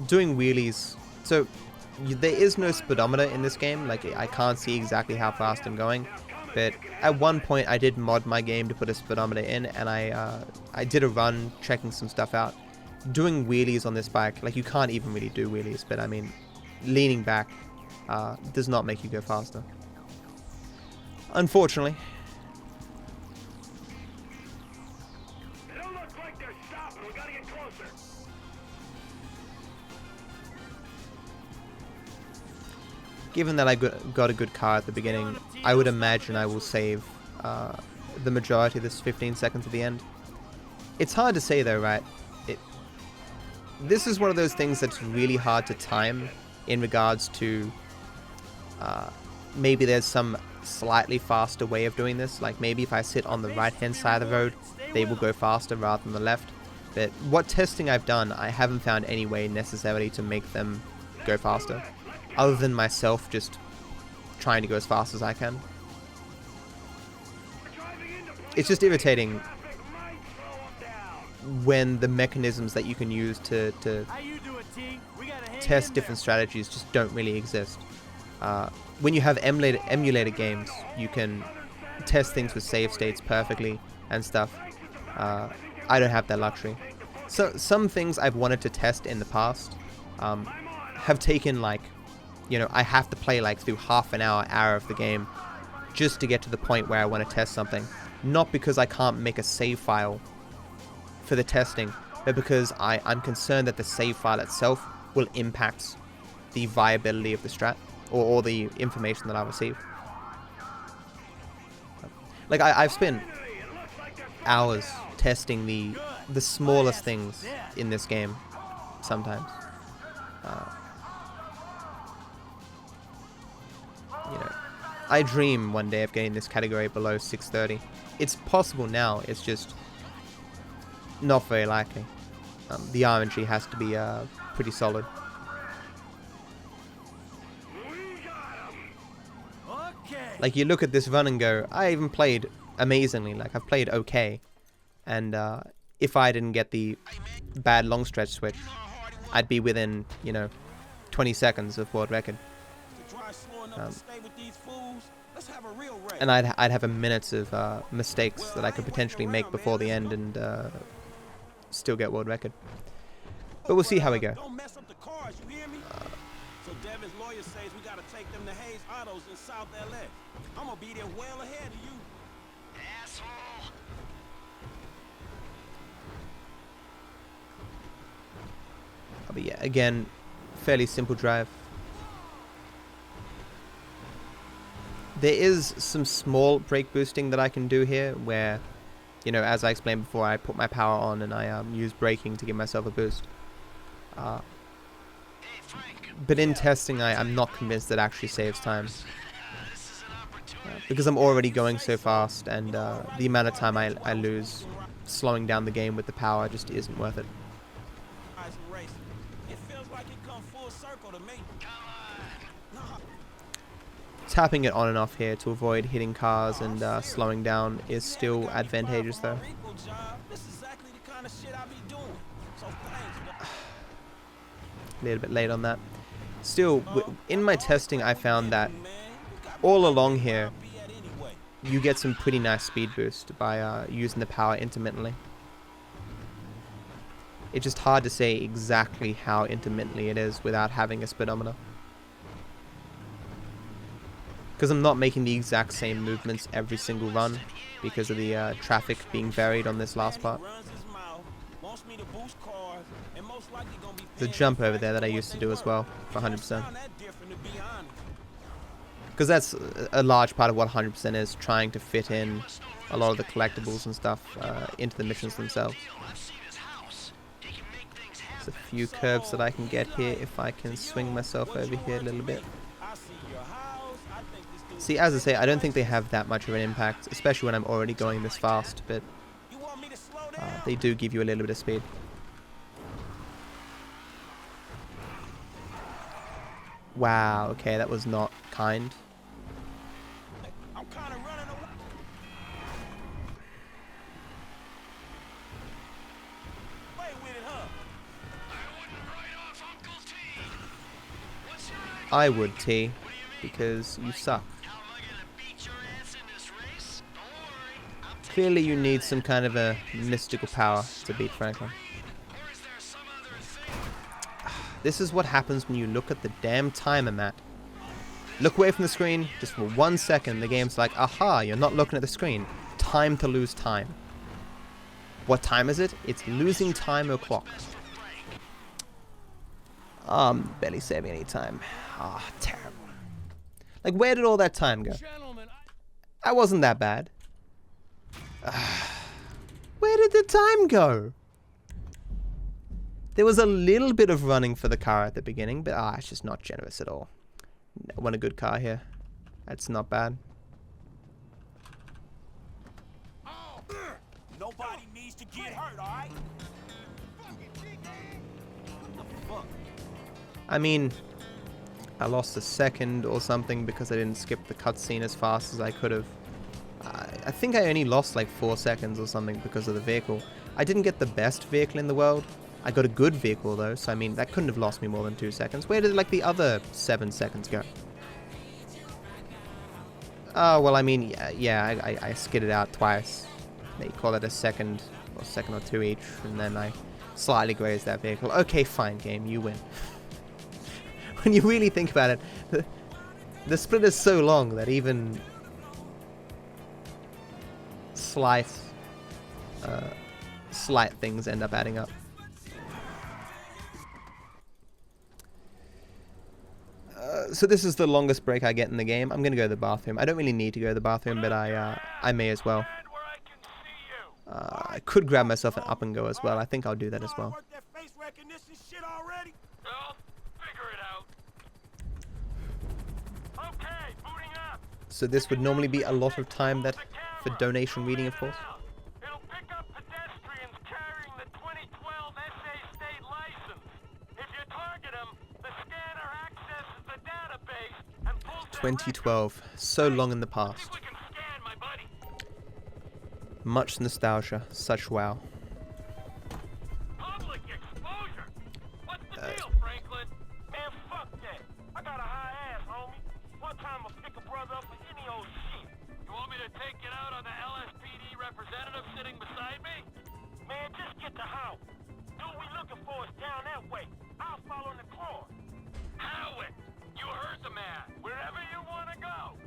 Doing wheelies. So there is no speedometer in this game. Like, I can't see exactly how fast I'm going, but at one point I did mod my game to put a speedometer in, and I did a run checking some stuff out. Doing wheelies on this bike, like, you can't even really do wheelies, but I mean, leaning back does not make you go faster, unfortunately. They don't look like they're stopping. We gotta get closer. given that I got a good car at the beginning, I would imagine I will save the majority of this 15 seconds at the end. It's hard to say though, right? This is one of those things that's really hard to time in regards to maybe there's some slightly faster way of doing this. Like maybe if I sit on the right hand side of the road, they will go faster rather than the left. But what testing I've done, I haven't found any way necessarily to make them go faster, other than myself just trying to go as fast as I can. It's just irritating when the mechanisms that you can use to test different strategies just don't really exist. When you have emulator games, you can test things with save states perfectly and stuff. I don't have that luxury. So some things I've wanted to test in the past have taken, like, you know, I have to play like through half an hour of the game just to get to the point where I want to test something. Not because I can't make a save file for the testing, but because I'm concerned that the save file itself will impact the viability of the strat or the information that I receive. Like I've spent hours testing the smallest things in this game sometimes. You know, I dream one day of getting this category below 630. It's possible now, it's just not very likely. The RNG has to be pretty solid. Like you look at this run and go, I even played amazingly, like I've played okay. And if I didn't get the bad long stretch switch, I'd be within, you know, 20 seconds of world record. And I'd have a minute of mistakes that I could potentially make before the end and still get world record. But we'll see how we go. So Devin's lawyer says we gotta take them to Hayes Autos in South LA. I'm gonna be there well ahead of you. Asshole. But yeah, again, fairly simple drive. There is some small brake boosting that I can do here where, you know, as I explained before, I put my power on and I use braking to give myself a boost. But in testing, I'm not convinced that actually saves time. Because I'm already going so fast, and the amount of time I lose slowing down the game with the power just isn't worth it. Tapping it on and off here to avoid hitting cars and slowing down is still advantageous though. A little bit late on that. Still, in my testing I found that all along here you get some pretty nice speed boost by using the power intermittently. It's just hard to say exactly how intermittently it is without having a speedometer. Because I'm not making the exact same movements every single run because of the traffic being varied on this last part. There's a jump over there that I used to do as well for 100%. Because that's a large part of what 100% is, trying to fit in a lot of the collectibles and stuff into the missions themselves. There's a few curves that I can get here if I can swing myself over here a little bit. See, as I say, I don't think they have that much of an impact, especially when I'm already going this fast, but they do give you a little bit of speed. Wow, okay, that was not kind. I would, T, because you suck. Clearly you need some kind of a mystical power to beat Franklin. This is what happens when you look at the damn timer, Matt. Look away from the screen, just for 1 second, the game's like, aha, you're not looking at the screen. Time to lose time. What time is it? It's losing time o'clock. Barely saving any time. Ah, terrible. Like, where did all that time go? That wasn't that bad. Where did the time go? There was a little bit of running for the car at the beginning, but it's just not generous at all. I want a good car here. That's not bad. Nobody needs to get hurt, alright? What the fuck? I mean, I lost a second or something because I didn't skip the cutscene as fast as I could have. I think I only lost like 4 seconds or something because of the vehicle. I didn't get the best vehicle in the world. I got a good vehicle though, so I mean, that couldn't have lost me more than 2 seconds. Where did like the other 7 seconds go? Oh, well, I mean, yeah, I skidded out twice. They call it a second or two each, and then I slightly grazed that vehicle. Okay, fine, game, you win. When you really think about it, the split is so long that even slight things end up adding up. So this is the longest break I get in the game. I'm gonna go to the bathroom. I don't really need to go to the bathroom, but I may as well. I could grab myself an up and go as well. I think I'll do that as well. So this would normally be a lot of time that for donation reading, of course. It'll pick up pedestrians carrying the 2012 SA state license. If you target them, the scanner accesses the database and pulls 2012, so long in the past. Much nostalgia, such wow. Public exposure. What's the deal, Franklin? Man, fuck that. I got a high ass, homie. One time I'll pick a brother up for any old shit. You want me to take it out on the LSPD representative sitting beside me? Man, just get the house. Dude we looking for is down that way. I'll follow in the car. Howard, you heard the man. Wherever you want to go.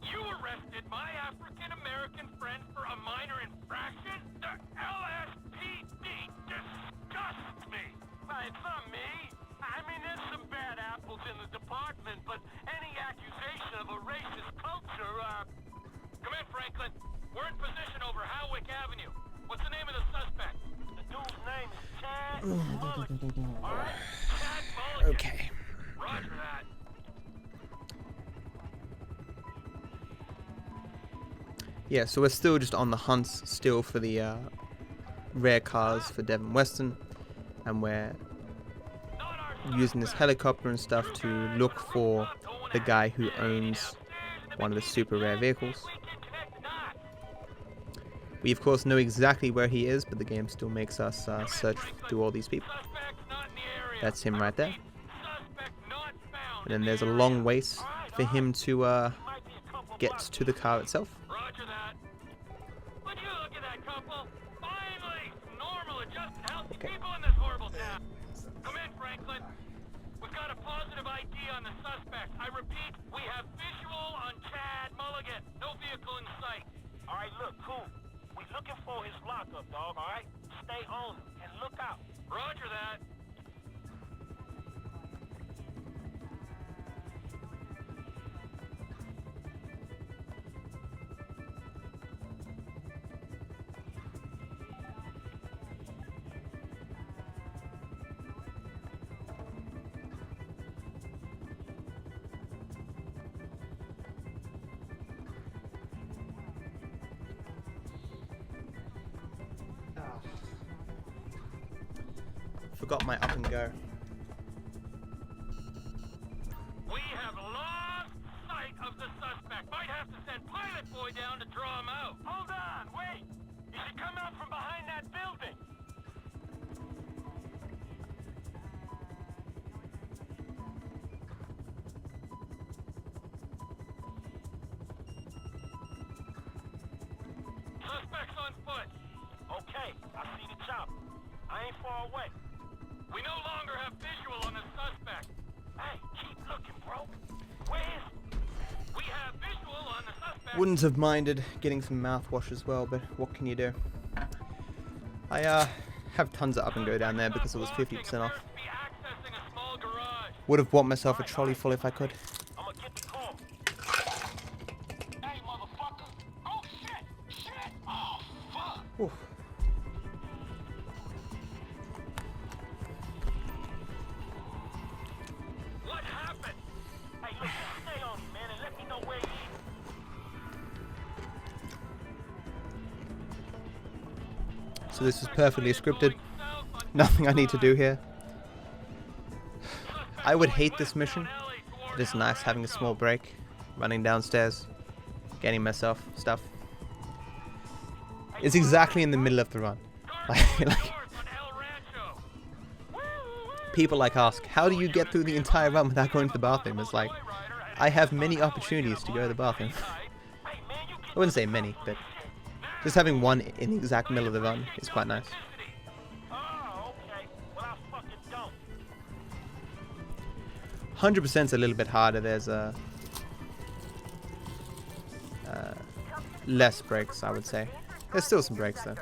You arrested my African-American friend for a minor infraction? The LSPD disgusts me. It's not me. I mean, there's some bad apples in the department, but any accusation of a racist culture, Come in, Franklin. We're in position over Howick Avenue. What's the name of the suspect? The dude's name is Chad Mulligan. All right? Chad Mulligan. Okay. Roger that. Yeah, so we're still just on the hunt still for the rare cars for Devin Weston, and we're using this helicopter and stuff to look for the guy who owns one of the super rare vehicles. We of course know exactly where he is, but the game still makes us search through all these people. That's him right there. And then there's a long wait for him to get to the car itself. Roger that. Would you look at that couple? Finally, normal, just healthy people in this horrible town. Come in, Franklin. We've got a positive ID on the suspect. I repeat, we have visual on Chad Mulligan. No vehicle in sight. All right, look, cool. We're looking for his lockup, dog, all right? Stay on him and look out. Roger that. Forgot my up and go. We have lost sight of the suspect. Might have to send Pilot Boy down to draw him out. Hold on, wait. He should come out from behind that building. Suspect's on foot. Okay, I see the chopper. I ain't far away. We no longer have visual on the suspect. Hey, keep looking, bro. Where is he? We have visual on the suspect. Wouldn't have minded getting some mouthwash as well, but what can you do? I have tons of up and go down there because it was 50% off. Would have bought myself a trolley full if I could. Oof. What happened? Hey, look, stay on me, man, and let me know where you are. So this is perfectly scripted. Nothing I need to do here. I would hate this mission. It is nice having a small break, running downstairs, getting myself stuff. It's exactly in the middle of the run. Like, people like ask, how do you get through the entire run without going to the bathroom? It's like, I have many opportunities to go to the bathroom. I wouldn't say many, but just having one in the exact middle of the run is quite nice. 100% is a little bit harder. There's less breaks, I would say. There's still some breaks though.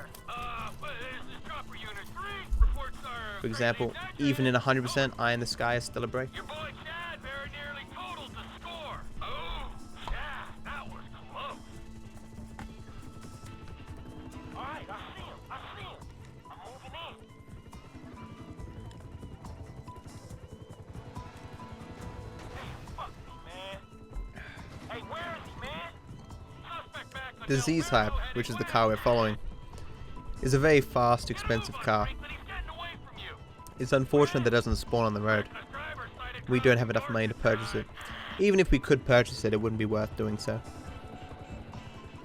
For example, even in 100%, Eye in the Sky is still a break. The Z-Type, which is the car we're following, is a very fast, expensive car. It's unfortunate that it doesn't spawn on the road. We don't have enough money to purchase it. Even if we could purchase it, it wouldn't be worth doing so.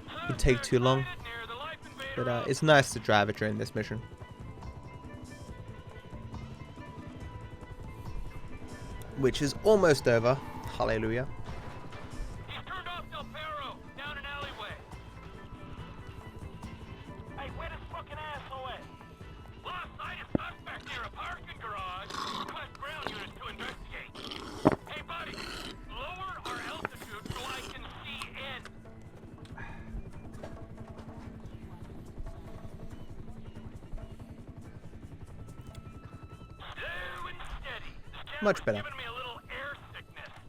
It would take too long. But it's nice to drive it during this mission. Which is almost over. Hallelujah. Much better.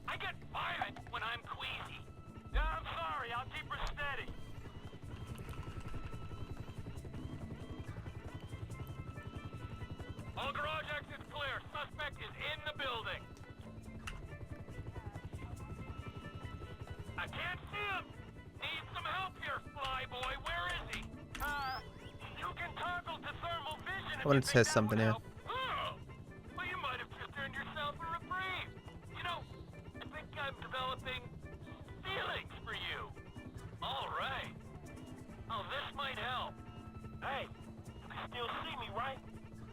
I get violent when I'm queasy. I'm sorry, I'll keep her steady. All garage exits clear. Suspect is in the building. I can't see him. Need some help here, Flyboy. Where is he? You can toggle to thermal vision. I wanted to say something here. I'm developing feelings for you. All right. Oh, this might help. Hey, you can still see me, right?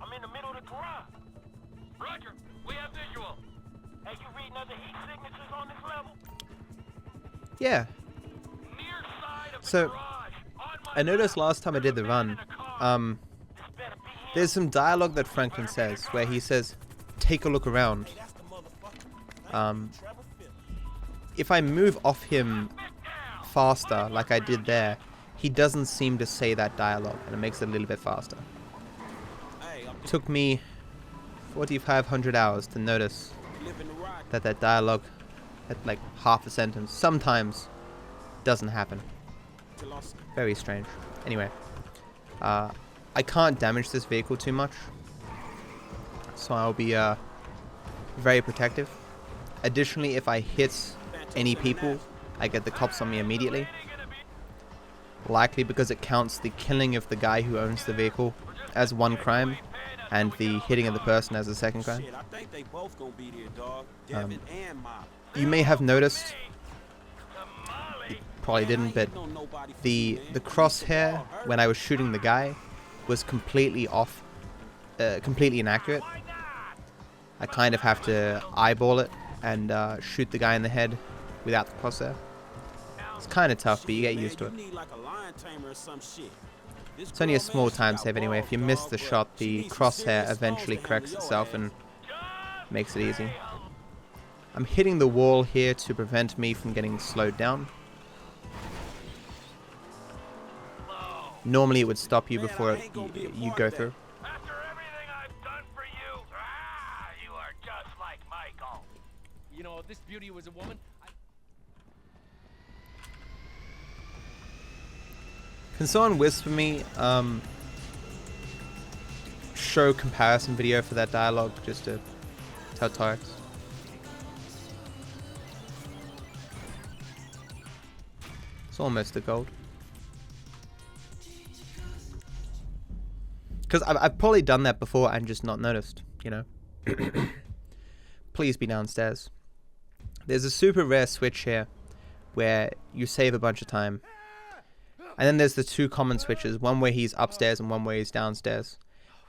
I'm in the middle of the garage. Roger, we have visual. Hey, you reading other heat signatures on this level? Yeah. So, I noticed last time I did the run, there's some dialogue that Franklin says, where he says, take a look around. If I move off him faster, like I did there, he doesn't seem to say that dialogue, and it makes it a little bit faster. It took me 4,500 hours to notice that dialogue at like half a sentence sometimes doesn't happen. Very strange. Anyway, I can't damage this vehicle too much, so I'll be very protective. Additionally, if I hit any people, I get the cops on me immediately. Likely because it counts the killing of the guy who owns the vehicle as one crime, and the hitting of the person as a second crime. You may have noticed, you probably didn't, but the crosshair when I was shooting the guy was completely off, completely inaccurate. I kind of have to eyeball it and shoot the guy in the head without the crosshair. It's kind of tough, but you get used to it. It's only a small time save anyway. If you miss the shot, the crosshair eventually corrects itself and makes it easy. I'm hitting the wall here to prevent me from getting slowed down. Normally it would stop you before you go through. if this beauty was a woman, Can someone whisper me, show comparison video for that dialogue just to tell Tarek? It's almost a gold. Because I've probably done that before and just not noticed, you know. Please be downstairs. There's a super rare switch here where you save a bunch of time. And then there's the two common switches, one where he's upstairs and one where he's downstairs.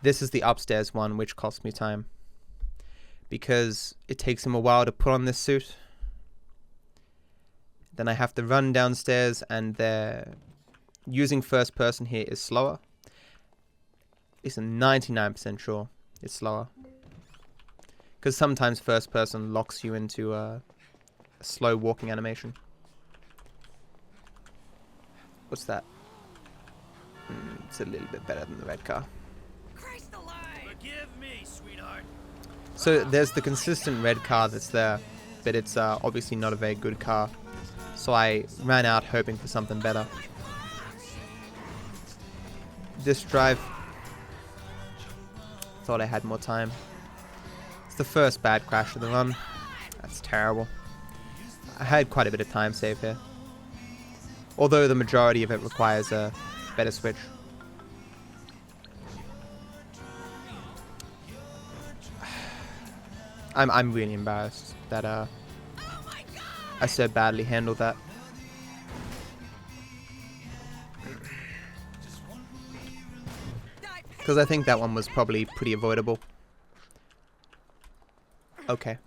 This is the upstairs one, which costs me time. Because it takes him a while to put on this suit. Then I have to run downstairs, and using first person here is slower. It's 99% sure it's slower. Because sometimes first person locks you into a slow walking animation. What's that? It's a little bit better than the red car. Forgive me, sweetheart. So there's the consistent red car that's there, but it's obviously not a very good car. So I ran out hoping for something better. This drive, thought I had more time. It's the first bad crash of the run. That's terrible. I had quite a bit of time saved here. Although the majority of it requires a better switch. I'm really embarrassed that I so badly handled that. Because I think that one was probably pretty avoidable. Okay.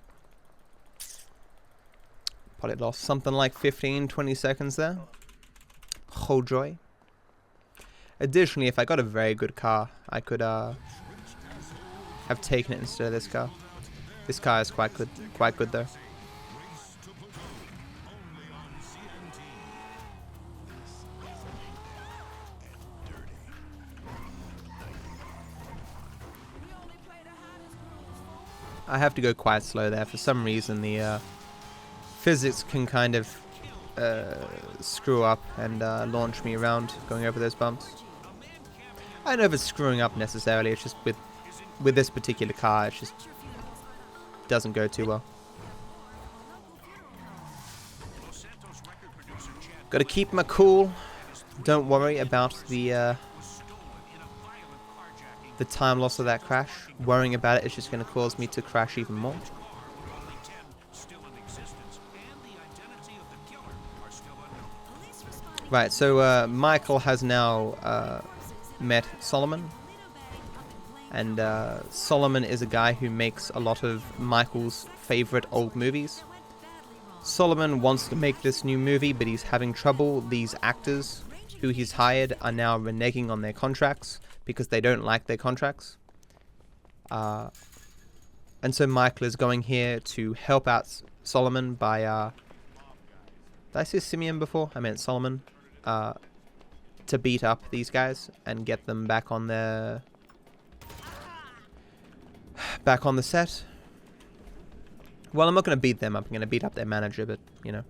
Probably lost something like 15-20 seconds there. Oh joy. Additionally, if I got a very good car, I could have taken it instead of this car. This car is quite good though. I have to go quite slow there. For some reason, the physics can kind of screw up and launch me around going over those bumps. I don't know if it's screwing up necessarily. It's just with this particular car, it just doesn't go too well. Got to keep my cool. Don't worry about the time loss of that crash. Worrying about it is just going to cause me to crash even more. Right, so Michael has now met Solomon. And Solomon is a guy who makes a lot of Michael's favorite old movies. Solomon wants to make this new movie, but he's having trouble. These actors who he's hired are now reneging on their contracts because they don't like their contracts. And so Michael is going here to help out Solomon by... did I say Simeon before? I meant Solomon. To beat up these guys and get them back on their... back on the set. Well, I'm not going to beat them up. I'm going to beat up their manager, but, you know.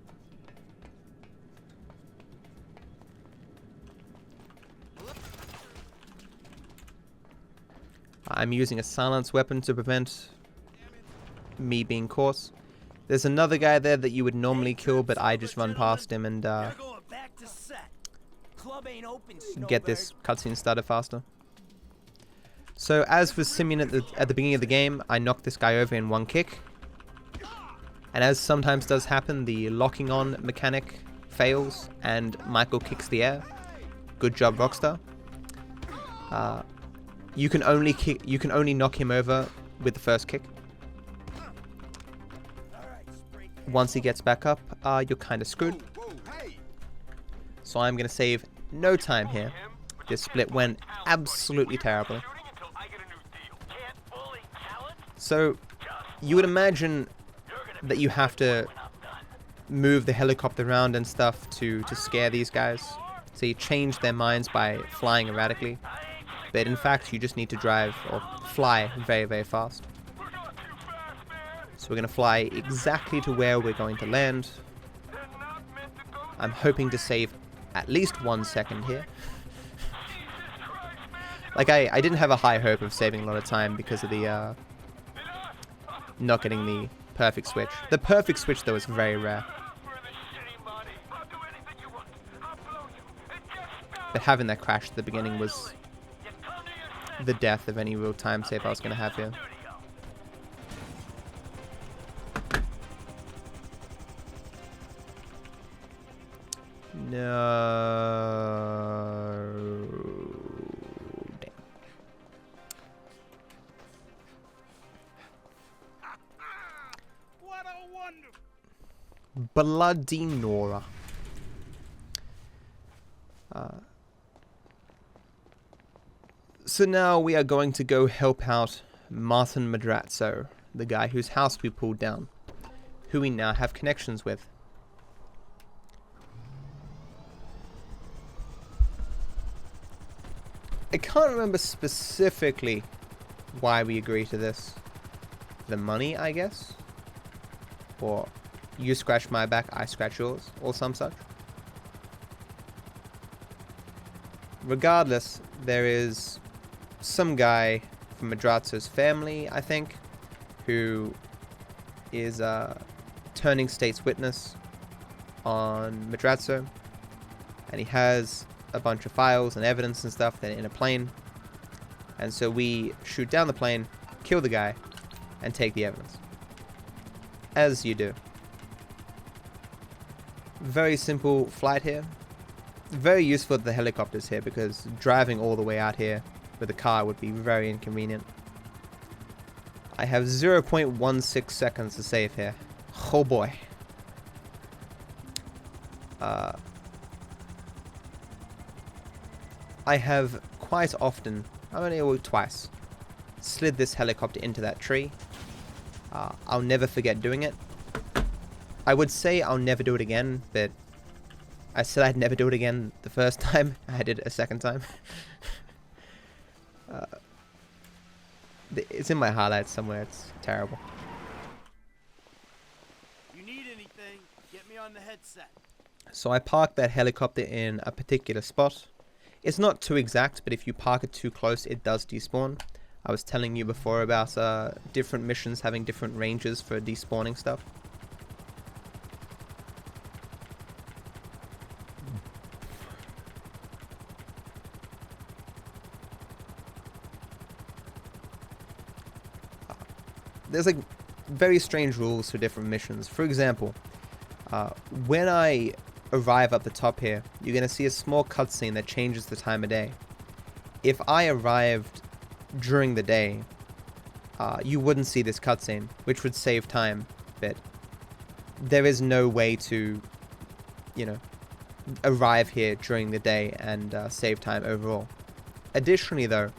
I'm using a silence weapon to prevent me being caught. There's another guy there that you would normally kill, but I just run past him and get this cutscene started faster. So as with Simeon at the beginning of the game, I knocked this guy over in one kick. And as sometimes does happen, the locking on mechanic fails and Michael kicks the air. Good job, Rockstar. You can only knock him over with the first kick. Once he gets back up, you're kind of screwed. So I'm going to save no time here. This split went absolutely terribly. So you would imagine that you have to move the helicopter around and stuff to scare these guys. So you change their minds by flying erratically. But in fact, you just need to drive or fly very, very fast. So So we're going to fly exactly to where we're going to land. I'm hoping to save at least 1 second here. Like, I didn't have a high hope of saving a lot of time because of the, not getting the perfect switch. The perfect switch, though, is very rare. But having that crash at the beginning was the death of any real time save I was going to have here. No. Damn. What a wonder. Bloody Nora. So now we are going to go help out Martin Madrazzo, the guy whose house we pulled down, who we now have connections with. I can't remember specifically why we agreed to this. The money, I guess? Or you scratch my back, I scratch yours, or some such. Regardless, there is some guy from Madrazzo's family, I think, who is turning state's witness on Madrazzo, and he has a bunch of files and evidence and stuff that are in a plane, and so we shoot down the plane, kill the guy, and take the evidence. As you do. Very simple flight here. Very useful the helicopters here, because driving all the way out here with a car would be very inconvenient. I have 0.16 seconds to save here. Oh boy. I have quite often, twice, slid this helicopter into that tree. I'll never forget doing it. I would say I'll never do it again, but I said I'd never do it again the first time. I did it a second time. It's in my highlights somewhere. It's terrible. You need anything, get me on the headset. So I parked that helicopter in a particular spot. It's not too exact, but if you park it too close, it does despawn. I was telling you before about different missions having different ranges for despawning stuff. There's like very strange rules for different missions. For example, when I arrive up the top here, you're going to see a small cutscene that changes the time of day. If I arrived during the day, you wouldn't see this cutscene, which would save time, but there is no way to, you know, arrive here during the day and save time overall. Additionally though,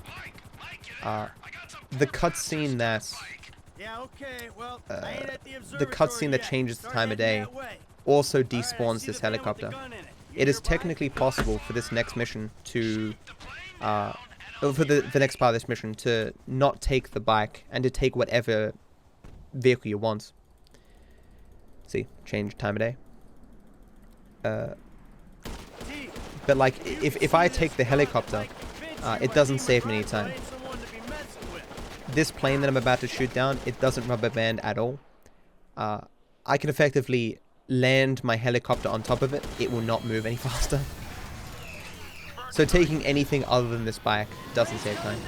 the cutscene that the cutscene that changes the time of day also despawns this helicopter. It is technically possible for this next mission to, for the next part of this mission, to not take the bike and to take whatever vehicle you want. See, change time of day. But like, if I take the helicopter, it doesn't save me any time. This plane that I'm about to shoot down, it doesn't rubber band at all. I can effectively land my helicopter on top of it. It will not move any faster. So taking anything other than this bike doesn't save time.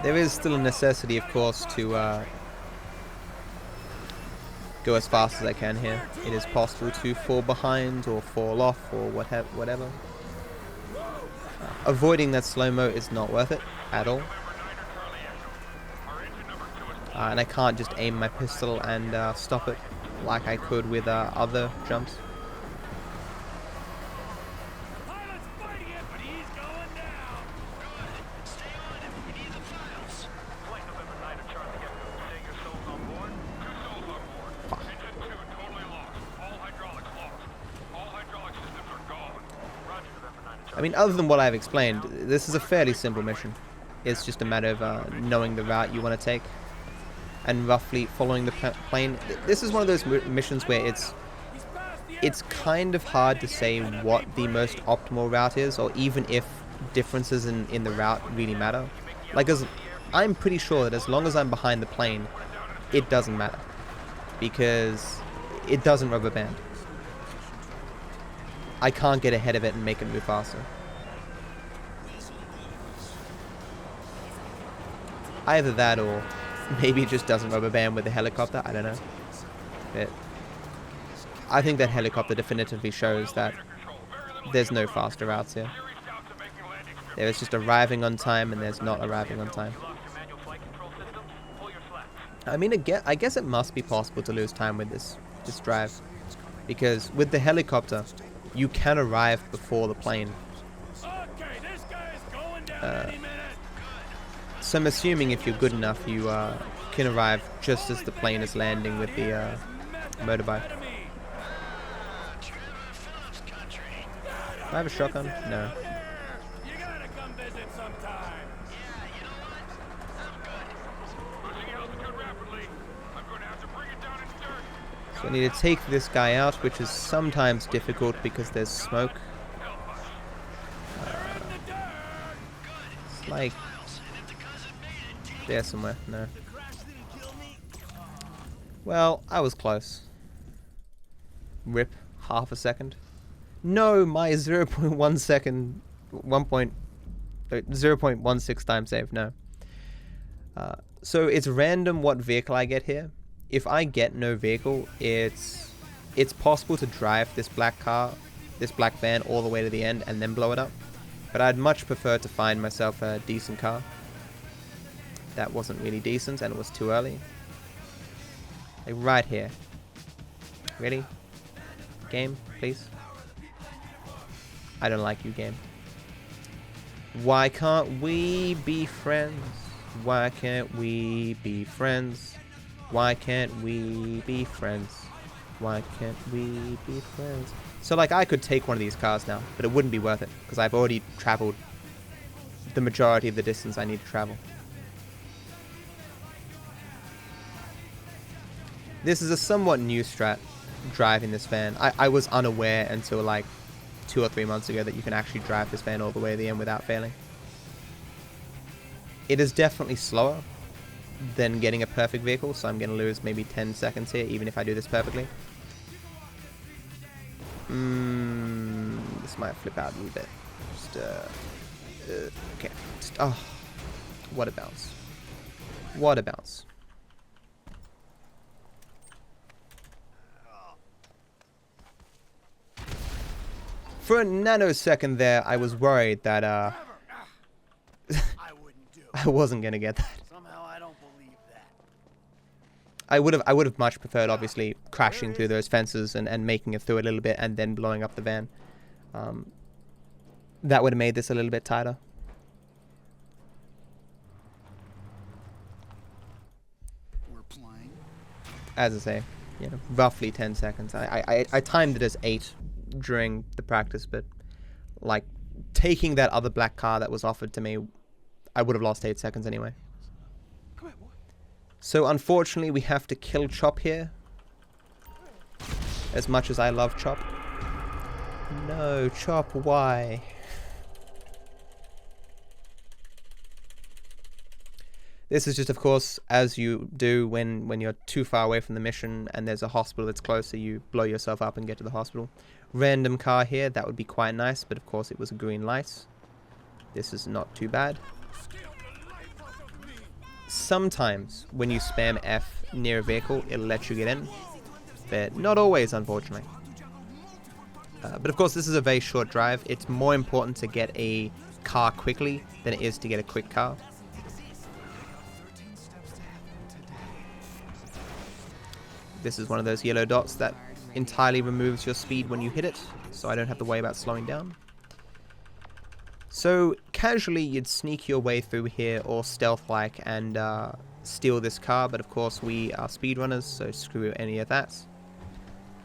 There is still a necessity, of course, to go as fast as I can here. It is possible to fall behind or fall off or whatever. Avoiding that slow-mo is not worth it at all. And I can't just aim my pistol and stop it like I could with other jumps. I mean, other than what I've explained, this is a fairly simple mission. It's just a matter of knowing the route you want to take and roughly following the plane. This is one of those missions where it's kind of hard to say what the most optimal route is, or even if differences in the route really matter. Like, I'm pretty sure that as long as I'm behind the plane, it doesn't matter, because it doesn't rubber band. I can't get ahead of it and make it move faster. Either that, or maybe it just doesn't rubber band with the helicopter, I don't know. But I think that helicopter definitively shows that there's no faster routes here. There's just arriving on time, and there's not arriving on time. I mean, I guess it must be possible to lose time with this drive, because with the helicopter, you can arrive before the plane. So I'm assuming if you're good enough, you can arrive just as the plane is landing with the motorbike. Do I have a shotgun? No. So I need to take this guy out, which is sometimes difficult because there's smoke. It's like there somewhere. No. Well, I was close. Rip. Half a second. No, my 0.1 second, 0.16 time save. No. So it's random what vehicle I get here. If I get no vehicle, it's possible to drive this black car, this black van, all the way to the end and then blow it up. But I'd much prefer to find myself a decent car. That wasn't really decent, and it was too early. Like right here. Ready? Game, please. I don't like you, game. Why can't we be friends? Why can't we be friends? Why can't we be friends? Why can't we be friends? So like, I could take one of these cars now, but it wouldn't be worth it, because I've already traveled the majority of the distance I need to travel. This is a somewhat new strat, driving this van. I was unaware until like 2 or 3 months ago that you can actually drive this van all the way to the end without failing. It is definitely slower than getting a perfect vehicle, so I'm going to lose maybe 10 seconds here, even if I do this perfectly. This might flip out a little bit. Just, okay. Just, oh, what a bounce. What a bounce. For a nanosecond there, I was worried that, I wasn't going to get that. Somehow I don't believe that. I would have much preferred, obviously, crashing through those fences and making it through a little bit and then blowing up the van. That would have made this a little bit tighter. We're playing. As I say, you know, roughly 10 seconds. I timed it as 8 during the practice, but like taking that other black car that was offered to me, I would have lost 8 seconds anyway. So unfortunately, we have to kill Chop here. As much as I love Chop. No, Chop, why? This is just, of course, as you do when you're too far away from the mission and there's a hospital that's closer, you blow yourself up and get to the hospital. Random car here, that would be quite nice, but of course it was a green light. This is not too bad. Sometimes when you spam F near a vehicle, it'll let you get in, but not always, unfortunately. But of course, this is a very short drive. It's more important to get a car quickly than it is to get a quick car. This is one of those yellow dots that entirely removes your speed when you hit it, so I don't have to worry about slowing down. So casually you'd sneak your way through here, or stealth-like, and steal this car, but of course we are speedrunners, so screw any of that.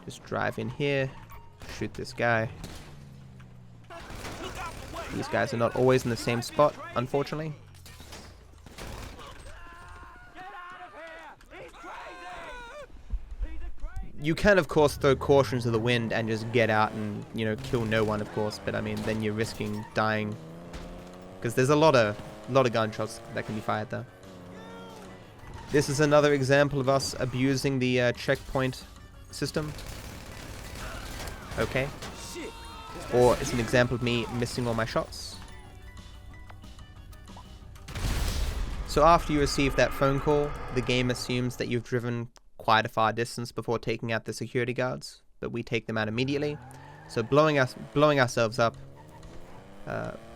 Just drive in here, shoot this guy. These guys are not always in the same spot, unfortunately. You can, of course, throw caution to the wind and just get out and, you know, kill no one, of course. But I mean, then you're risking dying, because there's a lot of gunshots that can be fired there. This is another example of us abusing the checkpoint system. Okay. Or it's an example of me missing all my shots. So after you receive that phone call, the game assumes that you've driven quite a far distance before taking out the security guards, but we take them out immediately. So blowing ourselves up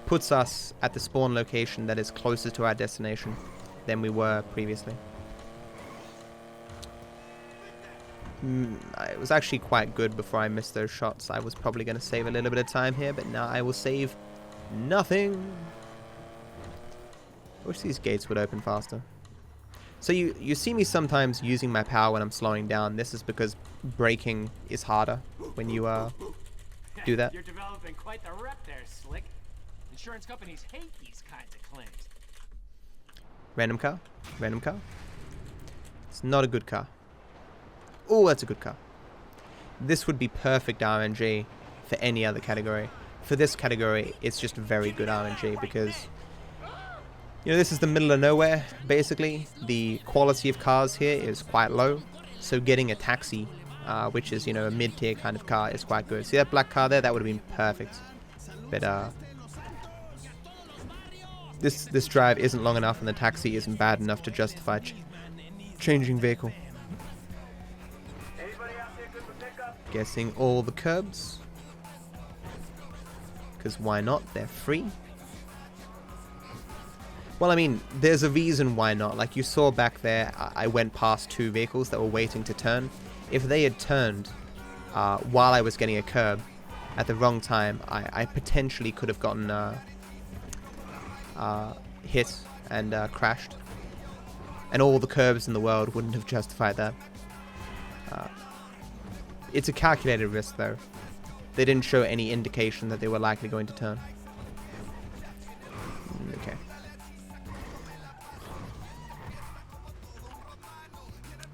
puts us at the spawn location that is closer to our destination than we were previously. It was actually quite good before I missed those shots. I was probably going to save a little bit of time here, but now I will save nothing. I wish these gates would open faster. So you see me sometimes using my power when I'm slowing down. This is because braking is harder when you do that. You're developing quite the rep there, Slick. Insurance companies hate these kinds of claims. Random car. Random car. It's not a good car. Oh, that's a good car. This would be perfect RNG for any other category. For this category, it's just very good RNG because, you know, this is the middle of nowhere, basically. The quality of cars here is quite low. So getting a taxi, which is, you know, a mid-tier kind of car, is quite good. See that black car there? That would have been perfect. But, this drive isn't long enough and the taxi isn't bad enough to justify changing vehicle. Guessing all the curbs. Because why not? They're free. Well, I mean, there's a reason why not. Like you saw back there, I went past two vehicles that were waiting to turn. If they had turned while I was getting a curb at the wrong time, I potentially could have gotten hit and crashed. And all the curbs in the world wouldn't have justified that. It's a calculated risk, though. They didn't show any indication that they were likely going to turn. Okay.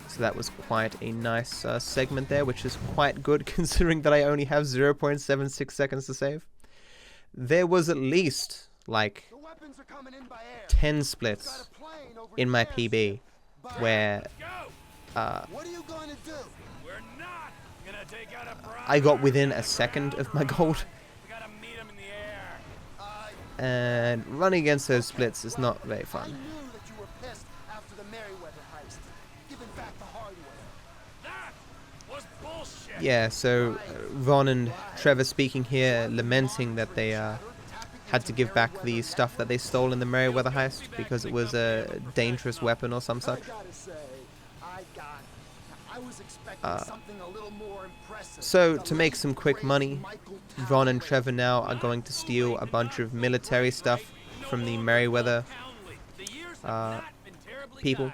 So that was quite a nice segment there, which is quite good considering that I only have 0.76 seconds to save. There was at least, like, 10 splits in my PB where I got within a second of my gold. And running against those splits is not very fun. Yeah, so Ron and Trevor speaking here, lamenting that they had to give back the stuff that they stole in the Merryweather heist because it was a dangerous weapon or some such. So, to make some quick money, Ron and Trevor now are going to steal a bunch of military stuff from the Merryweather people.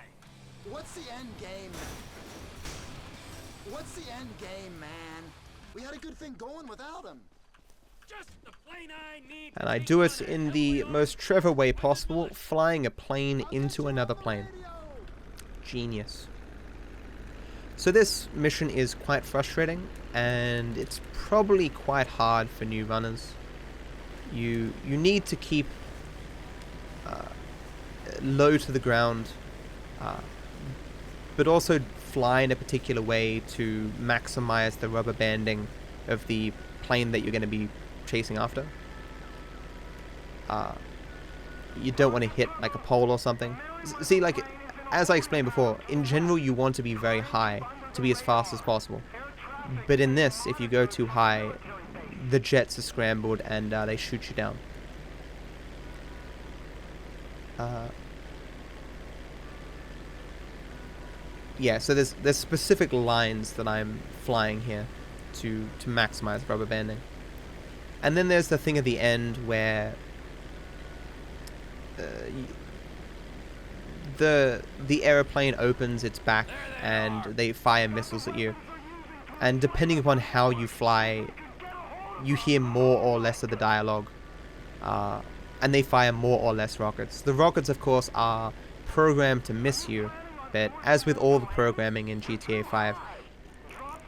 What's the end game? What's the end game, man? We had a good thing going without him. And I do it in the most Trevor way possible, flying a plane into another plane. Genius. So this mission is quite frustrating, and it's probably quite hard for new runners. You need to keep low to the ground, but also fly in a particular way to maximize the rubber banding of the plane that you're going to be chasing after. You don't want to hit like a pole or something. See, like, as I explained before, in general you want to be very high to be as fast as possible. But in this, if you go too high, the jets are scrambled and they shoot you down. Yeah, so there's specific lines that I'm flying here to maximize rubber banding. And then there's the thing at the end where the airplane opens its back and they fire missiles at you. And depending upon how you fly, you hear more or less of the dialogue. and they fire more or less rockets. The rockets, of course, are programmed to miss you, but as with all the programming in GTA 5,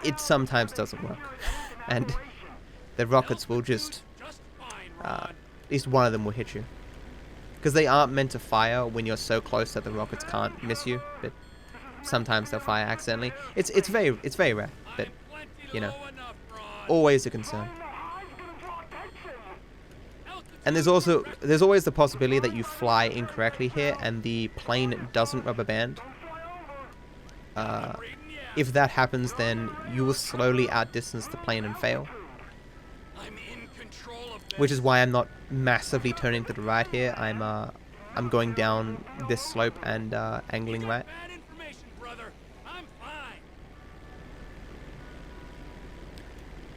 it sometimes doesn't work. And the rockets will just, at least one of them will hit you. Because they aren't meant to fire when you're so close that the rockets can't miss you, but sometimes they'll fire accidentally. It's very rare, but, you know, always a concern. And there's always the possibility that you fly incorrectly here and the plane doesn't rubber band. If that happens, then you will slowly outdistance the plane and fail. Which is why I'm not massively turning to the right here. I'm going down this slope and angling right.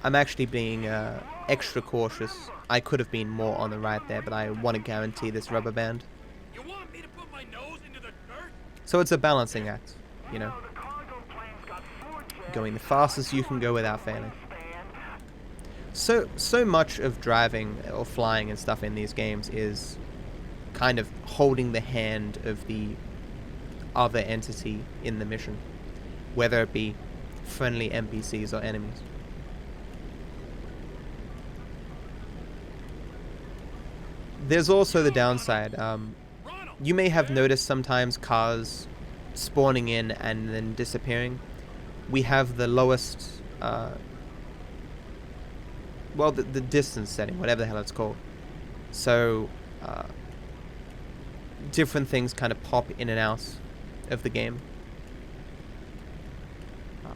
I'm actually being extra cautious. I could have been more on the right there, but I want to guarantee this rubber band. So it's a balancing act, you know. Going the fastest you can go without failing. So much of driving or flying and stuff in these games is kind of holding the hand of the other entity in the mission, whether it be friendly NPCs or enemies. There's also the downside. You may have noticed sometimes cars spawning in and then disappearing. We have the lowest, well, the distance setting, whatever the hell it's called. So, different things kind of pop in and out of the game.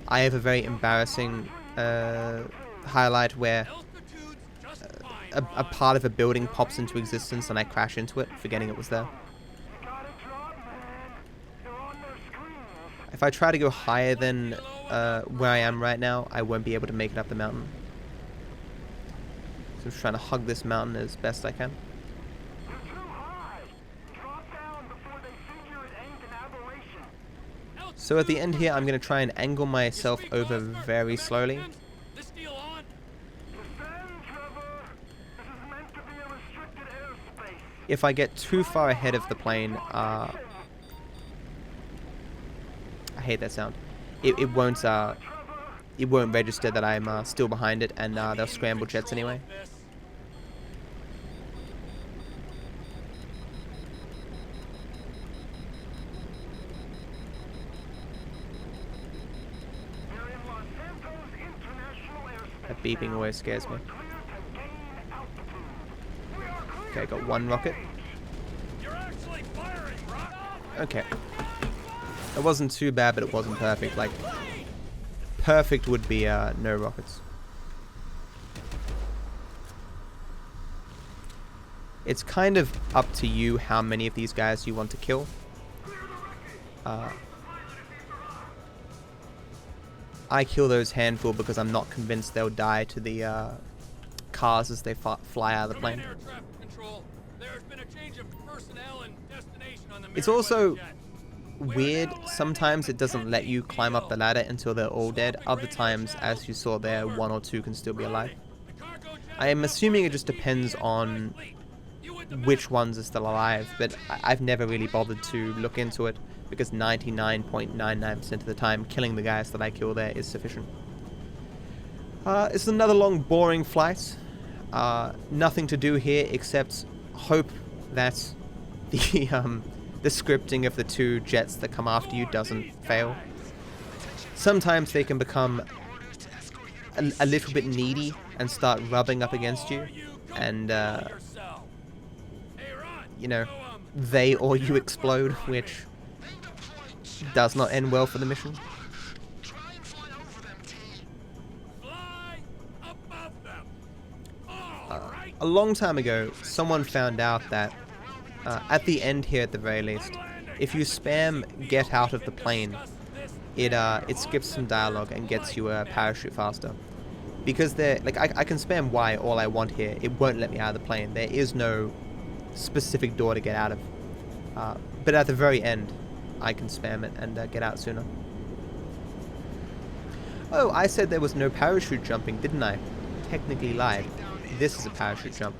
I have a very embarrassing highlight where a part of a building pops into existence and I crash into it, forgetting it was there. If I try to go higher than where I am right now, I won't be able to make it up the mountain. So I'm just trying to hug this mountain as best I can. So at the end here, I'm going to try and angle myself over very slowly. If I get too far ahead of the plane, I hate that sound. It won't register that I'm still behind it, and they'll scramble jets anyway. That beeping always scares me. Okay, got one rocket. Okay. It wasn't too bad, but it wasn't perfect. Like, perfect would be no rockets. It's kind of up to you how many of these guys you want to kill. I kill those handful because I'm not convinced they'll die to the cars as they fly out of the plane. It's also weird. Sometimes it doesn't let you climb up the ladder until they're all dead. Other times, as you saw there, one or two can still be alive. I am assuming it just depends on which ones are still alive, but I've never really bothered to look into it because 99.99% of the time, killing the guys that I kill there is sufficient. It's another long, boring flight. Nothing to do here except hope that the scripting of the two jets that come after you doesn't fail. Sometimes they can become a little bit needy and start rubbing up against you, and you know, they or you explode, which does not end well for the mission. A long time ago, someone found out that at the end here, at the very least, if you spam "get out of the plane," it skips some dialogue and gets you a parachute faster. Because I can spam Y all I want here, it won't let me out of the plane. There is no specific door to get out of. But at the very end, I can spam it and get out sooner. Oh, I said there was no parachute jumping, didn't I? Technically lied. This is a parachute jump.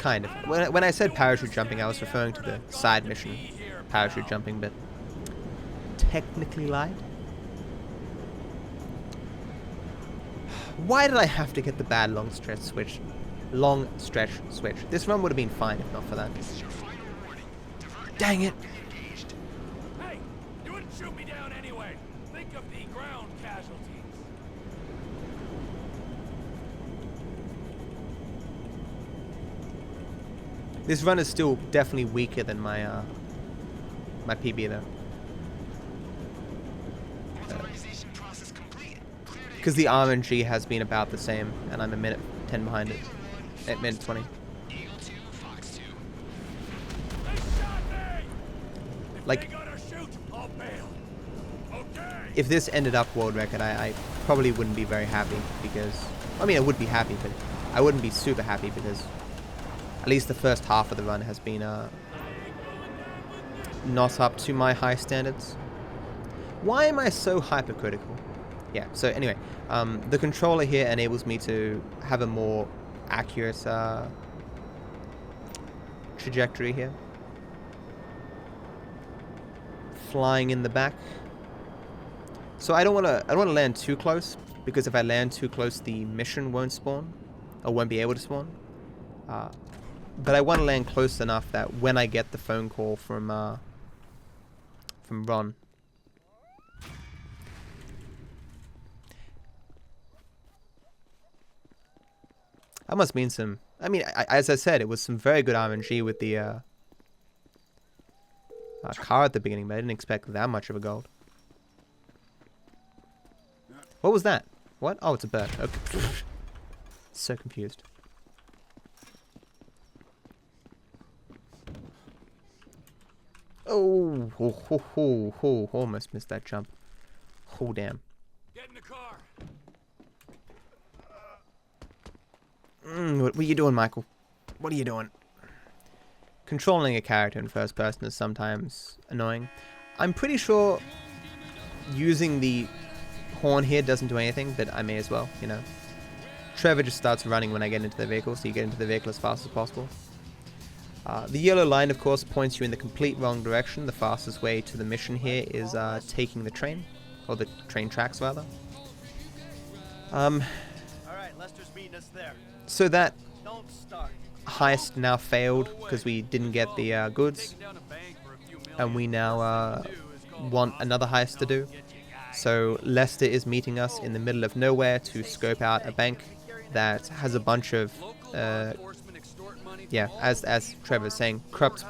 Kind of. When I said parachute jumping, I was referring to the side mission parachute jumping bit. Technically lied. Why did I have to get the bad long stretch switch? Long stretch switch. This run would have been fine if not for that. Dang it! Hey, you wouldn't shoot me down anyway. Think of the ground casualties. This run is still definitely weaker than my my PB though. Because the RNG has been about the same, and I'm a minute 10 behind it. At minute 20. Like, if this ended up world record, I probably wouldn't be very happy because, I mean, I would be happy, but I wouldn't be super happy because at least the first half of the run has been not up to my high standards. Why am I so hypercritical? Yeah, so anyway, the controller here enables me to have a more accurate trajectory here. Flying in the back. So I don't want to land too close, because if I land too close, the mission won't spawn, or won't be able to spawn. But I want to land close enough that when I get the phone call from Ron. That must mean some... I mean, as I said, it was some very good RNG with the car at the beginning, but I didn't expect that much of a gold. What was that? What? Oh, it's a bird. Okay. So confused. Oh, almost missed that jump. Oh, damn. Get in the car. What are you doing, Michael? What are you doing? Controlling a character in first person is sometimes annoying. I'm pretty sure using the horn here doesn't do anything, but I may as well, you know. Trevor just starts running when I get into the vehicle, so you get into the vehicle as fast as possible. The yellow line, of course, points you in the complete wrong direction. The fastest way to the mission here is taking the train, or the train tracks, rather. Alright, Lester's meeting us there. So that Don't start. heist now failed because we didn't get the goods, and we now want another heist to do. So Lester is meeting us in the middle of nowhere to scope out a bank that has a bunch of yeah, as Trevor's saying, corrupt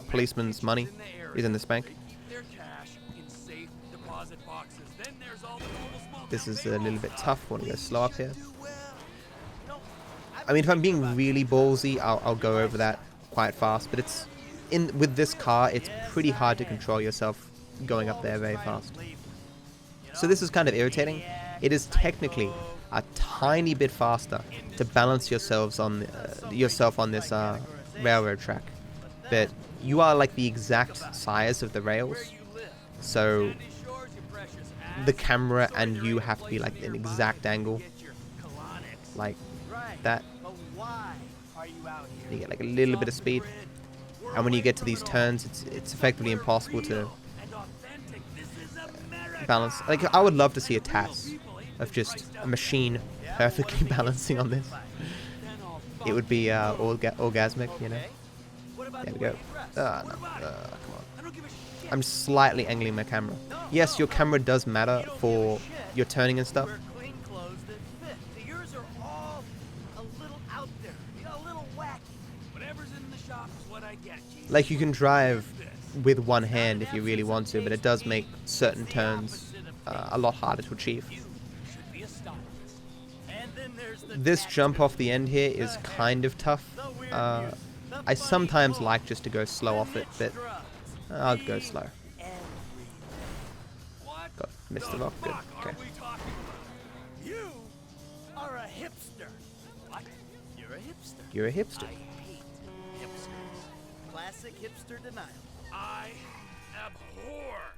policemen's money is in this bank. This is a little bit tough. Want to go slow up here. I mean, if I'm being really ballsy, I'll go over that quite fast. But it's with this car, it's pretty hard to control yourself going up there very fast. So this is kind of irritating. It is technically a tiny bit faster to balance yourself on this railroad track, but you are like the exact size of the rails, so the camera and you have to be like an exact angle, like that. You get like a little bit of speed, and when you get to these turns, it's effectively impossible to balance. Like, I would love to see a TAS of just a machine perfectly balancing on this. It would be orgasmic, you know. There we go. No, come on. I'm slightly angling my camera. Yes, your camera does matter for your turning and stuff. Like, you can drive with one hand if you really want to, but it does make certain turns a lot harder to achieve. This jump off the end here is kind of tough. I sometimes like just to go slow off it, but I'll go slow. Got missed the rock, good. Okay. You are a hipster. What? You're a hipster. You're a hipster. I hate hipsters. Classic hipster denial. I abhor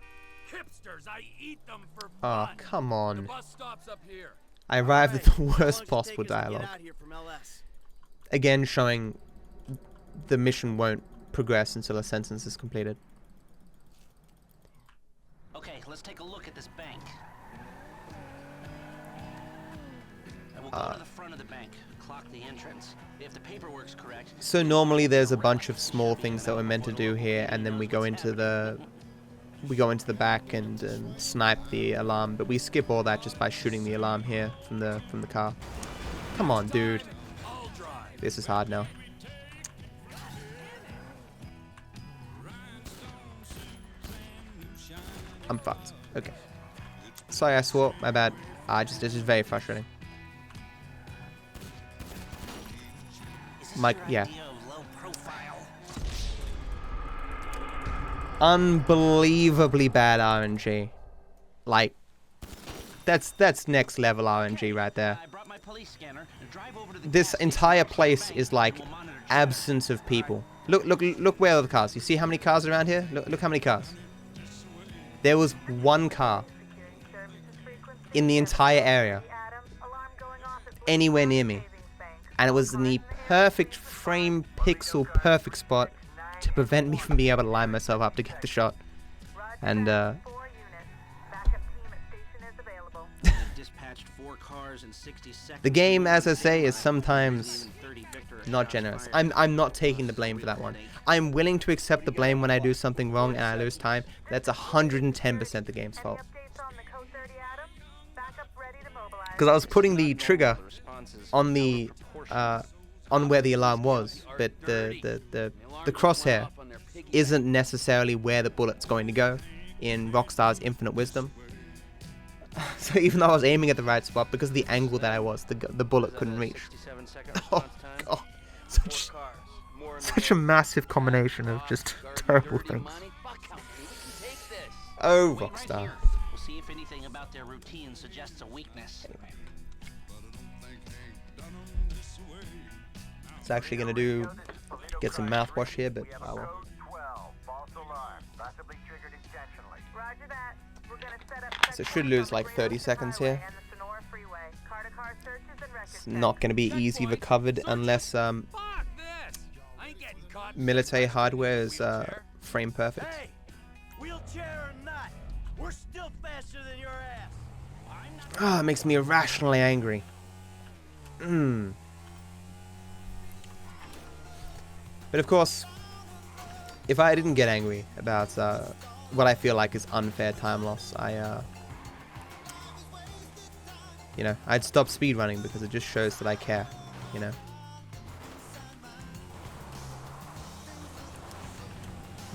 hipsters. I eat them for fun. Oh, come on. The bus stops up here. I arrived at the worst possible dialogue. Again, showing the mission won't progress until a sentence is completed. Okay, let's take a look at this bank. I will go to the front of the bank, clock the entrance. If the paperwork's correct. So normally there's a bunch of small things that we're meant to do here, and then we go into the back and snipe the alarm, but we skip all that just by shooting the alarm here from the car. Come on, dude. This is hard now. I'm fucked. Okay. Sorry, I swore. My bad. It's just very frustrating. Mike, yeah. Unbelievably bad RNG. Like, that's next level RNG right there. This entire place is like absence of people. Look where are the cars. You see how many cars are around here? Look how many cars. There was one car in the entire area anywhere near me, and it was in the perfect frame pixel perfect spot to prevent me from being able to line myself up to get the shot. And the game, as I say, is sometimes not generous. I'm not taking the blame for that one. I'm willing to accept the blame when I do something wrong and I lose time. That's 110% the game's fault. Because I was putting the trigger on the on where the alarm was, but the crosshair isn't necessarily where the bullet's going to go in Rockstar's infinite wisdom. So even though I was aiming at the right spot, because of the angle that I was, the bullet couldn't reach. Oh god, such a massive combination of just terrible things. Oh, Rockstar. We'll see if anything about their routine suggests a weakness. It's actually gonna get some mouthwash here, but I will. So it should lose like 30 seconds here. It's not going to be easy recovered unless military hardware is frame perfect. Hey, wheelchair or not, we're still faster than your ass. Ah, it makes me irrationally angry. But of course, if I didn't get angry about what I feel like is unfair time loss, you know, I'd stop speedrunning because it just shows that I care, you know.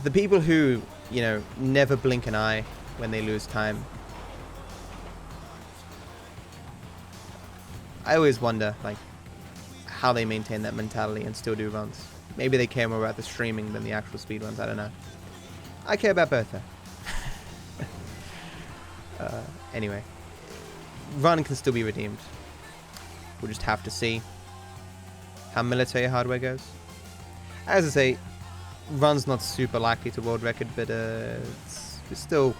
The people who, you know, never blink an eye when they lose time, I always wonder, like, how they maintain that mentality and still do runs. Maybe they care more about the streaming than the actual speedruns, I don't know. I care about both, though. Anyway. Run can still be redeemed. We'll just have to see how military hardware goes. As I say, run's not super likely to world record, but we still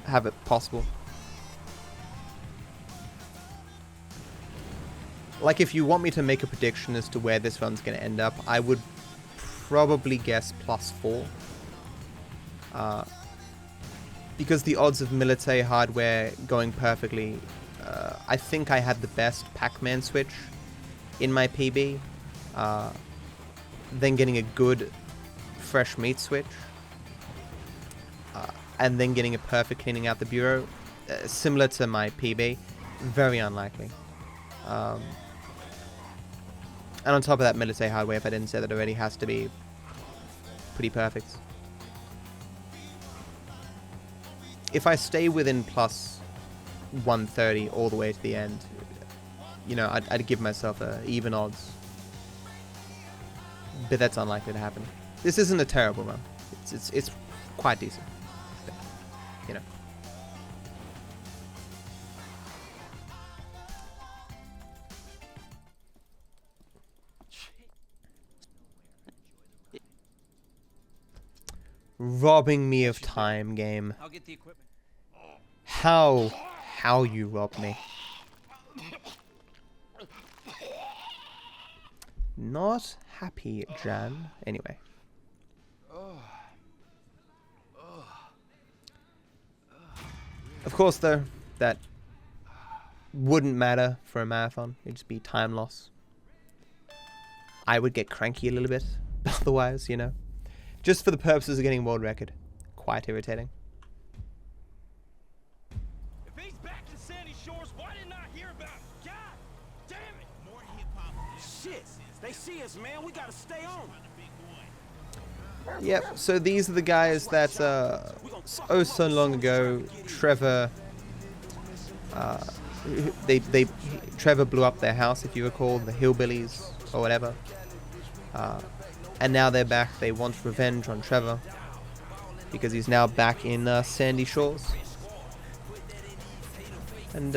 have it possible. Like, if you want me to make a prediction as to where this run's going to end up, I would probably guess +4. Because the odds of military hardware going perfectly, I think I had the best Pac-Man switch in my PB, then getting a good fresh meat switch, and then getting a perfect cleaning out the bureau, similar to my PB, very unlikely. And on top of that, military hardware, if I didn't say that already, has to be pretty perfect. If I stay within +130 all the way to the end, you know, I'd give myself even odds. But that's unlikely to happen. This isn't a terrible run. It's quite decent. But, you know. Robbing me of time, game. I'll get the equipment. How you rob me. Not happy, Jan. Anyway. Of course, though, that wouldn't matter for a marathon. It'd just be time loss. I would get cranky a little bit, otherwise, you know. Just for the purposes of getting world record. Quite irritating. If he's back in Sandy Shores, why didn't I hear about it? God damn it! More hip-hop. Shit! They see us, man. We gotta stay on. Yep, so these are the guys that, oh so long ago, Trevor, Trevor blew up their house, if you recall, the hillbillies, or whatever. And now they're back. They want revenge on Trevor, because he's now back in Sandy Shores. And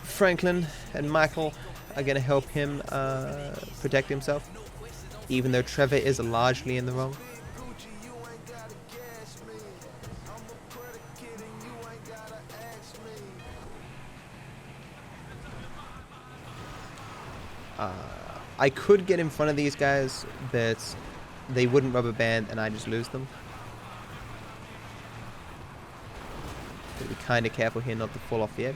Franklin and Michael are going to help him protect himself, even though Trevor is largely in the wrong. I could get in front of these guys, but they wouldn't rubber band and I just lose them. Gotta be kind of careful here not to fall off the edge.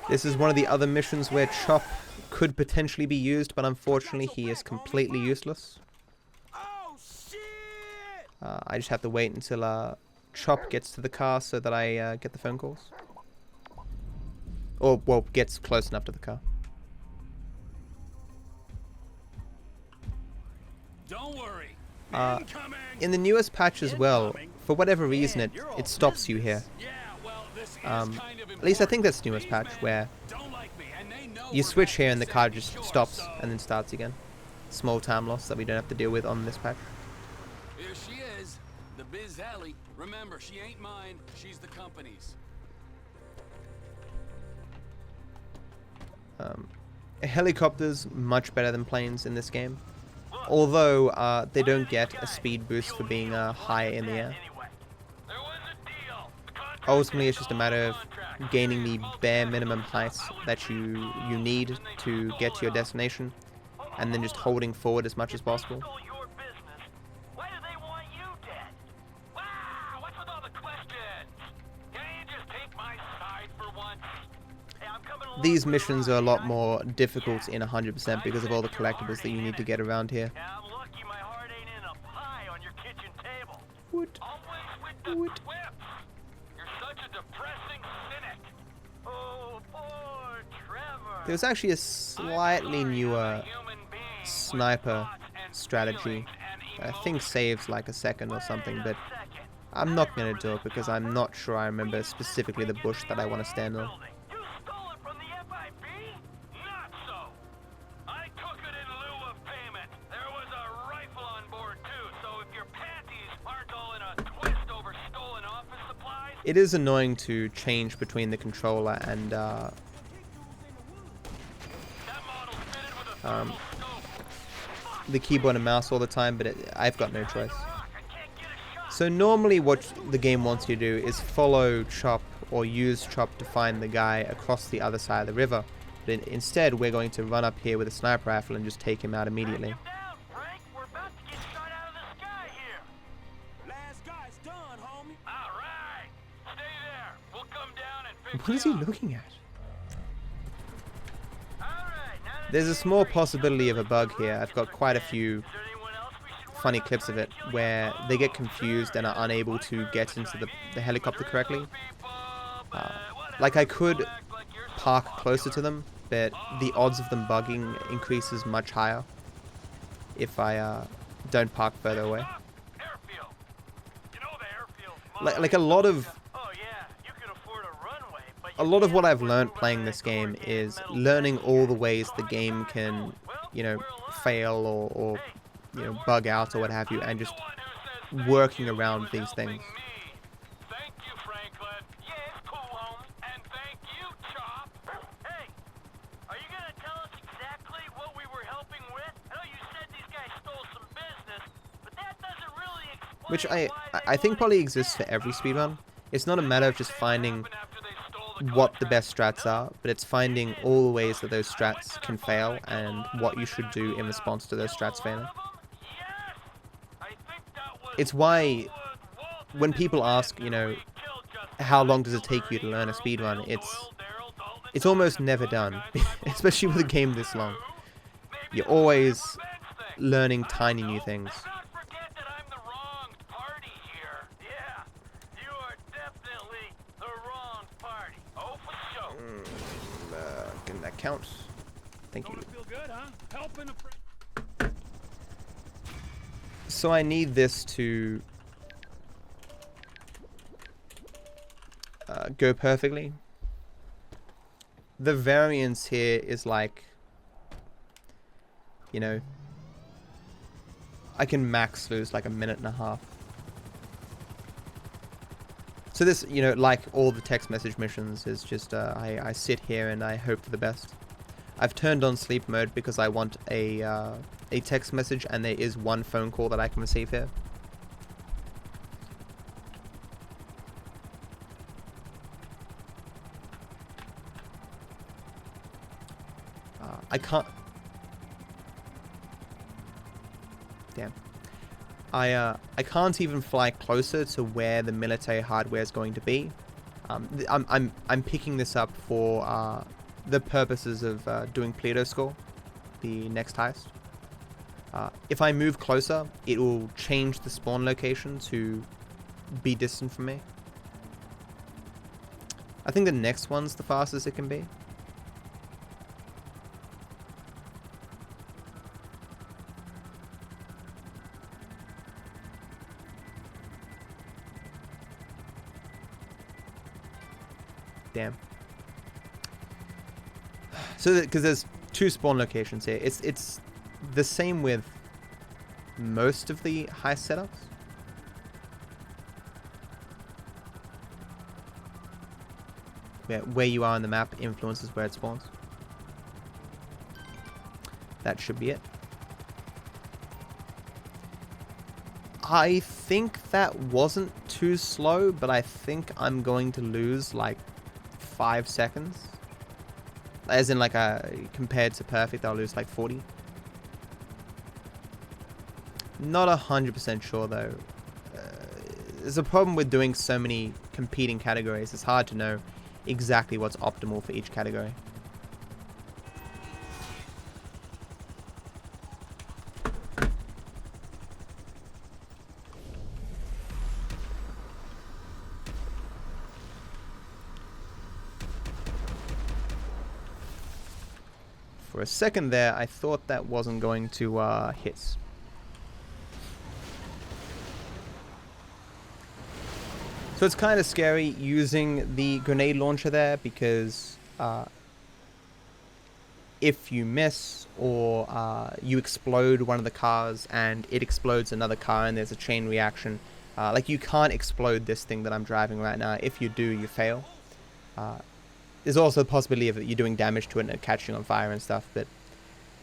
This is one of the other missions where Chop could potentially be used, but unfortunately he is completely useless. I just have to wait until Chop gets to the car so that I get the phone calls. Or, well, gets close enough to the car. Don't worry. In the newest patch as well, for whatever reason, it stops you here. At least I think that's the newest patch, where you switch here and the car just stops and then starts again. Small time loss that we don't have to deal with on this patch. Here she is, the Biz Alley. Remember, she ain't mine, she's the company's. Helicopters much better than planes in this game, although they don't get a speed boost for being high in the air. Ultimately, it's just a matter of gaining the bare minimum heights that you need to get to your destination, and then just holding forward as much as possible. These missions are a lot more difficult in 100% because of all the collectibles that you need to get around here. What? What? There's actually a slightly newer sniper strategy. I think saves like a second or something, but I'm not going to do it because I'm not sure I remember specifically the bush that I want to stand on. It is annoying to change between the controller and the keyboard and mouse all the time, but I've got no choice. So normally what the game wants you to do is follow Chop or use Chop to find the guy across the other side of the river. But instead we're going to run up here with a sniper rifle and just take him out immediately. What is he looking at? There's a small possibility of a bug here. I've got quite a few funny clips of it where they get confused and are unable to get into the helicopter correctly. Like I could park closer to them, but the odds of them bugging increases much higher if I don't park further away. Like a lot of what I've learned playing this game is learning all the ways the game can, you know, fail or you know, bug out or what have you, and just working around these things. Thank you, Franklin. Yes, cool, home. And thank you, Chop. Hey, are you gonna tell us exactly what we were helping with? I know you said these guys stole some business, but that doesn't really explain. Which I think probably exists for every speedrun. It's not a matter of just finding what the best strats are, but it's finding all the ways that those strats can fail and what you should do in response to those strats failing. It's why when people ask, you know, how long does it take you to learn a speedrun, it's almost never done, especially with a game this long. You're always learning tiny new things. Can that count? Thank you. So I need this to go perfectly. The variance here is like, you know, I can max lose like 1.5 minutes. So this, you know, like all the text message missions, is just I sit here and I hope for the best. I've turned on sleep mode because I want a text message, and there is one phone call that I can receive here. I can't. Damn. I can't even fly closer to where the military hardware is going to be. I'm picking this up for the purposes of doing Pluto score, the next heist. If I move closer, it will change the spawn location to be distant from me. I think the next one's the fastest it can be. Damn. So, because there's 2 spawn locations here, it's the same with most of the heist setups. Where you are on the map influences where it spawns. That should be it. I think that wasn't too slow, but I think I'm going to lose like 5 seconds. As in, like, compared to perfect, I'll lose like 40. Not 100% sure though. There's a problem with doing so many competing categories. It's hard to know exactly what's optimal for each category. For a second there, I thought that wasn't going to hit. So it's kind of scary using the grenade launcher there, because if you miss or you explode one of the cars and it explodes another car and there's a chain reaction, like, you can't explode this thing that I'm driving right now. If you do, you fail. There's also the possibility of you doing damage to it and it catching on fire and stuff, but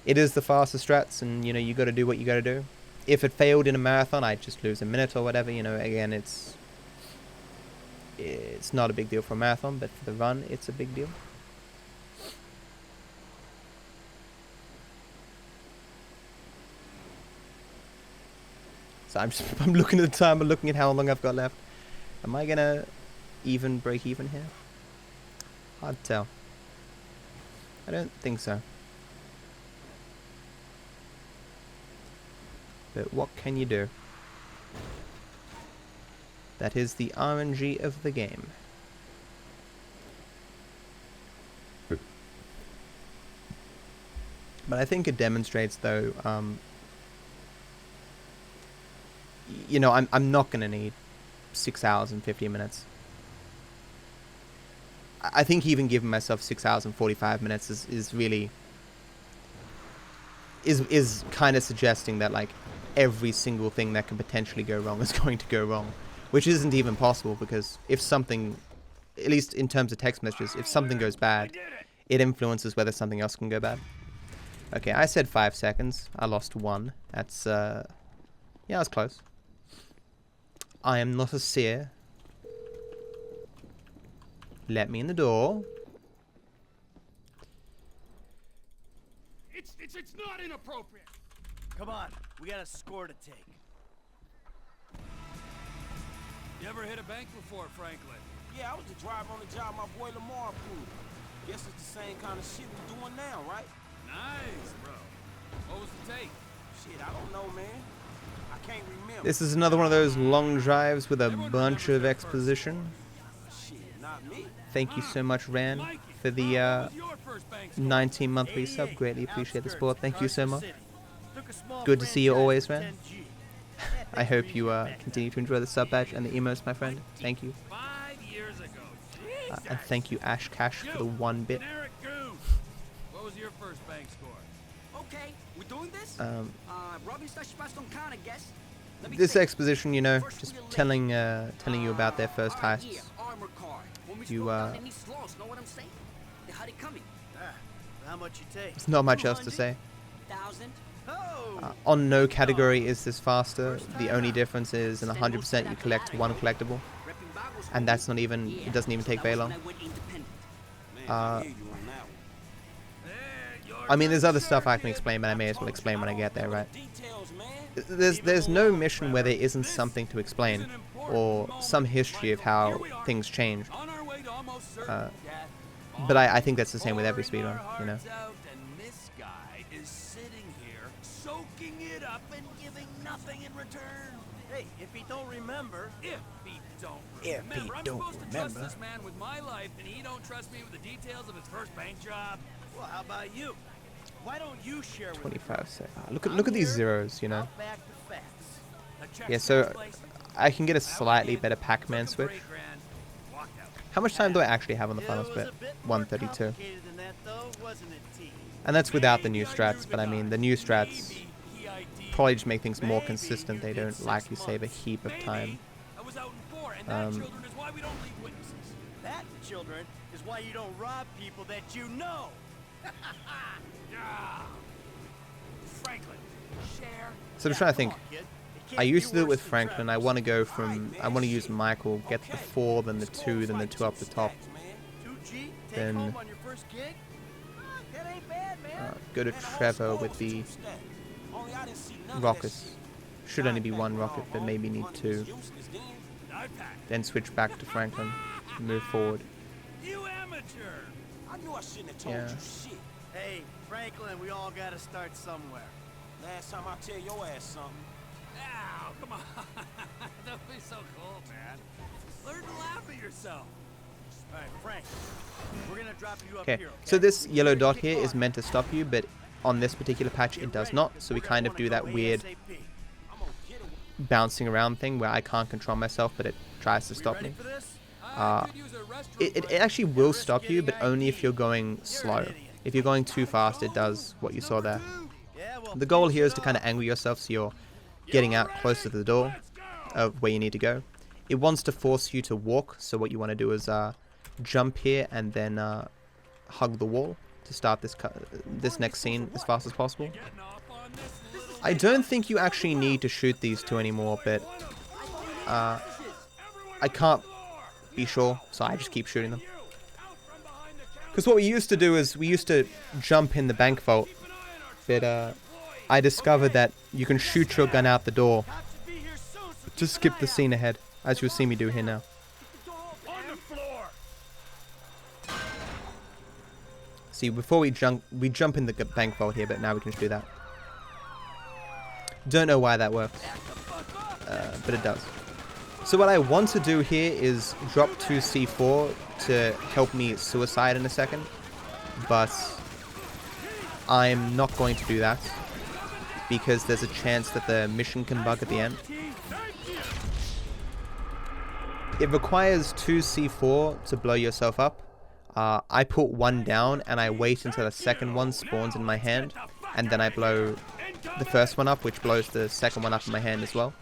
it is the fastest strats, and, you know, you got to do what you got to do. If it failed in a marathon, I'd just lose 1 minute or whatever, you know. Again, it's not a big deal for a marathon, but for the run, it's a big deal. So I'm looking at the time, I'm looking at how long I've got left. Am I gonna break even here? Hard to tell. I don't think so. But what can you do? That is the RNG of the game. But I think it demonstrates, though, you know, I'm not going to need 6 hours and 50 minutes. I think even giving myself 6 hours and 45 minutes is really... is kind of suggesting that, like, every single thing that can potentially go wrong is going to go wrong. Which isn't even possible, because if something, at least in terms of text messages, if something goes bad, it influences whether something else can go bad. Okay, I said 5 seconds. I lost 1. That's, yeah, that's close. I am not a seer. Let me in the door. It's not inappropriate. Come on, we got a score to take. You ever hit a bank before, Franklin? Yeah, I was the driver on the job my boy Lamar approved. Guess it's the same kind of shit we're doing now, right? Nice, bro. What was the take? Shit, I don't know, man. I can't remember. This is another one of those long drives with a bunch of exposition. Shit, not me. Thank you so much, Ran, for the 19 monthly sub. Greatly appreciate the support. Thank you so much. Good to see you always, Ran. I hope you continue to enjoy the sub badge and the emotes, my friend. Thank you. 5 years ago. And thank you, Ash Cash, for the 1 bit. What was your first bank score? Okay, we're doing this? Robbing such fast on count, I guess. This exposition, you know, just telling you about their first heists. You How much you take? there's not much else to say. 1,000. On no category is this faster. The only difference is in 100% you collect 1 collectible, and that's not even. It doesn't even take very long. I mean, there's other stuff I can explain, but I may as well explain when I get there, right? There's no mission where there isn't something to explain, or some history of how things changed. But I think that's the same with every speedrun, you know. This guy is sitting here, soaking it up and giving nothing in return. Hey, if he don't remember. If he don't remember. I'm supposed to trust this man with my life, and he don't trust me with the details of his first bank job. Well, how about you? Why don't you share with 25 seconds. Look at these zeros, you know. Yeah, so I can get a slightly better Pac-Man switch. How much time do I actually have on the final split? 132. And that's without the new strats, but I mean, the new strats probably just make things more consistent. They don't likely save a heap of time. That, children, is why you don't rob people that you know. So I'm trying to think. I used to do it with Franklin. I want to go from. I want to use Michael, get the 4, then the 2, then the 2 up the top. Then go to Trevor with the rockets. Should only be 1 rocket, but maybe need 2. Then switch back to Franklin. Move forward. Yeah. Hey, Franklin, we all gotta start somewhere. Last time I tell your ass something. Ow, come on. Don't be so cool, man. Learn to laugh at yourself. All right, Frank, we're gonna drop you up Okay, here. so this yellow dot here is meant to stop you, but on this particular patch it does not. So we kind of do that weird bouncing around thing where I can't control myself, but it tries to stop me. It actually will stop you, but only if you're going slow. If you're going too fast, it does what you saw there. The goal here is to kind of angle yourself so you're getting out closer to the door of where you need to go. It wants to force you to walk, so what you want to do is jump here and then hug the wall to start this next scene as fast as possible. I don't think you actually need to shoot these 2 anymore, but I can't be sure, so I just keep shooting them. Because what we used to do is we used to jump in the bank vault, but I discovered that you can shoot your gun out the door to skip the scene ahead, as you'll see me do here now. See, before we jump in the bank vault here, but now we can just do that. Don't know why that works, but it does. So what I want to do here is drop to C4 to help me suicide in a second, but I'm not going to do that because there's a chance that the mission can bug at the end. It requires 2 C4 to blow yourself up. I put 1 down and I wait until the second one spawns in my hand, and then I blow the first one up, which blows the second one up in my hand as well.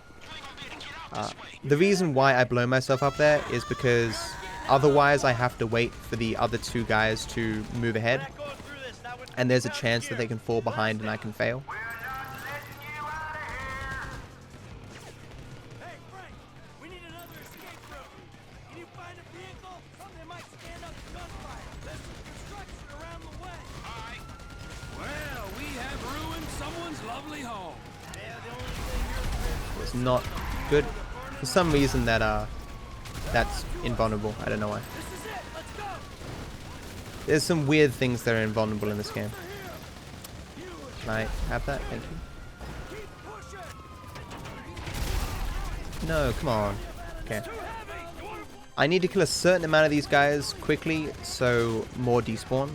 The reason why I blow myself up there is because otherwise I have to wait for the other 2 guys to move ahead, and there's a chance that they can fall behind and I can fail. everyone's lovely home. It's not good. For some reason that's invulnerable. I don't know why. There's some weird things that are invulnerable in this game. Can I have that? Thank you. No, come on. Okay. I need to kill a certain amount of these guys quickly, so more despawn.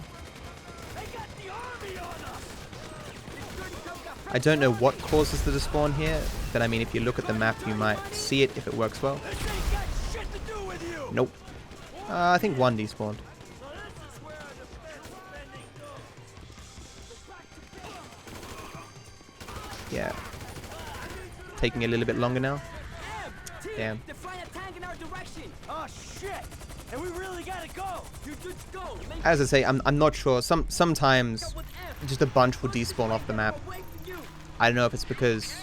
I don't know what causes the despawn here, but I mean, if you look at the map, you might see it if it works well. Nope. I think one despawned. Yeah. Taking a little bit longer now. Damn. Oh shit! And we really gotta go. You just go. As I say, I'm not sure. Sometimes just a bunch will despawn off the map. I don't know if it's because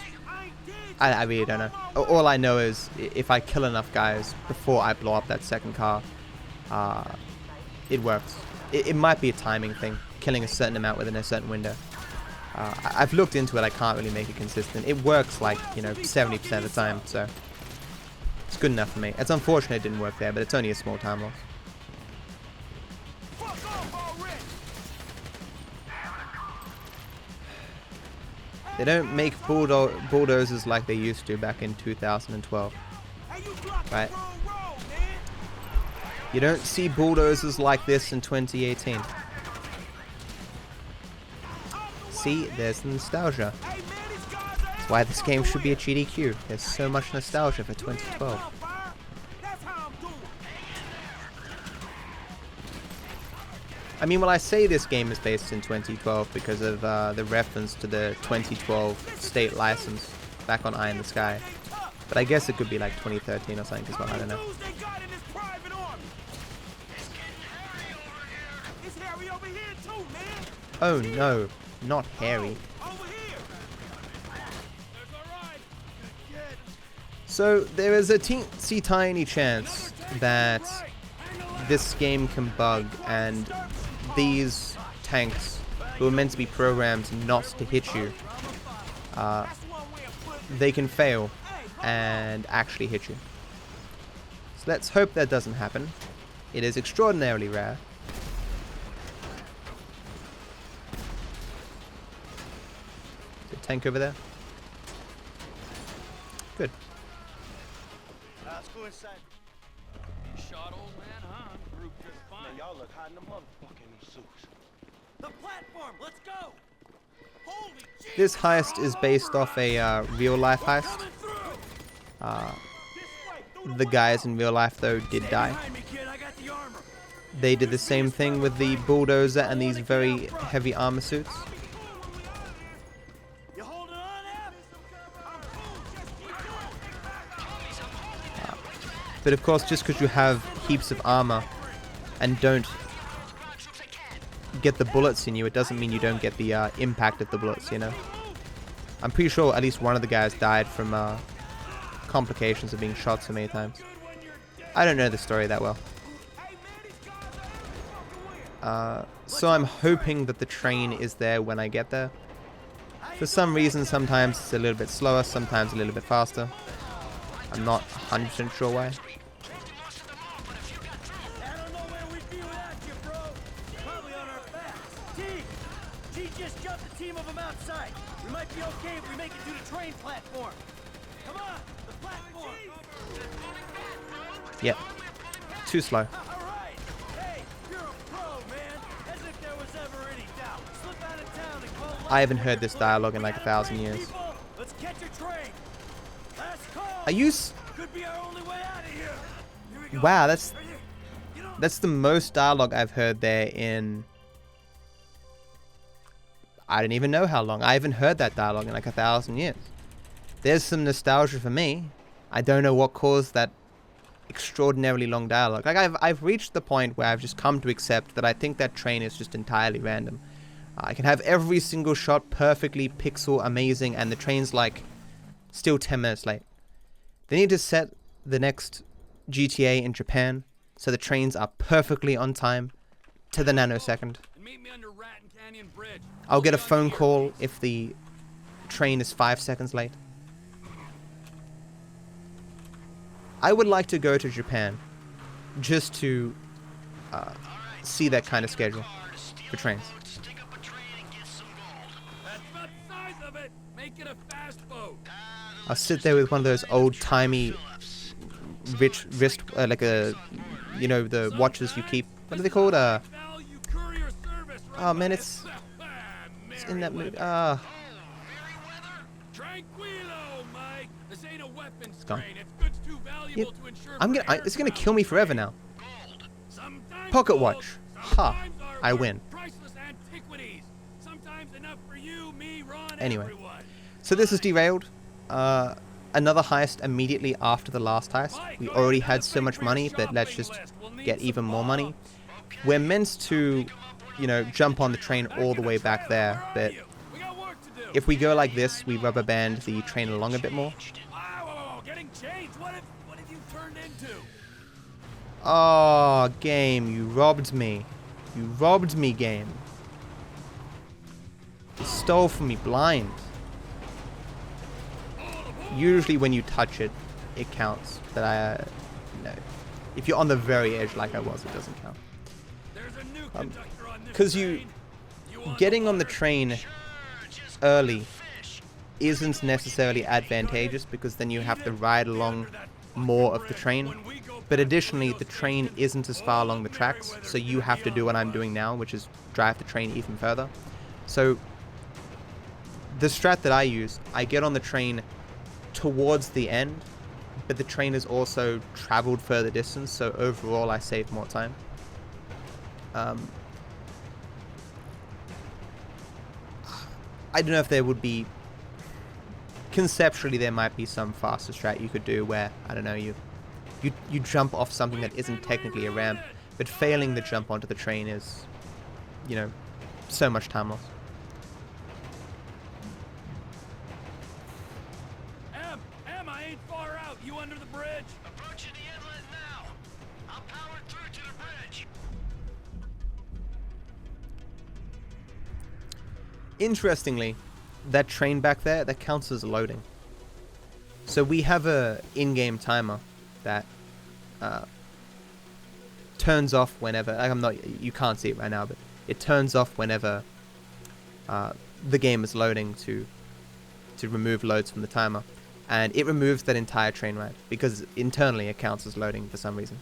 I really don't know. All I know is if I kill enough guys before I blow up that second car, it works. It might be a timing thing, killing a certain amount within a certain window. I've looked into it. I can't really make it consistent. It works like 70% of the time, so it's good enough for me. It's unfortunate it didn't work there, but it's only a small time loss. They don't make bulldozers like they used to back in 2012. Right? You don't see bulldozers like this in 2018. See, there's the nostalgia. That's why this game should be a GDQ. There's so much nostalgia for 2012. I mean, well, I say this game is based in 2012 because of the reference to the 2012 state license back on Eye in the Sky. But I guess it could be like 2013 or something as well, I don't know. Oh no, not Harry. So there is a teensy tiny chance that this game can bug and these tanks, who are meant to be programmed not to hit you, they can fail and actually hit you. So let's hope that doesn't happen. It is extraordinarily rare. The tank over there. Good. Let's go inside. You shot old man, huh? Group just fine. Y'all look hot in the motherfucking suits. The platform, let's go. Holy Jesus. This heist is based off a real life heist. The guys in real life though did die. They did the same thing with the bulldozer and these very heavy armor suits. But of course, just because you have heaps of armor and don't get the bullets in you, it doesn't mean you don't get the impact of the bullets, you know? I'm pretty sure at least one of the guys died from complications of being shot so many times. I don't know the story that well. So I'm hoping that the train is there when I get there. For some reason, sometimes it's a little bit slower, sometimes a little bit faster. I'm not 100% sure why. We might be okay if we make it to the train platform. Come on, the platform. Yep. Too slow. Alright. Hey, you're a pro, man. As if there was ever any doubt. Slip out of town and call. I haven't heard this dialogue in like 1,000 years. Let's catch a train. Last call. Are you Could be our only way out of here. Here we go. Wow, that's the most dialogue I've heard there in I don't even know how long. I haven't heard that dialogue in like 1,000 years. There's some nostalgia for me. I don't know what caused that extraordinarily long dialogue. Like I've reached the point where I've just come to accept that I think that train is just entirely random. I can have every single shot perfectly pixel amazing and the train's like still 10 minutes late. They need to set the next GTA in Japan so the trains are perfectly on time to the nanosecond. Meet me under Ratton Canyon Bridge. I'll get a phone call if the train is 5 seconds late. I would like to go to Japan just to see that kind of schedule for trains. I'll sit there with one of those old-timey wrist, like a, you know, the watches you keep. What are they called? Oh man, it's in that mood. It's gone. Yep. It's gonna kill me forever now. Pocket watch. Ha! I win. Anyway, so this is derailed. Another heist immediately after the last heist. We already had so much money, but let's just get even more money. We're meant to, you know, jump on the train all the way back there, but if we go like this, we rubber band the train along a bit more. Oh, game, you robbed me. You robbed me, game. You stole from me blind. Usually when you touch it, it counts. But no. If you're on the very edge like I was, it doesn't count. Because getting on the train early isn't necessarily advantageous, because then you have to ride along more of the train. But additionally, the train isn't as far along the tracks, so you have to do what I'm doing now, which is drive the train even further. So the strat that I use, I get on the train towards the end, but the train has also traveled further distance, so overall I save more time. I don't know if there would be, conceptually there might be some faster strat you could do where, I don't know, you jump off something that isn't technically a ramp, but failing the jump onto the train is, you know, so much time loss. I ain't far out. You under the bridge? Approaching the inlet now. I'll power through to the bridge. Interestingly, that train back there, that counts as loading. So we have a in-game timer that turns off whenever, you can't see it right now, but it turns off whenever the game is loading to remove loads from the timer. And it removes that entire train ride, because internally it counts as loading for some reason.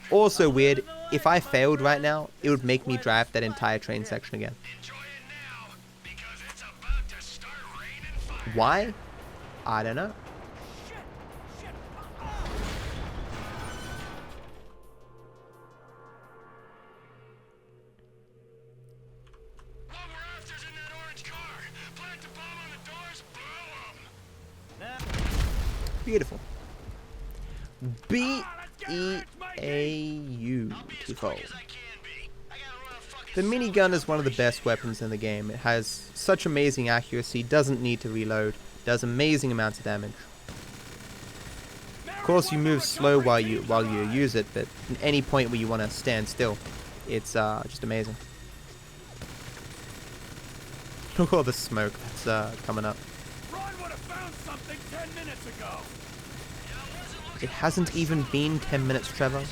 Also weird, if I failed right now, it would make me drive that entire train section again. Why? I don't know. Beautiful. BEAU twofold. The minigun is one of the best weapons in the game. It has such amazing accuracy, doesn't need to reload, does amazing amounts of damage. Of course you move slow while you use it, but at any point where you want to stand still, it's just amazing. Look at all the smoke that's coming up. It hasn't even been 10 minutes, Trevor.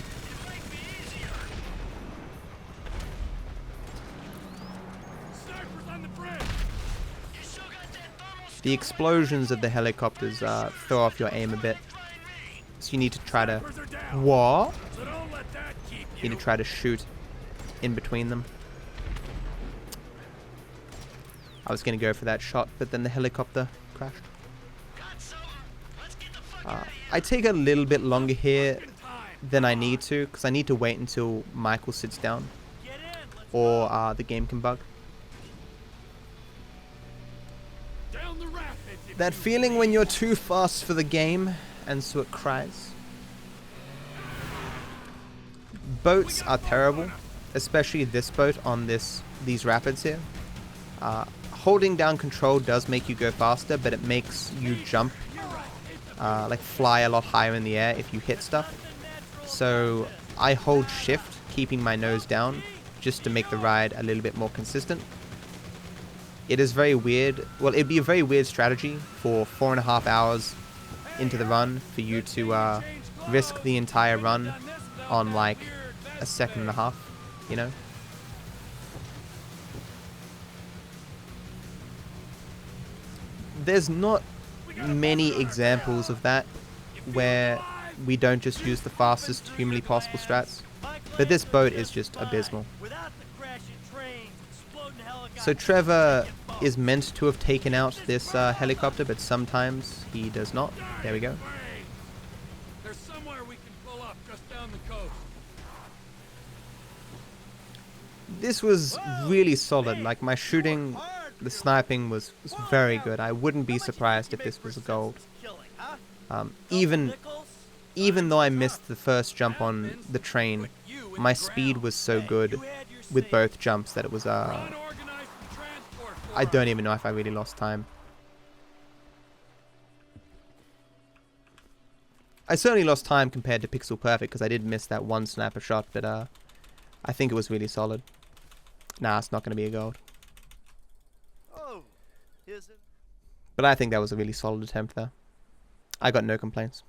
The explosions of the helicopters throw off your aim a bit. So you need to try to... What? You need to try to shoot in between them. I was going to go for that shot, but then the helicopter crashed. I take a little bit longer here than I need to, because I need to wait until Michael sits down, or the game can bug. That feeling when you're too fast for the game, and so it cries. Boats are terrible, especially this boat on these rapids here. Holding down control does make you go faster, but it makes you jump, like fly a lot higher in the air if you hit stuff. So I hold shift, keeping my nose down, just to make the ride a little bit more consistent. it is very weird. Well, it'd be a very weird strategy for 4.5 hours into the run for you to risk the entire run on like a second and a half, you know? There's not many examples of that where we don't just use the fastest humanly possible strats, but this boat is just abysmal. So Trevor is meant to have taken out this helicopter, but sometimes he does not. There we go. There's somewhere we can pull up just down the coast. This was really solid. Like, my shooting, the sniping was very good. I wouldn't be surprised if this was a gold. Even though I missed the first jump on the train, my speed was so good with both jumps that it was I don't even know if I really lost time. I certainly lost time compared to Pixel Perfect because I did miss that one sniper shot, but I think it was really solid. Nah, it's not going to be a gold. But I think that was a really solid attempt there. I got no complaints.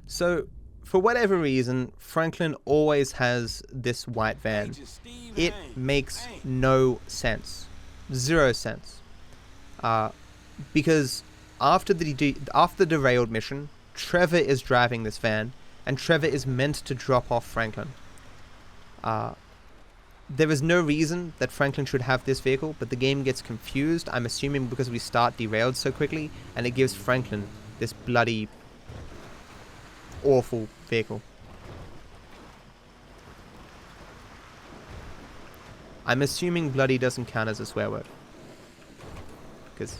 So, for whatever reason, Franklin always has this white van. It makes no sense. 0 sense. Because after the derailed mission, Trevor is driving this van, and Trevor is meant to drop off Franklin. There is no reason that Franklin should have this vehicle, but the game gets confused, I'm assuming because we start derailed so quickly, and it gives Franklin this bloody awful vehicle. I'm assuming bloody doesn't count as a swear word. Because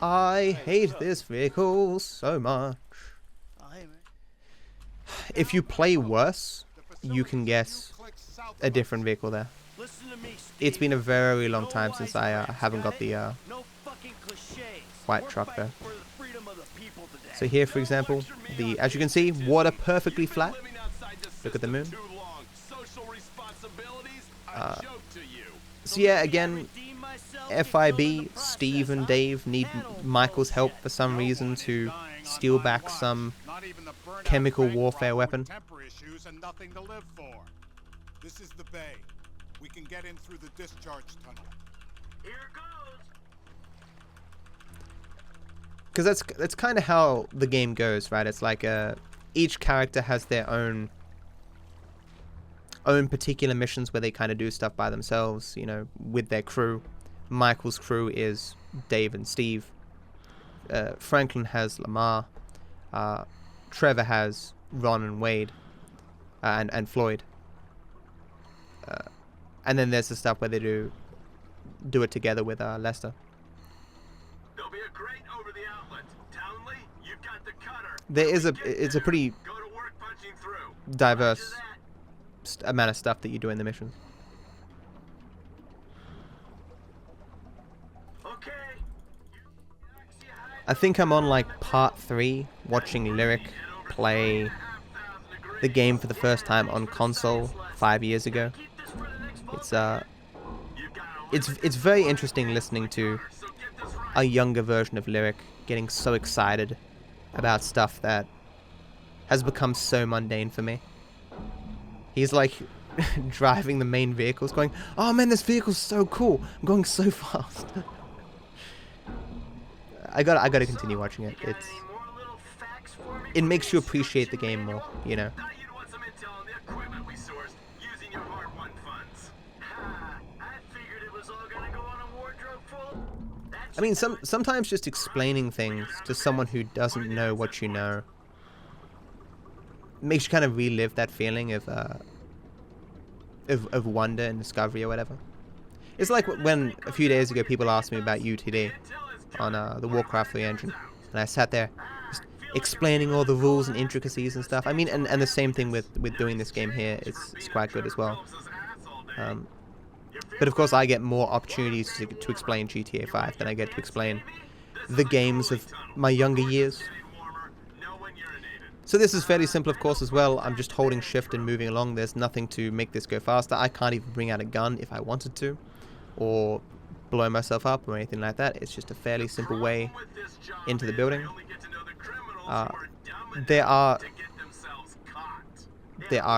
I hate this vehicle so much. If you play worse, you can guess a different vehicle there. It's been a very long time since I haven't got the white truck there. So here, for example, as you can see, water perfectly flat. Look at the moon. So yeah, again, FIB, Steve and Dave need Michael's help for some reason to steal back some chemical warfare weapon. This is the bay. We can get in through the discharge tunnel. Here goes. Because that's kind of how the game goes, right? It's like each character has their own particular missions where they kind of do stuff by themselves, you know, with their crew. Michael's crew is Dave and Steve. Franklin has Lamar. Trevor has Ron and Wade, and Floyd. And then there's the stuff where they do it together with Lester. There'll be a crate over the outlet. Townley, you've got the cutter. It's a pretty diverse amount of stuff that you do in the missions. Okay. I think I'm on like part 3, watching Lyric play the game for the first time on console 5 years ago. It's very interesting listening to a younger version of Lyric getting so excited about stuff that has become so mundane for me. He's like driving the main vehicles going, "Oh man, this vehicle's so cool. I'm going so fast." I gotta continue watching it. It makes you appreciate the game more, you know. I mean, sometimes just explaining things to someone who doesn't know what you know makes you kind of relive that feeling of wonder and discovery or whatever. It's like when a few days ago people asked me about UTD on the Warcraft 3 engine, and I sat there just explaining all the rules and intricacies and stuff. I mean, and the same thing with doing this game here. It's quite good as well. But of course, I get more opportunities to explain GTA 5 than I get to explain the games of my younger years. So this is fairly simple, of course, as well. I'm just holding shift and moving along. There's nothing to make this go faster. I can't even bring out a gun if I wanted to, or blow myself up or anything like that. It's just a fairly simple way into the building. There are,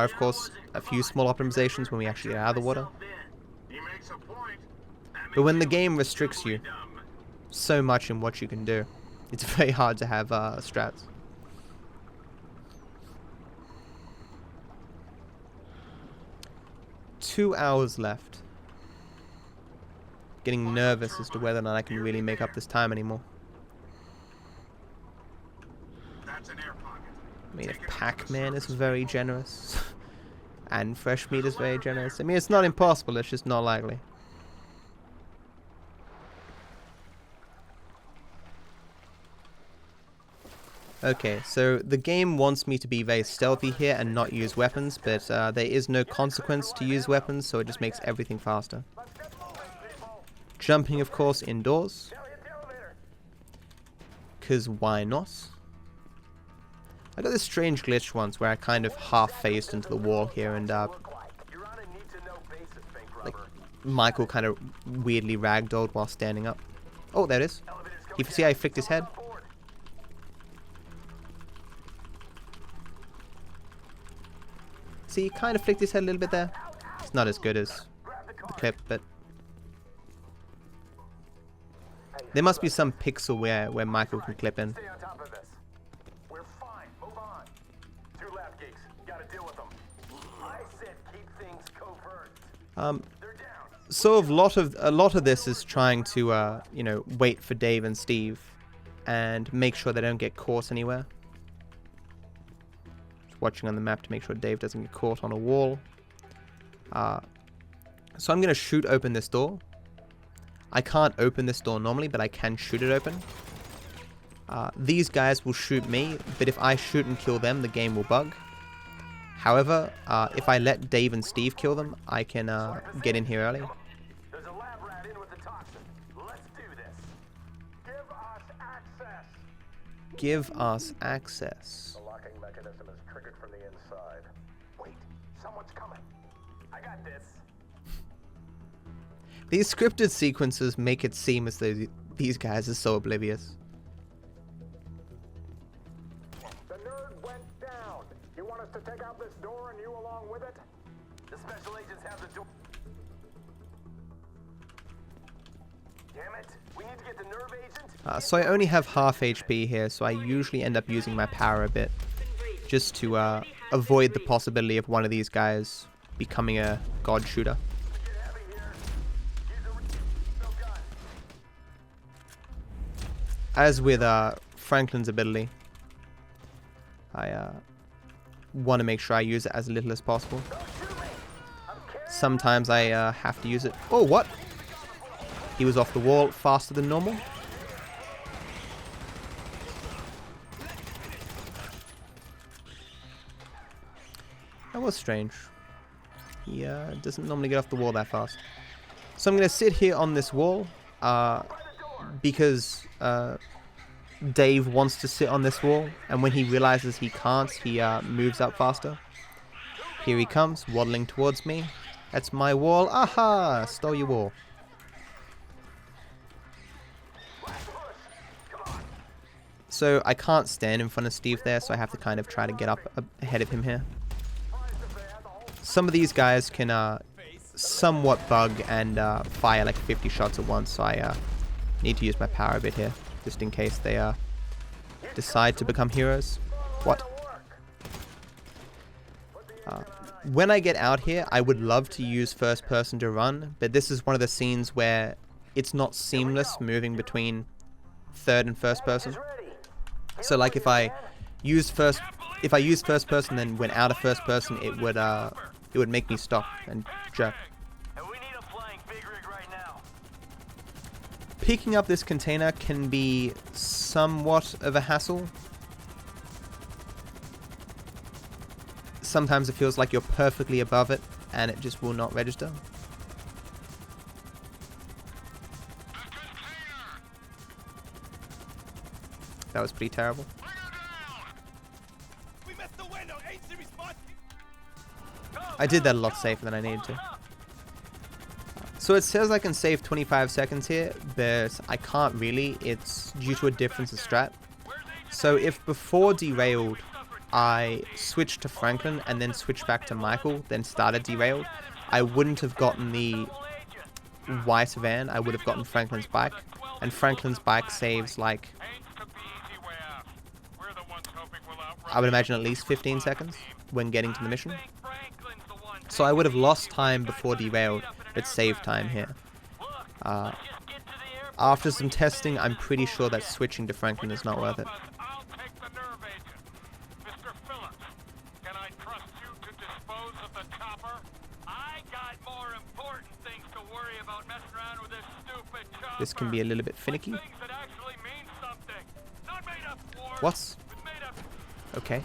of course, a few small optimizations when we actually get out of the water. But when the game restricts you so much in what you can do, it's very hard to have strats. Two hours left. Getting nervous as to whether or not I can really make up this time anymore. I mean, if Pac-Man is very generous, and Fresh Meat is very generous, I mean, it's not impossible, it's just not likely. Okay, so the game wants me to be very stealthy here and not use weapons, but there is no consequence to use weapons, so it just makes everything faster. Jumping, of course, indoors. Because why not? I got this strange glitch once where I kind of half-phased into the wall here and like Michael kind of weirdly ragdolled while standing up. Oh, there it is. You see how he flicked his head? See, he kind of flicked his head a little bit there. It's not as good as the clip, but there must be some pixel where Michael can clip in. So a lot of this is trying to you know, wait for Dave and Steve and make sure they don't get caught anywhere. Just watching on the map to make sure Dave doesn't get caught on a wall. So I'm gonna shoot open this door. I can't open this door normally, but I can shoot it open. These guys will shoot me, but if I shoot and kill them, the game will bug. However, if I let Dave and Steve kill them, I can get in here early. There's a lab rat in with the toxin. Let's do this. Give us access. Give us access. The locking mechanism is triggered from the inside. Wait, someone's coming. I got this. These scripted sequences make it seem as though these guys are so oblivious. The nerd went down. You want us to take out this door and you along with it? The special agents have the door. Damn it. We need to get the nerve agent. So I only have half HP here, so I usually end up using my power a bit, just to avoid the possibility of one of these guys becoming a god shooter. As with Franklin's ability, I want to make sure I use it as little as possible. Sometimes I have to use it. Oh, what? He was off the wall faster than normal. That was strange. He doesn't normally get off the wall that fast. So I'm going to sit here on this wall because Dave wants to sit on this wall, and when he realizes he can't, he moves up faster. Here he comes, waddling towards me. That's my wall. Aha! Stole your wall. So I can't stand in front of Steve there, so I have to kind of try to get up ahead of him here. Some of these guys can somewhat bug and fire like 50 shots at once, so I need to use my power a bit here, just in case they decide to become heroes. What? When I get out here, I would love to use first person to run, but this is one of the scenes where it's not seamless moving between third and first person. So like if I use first person then went out of first person, it would make me stop and jerk. Picking up this container can be somewhat of a hassle. sometimes it feels like you're perfectly above it and it just will not register. That was pretty terrible. I did that a lot safer than I needed to. So it says I can save 25 seconds here, but I can't really. It's due to a difference of strat. So if before derailed I switched to Franklin and then switched back to Michael, then started derailed, I wouldn't have gotten the white van, I would have gotten Franklin's bike. And Franklin's bike saves like, I would imagine at least 15 seconds when getting to the mission. So I would have lost time before derailed, but saved time here. After some testing, I'm pretty sure that switching to Franklin is not worth it. This can be a little bit finicky. What? Okay.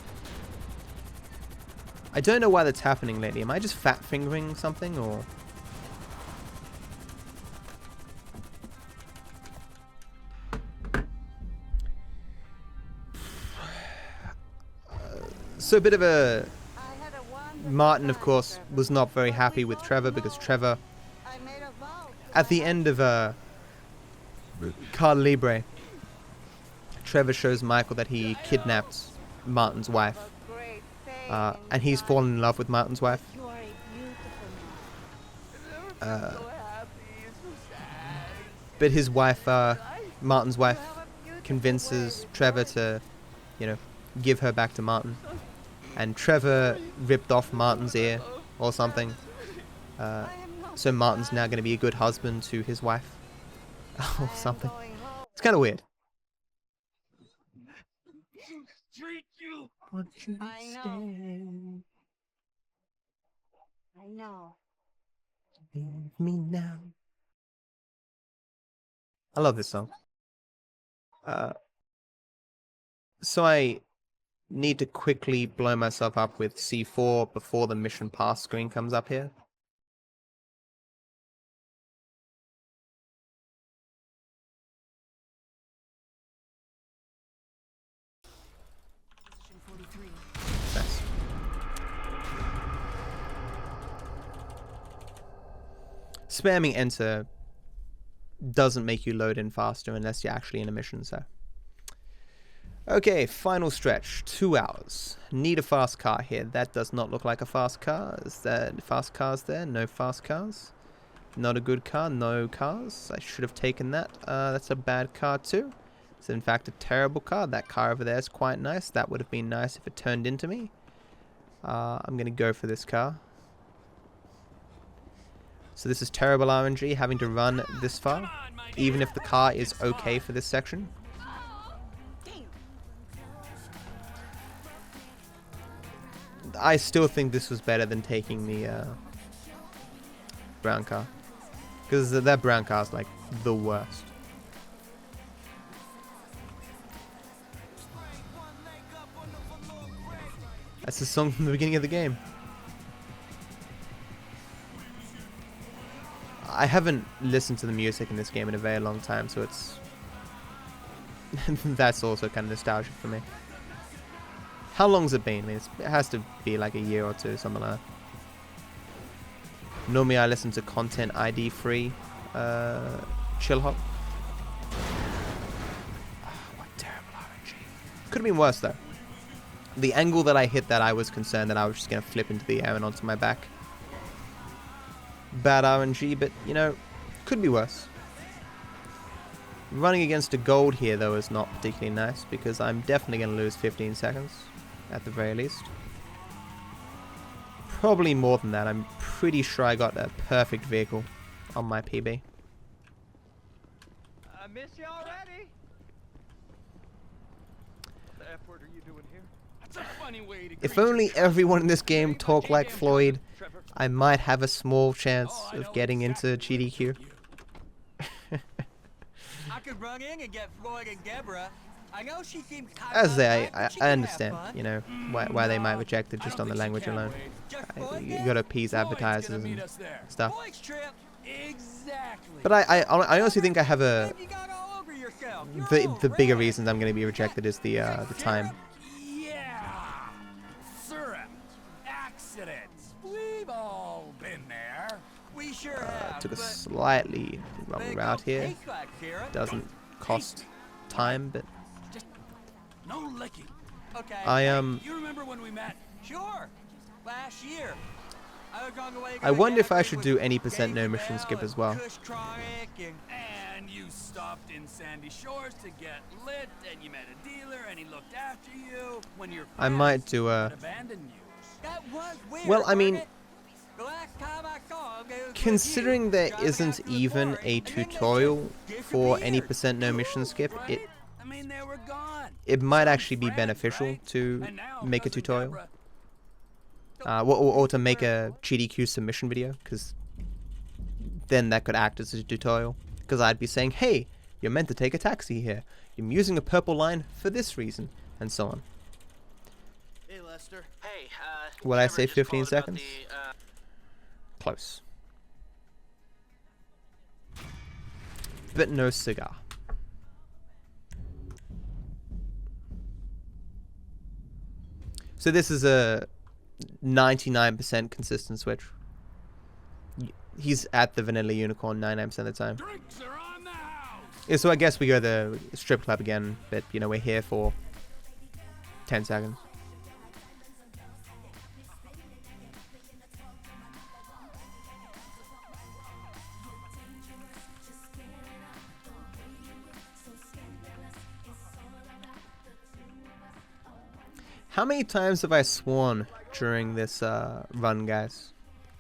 I don't know why that's happening lately. Am I just fat fingering something or? So a bit of a... Martin, of course, was not very happy with Trevor because Trevor, at the end of Car Libre, Trevor shows Michael that he kidnapped Martin's wife. And he's fallen in love with Martin's wife. But his wife, Martin's wife, convinces Trevor to, you know, give her back to Martin. And Trevor ripped off Martin's ear or something. So Martin's now going to be a good husband to his wife. Or something. It's kind of weird. I know. Leave me now. I love this song. So I need to quickly blow myself up with C4 before the mission pass screen comes up here. Nice. Spamming enter doesn't make you load in faster unless you're actually in a mission, so. Okay, final stretch, 2 hours. Need a fast car here. That does not look like a fast car. Is there fast cars there? No fast cars. Not a good car, no cars. I should have taken that. That's a bad car too. It's in fact a terrible car. That car over there is quite nice. That would have been nice if it turned into me. I'm going to go for this car. So this is terrible RNG, having to run this far, even if the car is okay for this section. I still think this was better than taking the brown car, because that brown car is like the worst. That's the song from the beginning of the game. I haven't listened to the music in this game in a very long time, so it's that's also kind of nostalgic for me. How long's it been? I mean, it has to be like a year or two, something like that. Normally I listen to content ID free chill hop. What terrible RNG. Could have been worse though. The angle that I hit that, I was concerned that I was just going to flip into the air and onto my back. Bad RNG, but you know, could be worse. Running against a gold here though is not particularly nice, because I'm definitely going to lose 15 seconds at the very least. Probably more than that. I'm pretty sure I got a perfect vehicle on my PB. I miss you already. What the F word are you doing here? That's a funny way to If only everyone in this game talked like Floyd, I might have a small chance of getting into GDQ. I could run in and get Floyd and Deborah. I know she seems kind As of they, uptight, but she I can have understand, fun. you know, why they might reject it just on the language alone. You gotta appease advertisers and stuff. Boys trip. Exactly. But I honestly think I have a You got all over yourself. the bigger reasons I'm gonna be rejected is the time. Yeah. Syrup. Accidents. We've all been there. We sure have. Took a but slightly wrong they route don't here. taste like syrup. Doesn't cost time, but No licking. Okay. You remember when we met? Sure. Last year. I was on the way to I wonder if I Jack should with do any percent Gabriel no mission skip as well. Kushtronic And you stopped in Sandy Shores to get lit, and you met a dealer, and he looked after you. When your I might do a. abandoned you. That was weird. Well, I mean, wasn't it? The last time I saw him, it was with considering you, there driving isn't out to the even quarry, a and then they tutorial just for any disappeared. percent no mission skip, Right? I mean, they were gone. it might Some actually be friends, beneficial right? to And now make a Cousin tutorial. Deborah- Or to make a GDQ submission video, because then that could act as a tutorial. Because I'd be saying, hey, you're meant to take a taxi here. You're using a purple line for this reason, and so on. Hey, Lester. Hey, Would I say 15 seconds? Close. But no cigar. So this is a 99% consistent switch. He's at the Vanilla Unicorn 99% of the time. Drinks are on the house. Yeah, so I guess we go to the strip club again, but you know, we're here for 10 seconds. How many times have I sworn during this run, guys?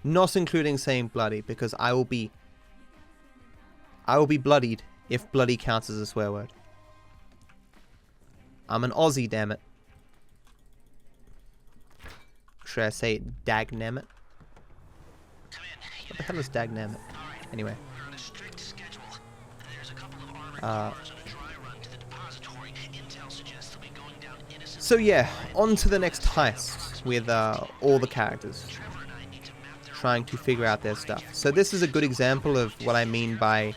Not including saying bloody, because I will be bloodied if bloody counts as a swear word. I'm an Aussie, damn it. Should I say dagnammit? What the hell is dagnammit? Anyway. So yeah, on to the next heist with all the characters trying to figure out their stuff. So this is a good example of what I mean by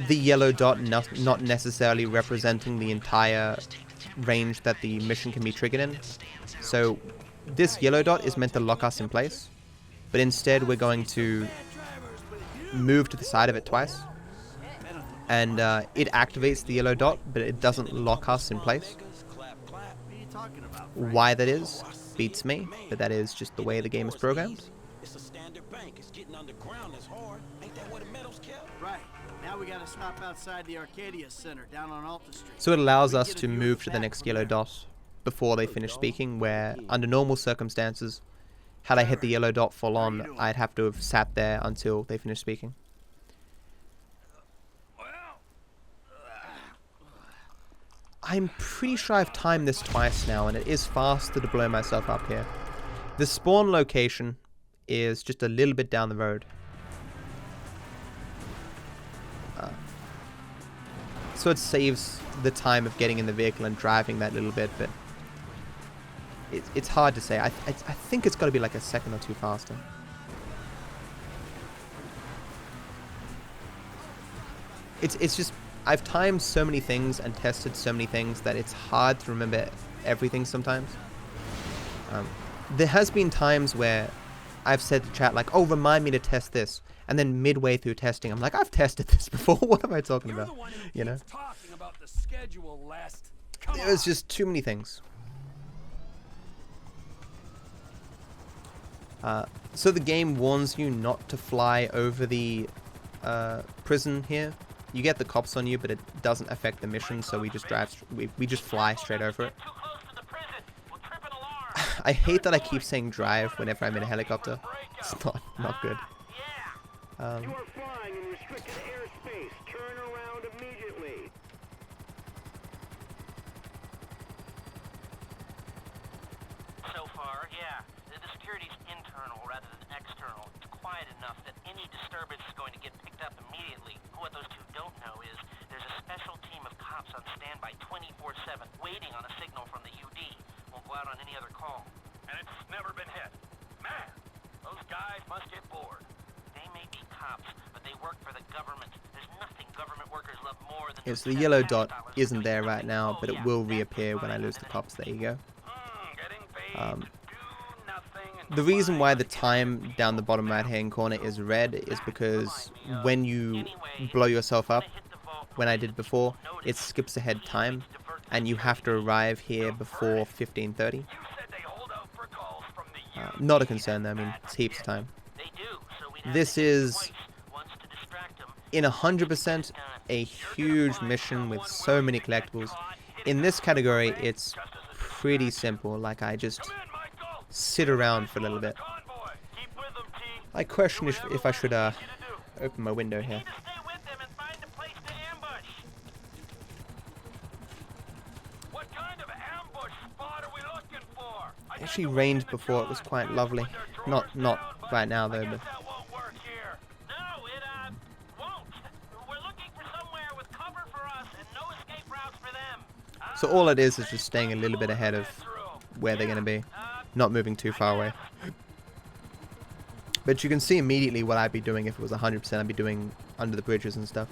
the yellow dot not necessarily representing the entire range that the mission can be triggered in. So this yellow dot is meant to lock us in place, but instead we're going to move to the side of it twice, and it activates the yellow dot, but it doesn't lock us in place. Why that is beats me, but that is just the way the game is programmed. It's a standard bank. It's getting underground is hard. Ain't that where the metal's kept? Right. Now we gotta stop outside the Arcadia Center down on Alta Street. So it allows us to move to the next yellow dot before they finish speaking, where under normal circumstances, had I hit the yellow dot full on, I'd have to have sat there until they finish speaking. I'm pretty sure I've timed this twice now, and it is faster to blow myself up here. The spawn location is just a little bit down the road. So it saves the time of getting in the vehicle and driving that little bit, but it's hard to say. I think it's got to be like a second or two faster. It's just, I've timed so many things and tested so many things that it's hard to remember everything sometimes. There has been times where I've said to chat like, oh, remind me to test this, and then midway through testing I'm like, I've tested this before. What am I talking about? You know, Talking about the schedule last. Come on. there's just too many things. So the game warns you not to fly over the prison here. You get the cops on you, but it doesn't affect the mission, so we just we just fly straight over it. I hate that I keep saying drive whenever I'm in a helicopter. It's not good. You are flying in restricted airspace. Turn around immediately. So far, yeah. The security's internal rather than external. It's quiet enough that any disturbance is going to get picked up immediately. What those two don't know is there's a special team of cops on standby 24/7 any other call. And it's never been hit. Man, those guys must get bored. They may be cops, but they work for the government. There's nothing government workers love more than... Yes, the yellow dot isn't there right now, but it will reappear when I lose the cops. There you go. The reason why the time down the bottom right hand corner is red is because when you blow yourself up, when I did before, it skips ahead time and you have to arrive here before 15:30. Not a concern though, I mean, it's heaps of time. This is, in 100%, a huge mission with so many collectibles. In this category, it's pretty simple, like I just sit around for a little bit. I question if I should open my window here. It actually rained before, it was quite lovely. Not right now though, but... So all it is just staying a little bit ahead of where they're going to be. Not moving too far away. But you can see immediately what I'd be doing if it was 100%. I'd be doing under the bridges and stuff.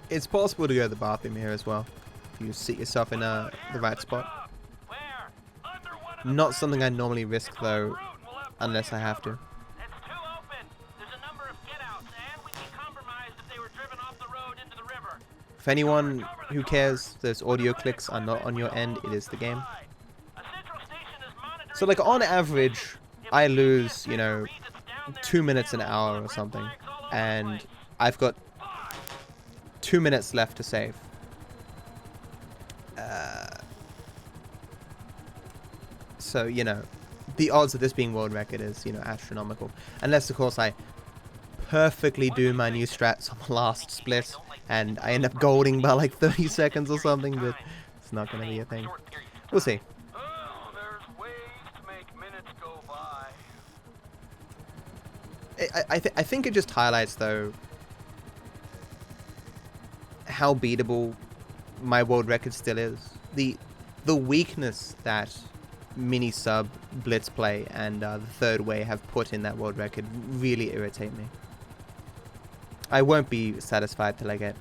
It's possible to go to the bathroom here as well, if you sit yourself in the right spot. Not something I normally risk though, unless I have to. For anyone who cares, those audio clicks are not on your end, it is the game. So like on average, I lose, you know, 2 minutes an hour or something, and I've got 2 minutes left to save. So, you know, the odds of this being world record is, you know, astronomical. Unless, of course, I perfectly do my new strats on the last split, and I end up golding by like 30 seconds or something, but it's not going to be a thing. We'll see. I think it just highlights, though, how beatable my world record still is. The weakness that mini sub, blitz play, and the third way have put in that world record really irritate me. I won't be satisfied till I get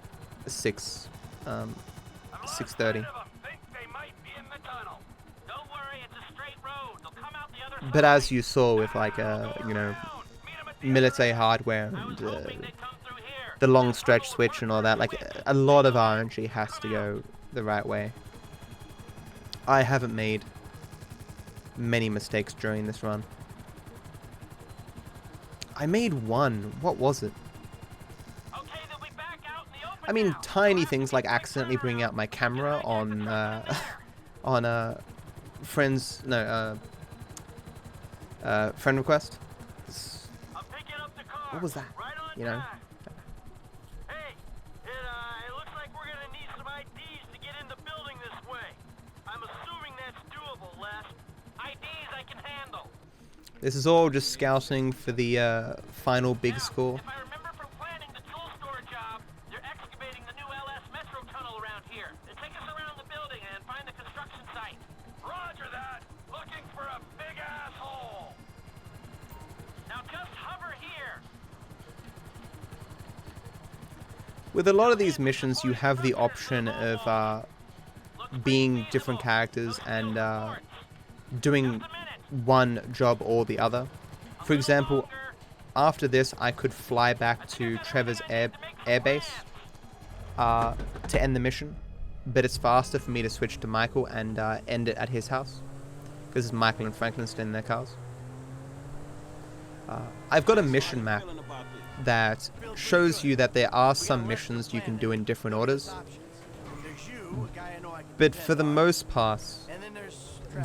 630. But as you saw with like you know, military hardware and the long stretch switch and all that, like a lot of RNG has to go the right way. I haven't made many mistakes during this run. I made one. What was it? I mean, tiny things like accidentally bringing out my camera on friends, no, friend request. What was that? You know. This is all just scouting for the final big score. If I remember from planning the tool store job, they're excavating the new LS Metro tunnel around here. They take us around the building and find the construction site. Roger that. Looking for a big asshole. Now just hover here. With a lot of these missions, you have the option of being different characters and doing one job or the other. For example, after this I could fly back to Trevor's airbase to end the mission, but it's faster for me to switch to Michael and end it at his house, because Michael and Franklin stay in their cars. I've got a mission map that shows you that there are some missions you can do in different orders, but for the most part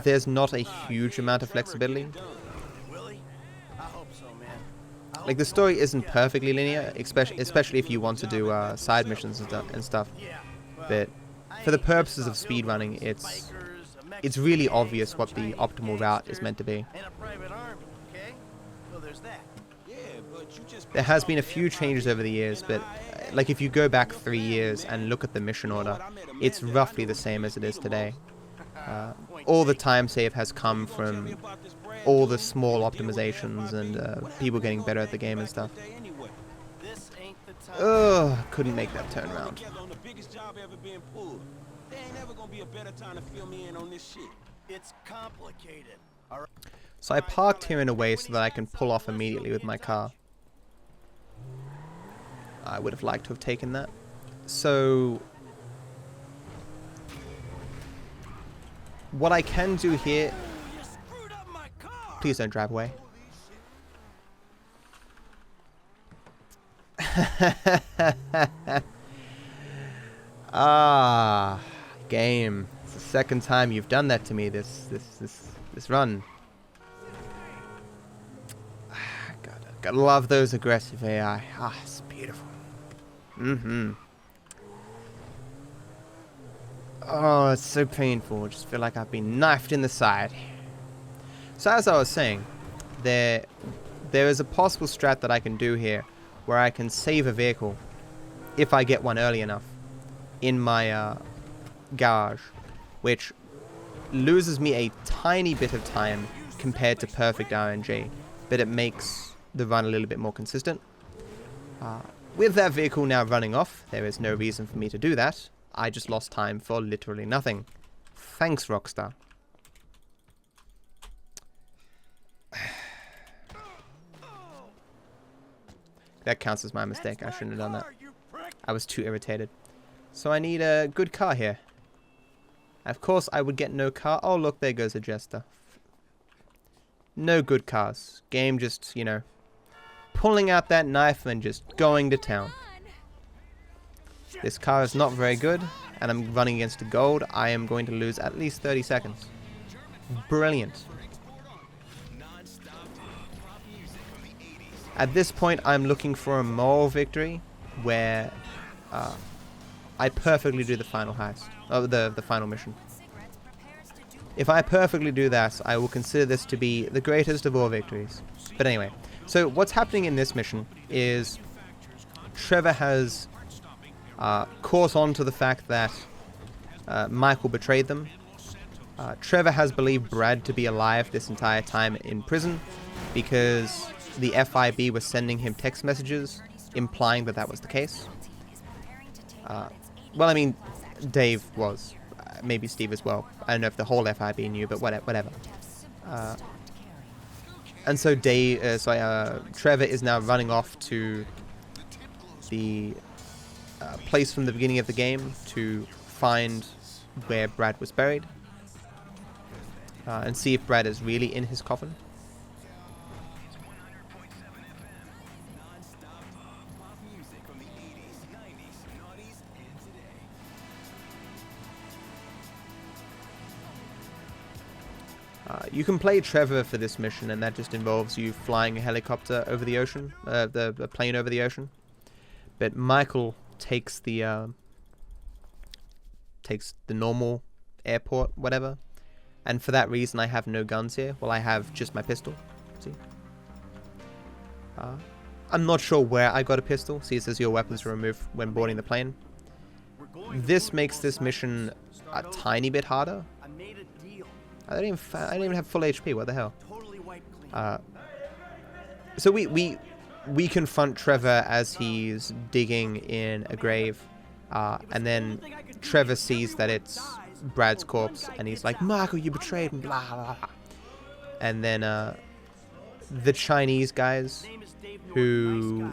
there's not a huge amount of flexibility. Like, the story isn't perfectly linear, especially if you want to do side missions and stuff. But for the purposes of speedrunning, it's really obvious what the optimal route is meant to be. There has been a few changes over the years, but like if you go back 3 years and look at the mission order, it's roughly the same as it is today. All the time save has come from all the small optimizations and people getting better at the game and stuff. Ugh, couldn't make that turn around. It's complicated. So I parked here in a way so that I can pull off immediately with my car. I would have liked to have taken that. So what I can do here... Please don't drive away. Ah, game. It's the second time you've done that to me this run. Gotta love those aggressive AI. Ah, it's beautiful. Oh, it's so painful. I just feel like I've been knifed in the side. So as I was saying, there is a possible strat that I can do here where I can save a vehicle if I get one early enough in my garage, which loses me a tiny bit of time compared to perfect RNG, but it makes the run a little bit more consistent. With that vehicle now running off, there is no reason for me to do that. I just lost time for literally nothing. Thanks, Rockstar. That counts as my mistake. I shouldn't have done that. I was too irritated. So I need a good car here. Of course, I would get no car. Oh, look, there goes a Jester. No good cars. Game just, you know, pulling out that knife and just going to town. This car is not very good, and I'm running against a gold. I am going to lose at least 30 seconds. Brilliant. At this point, I'm looking for a moral victory where I perfectly do the final heist. Oh, the final mission. If I perfectly do that, I will consider this to be the greatest of all victories. But anyway, so what's happening in this mission is Trevor has caught on to the fact that Michael betrayed them. Trevor has believed Brad to be alive this entire time in prison because the FIB was sending him text messages implying that that was the case. Well, I mean, Dave was. Maybe Steve as well. I don't know if the whole FIB knew, but whatever. And so Trevor is now running off to the place from the beginning of the game to find where Brad was buried and see if Brad is really in his coffin. You can play Trevor for this mission, and that just involves you flying a helicopter over the ocean, the plane over the ocean. But Michael takes the normal airport, whatever. And for that reason, I have no guns here. Well, I have just my pistol. See, I'm not sure where I got a pistol. See, it says your weapons are removed when boarding the plane. This makes this mission a tiny bit harder. I don't even have full HP. What the hell? So we confront Trevor as he's digging in a grave, and then Trevor sees that it's Brad's corpse, and he's like, "Michael, you betrayed me." Blah blah blah. And then the Chinese guys who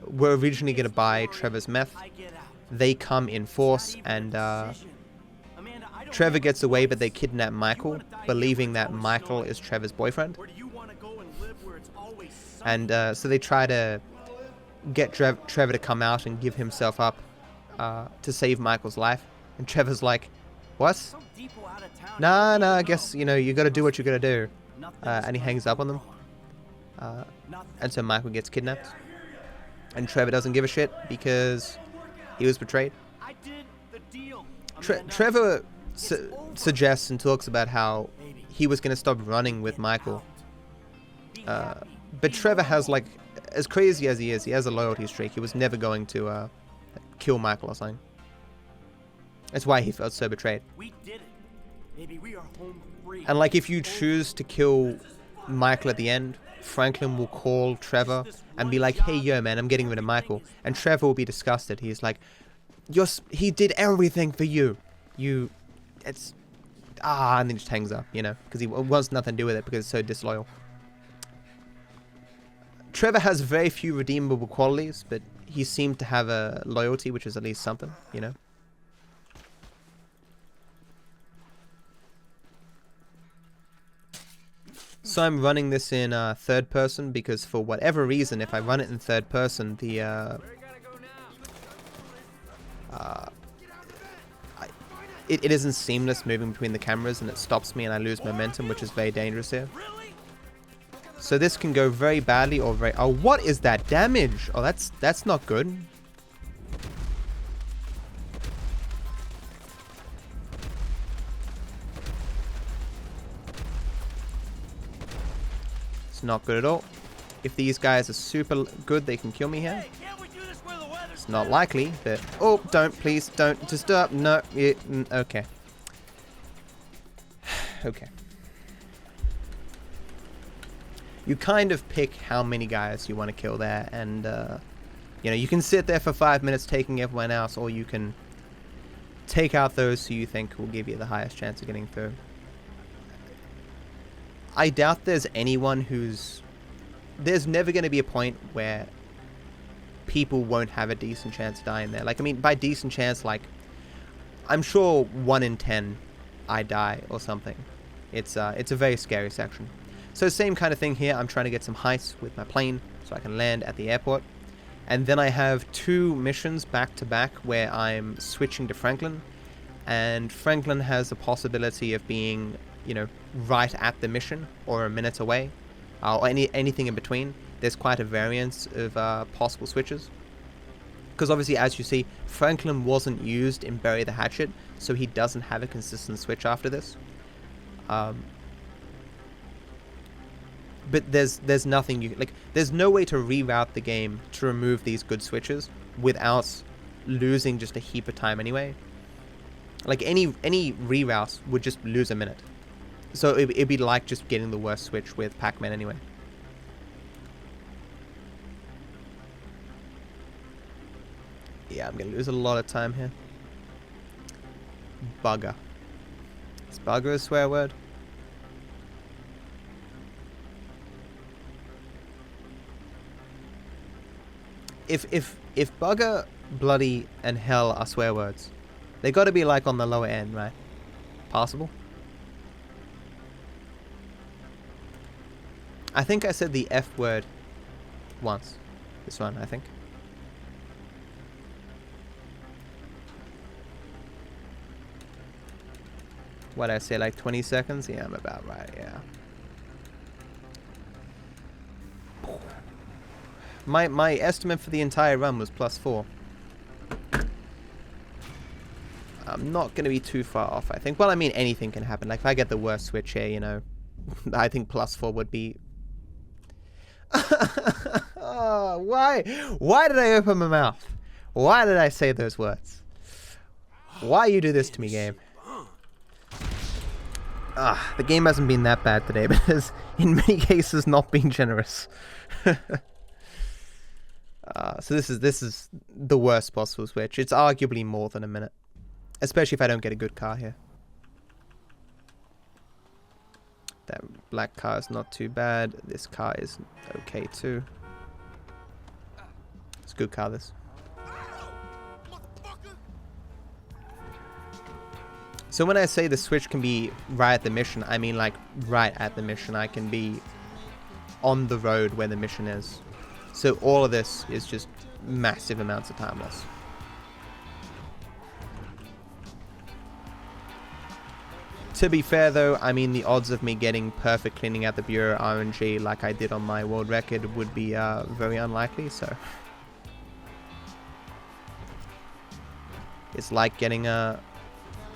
were originally going to buy Trevor's meth, they come in force, and Trevor gets away, but they kidnap Michael, believing that Michael is Trevor's boyfriend. And so they try to get Trevor to come out and give himself up to save Michael's life. And Trevor's like, "What? Nah, I guess, you know, you gotta do what you gotta do." And he hangs up on them. And so Michael gets kidnapped. And Trevor doesn't give a shit because he was betrayed. Trevor suggests and talks about how he was going to stop running with Michael. But Trevor has like as crazy as he is, he has a loyalty streak. He was never going to kill Michael or something. That's why he felt so betrayed. We did it. Maybe we are home free. And like, if you choose to kill Michael at the end, Franklin will call Trevor and be like, hey, yo, man, I'm getting rid of Michael. And Trevor will be disgusted. He's like, he did everything for you. And then just hangs up, you know, because he wants nothing to do with it because it's so disloyal. Trevor has very few redeemable qualities, but he seemed to have a loyalty, which is at least something, you know. So I'm running this in third person because for whatever reason, if I run it in third person, the it isn't seamless moving between the cameras, and it stops me and I lose momentum, which is very dangerous here. So this can go very badly or very... Oh, what is that damage? Oh, that's not good. It's not good at all. If these guys are super good, they can kill me here. It's not likely, but... Oh, don't, please, don't. Just stop. No, okay. Okay. You kind of pick how many guys you want to kill there, and you know, you can sit there for 5 minutes taking everyone else, or you can take out those who you think will give you the highest chance of getting through. I doubt there's anyone who's... There's never going to be a point where people won't have a decent chance of dying there. Like, I mean, by decent chance, like, I'm sure 1 in 10 I die or something. It's a very scary section. So same kind of thing here. I'm trying to get some heights with my plane so I can land at the airport. And then I have 2 missions back to back where I'm switching to Franklin. And Franklin has the possibility of being, you know, right at the mission or a minute away. Or anything in between. There's quite a variance of possible switches. Because obviously, as you see, Franklin wasn't used in Bury the Hatchet, so he doesn't have a consistent switch after this. But there's nothing you... Like, there's no way to reroute the game to remove these good switches without losing just a heap of time anyway. Like, any reroute would just lose a minute. So it'd be like just getting the worst switch with Pac-Man anyway. Yeah, I'm gonna lose a lot of time here. Bugger. Is bugger a swear word? If bugger, bloody, and hell are swear words, they gotta be like on the lower end, right? Possible? I think I said the F word once. This one, I think. What did I say, like 20 seconds? Yeah, I'm about right, yeah. My estimate for the entire run was +4. I'm not going to be too far off, I think. Well, I mean, anything can happen. Like, if I get the worst switch here, you know, I think +4 would be... Oh, why did I open my mouth? Why did I say those words? Why you do this to me, game? The game hasn't been that bad today, but has in many cases not been generous. So this is the worst possible switch. It's arguably more than a minute, especially if I don't get a good car here. That black car is not too bad. This car is okay too. It's a good car, this. So when I say the switch can be right at the mission, I mean like right at the mission. I can be on the road where the mission is. So all of this is just massive amounts of time loss. To be fair though, I mean the odds of me getting perfect cleaning out the Bureau RNG like I did on my world record would be very unlikely, so... It's like getting a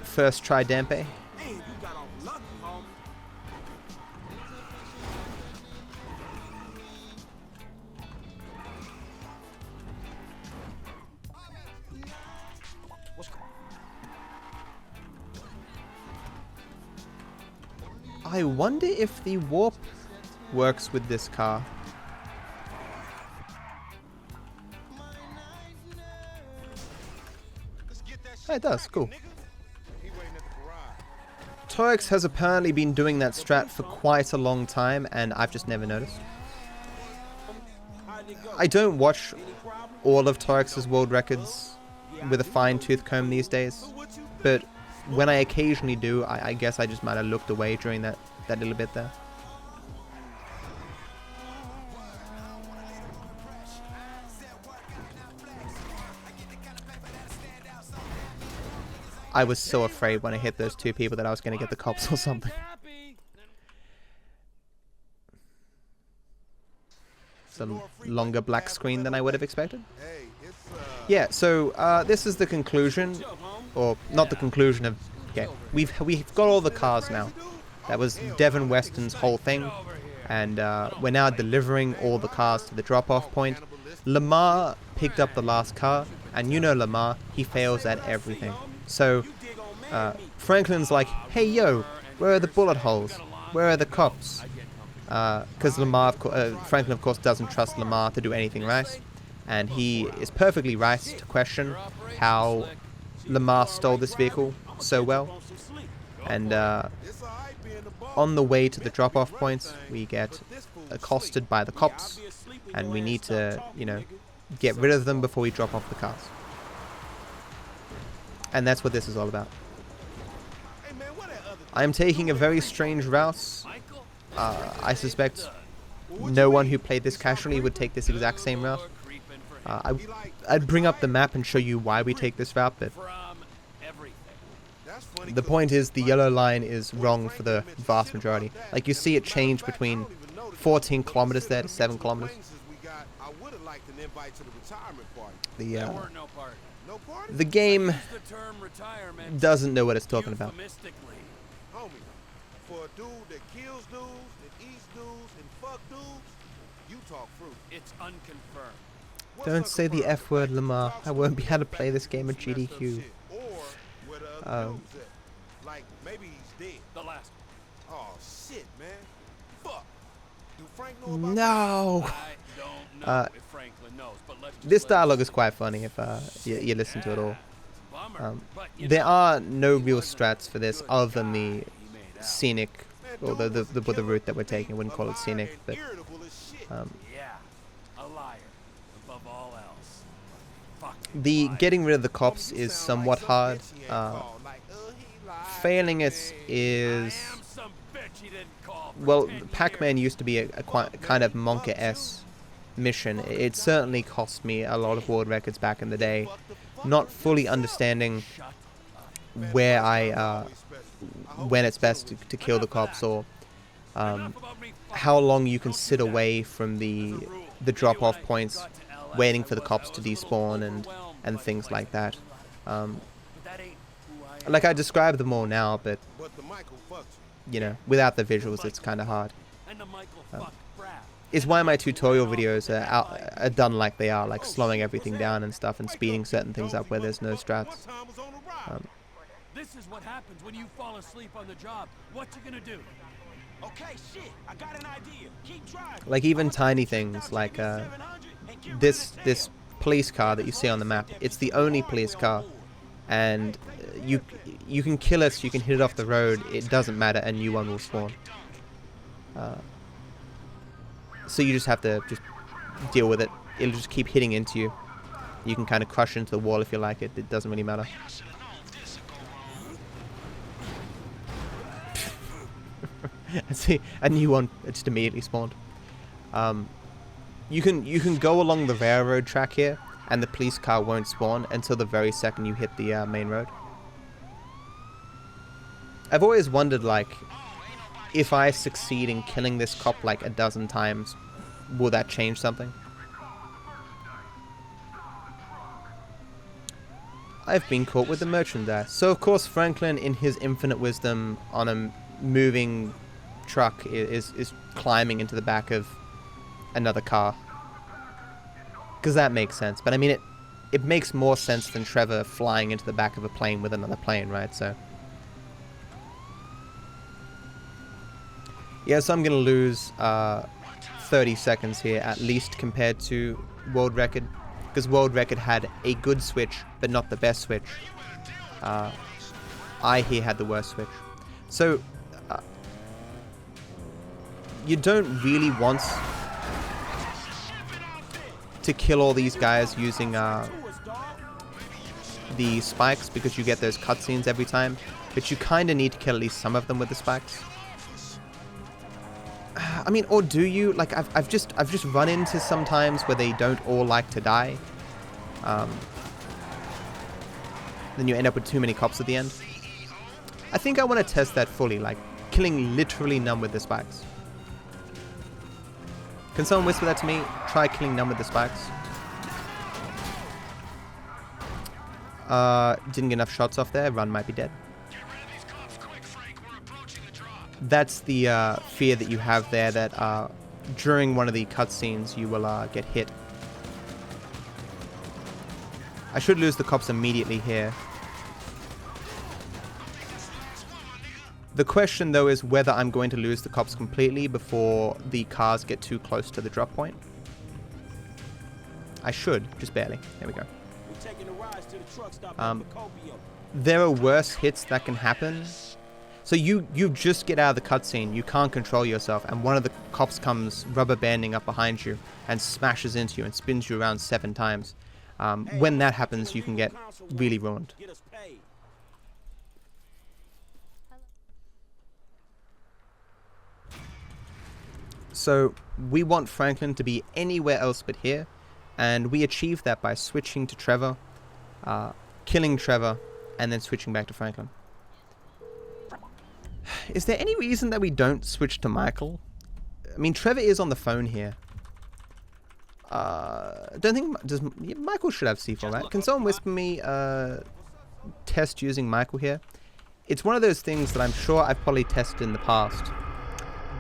first try Dampe. I wonder if the warp works with this car. Oh, it does, cool. Torex has apparently been doing that strat for quite a long time, and I've just never noticed. I don't watch all of Torex's world records with a fine-tooth comb these days, but when I occasionally do, I guess I just might have looked away during that little bit there. I was so afraid when I hit those two people that I was going to get the cops or something. Some longer black screen than I would have expected. Yeah, so this is the conclusion, or not the conclusion of. Okay, we've got all the cars now. That was Devon Weston's whole thing, and we're now delivering all the cars to the drop-off point. Lamar picked up the last car, and you know Lamar, he fails at everything. So Franklin's like, hey yo, where are the bullet holes? Where are the cops? Because Franklin of course doesn't trust Lamar to do anything right, and he is perfectly right to question how Lamar stole this vehicle so well. And on the way to the drop-off points, we get accosted by the cops, and we need to, you know, get rid of them before we drop off the cars. And that's what this is all about. I'm taking a very strange route. I suspect no one who played this casually would take this exact same route. I'd bring up the map and show you why we take this route, but the point is the yellow line is wrong for the vast majority. Like, you see it change between 14 kilometers there to 7 kilometers. The game doesn't know what it's talking about. For a dude that kills dudes, that eats dudes, and fuck dudes, you talk fruit. It's unconfirmed. Don't say the F word, Lamar. I won't be able to play this game at GDQ. Like, maybe he's dead. The last one. Oh, shit, man. Fuck. Do Frank know about No! I don't know if Franklin knows, but let's just This dialogue is quite funny if you listen to it all. There are no real strats for this other than the scenic, or the route that we're taking. I wouldn't call it scenic, but the getting rid of the cops is somewhat hard. Failing it is, well, Pac-Man used to be a kind of Monka-esque mission. It certainly cost me a lot of world records back in the day, not fully understanding where when it's best to kill the cops, or how long you can sit away from the drop-off points waiting for the cops to despawn and things like that. Like, I describe them all now, but you know, without the visuals it's kind of hard. It's why my tutorial videos are done like they are, like slowing everything down and stuff and speeding certain things up where there's no strats. This is what happens when you fall asleep on the job. What you gonna do? Okay, shit. I got an idea. Keep driving. Like, even tiny things like this police car that you see on the map. It's the only police car, and you can kill it, you can hit it off the road. It doesn't matter, a new one will spawn. So you just have to just deal with it. It'll just keep hitting into you. You can kind of crush into the wall if you like it. It doesn't really matter. See, a new one just immediately spawned. You can go along the railroad track here, and the police car won't spawn until the very second you hit the main road. I've always wondered, like, if I succeed in killing this cop like a dozen times, will that change something? I've been caught with the merchandise. So of course Franklin, in his infinite wisdom, on a moving truck, is climbing into the back of another car. Because that makes sense. But I mean, it makes more sense than Trevor flying into the back of a plane with another plane, right? So Yeah, so I'm going to lose 30 seconds here at least compared to world record, because world record had a good switch but not the best switch. I here had the worst switch. So you don't really want to kill all these guys using the spikes, because you get those cutscenes every time, but you kind of need to kill at least some of them with the spikes. I mean, or do you? Like, I've just run into some times where they don't all like to die. Then you end up with too many cops at the end. I think I want to test that fully, like killing literally none with the spikes. Can someone whisper that to me? Try killing none with the spikes. Didn't get enough shots off there. Run might be dead. That's the fear that you have there, that during one of the cutscenes you will get hit. I should lose the cops immediately here. The question though is whether I'm going to lose the cops completely before the cars get too close to the drop point. I should, just barely. There we go. There are worse hits that can happen. So you just get out of the cutscene, you can't control yourself, and one of the cops comes rubber banding up behind you and smashes into you and spins you around 7 times. When that happens, you can get really ruined. So we want Franklin to be anywhere else but here, and we achieve that by switching to Trevor, killing Trevor, and then switching back to Franklin. Is there any reason that we don't switch to Michael? I mean, Trevor is on the phone here. Don't think Michael should have C4, right? Can someone whisper me test using Michael here? It's one of those things that I'm sure I've probably tested in the past,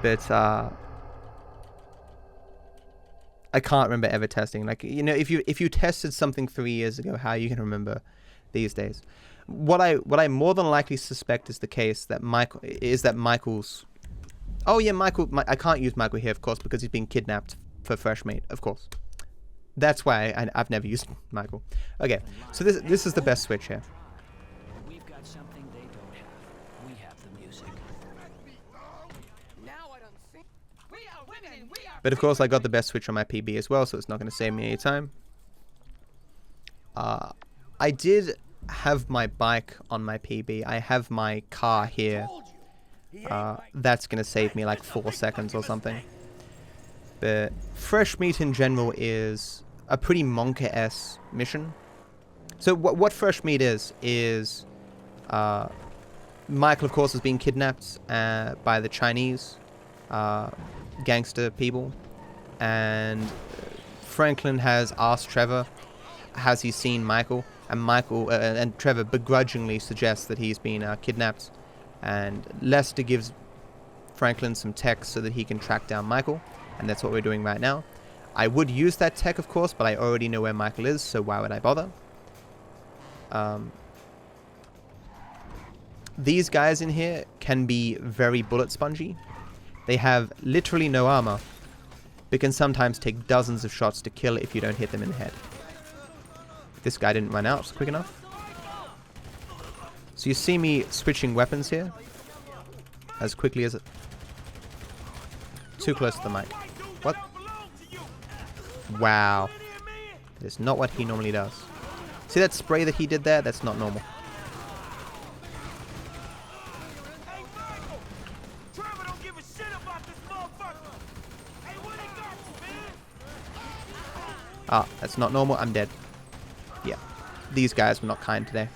but I can't remember ever testing. Like, you know, if you tested something 3 years ago, how are you gonna remember these days? What I more than likely suspect is the case that Michael's. Oh yeah, I can't use Michael here, of course, because he's being kidnapped for fresh meat, of course. That's why I've never used Michael. Okay, so this is the best switch here. We've got something they don't have. We have the music. Now I don't think we are women. We are. But of course, I got the best switch on my PB as well, so it's not going to save me any time. I did have my bike on my PB. I have my car here. That's going to save me like 4 seconds or something. But fresh meat in general is a pretty Monka-esque mission. So what fresh meat is Michael, of course, is being kidnapped by the Chinese gangster people, and Franklin has asked Trevor, has he seen Michael? And Michael and Trevor begrudgingly suggests that he's been kidnapped, and Lester gives Franklin some tech so that he can track down Michael, and that's what we're doing right now. I would use that tech, of course, but I already know where Michael is, so why would I bother? These guys in here can be very bullet spongy. They have literally no armor, but can sometimes take dozens of shots to kill if you don't hit them in the head. This guy didn't run out quick enough. So you see me switching weapons here as quickly as it. Too close to the mic. What? Wow. That is not what he normally does. See that spray that he did there? That's not normal. Ah, that's not normal. I'm dead. Yeah. These guys were not kind today.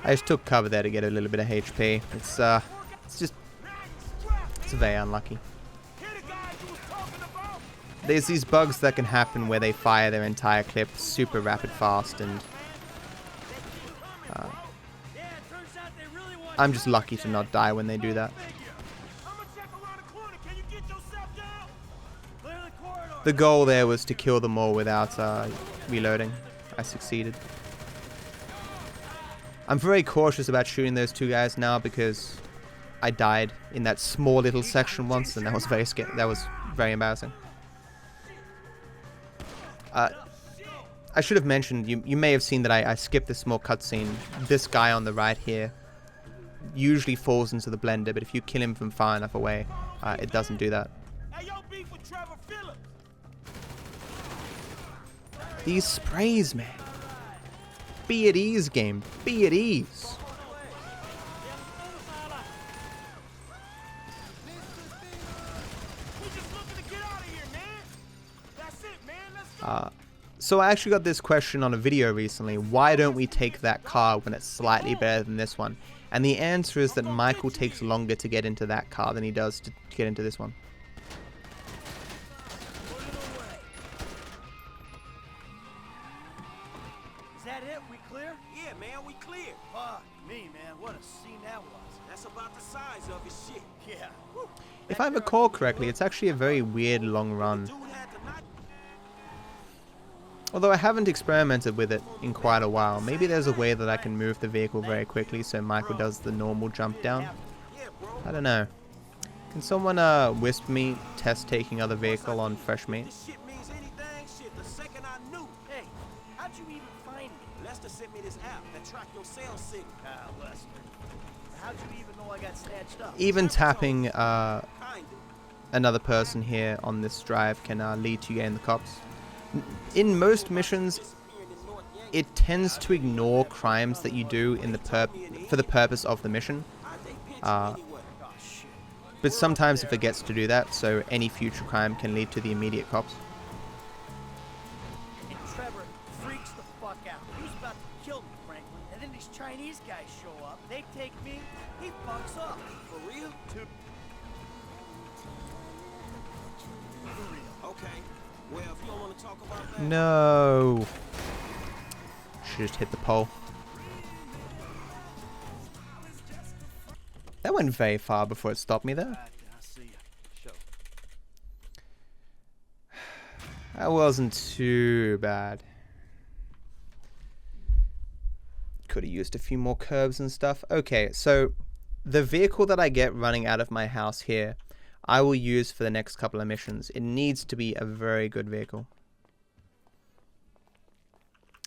I just took cover there to get a little bit of HP. It's very unlucky. There's these bugs that can happen where they fire their entire clip super rapid fast, and I'm just lucky to not die when they do that. The goal there was to kill them all without reloading. I succeeded. I'm very cautious about shooting those two guys now because I died in that small little section once, and that was very that was very embarrassing. I should have mentioned, you may have seen that I skipped this small cutscene. This guy on the right here usually falls into the blender, but if you kill him from far enough away, it doesn't do that. These sprays, man. Be at ease, game. Be at ease. So I actually got this question on a video recently. Why don't we take that car when it's slightly better than this one? And the answer is that Michael takes longer to get into that car than he does to get into this one. Is that it? We clear? Yeah, man, we clear. Fuck me, man. What a scene that was. That's about the size of his shit. Yeah. Whew. If I recall correctly, it's actually a very weird long run. Although I haven't experimented with it in quite a while. Maybe there's a way that I can move the vehicle very quickly so Michael does the normal jump down. I don't know. Can someone whisper me test taking other vehicle on fresh meat? Hey, how'd you even find me? Lester sent me this app that track your sales signal. Lester. How'd you even know I got snatched up? Even tapping another person here on this drive can lead to you getting the cops. In most missions, it tends to ignore crimes that you do in the for the purpose of the mission. But sometimes it forgets to do that, so any future crime can lead to the immediate cops. And Trevor freaks the fuck out. He was about to kill me, Franklin, and then these Chinese guys show up. They take me. He fucks up. For real? For real. Okay. Well, if you don't want to talk about that. No. Should just hit the pole. That went very far before it stopped me there. That wasn't too bad. Could have used a few more curves and stuff. Okay, so the vehicle that I get running out of my house here, I will use for the next couple of missions. It needs to be a very good vehicle.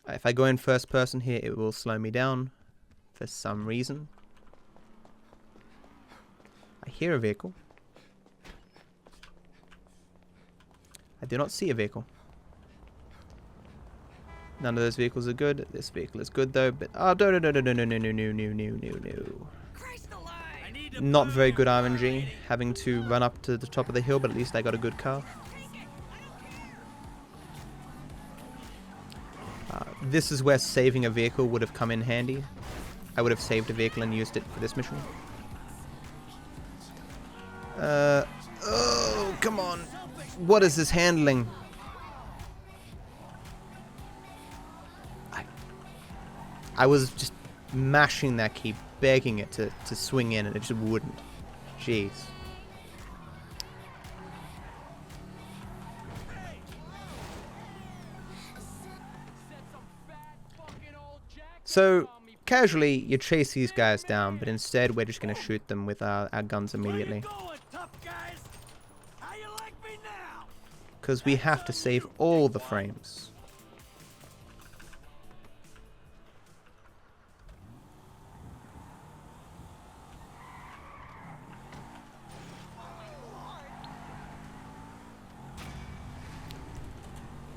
If I go in first person here, it will slow me down for some reason. I hear a vehicle. I do not see a vehicle. None of those vehicles are good. This vehicle is good though, but oh, no. Not very good RNG, having to run up to the top of the hill, but at least I got a good car. This is where saving a vehicle would have come in handy. I would have saved a vehicle and used it for this mission. Oh, come on. What is this handling? I was just mashing that key, begging it to swing in, and it just wouldn't. Jeez. So, casually, you chase these guys down, but instead we're just going to shoot them with our guns immediately. Because we have to save all the frames.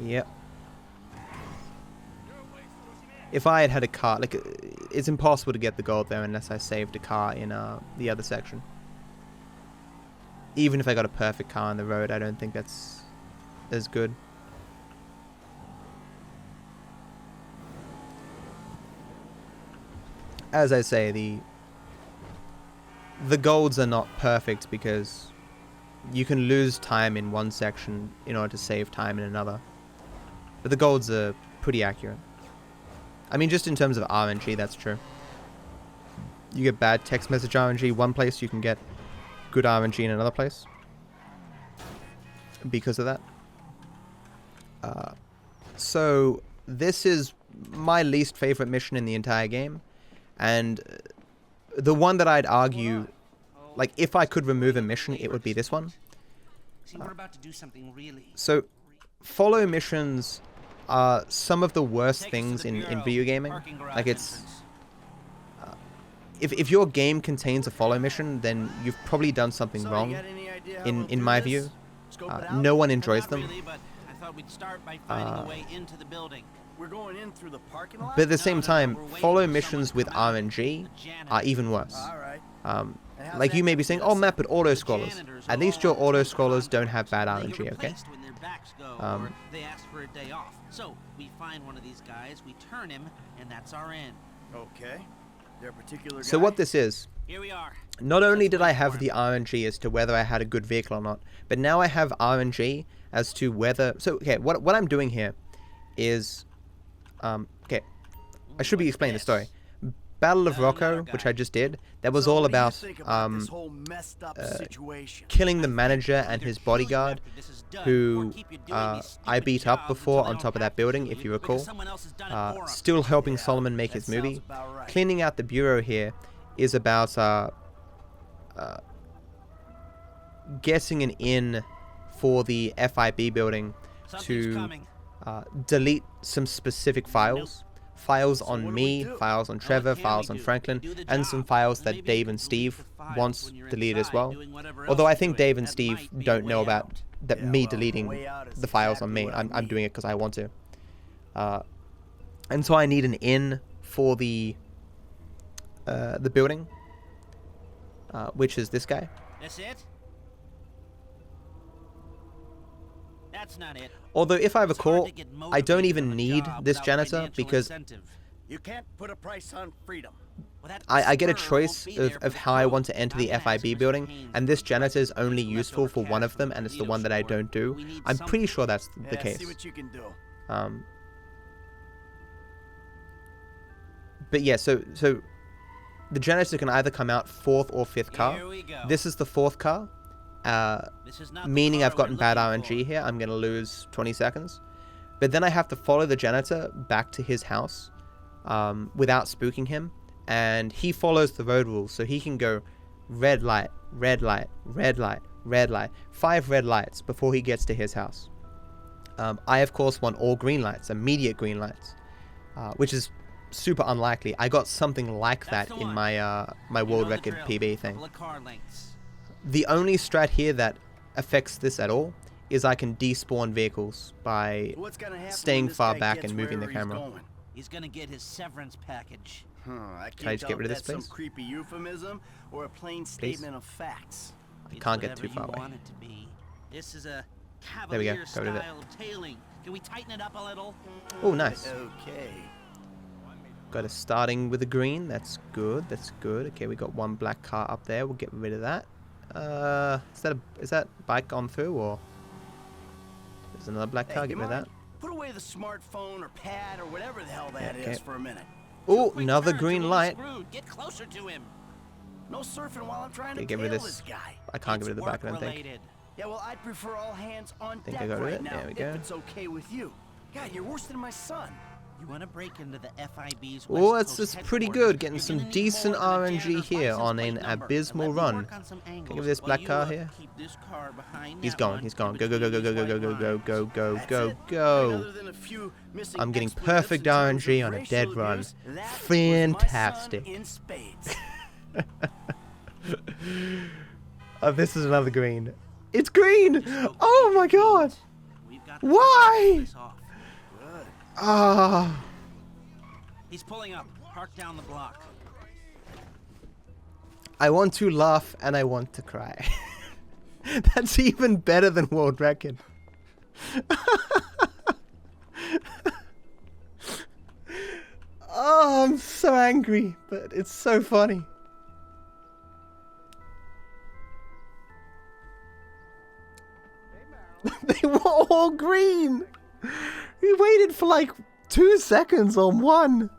Yep. If I had a car, like, it's impossible to get the gold there unless I saved a car in the other section. Even if I got a perfect car on the road, I don't think that's as good. As I say, the golds are not perfect because you can lose time in one section in order to save time in another. But the golds are pretty accurate. I mean, just in terms of RNG, that's true. You get bad text message RNG one place, you can get good RNG in another place. Because of that. So, this is my least favorite mission in the entire game, and the one that I'd argue, like, if I could remove a mission, it would be this one. See, we're about to do something really. So, follow missions are some of the worst things in video gaming. Like, it's... if your game contains a follow mission, then you've probably done something wrong, in my view. No one enjoys them. We're going in through the parking lot? But at the same time, follow missions with RNG are even worse. Like, you may be saying, oh, map it auto-scrollers. At least your auto-scrollers don't have bad RNG, okay? They ask for a day off. So, we find one of these guys, we turn him, and that's our end. Okay. There a particular So guy? what this is, Here we are. not only did I have the RNG as to whether I had a good vehicle or not, but now I have RNG as to whether... So, okay, what I'm doing here is... okay, I should be explaining the story. Battle of Rocco, which I just did, that was all about killing the manager and his bodyguard, who I beat up before on top of that building, if you recall. Still helping Solomon make his movie. Cleaning out the bureau here is about getting an in for the FIB building to delete some specific files. Files on me, files on Trevor, files on Franklin, and some files that Dave and Steve wants deleted as well. Although I think Dave and Steve don't know about that me deleting the files on me. I'm doing it because I want to. And so I need an in for the building, which is this guy. That's it? That's not it. Although, if I recall, I don't even need this janitor because you can't put a price on freedom. I get a choice of how I want to enter the FIB building, and this janitor is only useful for one of them, and it's the one that I don't do. I'm pretty sure that's the case. See what you can do. But yeah, so the janitor can either come out 4th or 5th car. This is the 4th car. Meaning I've gotten bad RNG here. I'm going to lose 20 seconds. But then I have to follow the janitor back to his house without spooking him. And he follows the road rules. So he can go red light, red light, red light, red light. 5 red lights before he gets to his house. I, of course, want all green lights, immediate green lights. Which is super unlikely. I got something like that in my my world record PB thing. The only strat here that affects this at all is I can despawn vehicles by staying far back and moving the camera. He's gonna get his severance package. Can I just get rid of this, please? Some creepy euphemism or a plain statement of facts. I can't get too far away. This is a there we go. cavalier style tailing. Can we tighten it up a little? Oh, nice. Okay. Got us starting with a green. That's good. That's good. Okay, we got one black car up there. We'll get rid of that. Is that bike gone through, or there's another black car? Get rid of that. Put away the smartphone or pad or whatever the hell that is for a minute. Oh, another green light. Get closer to him. No surfing while I'm trying to get rid of this. Guy. I can't get rid of the back, I don't think. Yeah, well, I'd prefer all hands on deck I got right it. now, there we go. If it's okay with you. God, you're worse than my son. You want to break into the FIB's oh, it's pretty good. Getting some decent RNG here on an abysmal run. Can I give this black car here? He's gone. He's gone. Go, go, go, go, go, go, go, go, go, go, go, go. I'm getting perfect RNG on a dead run. Fantastic. Oh, this is another green. It's green! Oh my god! Why? Ah. He's pulling up. Park down the block. I want to laugh and I want to cry. That's even better than world record. Oh, I'm so angry, but it's so funny. They were all green. We waited for like 2 seconds on one.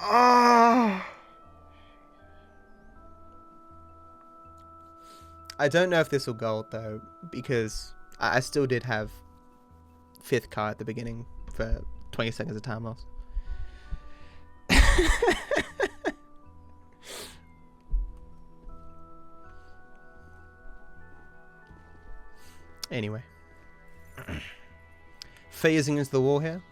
Ah. I don't know if this will go though, because I still did have 5th car at the beginning, for 20 seconds of time loss. Anyway. Phasing into the wall here.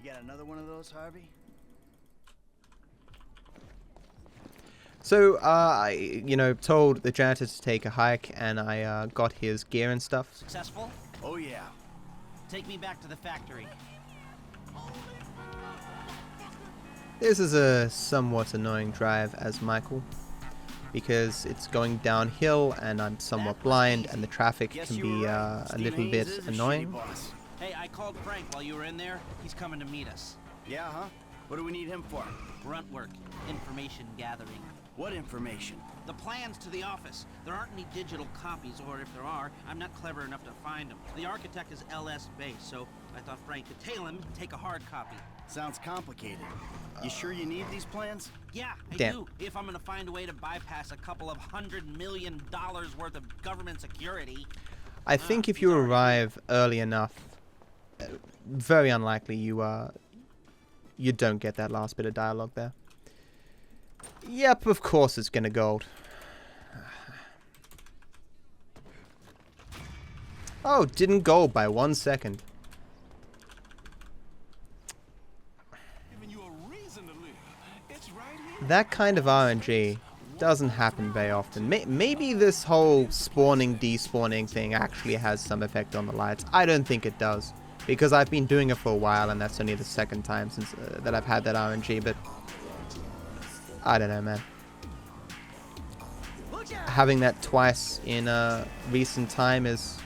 You got another one of those, Harvey? So, I, you know, told the janitor to take a hike, and I got his gear and stuff. Successful? Oh yeah. Take me back to the factory. This is a somewhat annoying drive as Michael, because it's going downhill and I'm somewhat blind and the traffic can be a little bit annoying. Hey, I called Frank while you were in there. He's coming to meet us. Yeah, huh? What do we need him for? Grunt work. Information gathering. What information? The plans to the office. There aren't any digital copies, or if there are, I'm not clever enough to find them. The architect is LS based, so I thought Frank could tail him and take a hard copy. Sounds complicated. You sure you need these plans? Yeah, I Damn. do. If I'm gonna find a way to bypass a couple of $100 million worth of government security. I think if you arrive early enough, very unlikely you don't get that last bit of dialogue there. Yep, of course it's gonna gold. Oh, didn't gold by 1 second. That kind of RNG doesn't happen very often. Maybe this whole spawning, despawning thing actually has some effect on the lights. I don't think it does, because I've been doing it for a while and that's only the second time since that I've had that RNG, but I don't know, man. Having that twice in a recent time is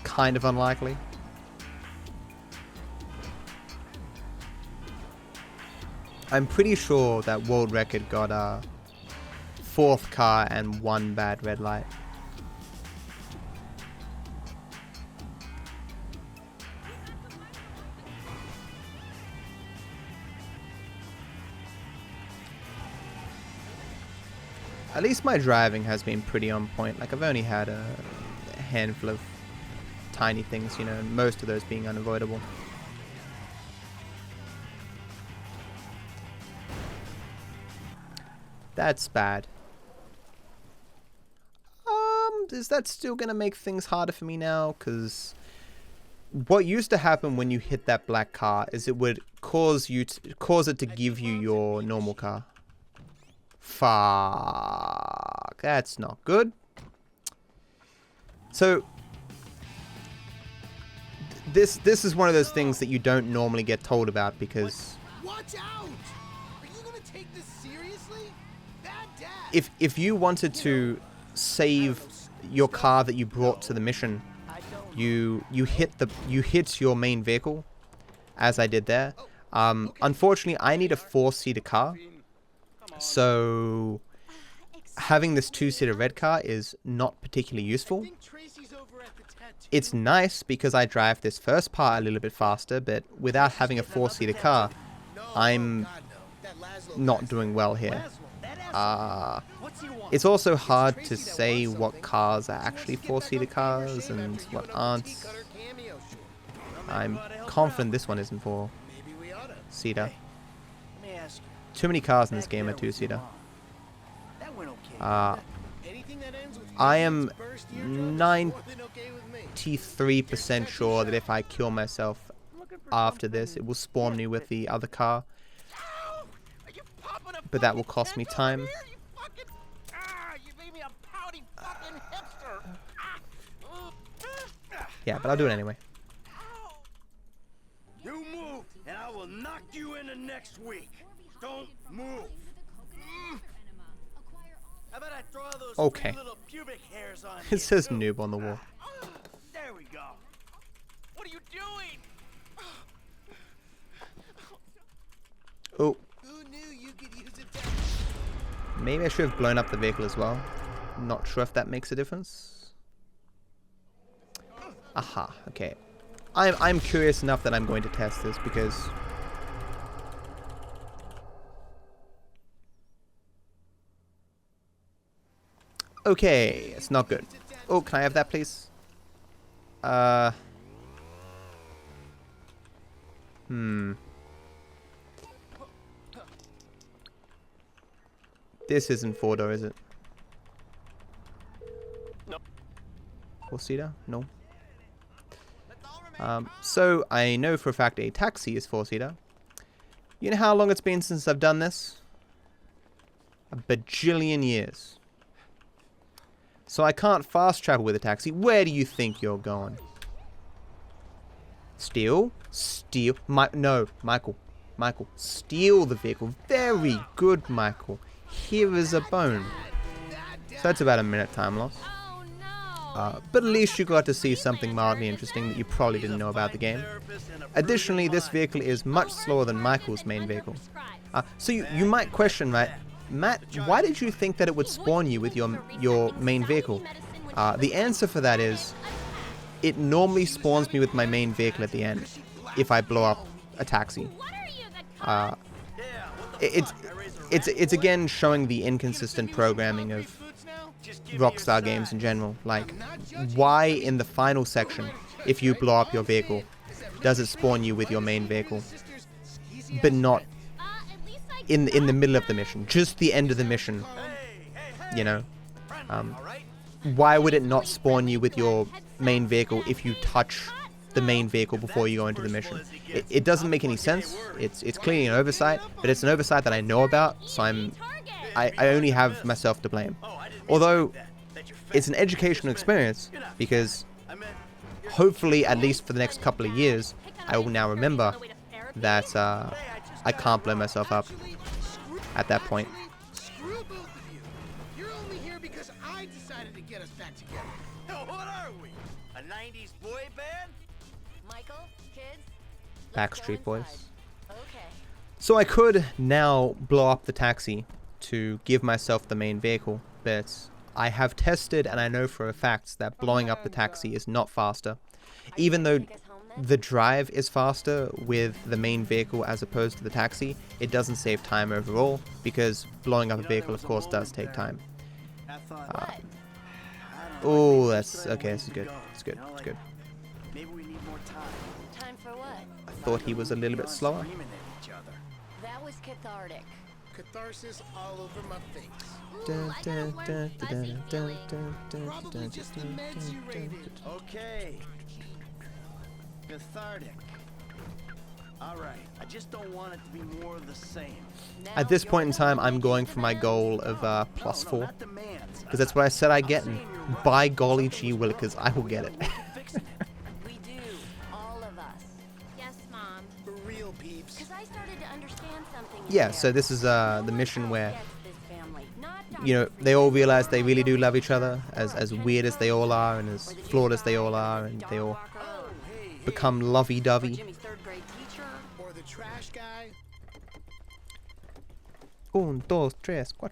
kind of unlikely. I'm pretty sure that world record got a 4th car and 1 bad red light. At least my driving has been pretty on point. Like, I've only had a handful of tiny things, you know, most of those being unavoidable. That's bad. Is that still gonna make things harder for me now? Because what used to happen when you hit that black car is it would cause it to give you your normal car. Fuck, that's not good. So this is one of those things that you don't normally get told about, because Watch out! Are you gonna take this seriously? Bad dad. if you wanted to save your car that you brought to the mission, you hit your main vehicle, as I did there. Unfortunately, I need a 4-seater car, so having this 2-seater red car is not particularly useful. It's nice because I drive this first part a little bit faster, but without having a 4-seater car, I'm not doing well here. It's also hard to say what cars are actually 4-seater cars and what aren't. I'm confident this one isn't 4-seater. Too many cars in this game are 2-seater. I am 93% sure that if I kill myself after this, it will spawn me with the other car. But that will cost me time. Yeah, but I'll do it anyway. You move, and I will knock you into next week. Don't move. How about I throw all those Okay. little pubic hairs on It says noob on the wall. There we go. What are you doing? Oh. Who knew you could use it? Maybe I should have blown up the vehicle as well. Not sure if that makes a difference. Aha, okay. I'm curious enough that I'm going to test this because okay, it's not good. Oh, can I have that, please? This isn't 4-door, is it? No. 4-seater? No. So I know for a fact a taxi is 4-seater. You know how long it's been since I've done this? A bajillion years. So I can't fast travel with a taxi. Where do you think you're going? Steal? Steal? No, Michael. Michael, steal the vehicle. Very good, Michael. Here is a bone. So that's about a minute time loss. But at least you got to see something mildly interesting that you probably didn't know about the game. Additionally, this vehicle is much slower than Michael's main vehicle. So you might question, right? Matt, why did you think that it would spawn you with your main vehicle? The answer for that is, it normally spawns me with my main vehicle at the end, if I blow up a taxi. It's again showing the inconsistent programming of Rockstar games in general. Like, why in the final section, if you blow up your vehicle, does it spawn you with your main vehicle, but not in the middle of the mission, just the end of the mission, you know? Why would it not spawn you with your main vehicle if you touch the main vehicle before you go into the mission? It doesn't make any sense. It's clearly an oversight, but it's an oversight that I know about, so I only have myself to blame. Although, it's an educational experience, because hopefully, at least for the next couple of years, I will now remember that I can't blow myself up at that point. Screw both of you. You're only here because I decided to get us back together. What are we? A 90s boy band? Michael, kids, Backstreet Boys. So I could now blow up the taxi to give myself the main vehicle, but I have tested and I know for a fact that blowing up the taxi is not faster. Even though the drive is faster with the main vehicle as opposed to the taxi, it doesn't save time overall, because blowing up a vehicle, of course, does take time. Oh, that's okay. This is good. It's good. It's good. Maybe we need more time. Time for what? I thought he was a little bit slower. That was cathartic. Catharsis all over my face. Probably just the meds you rated. Okay. Cathartic. Alright, I just don't want it to be more of the same. At this point in time, I'm going for my goal of +4. Because that's what I said I'd get, and by golly gee willikers, I will get it. We do, all of us. Yes, Mom. For real, peeps. Because I started to understand something. Yeah, so this is the mission where, you know, they all realize they really do love each other, as weird as they all are, and as flawed as they all are, and they all become lovey-dovey. Or the trash guy. 1, 2, 3, 4.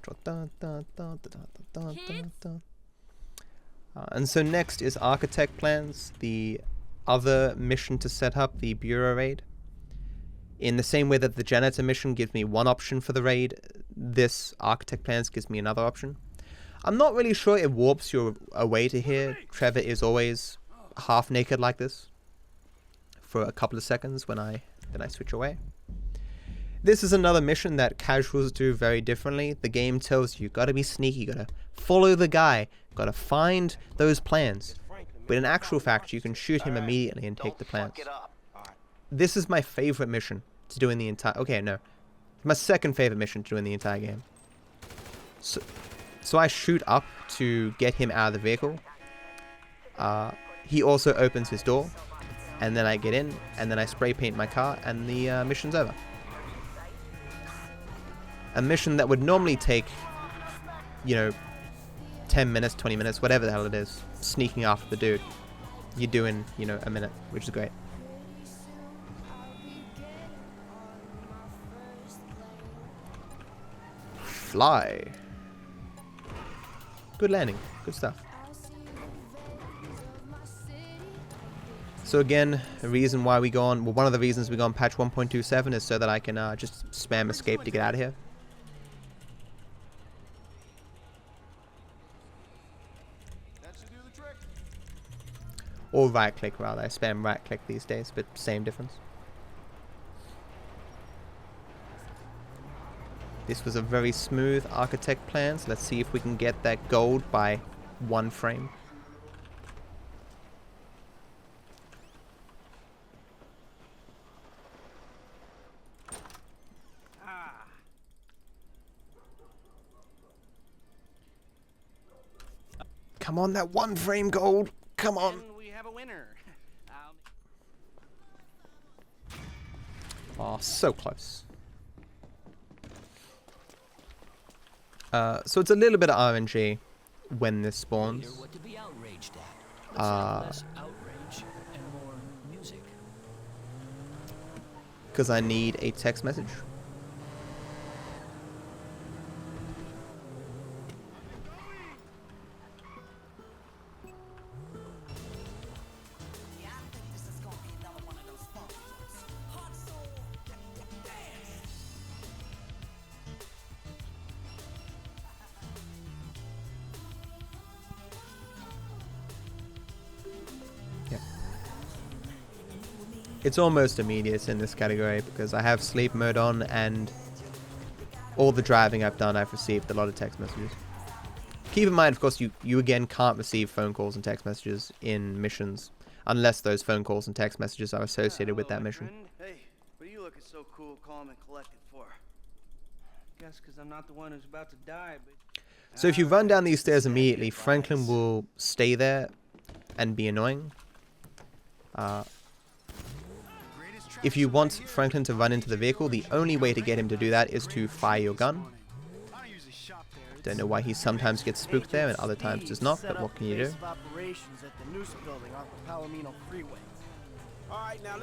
And so next is architect plans, the other mission to set up the bureau raid. In the same way that the janitor mission gives me one option for the raid, this architect plans gives me another option. I'm not really sure it warps you away to here. Trevor is always half naked like this for a couple of seconds then I switch away. This is another mission that casuals do very differently. The game tells you gotta be sneaky, gotta follow the guy, gotta find those plans. But in actual fact, you can shoot him immediately and take the plans. This is my favorite mission to do in the entire... Okay, no. My second favorite mission to do in the entire game. So I shoot up to get him out of the vehicle. He also opens his door. And then I get in, and then I spray paint my car, and the mission's over. A mission that would normally take, you know, 10 minutes, 20 minutes, whatever the hell it is, sneaking after the dude. You're doing, you know, a minute, which is great. Fly. Good landing. Good stuff. So again, the reason why we go on, well, one of the reasons we go on patch 1.27 is so that I can just spam escape to get out of here. That should do the Or right click rather. I spam right click these days, but same difference. This was a very smooth architect plan, so let's see if we can get that gold by 1 frame. Come on, that 1 frame gold. Come on. And we have a winner. Oh, so close. So it's a little bit of RNG when this spawns. Because I need a text message. It's almost immediate in this category because I have sleep mode on, and all the driving I've done, I've received a lot of text messages. Keep in mind, of course, you again can't receive phone calls and text messages in missions unless those phone calls and text messages are associated with that mission. Hey, what are you looking so cool, calm, and collected for? Guess because I'm not the one who's about to die, but... So if you run down these stairs immediately, Franklin will stay there and be annoying. If you want Franklin to run into the vehicle, the only way to get him to do that is to fire your gun. Don't know why he sometimes gets spooked there and other times does not, but what can you do?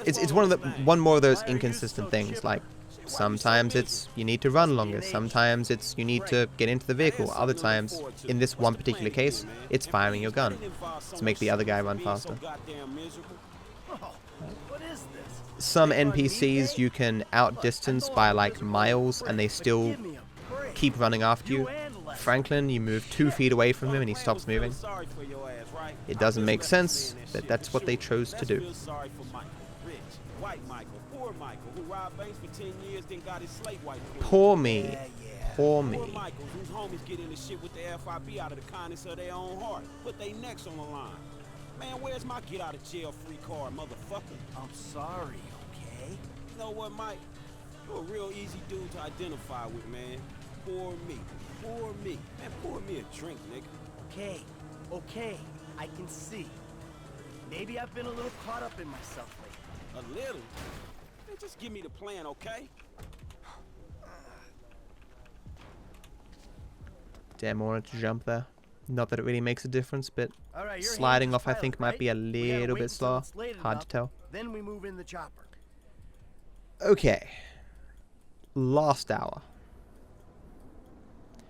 It's one more of those inconsistent things, like sometimes it's you need to run longer, sometimes it's you need to get into the vehicle, other times, in this one particular case, it's firing your gun to make the other guy run faster. Some NPCs you can outdistance by like miles and they still keep running after you. Franklin, you move 2 feet away from him and he stops moving. It doesn't make sense, but that's what they chose to do. Poor me. Poor me. Man, where's my get out of jail free card, motherfucker? I'm sorry, okay? You know what, Mike? You're a real easy dude to identify with, man. Pour me. Pour me. Man, pour me a drink, nigga. Okay, okay, I can see. Maybe I've been a little caught up in myself lately. A little? Man, just give me the plan, okay? Damn, I wanted to jump there. Not that it really makes a difference, but sliding off I think might be a little bit slower. Hard to tell. Then we move in the chopper. Okay. Last hour.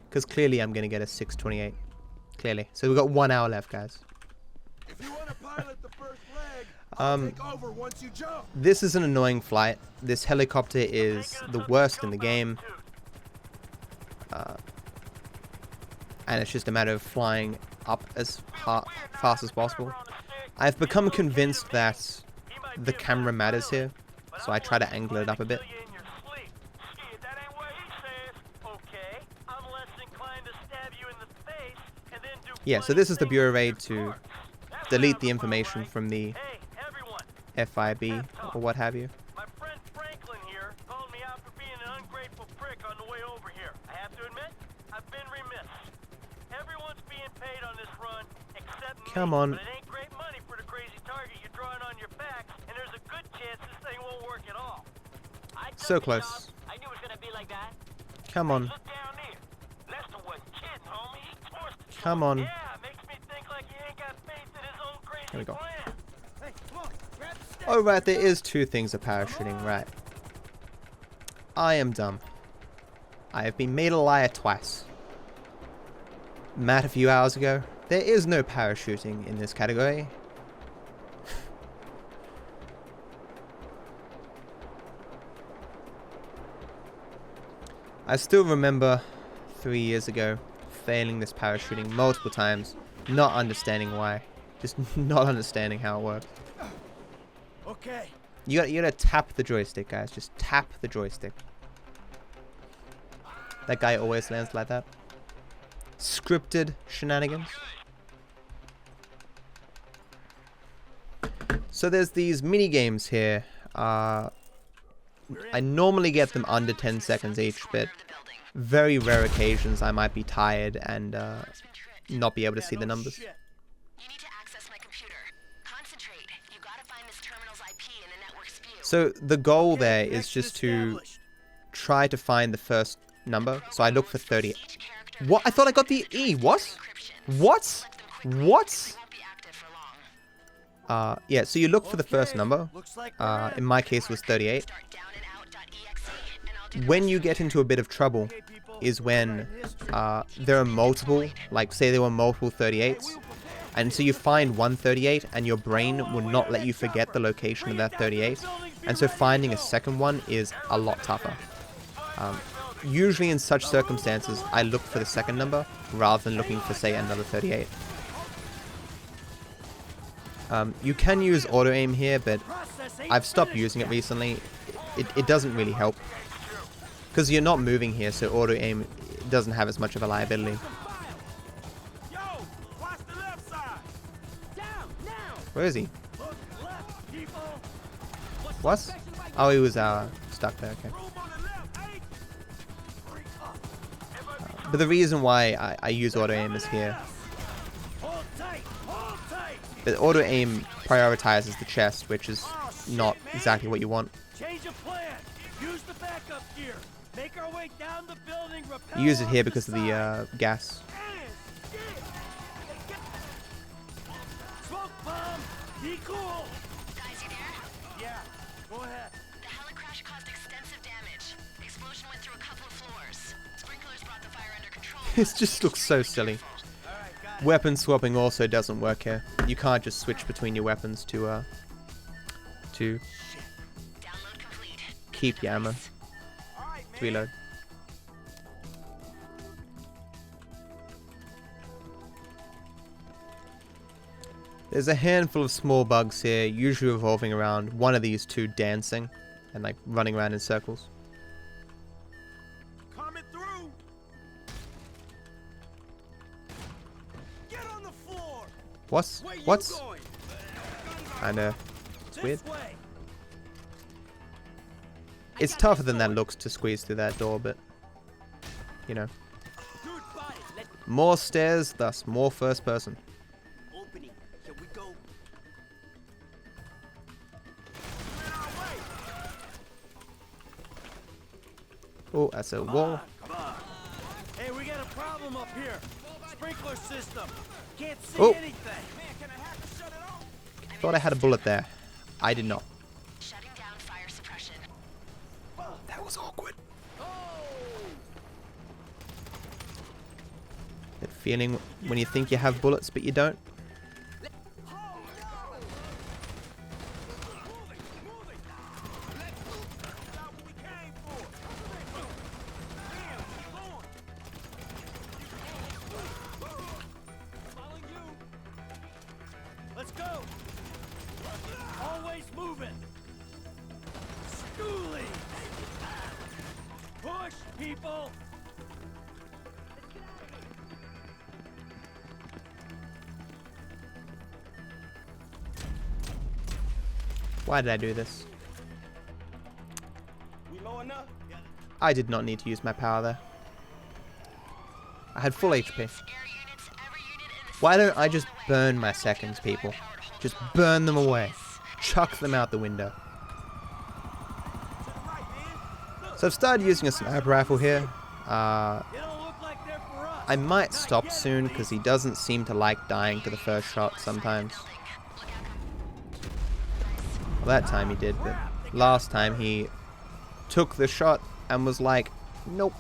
Because clearly I'm going to get a 6:28. Clearly. So we've got 1 hour left, guys. If you want to pilot the first leg, I'll take over once you jump. This is an annoying flight. This helicopter is the worst in the game. And it's just a matter of flying up as fast as possible. I've become convinced that the camera matters here, so I try to angle it up a bit. Yeah, so this is the Bureau raid to delete the information from the FIB or what have you. Come on. But it ain't great money for the crazy target you're drawing on your backs, and there's a good chance this thing won't work at all. So close. I knew it was gonna be like that. Come on. Look down there. Lester wasn't kidding, homie. He torched. Come on. Yeah, makes me think like he ain't got faith in his own crazy There we go. plan. Hey, come on, grab the stick. Oh, right, there is 2 things of parachuting, right. I am dumb. I have been made a liar twice. Matt a few hours ago. There is no parachuting in this category. I still remember 3 years ago failing this parachuting multiple times Not understanding why. Just not understanding how it works. Okay. You gotta tap the joystick, guys. Just tap the joystick. That guy always lands like that. Scripted shenanigans. So there's these mini games here. I normally get them under 10 seconds each, but very rare occasions I might be tired and not be able to see the numbers. So the goal there is just to try to find the first number. So I look for 30. What? I thought I got the E. What? What? What? Yeah, so you look for the first number. In my case it was 38. When you get into a bit of trouble is when there are multiple, like say there were multiple 38s. And so you find one 38 and your brain will not let you forget the location of that 38. And so finding a second one is a lot tougher. Usually in such circumstances, I look for the second number rather than looking for, say, another 38. You can use auto-aim here, but I've stopped using it recently. It doesn't really help. Because you're not moving here, so auto-aim doesn't have as much of a liability. Where is he? What? Oh, he was stuck there, okay. But the reason why I use auto-aim is here. But auto-aim prioritizes the chest, which is not exactly what you want. You use it here because of the gas. Be cool! Guys, you there? Yeah, go ahead. The helicrash caused extensive damage. The explosion went through a couple of floors. Sprinklers brought the fire under control. This just looks so silly. Weapon swapping also doesn't work here. You can't just switch between your weapons to keep your ammo. To reload. There's a handful of small bugs here, usually revolving around one of these two dancing and like running around in circles. Coming through. Get on the floor. What's? I know. It's weird. It's tougher than that looks to squeeze through that door, but you know. More stairs, thus more first person. Oh, that's a wall. Come on. Hey, we got a problem up here. Sprinkler system. Can't see anything. Man, can I have to shut it off? Thought I had a bullet there. I did not. Shutting down fire suppression. That was awkward. That feeling when you think you have bullets but you don't. Let's go. Always moving. Schooling. Push, people. Why did I do this? We low enough? I did not need to use my power there. I had full HP. Why don't I just burn my seconds, people? Just burn them away. Chuck them out the window. So I've started using a sniper rifle here. I might stop soon because he doesn't seem to like dying to the first shot sometimes. Well, that time he did, but last time he took the shot and was like, nope.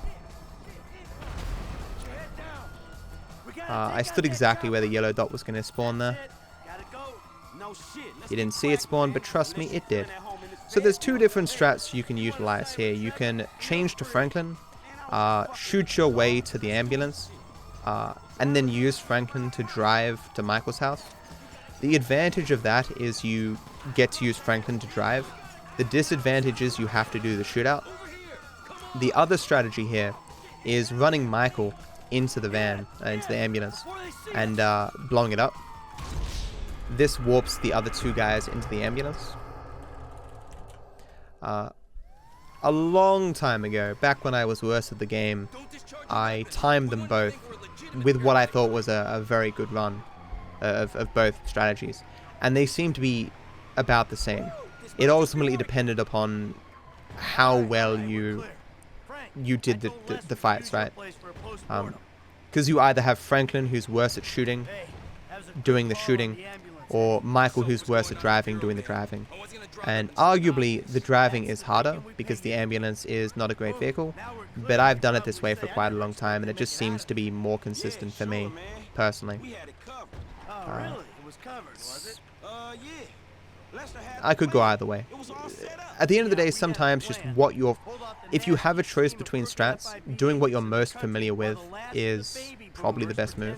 I stood exactly where the yellow dot was going to spawn there. You didn't see it spawn, but trust me, it did. So there's two different strats you can utilize here. You can change to Franklin, shoot your way to the ambulance, and then use Franklin to drive to Michael's house. The advantage of that is you get to use Franklin to drive. The disadvantage is you have to do the shootout. The other strategy here is running Michael into the van, into the ambulance, and blowing it up. This warps the other two guys into the ambulance. A long time ago, back when I was worse at the game, I timed them both with what I thought was a very good run of both strategies, and they seem to be about the same. It ultimately depended upon how well you did the fights, right? Because you either have Franklin, who's worse at shooting, doing the shooting, or Michael, who's worse at driving, doing the driving. And arguably, the driving is harder because the ambulance is not a great vehicle, but I've done it this way for quite a long time, and it just seems to be more consistent for me, personally. I could go either way. At the end of the day, sometimes just if you have a choice between strats, doing what you're most familiar with is probably the best move.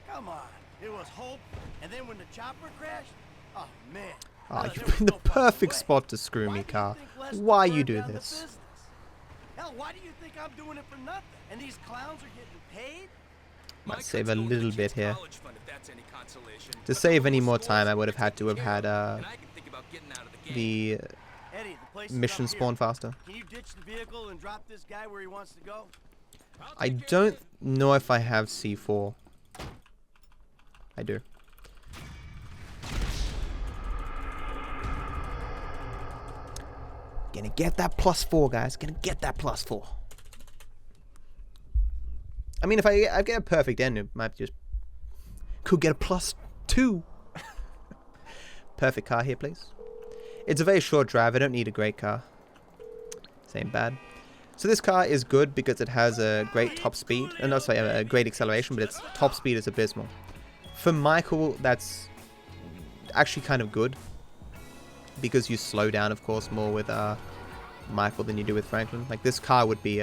Come on, it was hope, and then when the chopper crashed, oh man. Oh, you're in the perfect spot to screw me, car. Why you do this? Hell, why do you think I'm doing it for nothing? And these clowns are getting paid? Might save a little bit here. To save any more time, I would have had to have had the mission spawn faster. Can you ditch the vehicle and drop this guy where he wants to go? I don't know if I have C4. I do. Gonna get that +4, guys. Gonna get that +4. I mean, if I get a perfect end, it might just could get a +2. Perfect car here, please. It's a very short drive. I don't need a great car. Same bad. So this car is good because it has a great top speed, and also a great acceleration, but its top speed is abysmal. For Michael, that's actually kind of good because you slow down, of course, more with Michael than you do with Franklin. Like, this car would be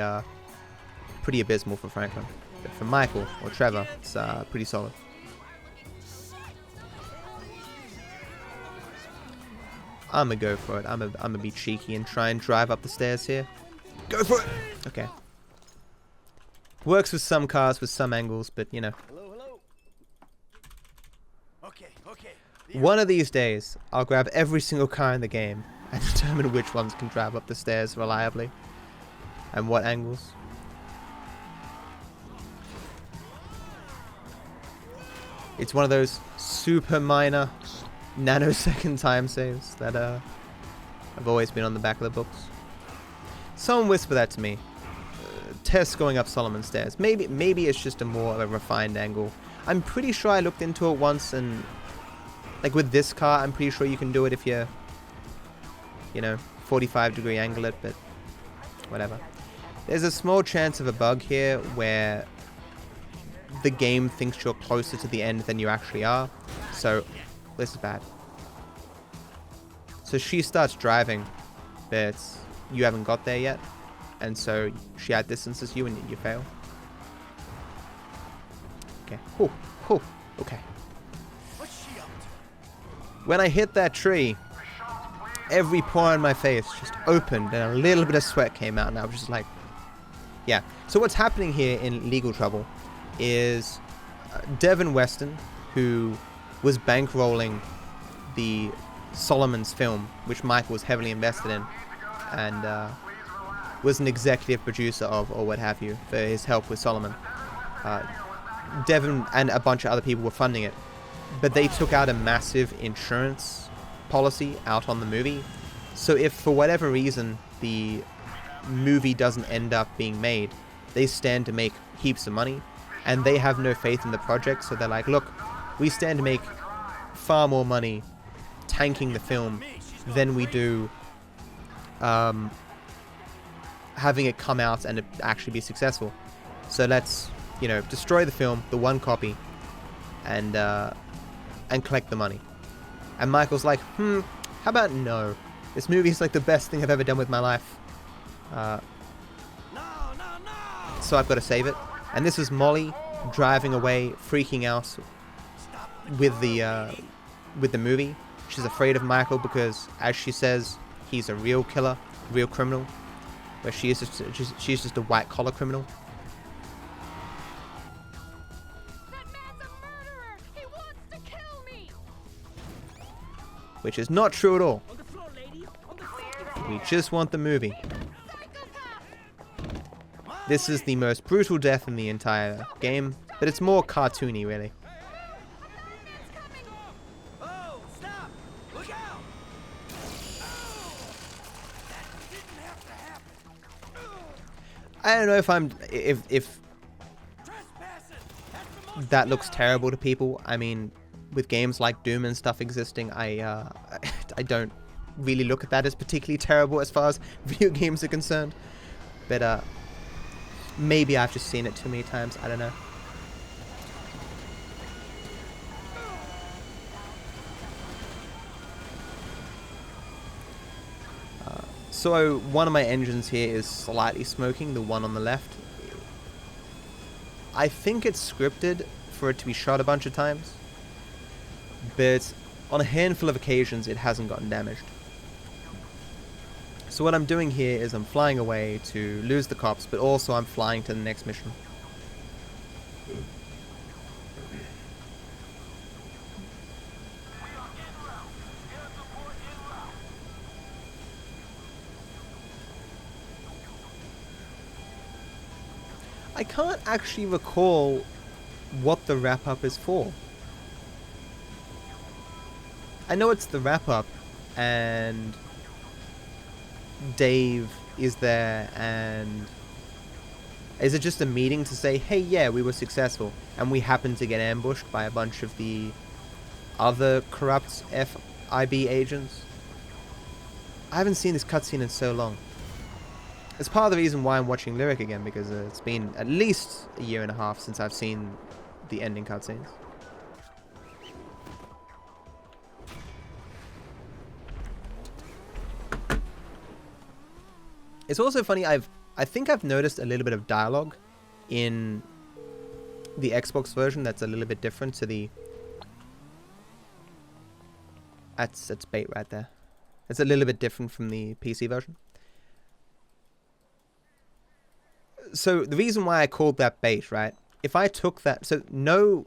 pretty abysmal for Franklin, but for Michael or Trevor, it's pretty solid. I'm gonna go for it. I'm gonna be cheeky and try and drive up the stairs here. Go for it! Okay. Works with some cars, with some angles, but you know. One of these days, I'll grab every single car in the game and determine which ones can drive up the stairs reliably and what angles. It's one of those super minor nanosecond time saves that have always been on the back of the books. Someone whisper that to me. Tess going up Solomon's stairs. Maybe it's just a more of a refined angle. I'm pretty sure I looked into it once, and like with this car, I'm pretty sure you can do it if you 45-degree angle it, but whatever. There's a small chance of a bug here where the game thinks you're closer to the end than you actually are. So this is bad. So she starts driving, but you haven't got there yet, and so she outdistances you and you fail. Okay. Okay. When I hit that tree, every pore in my face just opened and a little bit of sweat came out, and I was just like, yeah. So what's happening here in Legal Trouble is Devin Weston, who was bankrolling the Solomon's film, which Michael was heavily invested in, and was an executive producer of, or what have you, for his help with Solomon. Devin and a bunch of other people were funding it, but they took out a massive insurance policy out on the movie. So if for whatever reason the movie doesn't end up being made, they stand to make heaps of money, and they have no faith in the project. So they're like, look, we stand to make far more money tanking the film than we do having it come out and it actually be successful. So let's, destroy the film, the one copy, and collect the money. And Michael's like, how about no? This movie is like the best thing I've ever done with my life. So I've got to save it. And this is Molly, driving away, freaking out with the movie. She's afraid of Michael because, as she says, he's a real killer, real criminal, where she's just a white collar criminal. That man's a murderer! He wants to kill me! Which is not true at all. We just want the movie. This is the most brutal death in the entire game, but it's more cartoony, really. Oh, stop! Look out! Oh, that didn't have to happen. I don't know if that looks terrible to people. I mean, with games like Doom and stuff existing, I don't really look at that as particularly terrible as far as video games are concerned. But maybe I've just seen it too many times. I don't know. So one of my engines here is slightly smoking, the one on the left. I think it's scripted for it to be shot a bunch of times, but on a handful of occasions it hasn't gotten damaged. So what I'm doing here is I'm flying away to lose the cops, but also I'm flying to the next mission. I can't actually recall what the wrap-up is for. I know it's the wrap-up, and Dave is there, and is it just a meeting to say, hey, yeah, we were successful, and we happened to get ambushed by a bunch of the other corrupt FIB agents? I haven't seen this cutscene in so long. It's part of the reason why I'm watching Lyric again, because it's been at least a year and a half since I've seen the ending cutscenes. It's also funny, I think I've noticed a little bit of dialogue in the Xbox version that's a little bit different to the... That's bait right there. It's a little bit different from the PC version. So the reason why I called that bait, right? If I took that... So no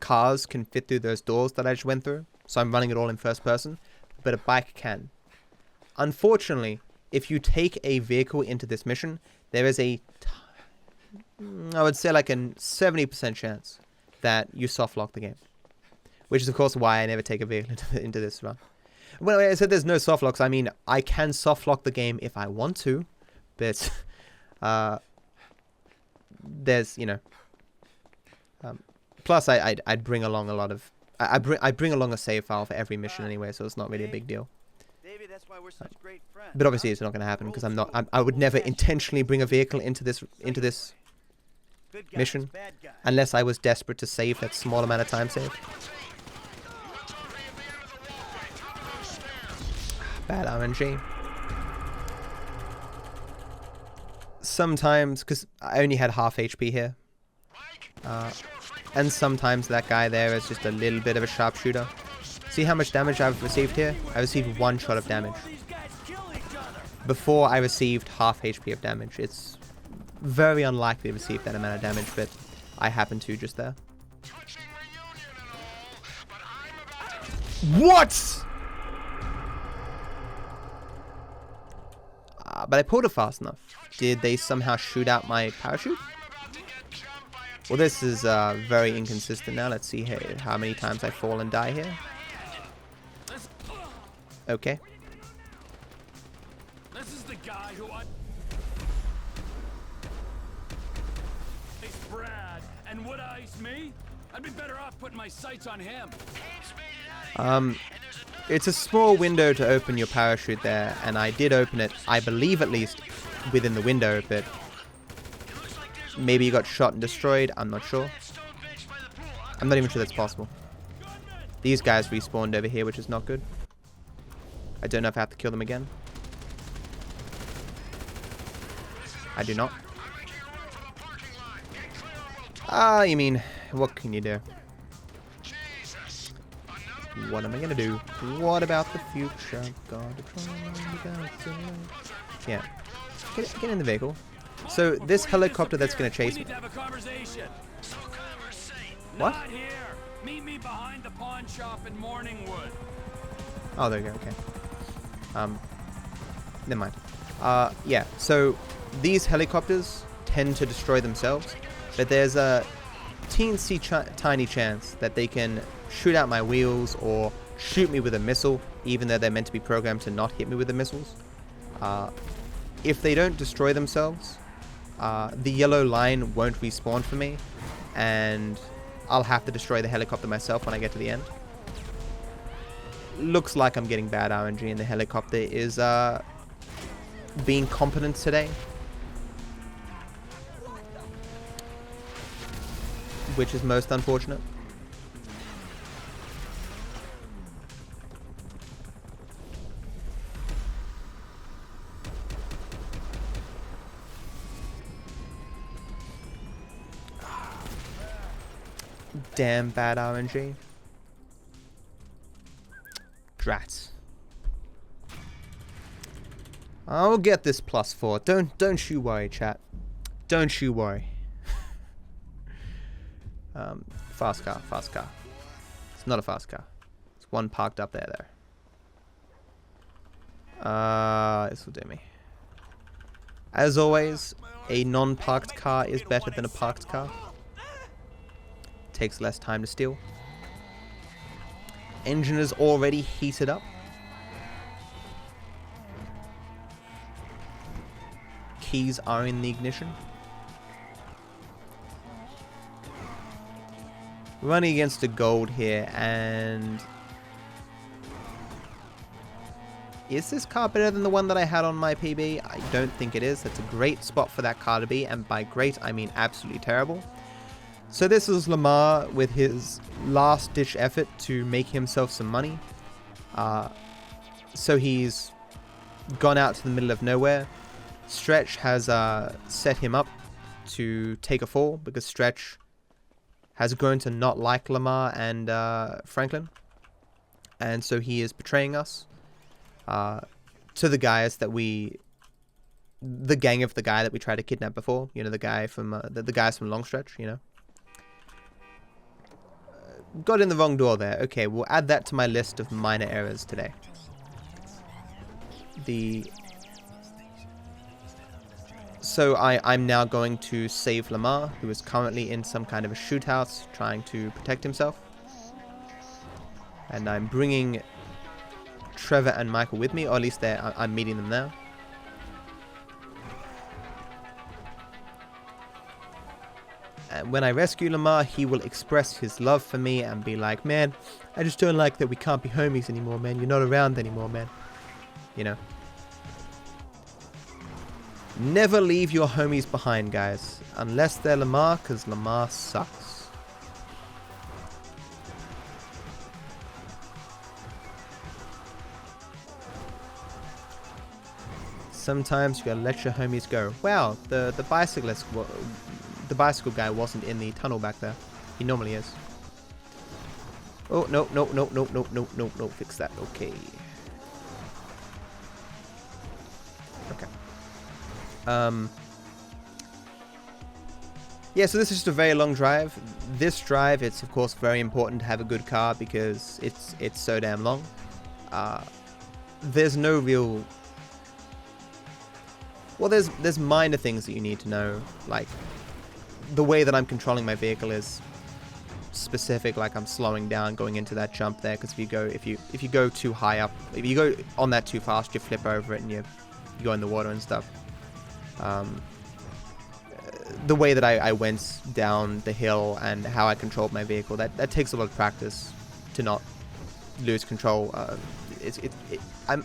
cars can fit through those doors that I just went through. So I'm running it all in first person. But a bike can. Unfortunately, if you take a vehicle into this mission, there is a... I would say like a 70% chance that you soft lock the game. Which is of course why I never take a vehicle into this run. When I said there's no soft locks, I mean I can soft lock the game if I want to. But... there's, you know, plus I'd bring along a lot of, I bring along a save file for every mission anyway, so it's not really a big deal. That's why we're such great friends. But obviously it's not going to happen because I would never intentionally bring a vehicle into this mission unless I was desperate to save that small amount of time saved. Bad RNG. Sometimes, because I only had half HP here, and sometimes that guy there is just a little bit of a sharpshooter. See how much damage I've received here? I received 1 shot of damage. Before I received half HP of damage. It's very unlikely to receive that amount of damage, but I happen to just there. What?! But I pulled it fast enough. Did they somehow shoot out my parachute? Well, this is very inconsistent now. Let's see here how many times I fall and die here. Okay. This is the guy who It's Brad, and would ice me? I'd be better off putting my sights on him. It's a small window to open your parachute there, and I did open it, I believe at least, within the window, but maybe you got shot and destroyed, I'm not sure. I'm not even sure that's possible. These guys respawned over here, which is not good. I don't know if I have to kill them again. I do not. You mean, what can you do? What am I gonna do? What about the future? Yeah. Get in the vehicle. So this helicopter that's gonna chase me. What? Not here. Meet me behind the pawn shop in Morningwood. Oh, there you go. Okay. Never mind. Yeah. So these helicopters tend to destroy themselves, but there's a teensy tiny chance that they can shoot out my wheels or shoot me with a missile, even though they're meant to be programmed to not hit me with the missiles. If they don't destroy themselves, the yellow line won't respawn for me, and I'll have to destroy the helicopter myself when I get to the end. Looks like I'm getting bad RNG, and the helicopter is being competent today, which is most unfortunate. Damn bad RNG. Drats. I'll get this +4. Don't you worry, chat. Don't you worry. Fast car, fast car. It's not a fast car. It's one parked up there, though. This will do me. As always, a non-parked car is better than a parked car. Takes less time to steal. Engine is already heated up. Keys are in the ignition. Running against a gold here, and is this car better than the one that I had on my PB? I don't think it is. That's a great spot for that car to be, and by great I mean absolutely terrible. So this is Lamar with his last-ditch effort to make himself some money. So he's gone out to the middle of nowhere. Stretch has set him up to take a fall, because Stretch has grown to not like Lamar and Franklin. And so he is betraying us to the guys that the gang of the guy that we tried to kidnap before. You know, the guy from the guys from Longstretch, you know. Got in the wrong door there. Okay, we'll add that to my list of minor errors today. So I'm now going to save Lamar, who is currently in some kind of a shootout trying to protect himself. And I'm bringing Trevor and Michael with me, or at least I'm meeting them now. And when I rescue Lamar, he will express his love for me and be like, man, I just don't like that we can't be homies anymore, man. You're not around anymore, man. You know. Never leave your homies behind, guys. Unless they're Lamar, because Lamar sucks. Sometimes you gotta let your homies go. Wow, the bicyclist... The bicycle guy wasn't in the tunnel back there. He normally is. Oh, no. Fix that. Okay. Okay. Yeah, so this is just a very long drive. This drive, it's of course very important to have a good car because it's so damn long. There's no real... Well, there's minor things that you need to know, like the way that I'm controlling my vehicle is specific, like I'm slowing down going into that jump there, because if you go too high up, if you go on that too fast, you flip over it and you go in the water and stuff. The way that I went down the hill and how I controlled my vehicle, that takes a lot of practice to not lose control.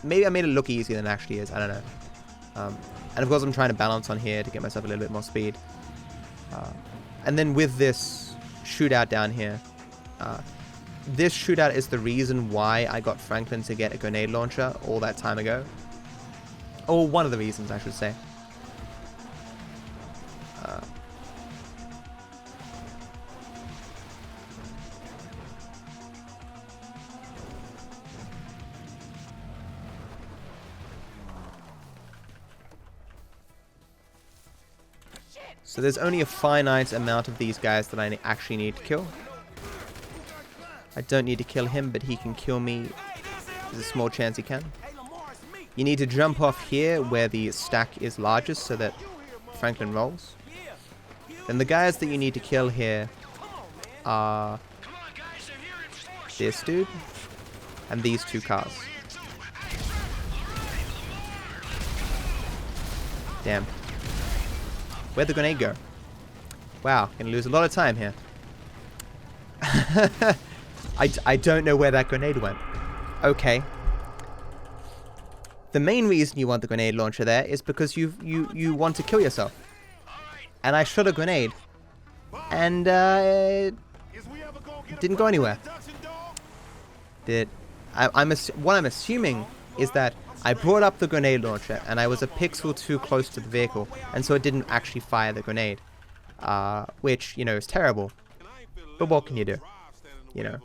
Maybe I made it look easier than it actually is, I don't know. And of course I'm trying to balance on here to get myself a little bit more speed. And then with this shootout down here, this shootout is the reason why I got Franklin to get a grenade launcher all that time ago. Or one of the reasons, I should say. So there's only a finite amount of these guys that I actually need to kill. I don't need to kill him, but he can kill me. There's a small chance he can. You need to jump off here where the stack is largest so that Franklin rolls. Then the guys that you need to kill here are this dude and these two cars. Damn. Where'd the grenade go? Wow, gonna lose a lot of time here. I don't know where that grenade went. Okay. The main reason you want the grenade launcher there is because you want to kill yourself. And I shot a grenade, and it didn't go anywhere. What I'm assuming is that I brought up the grenade launcher, and I was a pixel too close to the vehicle, and so it didn't actually fire the grenade, which, you know, is terrible. But what can you do? You know.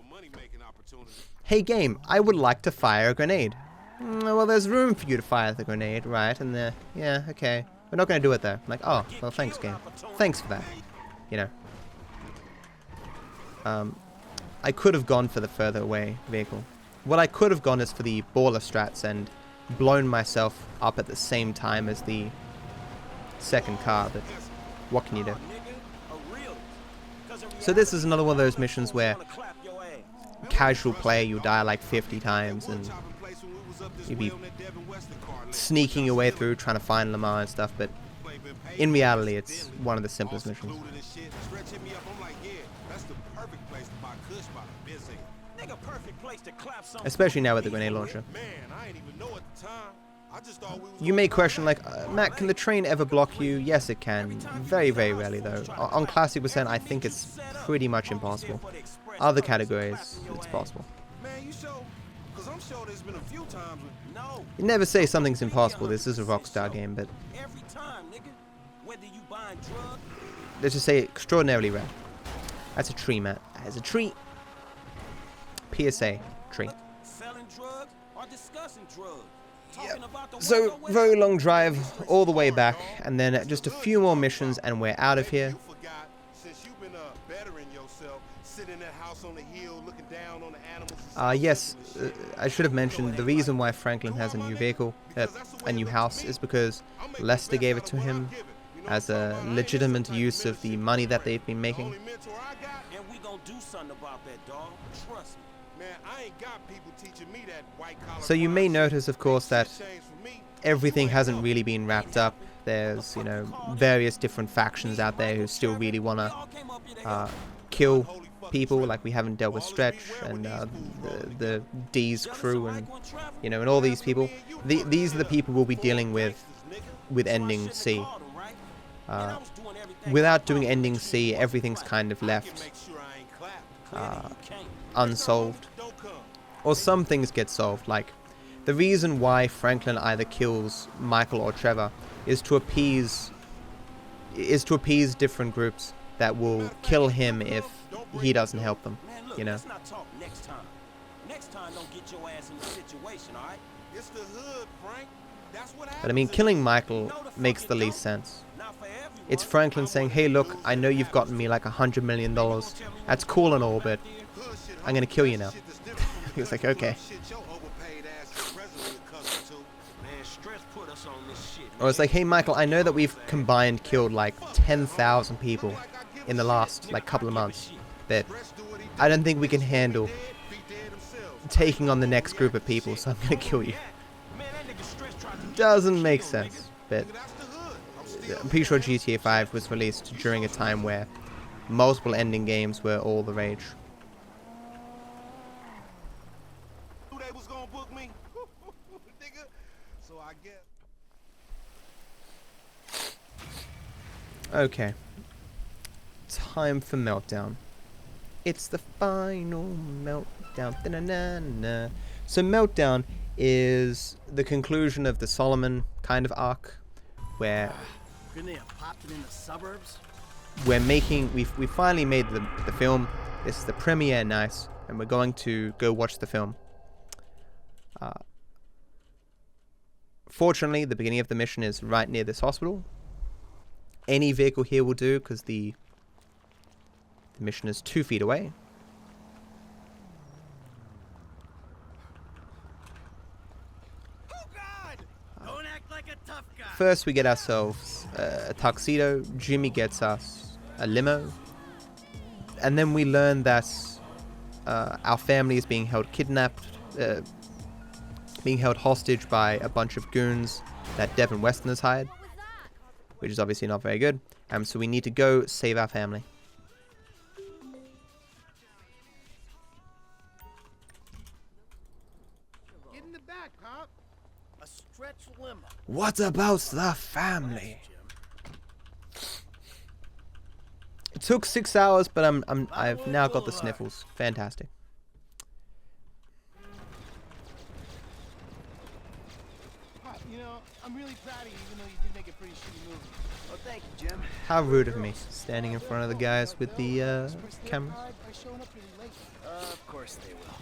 Hey game, I would like to fire a grenade. Well, there's room for you to fire the grenade, right? And yeah, okay. We're not going to do it though. I'm like, oh, well, thanks game. Thanks for that. You know. I could have gone for the further away vehicle. What I could have gone is for the baller strats and blown myself up at the same time as the second car, but what can you do? So this is another one of those missions where casual play, you die like 50 times and you'd be sneaking your way through trying to find Lamar and stuff, but in reality it's one of the simplest missions. Especially now with the grenade launcher. You may question, like, Matt, can the train ever block you? Yes, it can. Very, very rarely, though. On Classic %, I think it's pretty much impossible. Other categories, it's possible. You never say something's impossible. This is a Rockstar game, but let's just say extraordinarily rare. That's a tree, Matt. That is a tree. PSA, tree. Yep. So, very long drive all the way back, and then just a few more missions and we're out of here. Yes, I should have mentioned the reason why Franklin has a new vehicle, a new house, is because Lester gave it to him as a legitimate use of the money that they've been making. So you may notice, of course, that everything hasn't really been wrapped up. There's, you know, various different factions out there who still really want to kill people. Like, we haven't dealt with Stretch and the D's crew and, you know, and all these people. These are the people we'll be dealing with Ending C. Without doing Ending C, everything's kind of left unsolved. Or some things get solved, like the reason why Franklin either kills Michael or Trevor is to appease different groups that will kill him if he doesn't help them, you know. But I mean, killing Michael makes the least sense. It's Franklin saying, hey look, I know you've gotten me like $100 million. That's cool and all, but I'm gonna kill you now. He's like, okay. Or it's like, hey Michael, I know that we've combined killed like 10,000 people in the last like couple of months, but I don't think we can handle taking on the next group of people, so I'm gonna kill you. Doesn't make sense, but I'm pretty sure GTA 5 was released during a time where multiple ending games were all the rage. Okay, time for Meltdown. It's the final Meltdown. Da-na-na-na. So Meltdown is the conclusion of the Solomon kind of arc, where we finally made the film. This is the premiere, nice, and we're going to go watch the film. Fortunately, the beginning of the mission is right near this hospital. any vehicle here will do because the mission is 2 feet away. Don't act like a tough guy. First, we get ourselves a tuxedo. Jimmy gets us a limo. And then we learn that our family is being held hostage by a bunch of goons that Devin Weston has hired, which is obviously not very good. So we need to go save our family. Get in the back, Pop. A stretch limo. What about the family? It took 6 hours, but I've now got the sniffles. Fantastic. Pop, you know, I'm really proud of you, even though you did make a pretty shitty movie. Oh, thank you, Jim. How rude of me, standing in front of the guys with the cameras. Of course they will.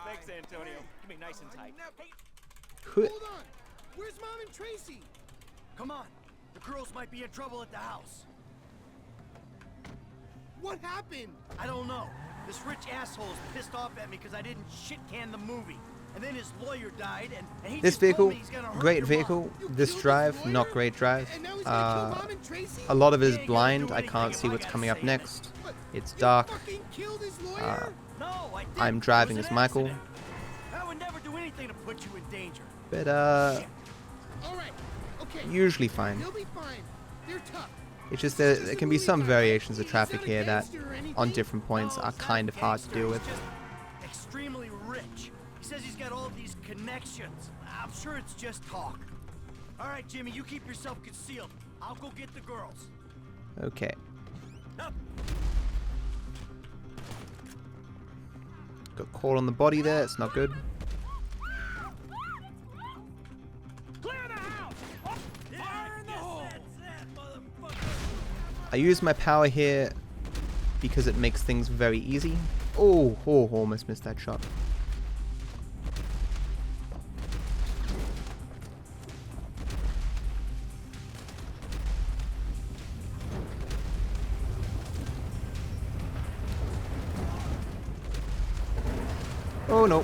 Thanks, Antonio. Give me nice and tight. Hold on. Where's Mom and Tracy? Come on. The girls might be in trouble at the house. What happened? I don't know. This rich asshole is pissed off at me because I didn't shit-can the movie. And then his lawyer died, and he This just told vehicle, me he's gonna hurt great your vehicle. mom. This drive, not great drive. A lot of it is blind. I can't see what's coming up next. It's dark. I'm driving as Michael. I would never do anything to put you in danger. But Alright, okay. usually fine. They'll be fine. They're tough. It's just there can be some variations of traffic here that on different points are kind of hard to deal with. Extremely rich. He says he's got all these connections. I'm sure it's just talk. All right, Jimmy, you keep yourself concealed. I'll go get the girls. Okay. Got caught on the body there. It's not good. I use my power here because it makes things very easy. Oh, almost missed that shot. Oh no.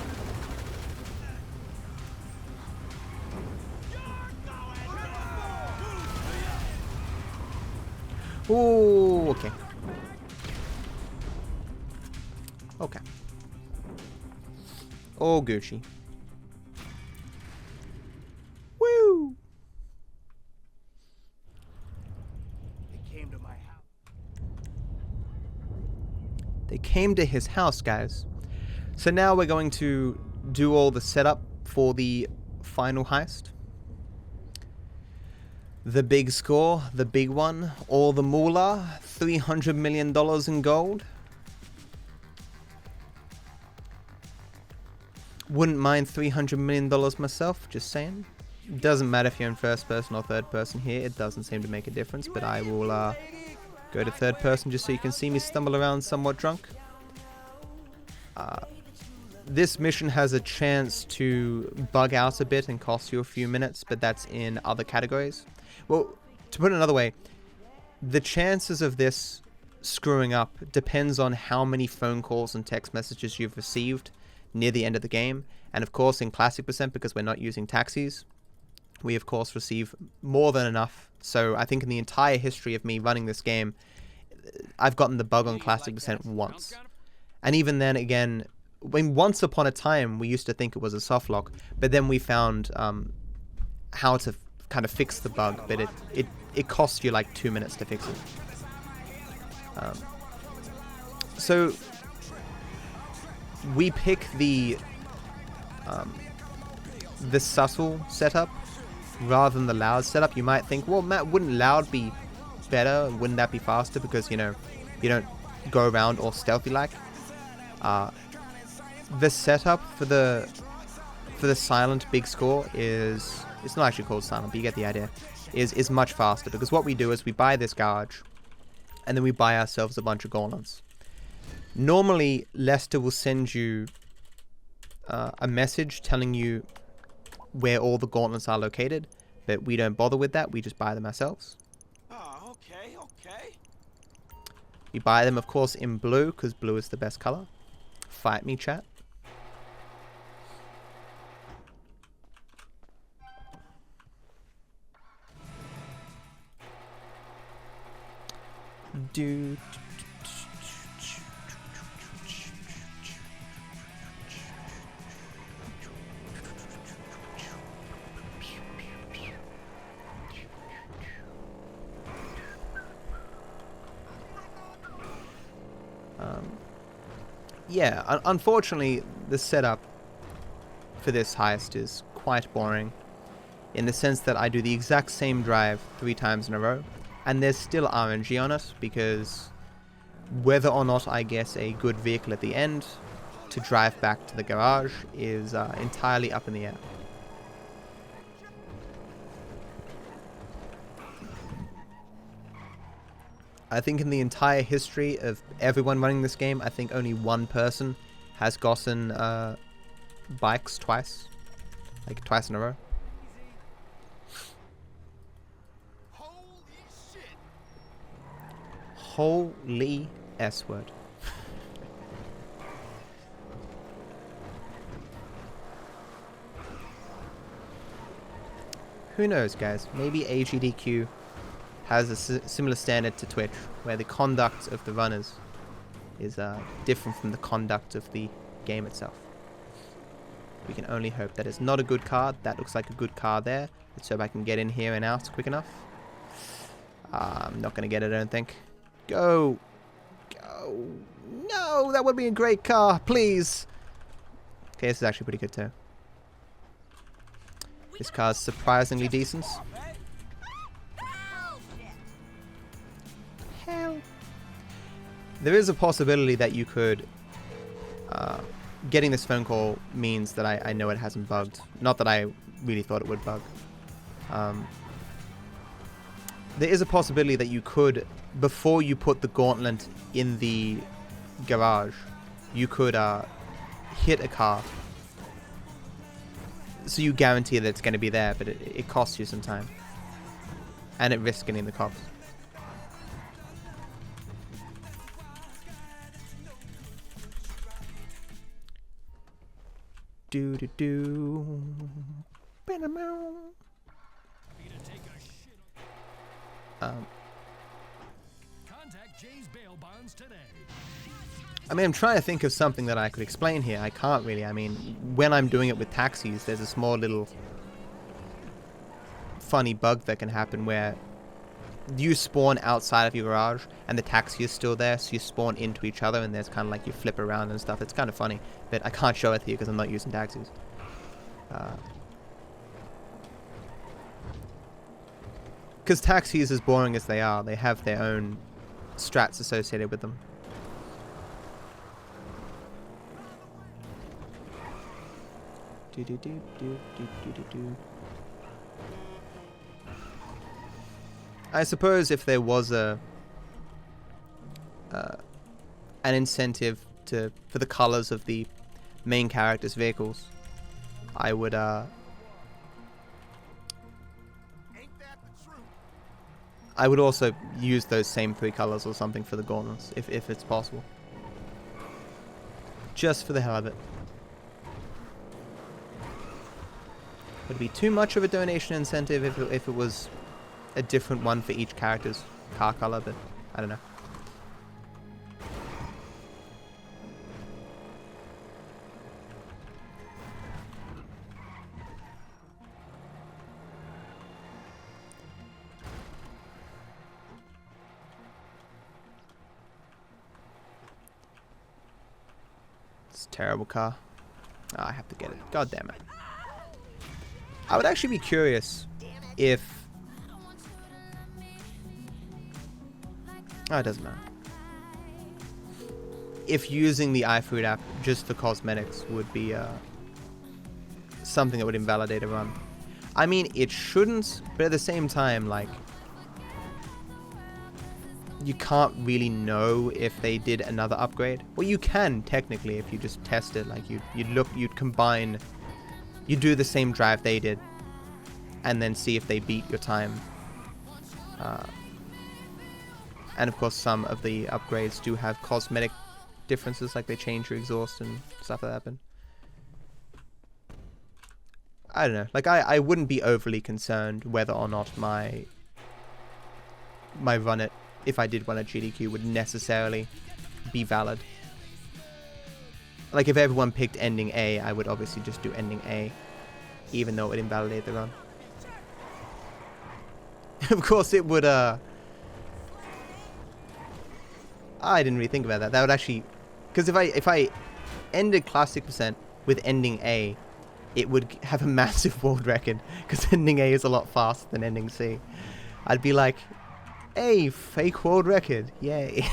Oh, okay. Okay. Oh, Gucci. Woo! They came to my house. They came to his house, guys. So now we're going to do all the setup for the final heist. The big score, the big one, all the moolah, $300 million in gold. Wouldn't mind $300 million myself, just saying. Doesn't matter if you're in first person or third person here, it doesn't seem to make a difference, but I will go to third person just so you can see me stumble around somewhat drunk. This mission has a chance to bug out a bit and cost you a few minutes, but that's in other categories. Well, to put it another way, the chances of this screwing up depends on how many phone calls and text messages you've received near the end of the game. And of course, in Classic Percent, because we're not using taxis, we of course receive more than enough. So I think in the entire history of me running this game, I've gotten the bug on Classic Percent once. And even then, again, when once upon a time, we used to think it was a soft lock, but then we found how to kind of fix the bug, but it costs you like 2 minutes to fix it. So we pick the subtle setup rather than the loud setup. You might think, well, Matt, wouldn't loud be better? Wouldn't that be faster? Because, you know, you don't go around all stealthy like. The setup for the silent big score is, it's not actually called silent, but you get the idea, is much faster, because what we do is we buy this garage and then we buy ourselves a bunch of gauntlets. Normally Lester will send you a message telling you where all the gauntlets are located, but we don't bother with that, we just buy them ourselves. You buy them, of course, in blue, because blue is the best color. Fight me, chat. Do. Yeah, unfortunately, the setup for this heist is quite boring, in the sense that I do the exact same drive 3 times in a row, and there's still RNG on it, because whether or not I get a good vehicle at the end to drive back to the garage is entirely up in the air. I think in the entire history of everyone running this game, I think only one person has gotten bikes twice. Like twice in a row. Holy S word. Who knows, guys? Maybe GDQ has a similar standard to Twitch, where the conduct of the runners is different from the conduct of the game itself. We can only hope. That is not a good car. That looks like a good car there. Let's hope I can get in here and out quick enough. I'm not going to get it, I don't think. Go! Go! No! That would be a great car! Please! Okay, this is actually pretty good too. This car's surprisingly decent. Hell. There is a possibility that you could... getting this phone call means that I know it hasn't bugged. Not that I really thought it would bug. There is a possibility that you could, before you put the gauntlet in the garage, you could hit a car. So you guarantee that it's going to be there, but it costs you some time. And it risks getting the cops. Do do do. I mean, I'm trying to think of something that I could explain here. I can't really. I mean, when I'm doing it with taxis, there's a small little funny bug that can happen where you spawn outside of your garage and the taxi is still there, so you spawn into each other and there's kind of like you flip around and stuff. It's kind of funny, but I can't show it here because I'm not using taxis. Because taxis, as boring as they are, they have their own strats associated with them. Do do do do do do do do. I suppose if there was a an incentive for the colors of the main character's vehicles, I would also use those same 3 colors or something for the gauntlets, if it's possible. Just for the hell of it. Would it be too much of a donation incentive if it was a different one for each character's car color? But I don't know. It's a terrible car. Oh, I have to get it. God damn it. I would actually be curious if... Oh, it doesn't matter. If using the iFood app just for cosmetics would be something that would invalidate a run. I mean, it shouldn't, but at the same time, like... You can't really know if they did another upgrade. Well, you can, technically, if you just test it. Like, you'd combine... You do the same drive they did, and then see if they beat your time. And of course some of the upgrades do have cosmetic differences, like they change your exhaust and stuff like that. But I don't know, like I wouldn't be overly concerned whether or not my run it, if I did run a GDQ, would necessarily be valid. Like if everyone picked ending A, I would obviously just do ending A, even though it would invalidate the run. Of course it would, I didn't really think about that. That would actually, because if I ended classic percent with ending A, it would have a massive world record, because ending A is a lot faster than ending C. I'd be like, hey, fake world record, yay.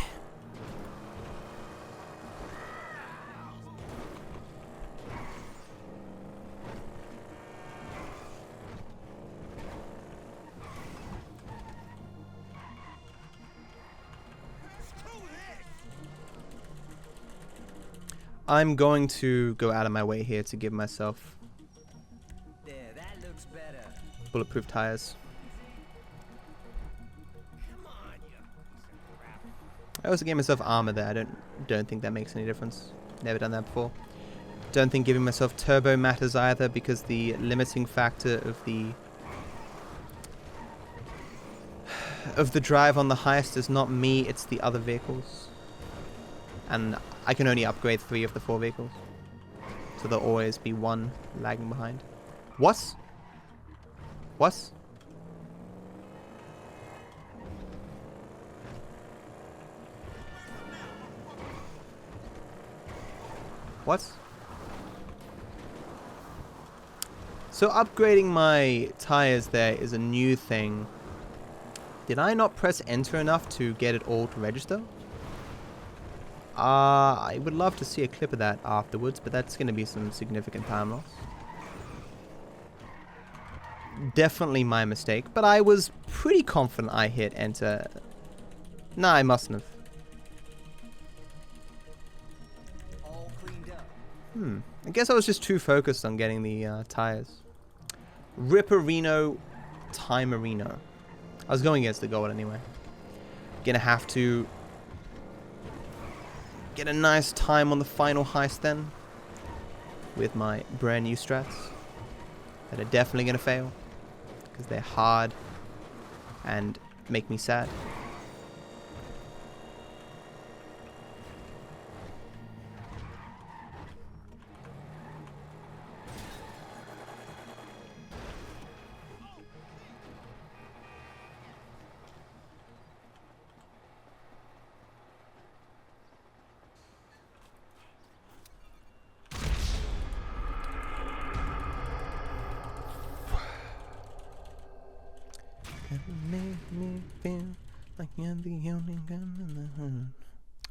I'm going to go out of my way here to give myself bulletproof tires. I also gave myself armor there. I don't think that makes any difference. Never done that before. Don't think giving myself turbo matters either, because the limiting factor of the drive on the heist is not me, it's the other vehicles. And I can only upgrade 3 of the 4 vehicles. So there'll always be one lagging behind. What? What? What? So upgrading my tires there is a new thing. Did I not press enter enough to get it all to register? I would love to see a clip of that afterwards, but that's going to be some significant time loss. Definitely my mistake, but I was pretty confident I hit enter. Nah, I mustn't have. I guess I was just too focused on getting the tires. Ripperino, Timerino. I was going against the goal anyway. Gonna have to get a nice time on the final heist then, with my brand new strats that are definitely gonna fail because they're hard and make me sad.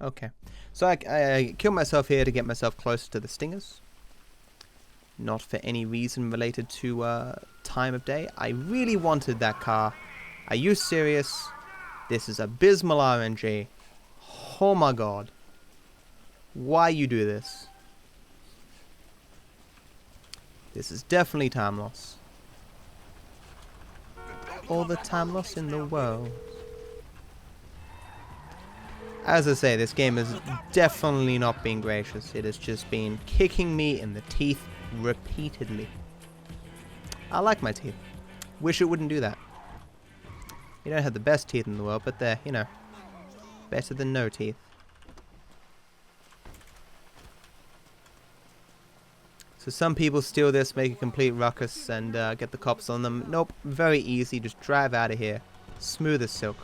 Okay, so I killed myself here to get myself closer to the stingers. Not for any reason related to time of day. I really wanted that car. Are you serious? This is abysmal RNG. Oh my god. Why you do this? This is definitely time loss. All the time loss in the world. As I say, this game has definitely not been gracious. It has just been kicking me in the teeth repeatedly. I like my teeth. Wish it wouldn't do that. You don't have the best teeth in the world, but they're, you know, better than no teeth. So some people steal this, make a complete ruckus, and get the cops on them. Nope, very easy. Just drive out of here. Smooth as silk.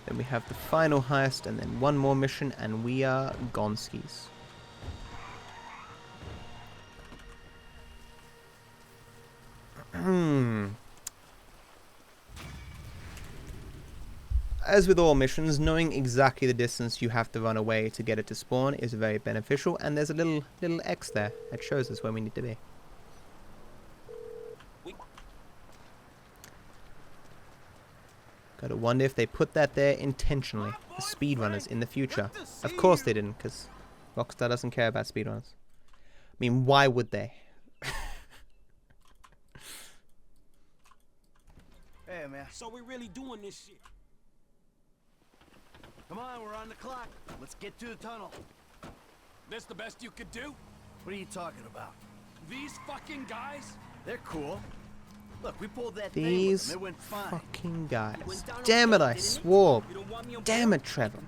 Then we have the final heist, and then one more mission, and we are gonskis. As with all missions, knowing exactly the distance you have to run away to get it to spawn is very beneficial, and there's a little X there that shows us where we need to be. Gotta wonder if they put that there intentionally. The speedrunners in the future. Of course they didn't, because Rockstar doesn't care about speedrunners. I mean, why would they? Hey, man. So we really doing this shit? Come on, we're on the clock. Let's get to the tunnel. This the best you could do? What are you talking about? These fucking guys? They're cool. Look, we pulled that These thing with them. It went fine. fucking guys. Damn it, I swore. Damn it, Trevor.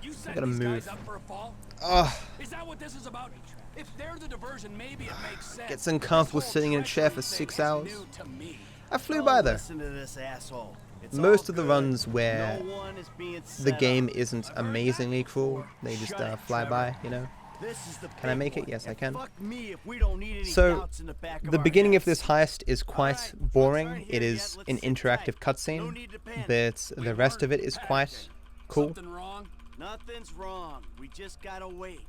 You I set gotta these move. guys up for a fall? Ugh. Is that what this is about? If they're the diversion, maybe it makes sense. Gets uncomfortable sitting in a chair for 6 hours. New to me. I flew by though. Listen to this asshole. It's Most all of the good. runs where No one is being the set game up. isn't amazingly cruel, they just fly by, you know. This is the Can I big make it? one. Yes, I And can. fuck me if we don't need any So, doubts in the back of the our beginning of heads. this heist is quite Alright, boring. aren't It here is yet. an Let's sit interactive tight. No cutscene, need to panic. but the rest of it is quite cool. Something wrong? Nothing's wrong. We just gotta wait.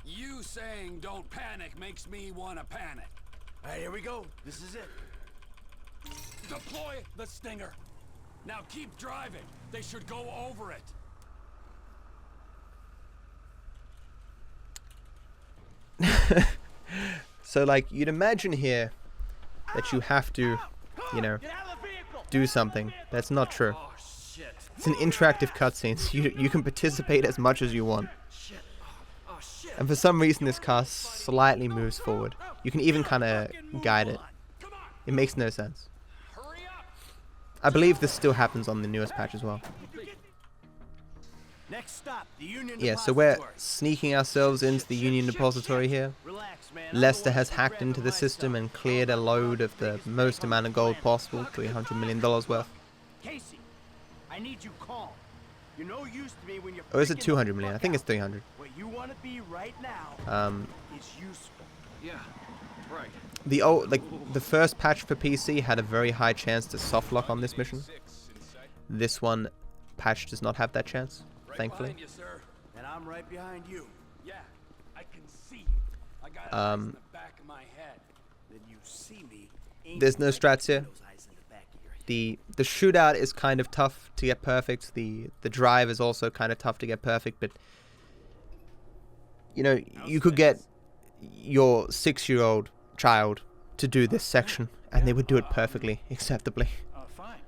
You saying don't panic makes me want to panic. All right, here we go. This is it. Deploy the stinger. Now keep driving. They should go over it. So, like, you'd imagine here that you have to, you know, do something. That's not true. Oh shit. It's an interactive cutscene, so you can participate as much as you want. Oh shit. And for some reason this car slightly moves forward. You can even kind of guide it. It makes no sense. I believe this still happens on the newest patch as well. Next stop, the Union Yeah, so we're Depository. sneaking ourselves into the Union Depository here. Relax, man. Lester has hacked into the system and cleared a load of the most amount of gold possible, $300 million worth. Casey, I need you calm. You're no use to me when you're Or is it freaking 200 the million? I fuck think it's out. 300. What you want to be right now is useful. Yeah, right. The first patch for PC had a very high chance to softlock on this mission. This one patch does not have that chance, thankfully. Behind you, sir. And I'm right behind you. Yeah, I can see you. I got eyes in the back of my head. Then you see me. Ain't There's no right strats here. those eyes in the back of your head. The shootout is kind of tough to get perfect. The drive is also kind of tough to get perfect, but you know, you could get your 6-year-old child to do this section and they would do it perfectly, acceptably. Fine.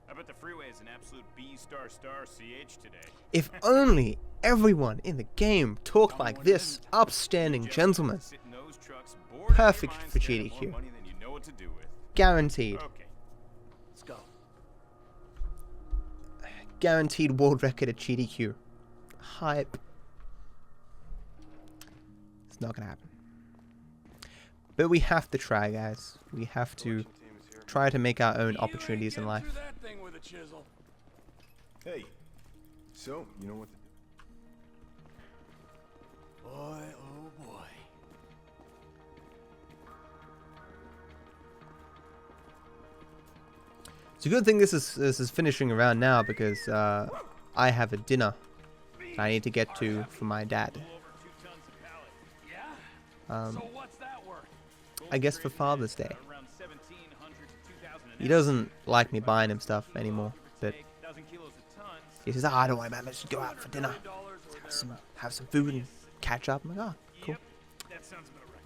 I bet the freeway is an absolute B***** CH today. If only everyone in the game talked like this upstanding gentleman. Perfect for GDQ. Guaranteed. Let's go. Guaranteed world record at GDQ. Hype. It's not gonna happen. But we have to try, guys. We have to try to make our own opportunities in life. That thing with a chisel. Hey, so you know what to do. Boy, oh boy. It's a good thing this is finishing around now because I have a dinner I need to get to for my dad. So what's that worth? I guess for Father's Day. He doesn't like me buying him stuff anymore, but he says, "Ah, don't worry, man. Let's just go out for dinner, have some food and catch up." I'm like, "Oh, cool." That sounds about right.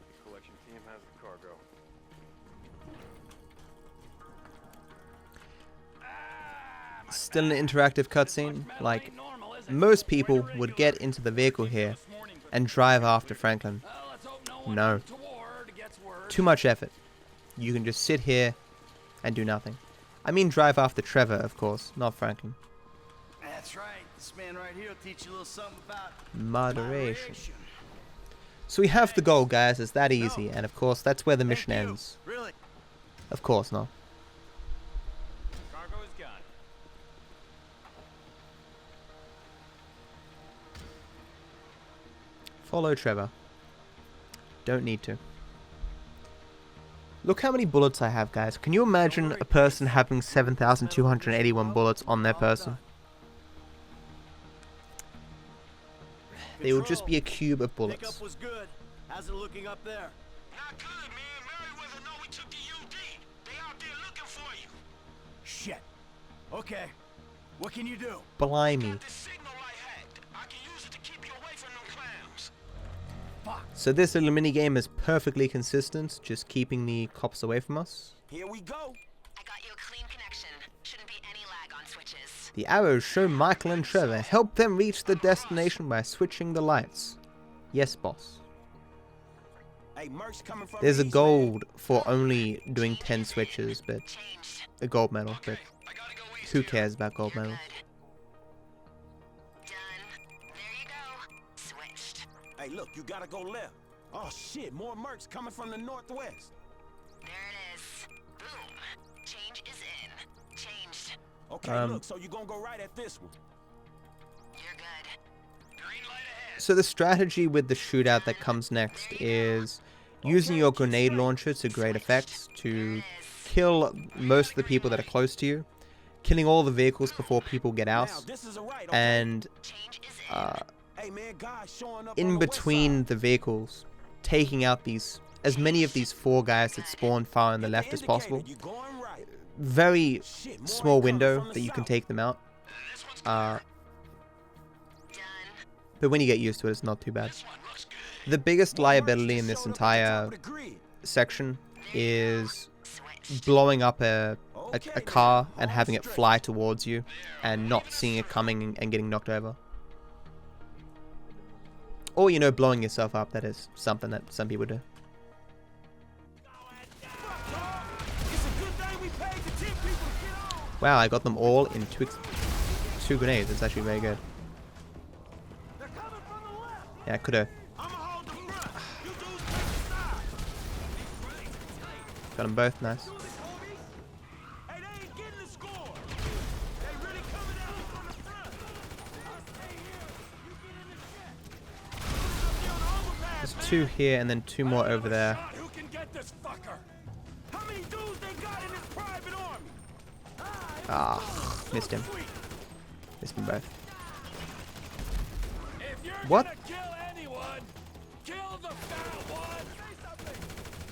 The collection team has the cargo. Still an interactive cutscene. Like, most people would get into the vehicle here and drive after Franklin. No. Too much effort. You can just sit here and do nothing. I mean drive after Trevor, of course, not Franklin. That's right. This man right here will teach you a little something about Moderation. So we have the goal, guys. It's that easy. And of course, that's where the mission ends. Really? Of course not. Cargo is gone. Follow Trevor. Don't need to. Look how many bullets I have, guys. Can you imagine a person having 7,281 bullets on their person? They will just be a cube of bullets. Pickup was good. How's it looking up there? Not good, man. Meriwether know we took the UD. They out there looking for you. Okay. What can you do? Blimey. So this little mini game is perfectly consistent, just keeping the cops away from us. Here we go. I got you a clean connection. Shouldn't be any lag on switches. The arrows show Michael and Trevor. Help them reach the destination by switching the lights. Yes, boss. Hey, Merc's coming from There's a the east, gold for only doing 10 switches, but a gold medal, but who cares about gold medals? Hey, look, you gotta go left. Oh shit, more Mercs coming from the northwest. There it is. Boom. Change is in. Changed. Okay, look, so you gonna go right at this one. You're good. Green light ahead. So the strategy with the shootout that comes next is using your grenade launcher to great effect to kill most of the people that are close to you, killing all the vehicles before people get out, and in between the vehicles, taking out as many of these 4 guys that spawn far on the left as possible. Very small window that you can take them out. But when you get used to it, it's not too bad. The biggest liability in this entire section is blowing up a car and having it fly towards you and not seeing it coming and getting knocked over. Or, you know, blowing yourself up. That is something that some people do. Wow, I got them all in 2 grenades. It's actually very good. Yeah, I could have. Got them both, nice. There's 2 here and then 2 more over there. Who can get this fucker? How many dudes they got in this private army? Ah, missed him. Missed them both. If you're What? gonna kill anyone, kill the fat one. Say something.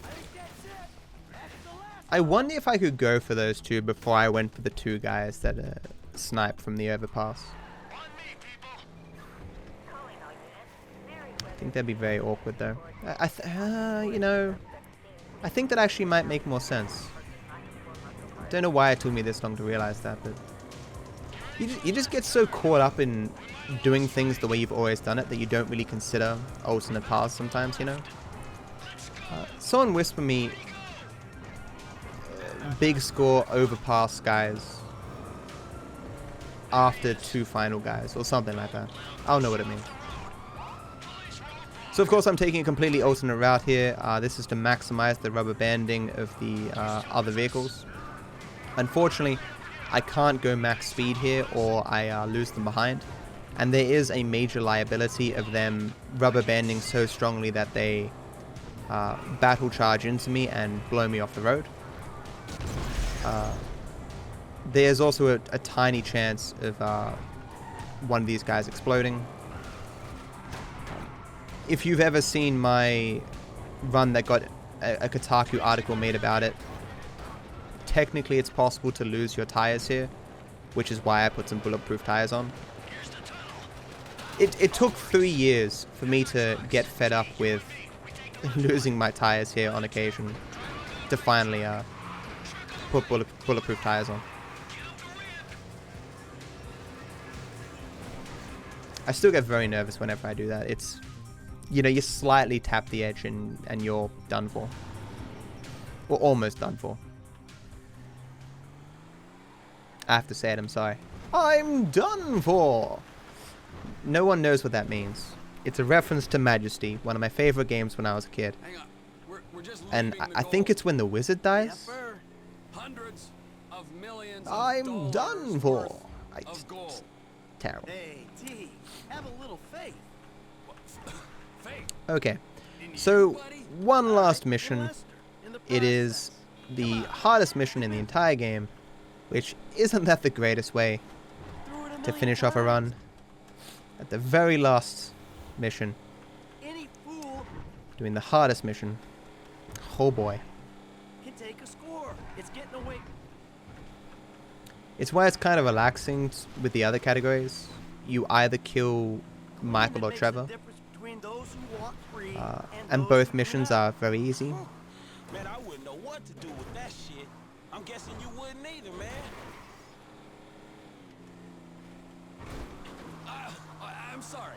I think that's it. That's the last. I wonder if I could go for those 2 before I went for the 2 guys that sniped from the overpass. I think that'd be very awkward though. You know, I think that actually might make more sense. Don't know why it took me this long to realize that, but you just get so caught up in doing things the way you've always done it that you don't really consider alternate paths sometimes, you know? Someone whisper me big score overpass guys after 2 final guys or something like that. I don't know what it means. So of course I'm taking a completely alternate route here. This is to maximize the rubber banding of the other vehicles. Unfortunately, I can't go max speed here or I lose them behind. And there is a major liability of them rubber banding so strongly that they battle charge into me and blow me off the road. There's also a tiny chance of one of these guys exploding. If you've ever seen my run that got a Kotaku article made about it, technically it's possible to lose your tires here, which is why I put some bulletproof tires on. It took 3 years for me to get fed up with losing my tires here on occasion to finally put bulletproof tires on. I still get very nervous whenever I do that. It's, you know, you slightly tap the edge and you're done for. Or almost done for. I have to say it, I'm sorry. I'm done for! No one knows what that means. It's a reference to Majesty, one of my favorite games when I was a kid. Hang on. We're just And I think it's when the wizard dies. Hundreds of millions I'm done for. of gold. Terrible. Hey, T, have a little faith. Okay, so one last mission. It is the hardest mission in the entire game, which isn't that the greatest way to finish off a run. At the very last mission, doing the hardest mission. Oh boy. Can take a score. It's getting away. It's why it's kind of relaxing with the other categories. You either kill Michael or Trevor, and both missions are very easy. Man, I wouldn't know what to do with that shit. I'm guessing you wouldn't either, man. I'm sorry.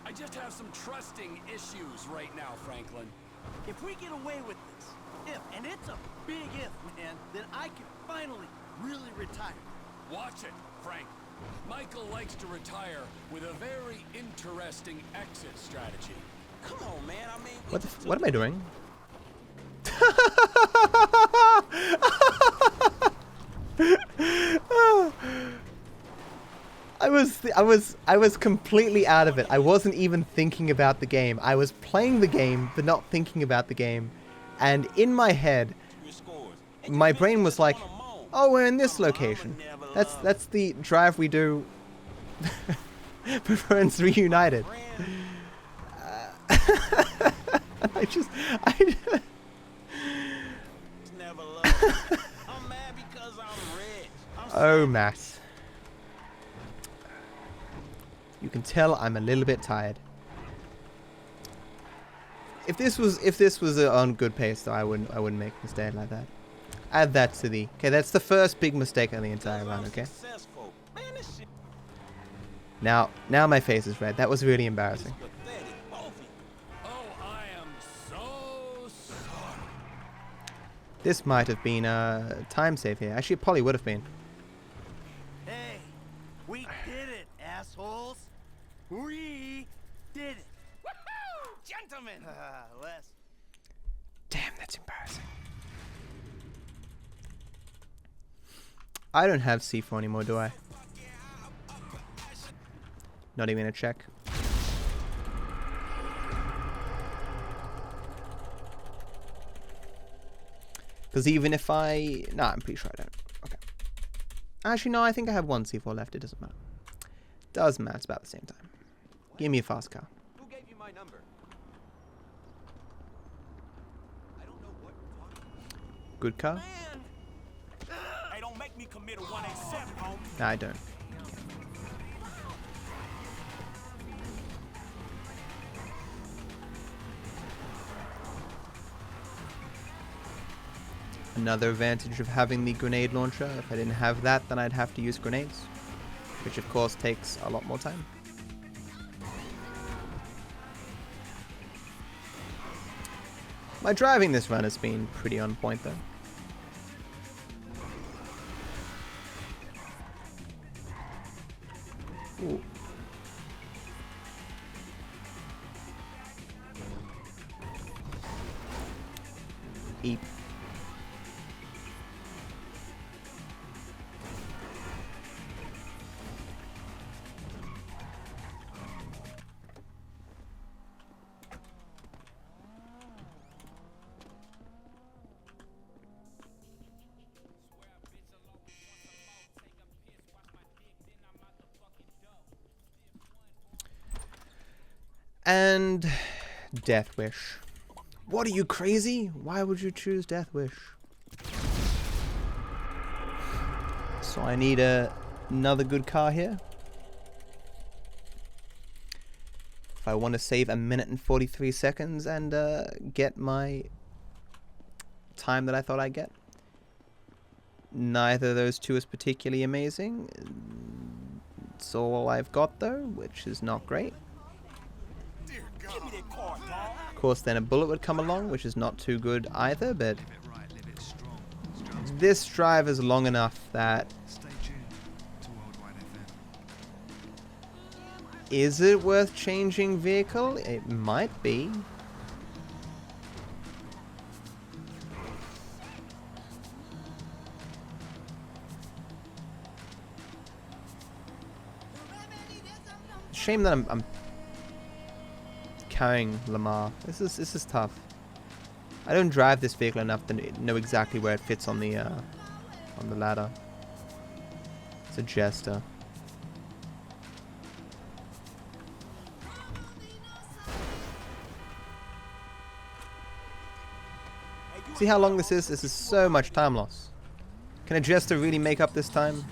I just have some trusting issues right now, Franklin. If we get away with this, and it's a big if, man, then I can finally really retire. Watch it, Frank. Michael likes to retire with a very interesting exit strategy. Come on, man. I mean, What am I doing? I was completely out of it. I wasn't even thinking about the game. I was playing the game, but not thinking about the game. And in my head, my brain was like, "Oh, we're in this location. That's the drive we do for Friends Reunited." I oh, Matt. You can tell I'm a little bit tired. If this was on good pace, though, I wouldn't make a mistake like that. Add that to the... Okay, that's the first big mistake on the entire run, okay? Now my face is red. That was really embarrassing. This might have been a time save here. Actually, it probably would have been. Hey, we did it, assholes. We did it. Woohoo! Gentlemen! Les. Damn, that's embarrassing. I don't have C4 anymore, do I? Not even a check. Because even if I... Nah, I'm pretty sure I don't. Okay. Actually, no, I think I have one C4 left. It doesn't matter. Doesn't matter. It's about the same time. Give me a fast car. Who gave you my number? I don't know what you're talking about. Good car? Hey, don't make me commit a 187, homie. Nah, I don't. Another advantage of having the grenade launcher. If I didn't have that, then I'd have to use grenades, which of course takes a lot more time. My driving this run has been pretty on point though. Ooh. Eep. And Death Wish. What, are you crazy? Why would you choose Death Wish? So I need another good car here. If I want to save 1 minute and 43 seconds and get my time that I thought I'd get. Neither of those two is particularly amazing. It's all I've got though, which is not great. Of course, then a bullet would come along, which is not too good either, but this drive is long enough that... Is it worth changing vehicle? It might be. Shame that I'm carrying Lamar. This is tough. I don't drive this vehicle enough to know exactly where it fits on the ladder. It's a Jester. See how long this is? This is so much time loss. Can a jester really make up this time?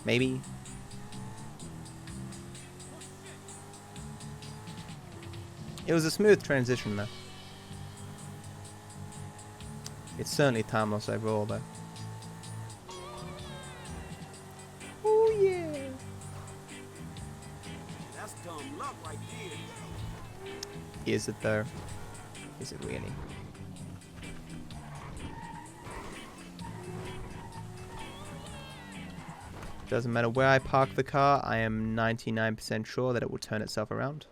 Maybe. It was a smooth transition though. It's certainly timeless overall though. Oh yeah. That's dumb luck right there. Is it though? Is it really? Doesn't matter where I park the car, I am 99% sure that it will turn itself around.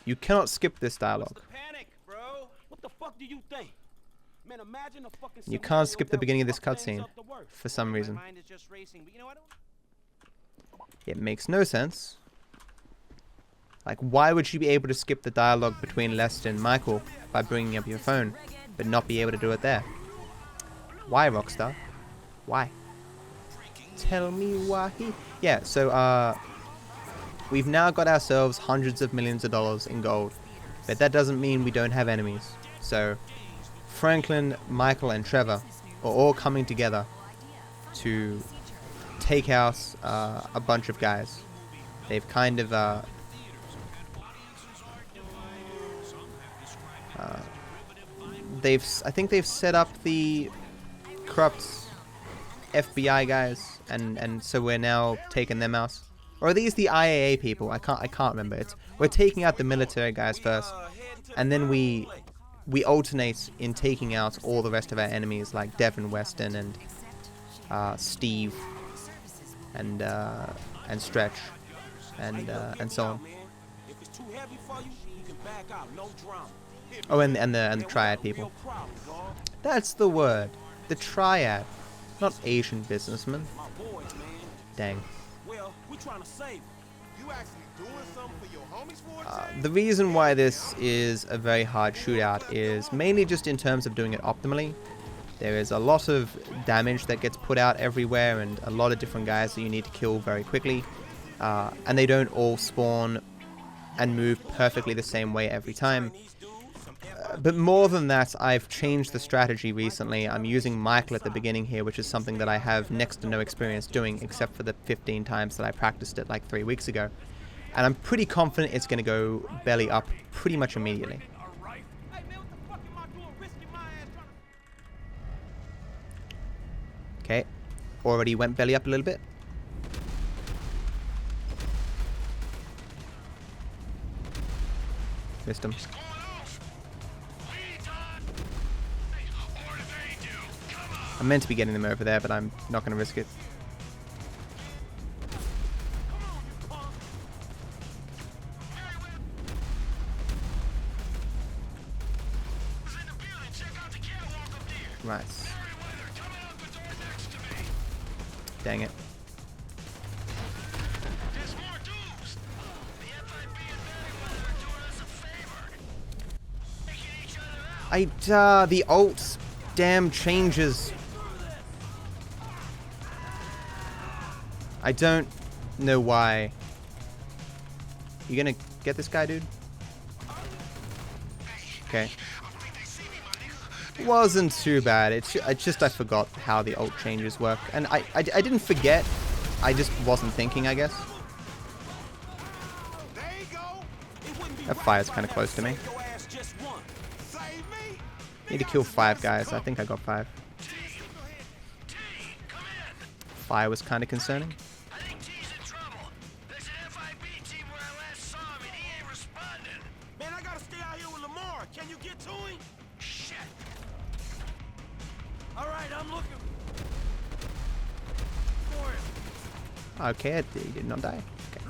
You cannot skip this dialogue. Panic, bro. What the fuck do you think? Man, imagine a fucking You can't skip the beginning of this cutscene for some reason. It makes no sense. Like, why would you be able to skip the dialogue between Lester and Michael by bringing up your phone, but not be able to do it there? Why, Rockstar? Why? Tell me why. Yeah, so, we've now got ourselves hundreds of millions of dollars in gold, but that doesn't mean we don't have enemies. So, Franklin, Michael, and Trevor are all coming together to take out a bunch of guys. They've kind of, I think they've set up the corrupt FBI guys, and so we're now taking them out. Or are these the IAA people? I can't remember. We're taking out the military guys first, and then we alternate in taking out all the rest of our enemies, like Devin Weston and Steve and Stretch and so on. Oh, and the Triad people. That's the word. The Triad. Not Asian businessmen. Dang. The reason why this is a very hard shootout is mainly just in terms of doing it optimally. There is a lot of damage that gets put out everywhere and a lot of different guys that you need to kill very quickly. And they don't all spawn and move perfectly the same way every time. But more than that, I've changed the strategy recently. I'm using Michael at the beginning here, which is something that I have next to no experience doing, except for the 15 times that I practiced it like 3 weeks ago. And I'm pretty confident it's going to go belly up pretty much immediately. Okay, already went belly up a little bit. Missed him. I'm meant to be getting them over there, but I'm not going to risk it. Right. Dang it. The alt damn changes. I don't know why. You gonna get this guy, dude? Okay. Wasn't too bad. It's just I forgot how the ult changes work. And I didn't forget. I just wasn't thinking, I guess. That fire's kind of close to me. Need to kill 5 guys. I think I got 5. Fire was kind of concerning. Okay, he did not die. Okay.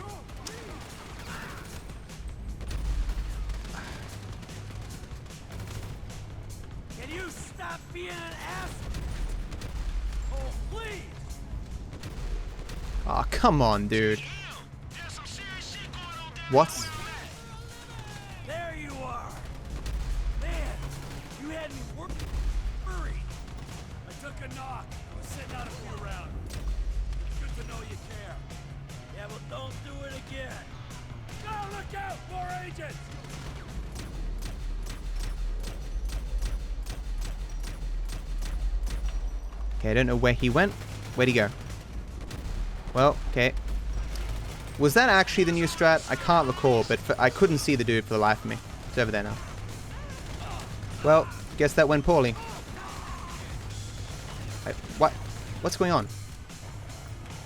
Can you stop being an ass? Oh, please! Oh, come on, dude. What? There you are. Man, you had me worried. I took a knock. I was sitting out a few rounds. Good to know you care. Yeah, well, don't do it again. Now look out, more agents! Okay, I don't know where he went. Where'd he go? Well, okay. Was that actually the new strat? I can't recall, but I couldn't see the dude for the life of me. It's over there now. Well, guess that went poorly. What? What's going on?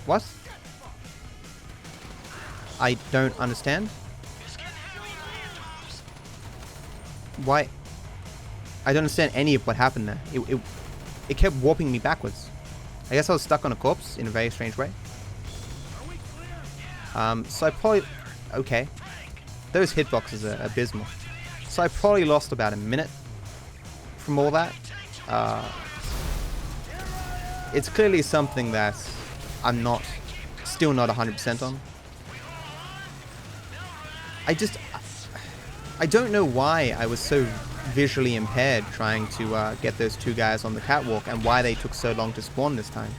What? I don't understand. Why? I don't understand any of what happened there. It kept warping me backwards. I guess I was stuck on a corpse in a very strange way. So I probably... Okay. Those hitboxes are abysmal. So I probably lost about a minute from all that. It's clearly something that I'm still not 100% on. I don't know why I was so visually impaired trying to get those two guys on the catwalk and why they took so long to spawn this time.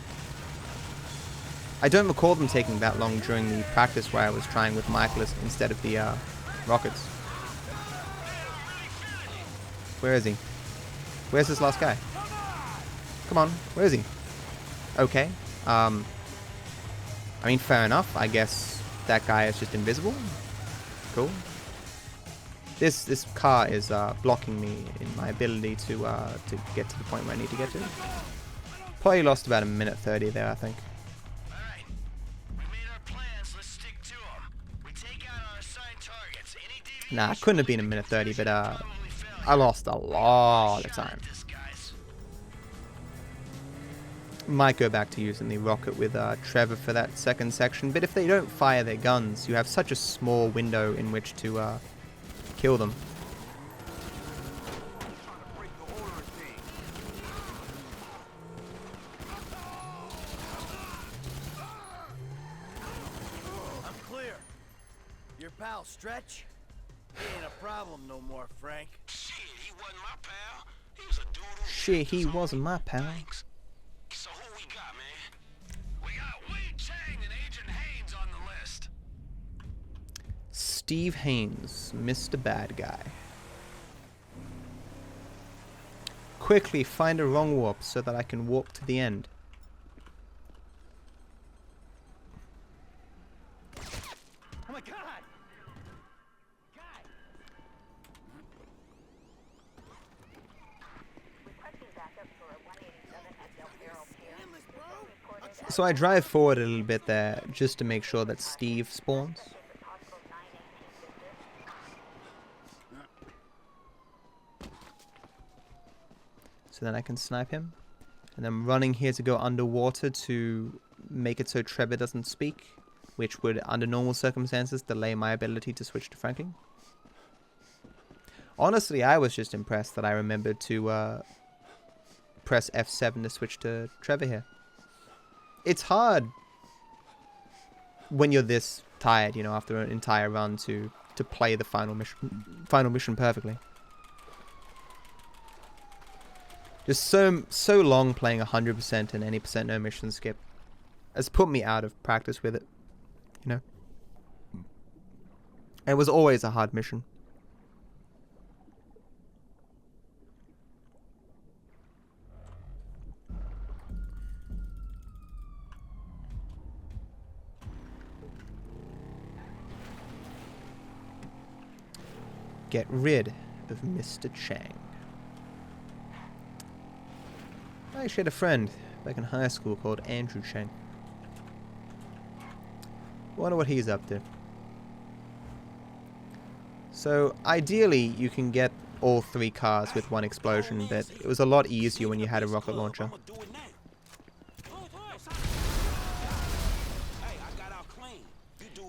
I don't recall them taking that long during the practice where I was trying with Michael instead of the rockets. Where is he? Where's this last guy? Come on, where is he? Okay. I mean, fair enough. I guess that guy is just invisible. Cool. This car is blocking me in my ability to get to the point where I need to get to. Probably lost about a minute 30 there, I think. Nah, it couldn't have been a minute 30, but I lost a lot of time. Might go back to using the rocket with Trevor for that second section, but if they don't fire their guns, you have such a small window in which to kill them. I'm clear. Your pal Stretch? He ain't a problem no more, Frank. Shit, he wasn't my pal. He was a dude who... Shit, he wasn't my pal. So who we got, man? We got Wade Chang and Agent Haynes on the list. Steve Haynes, Mr. Bad Guy. Quickly find a wrong warp so that I can warp to the end. Oh my God! So I drive forward a little bit there just to make sure that Steve spawns. So then I can snipe him. And I'm running here to go underwater to make it so Trevor doesn't speak, which would, under normal circumstances, delay my ability to switch to Franklin. Honestly, I was just impressed that I remembered to press F7 to switch to Trevor here. It's hard when you're this tired, you know, after an entire run to play the final mission perfectly. Just so long playing 100% and any percent no mission skip has put me out of practice with it, you know. It was always a hard mission. Get rid of Mr. Chang. I actually had a friend back in high school called Andrew Chang. Wonder what he's up to. So ideally you can get all three cars with one explosion, but it was a lot easier when you had a rocket launcher.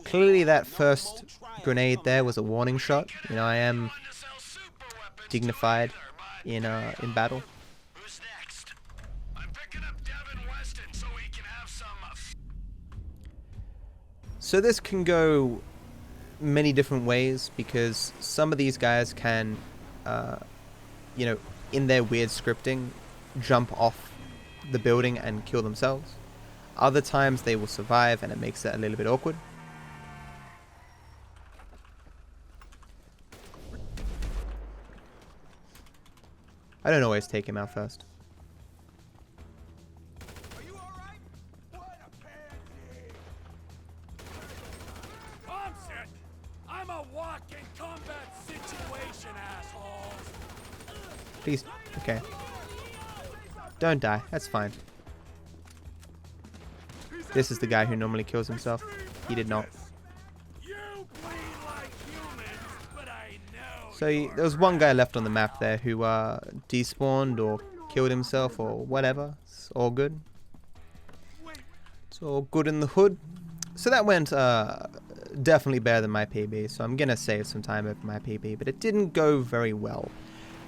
Clearly that first grenade there was a warning shot. You know, I am dignified in battle. So this can go many different ways because some of these guys can, you know, in their weird scripting, jump off the building and kill themselves. Other times they will survive and it makes it a little bit awkward. I don't always take him out first. shit. I'm a walking combat situation, assholes. Please. Okay. Don't die. That's fine. This is the guy who normally kills himself. He did not. So there was one guy left on the map there who despawned or killed himself or whatever. It's all good. It's all good in the hood. So that went definitely better than my PB. So I'm gonna save some time over my PB, but it didn't go very well.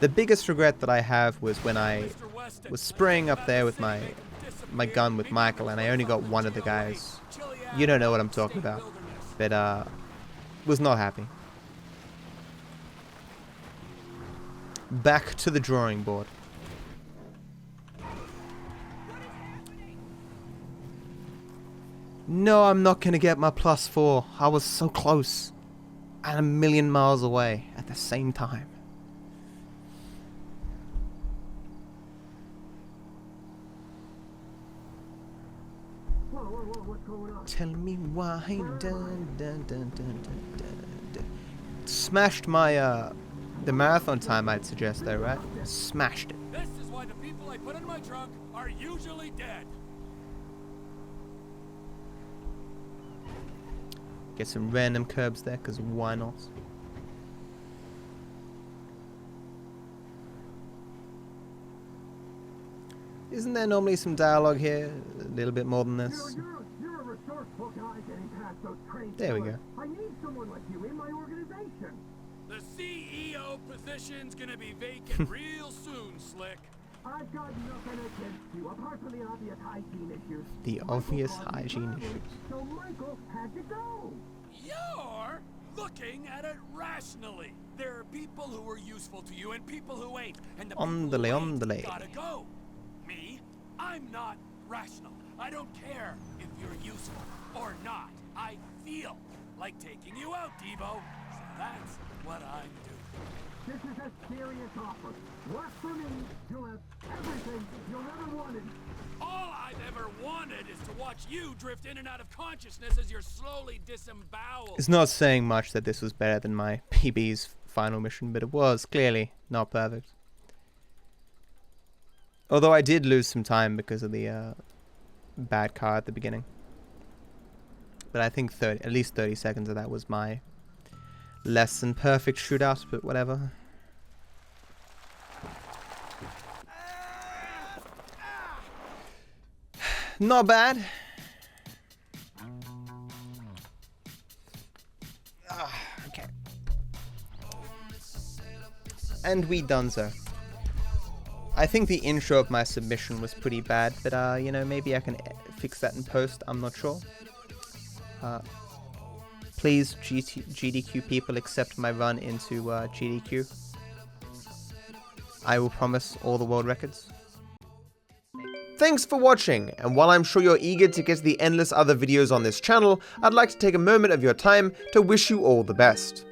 The biggest regret that I have was when I was spraying up there with my gun with Michael and I only got one of the guys. You don't know what I'm talking about, but was not happy. Back to the drawing board. No, I'm not gonna get my +4. I was so close. And 1,000,000 miles away at the same time. Tell me why. Dun, dun, dun, dun, dun, dun. Smashed my the marathon time, I'd suggest, though, right? Smashed it. This is why the people I put in my trunk are usually dead. Get some random curbs there, because why not? Isn't there normally some dialogue here? A little bit more than this. You're a resourceful guy getting past those trains. There we go. I need someone like you in my organization. The CEO position's gonna be vacant real soon, Slick. I've got nothing against you, apart from the obvious hygiene issues. The obvious hygiene issues. So Michael had to go. You're looking at it rationally. There are people who are useful to you and people who ain't. And the people who ain't gotta go. Me? I'm not rational. I don't care if you're useful or not. I feel like taking you out, Devo. So that's what I'm doing. This is a serious offer. Work for me. You'll have everything you'll ever wanted. All I've ever wanted is to watch you drift in and out of consciousness as you're slowly disemboweled. It's not saying much that this was better than my PB's final mission, but it was clearly not perfect. Although I did lose some time because of the bad car at the beginning. But I think at least 30 seconds of that was my less than perfect shootout, but whatever. Not bad. Okay. And we done so. I think the intro of my submission was pretty bad, but you know, maybe I can fix that in post. I'm not sure. Please, GDQ people, accept my run into GDQ. I will promise all the world records. Thanks for watching, and while I'm sure you're eager to get to the endless other videos on this channel, I'd like to take a moment of your time to wish you all the best.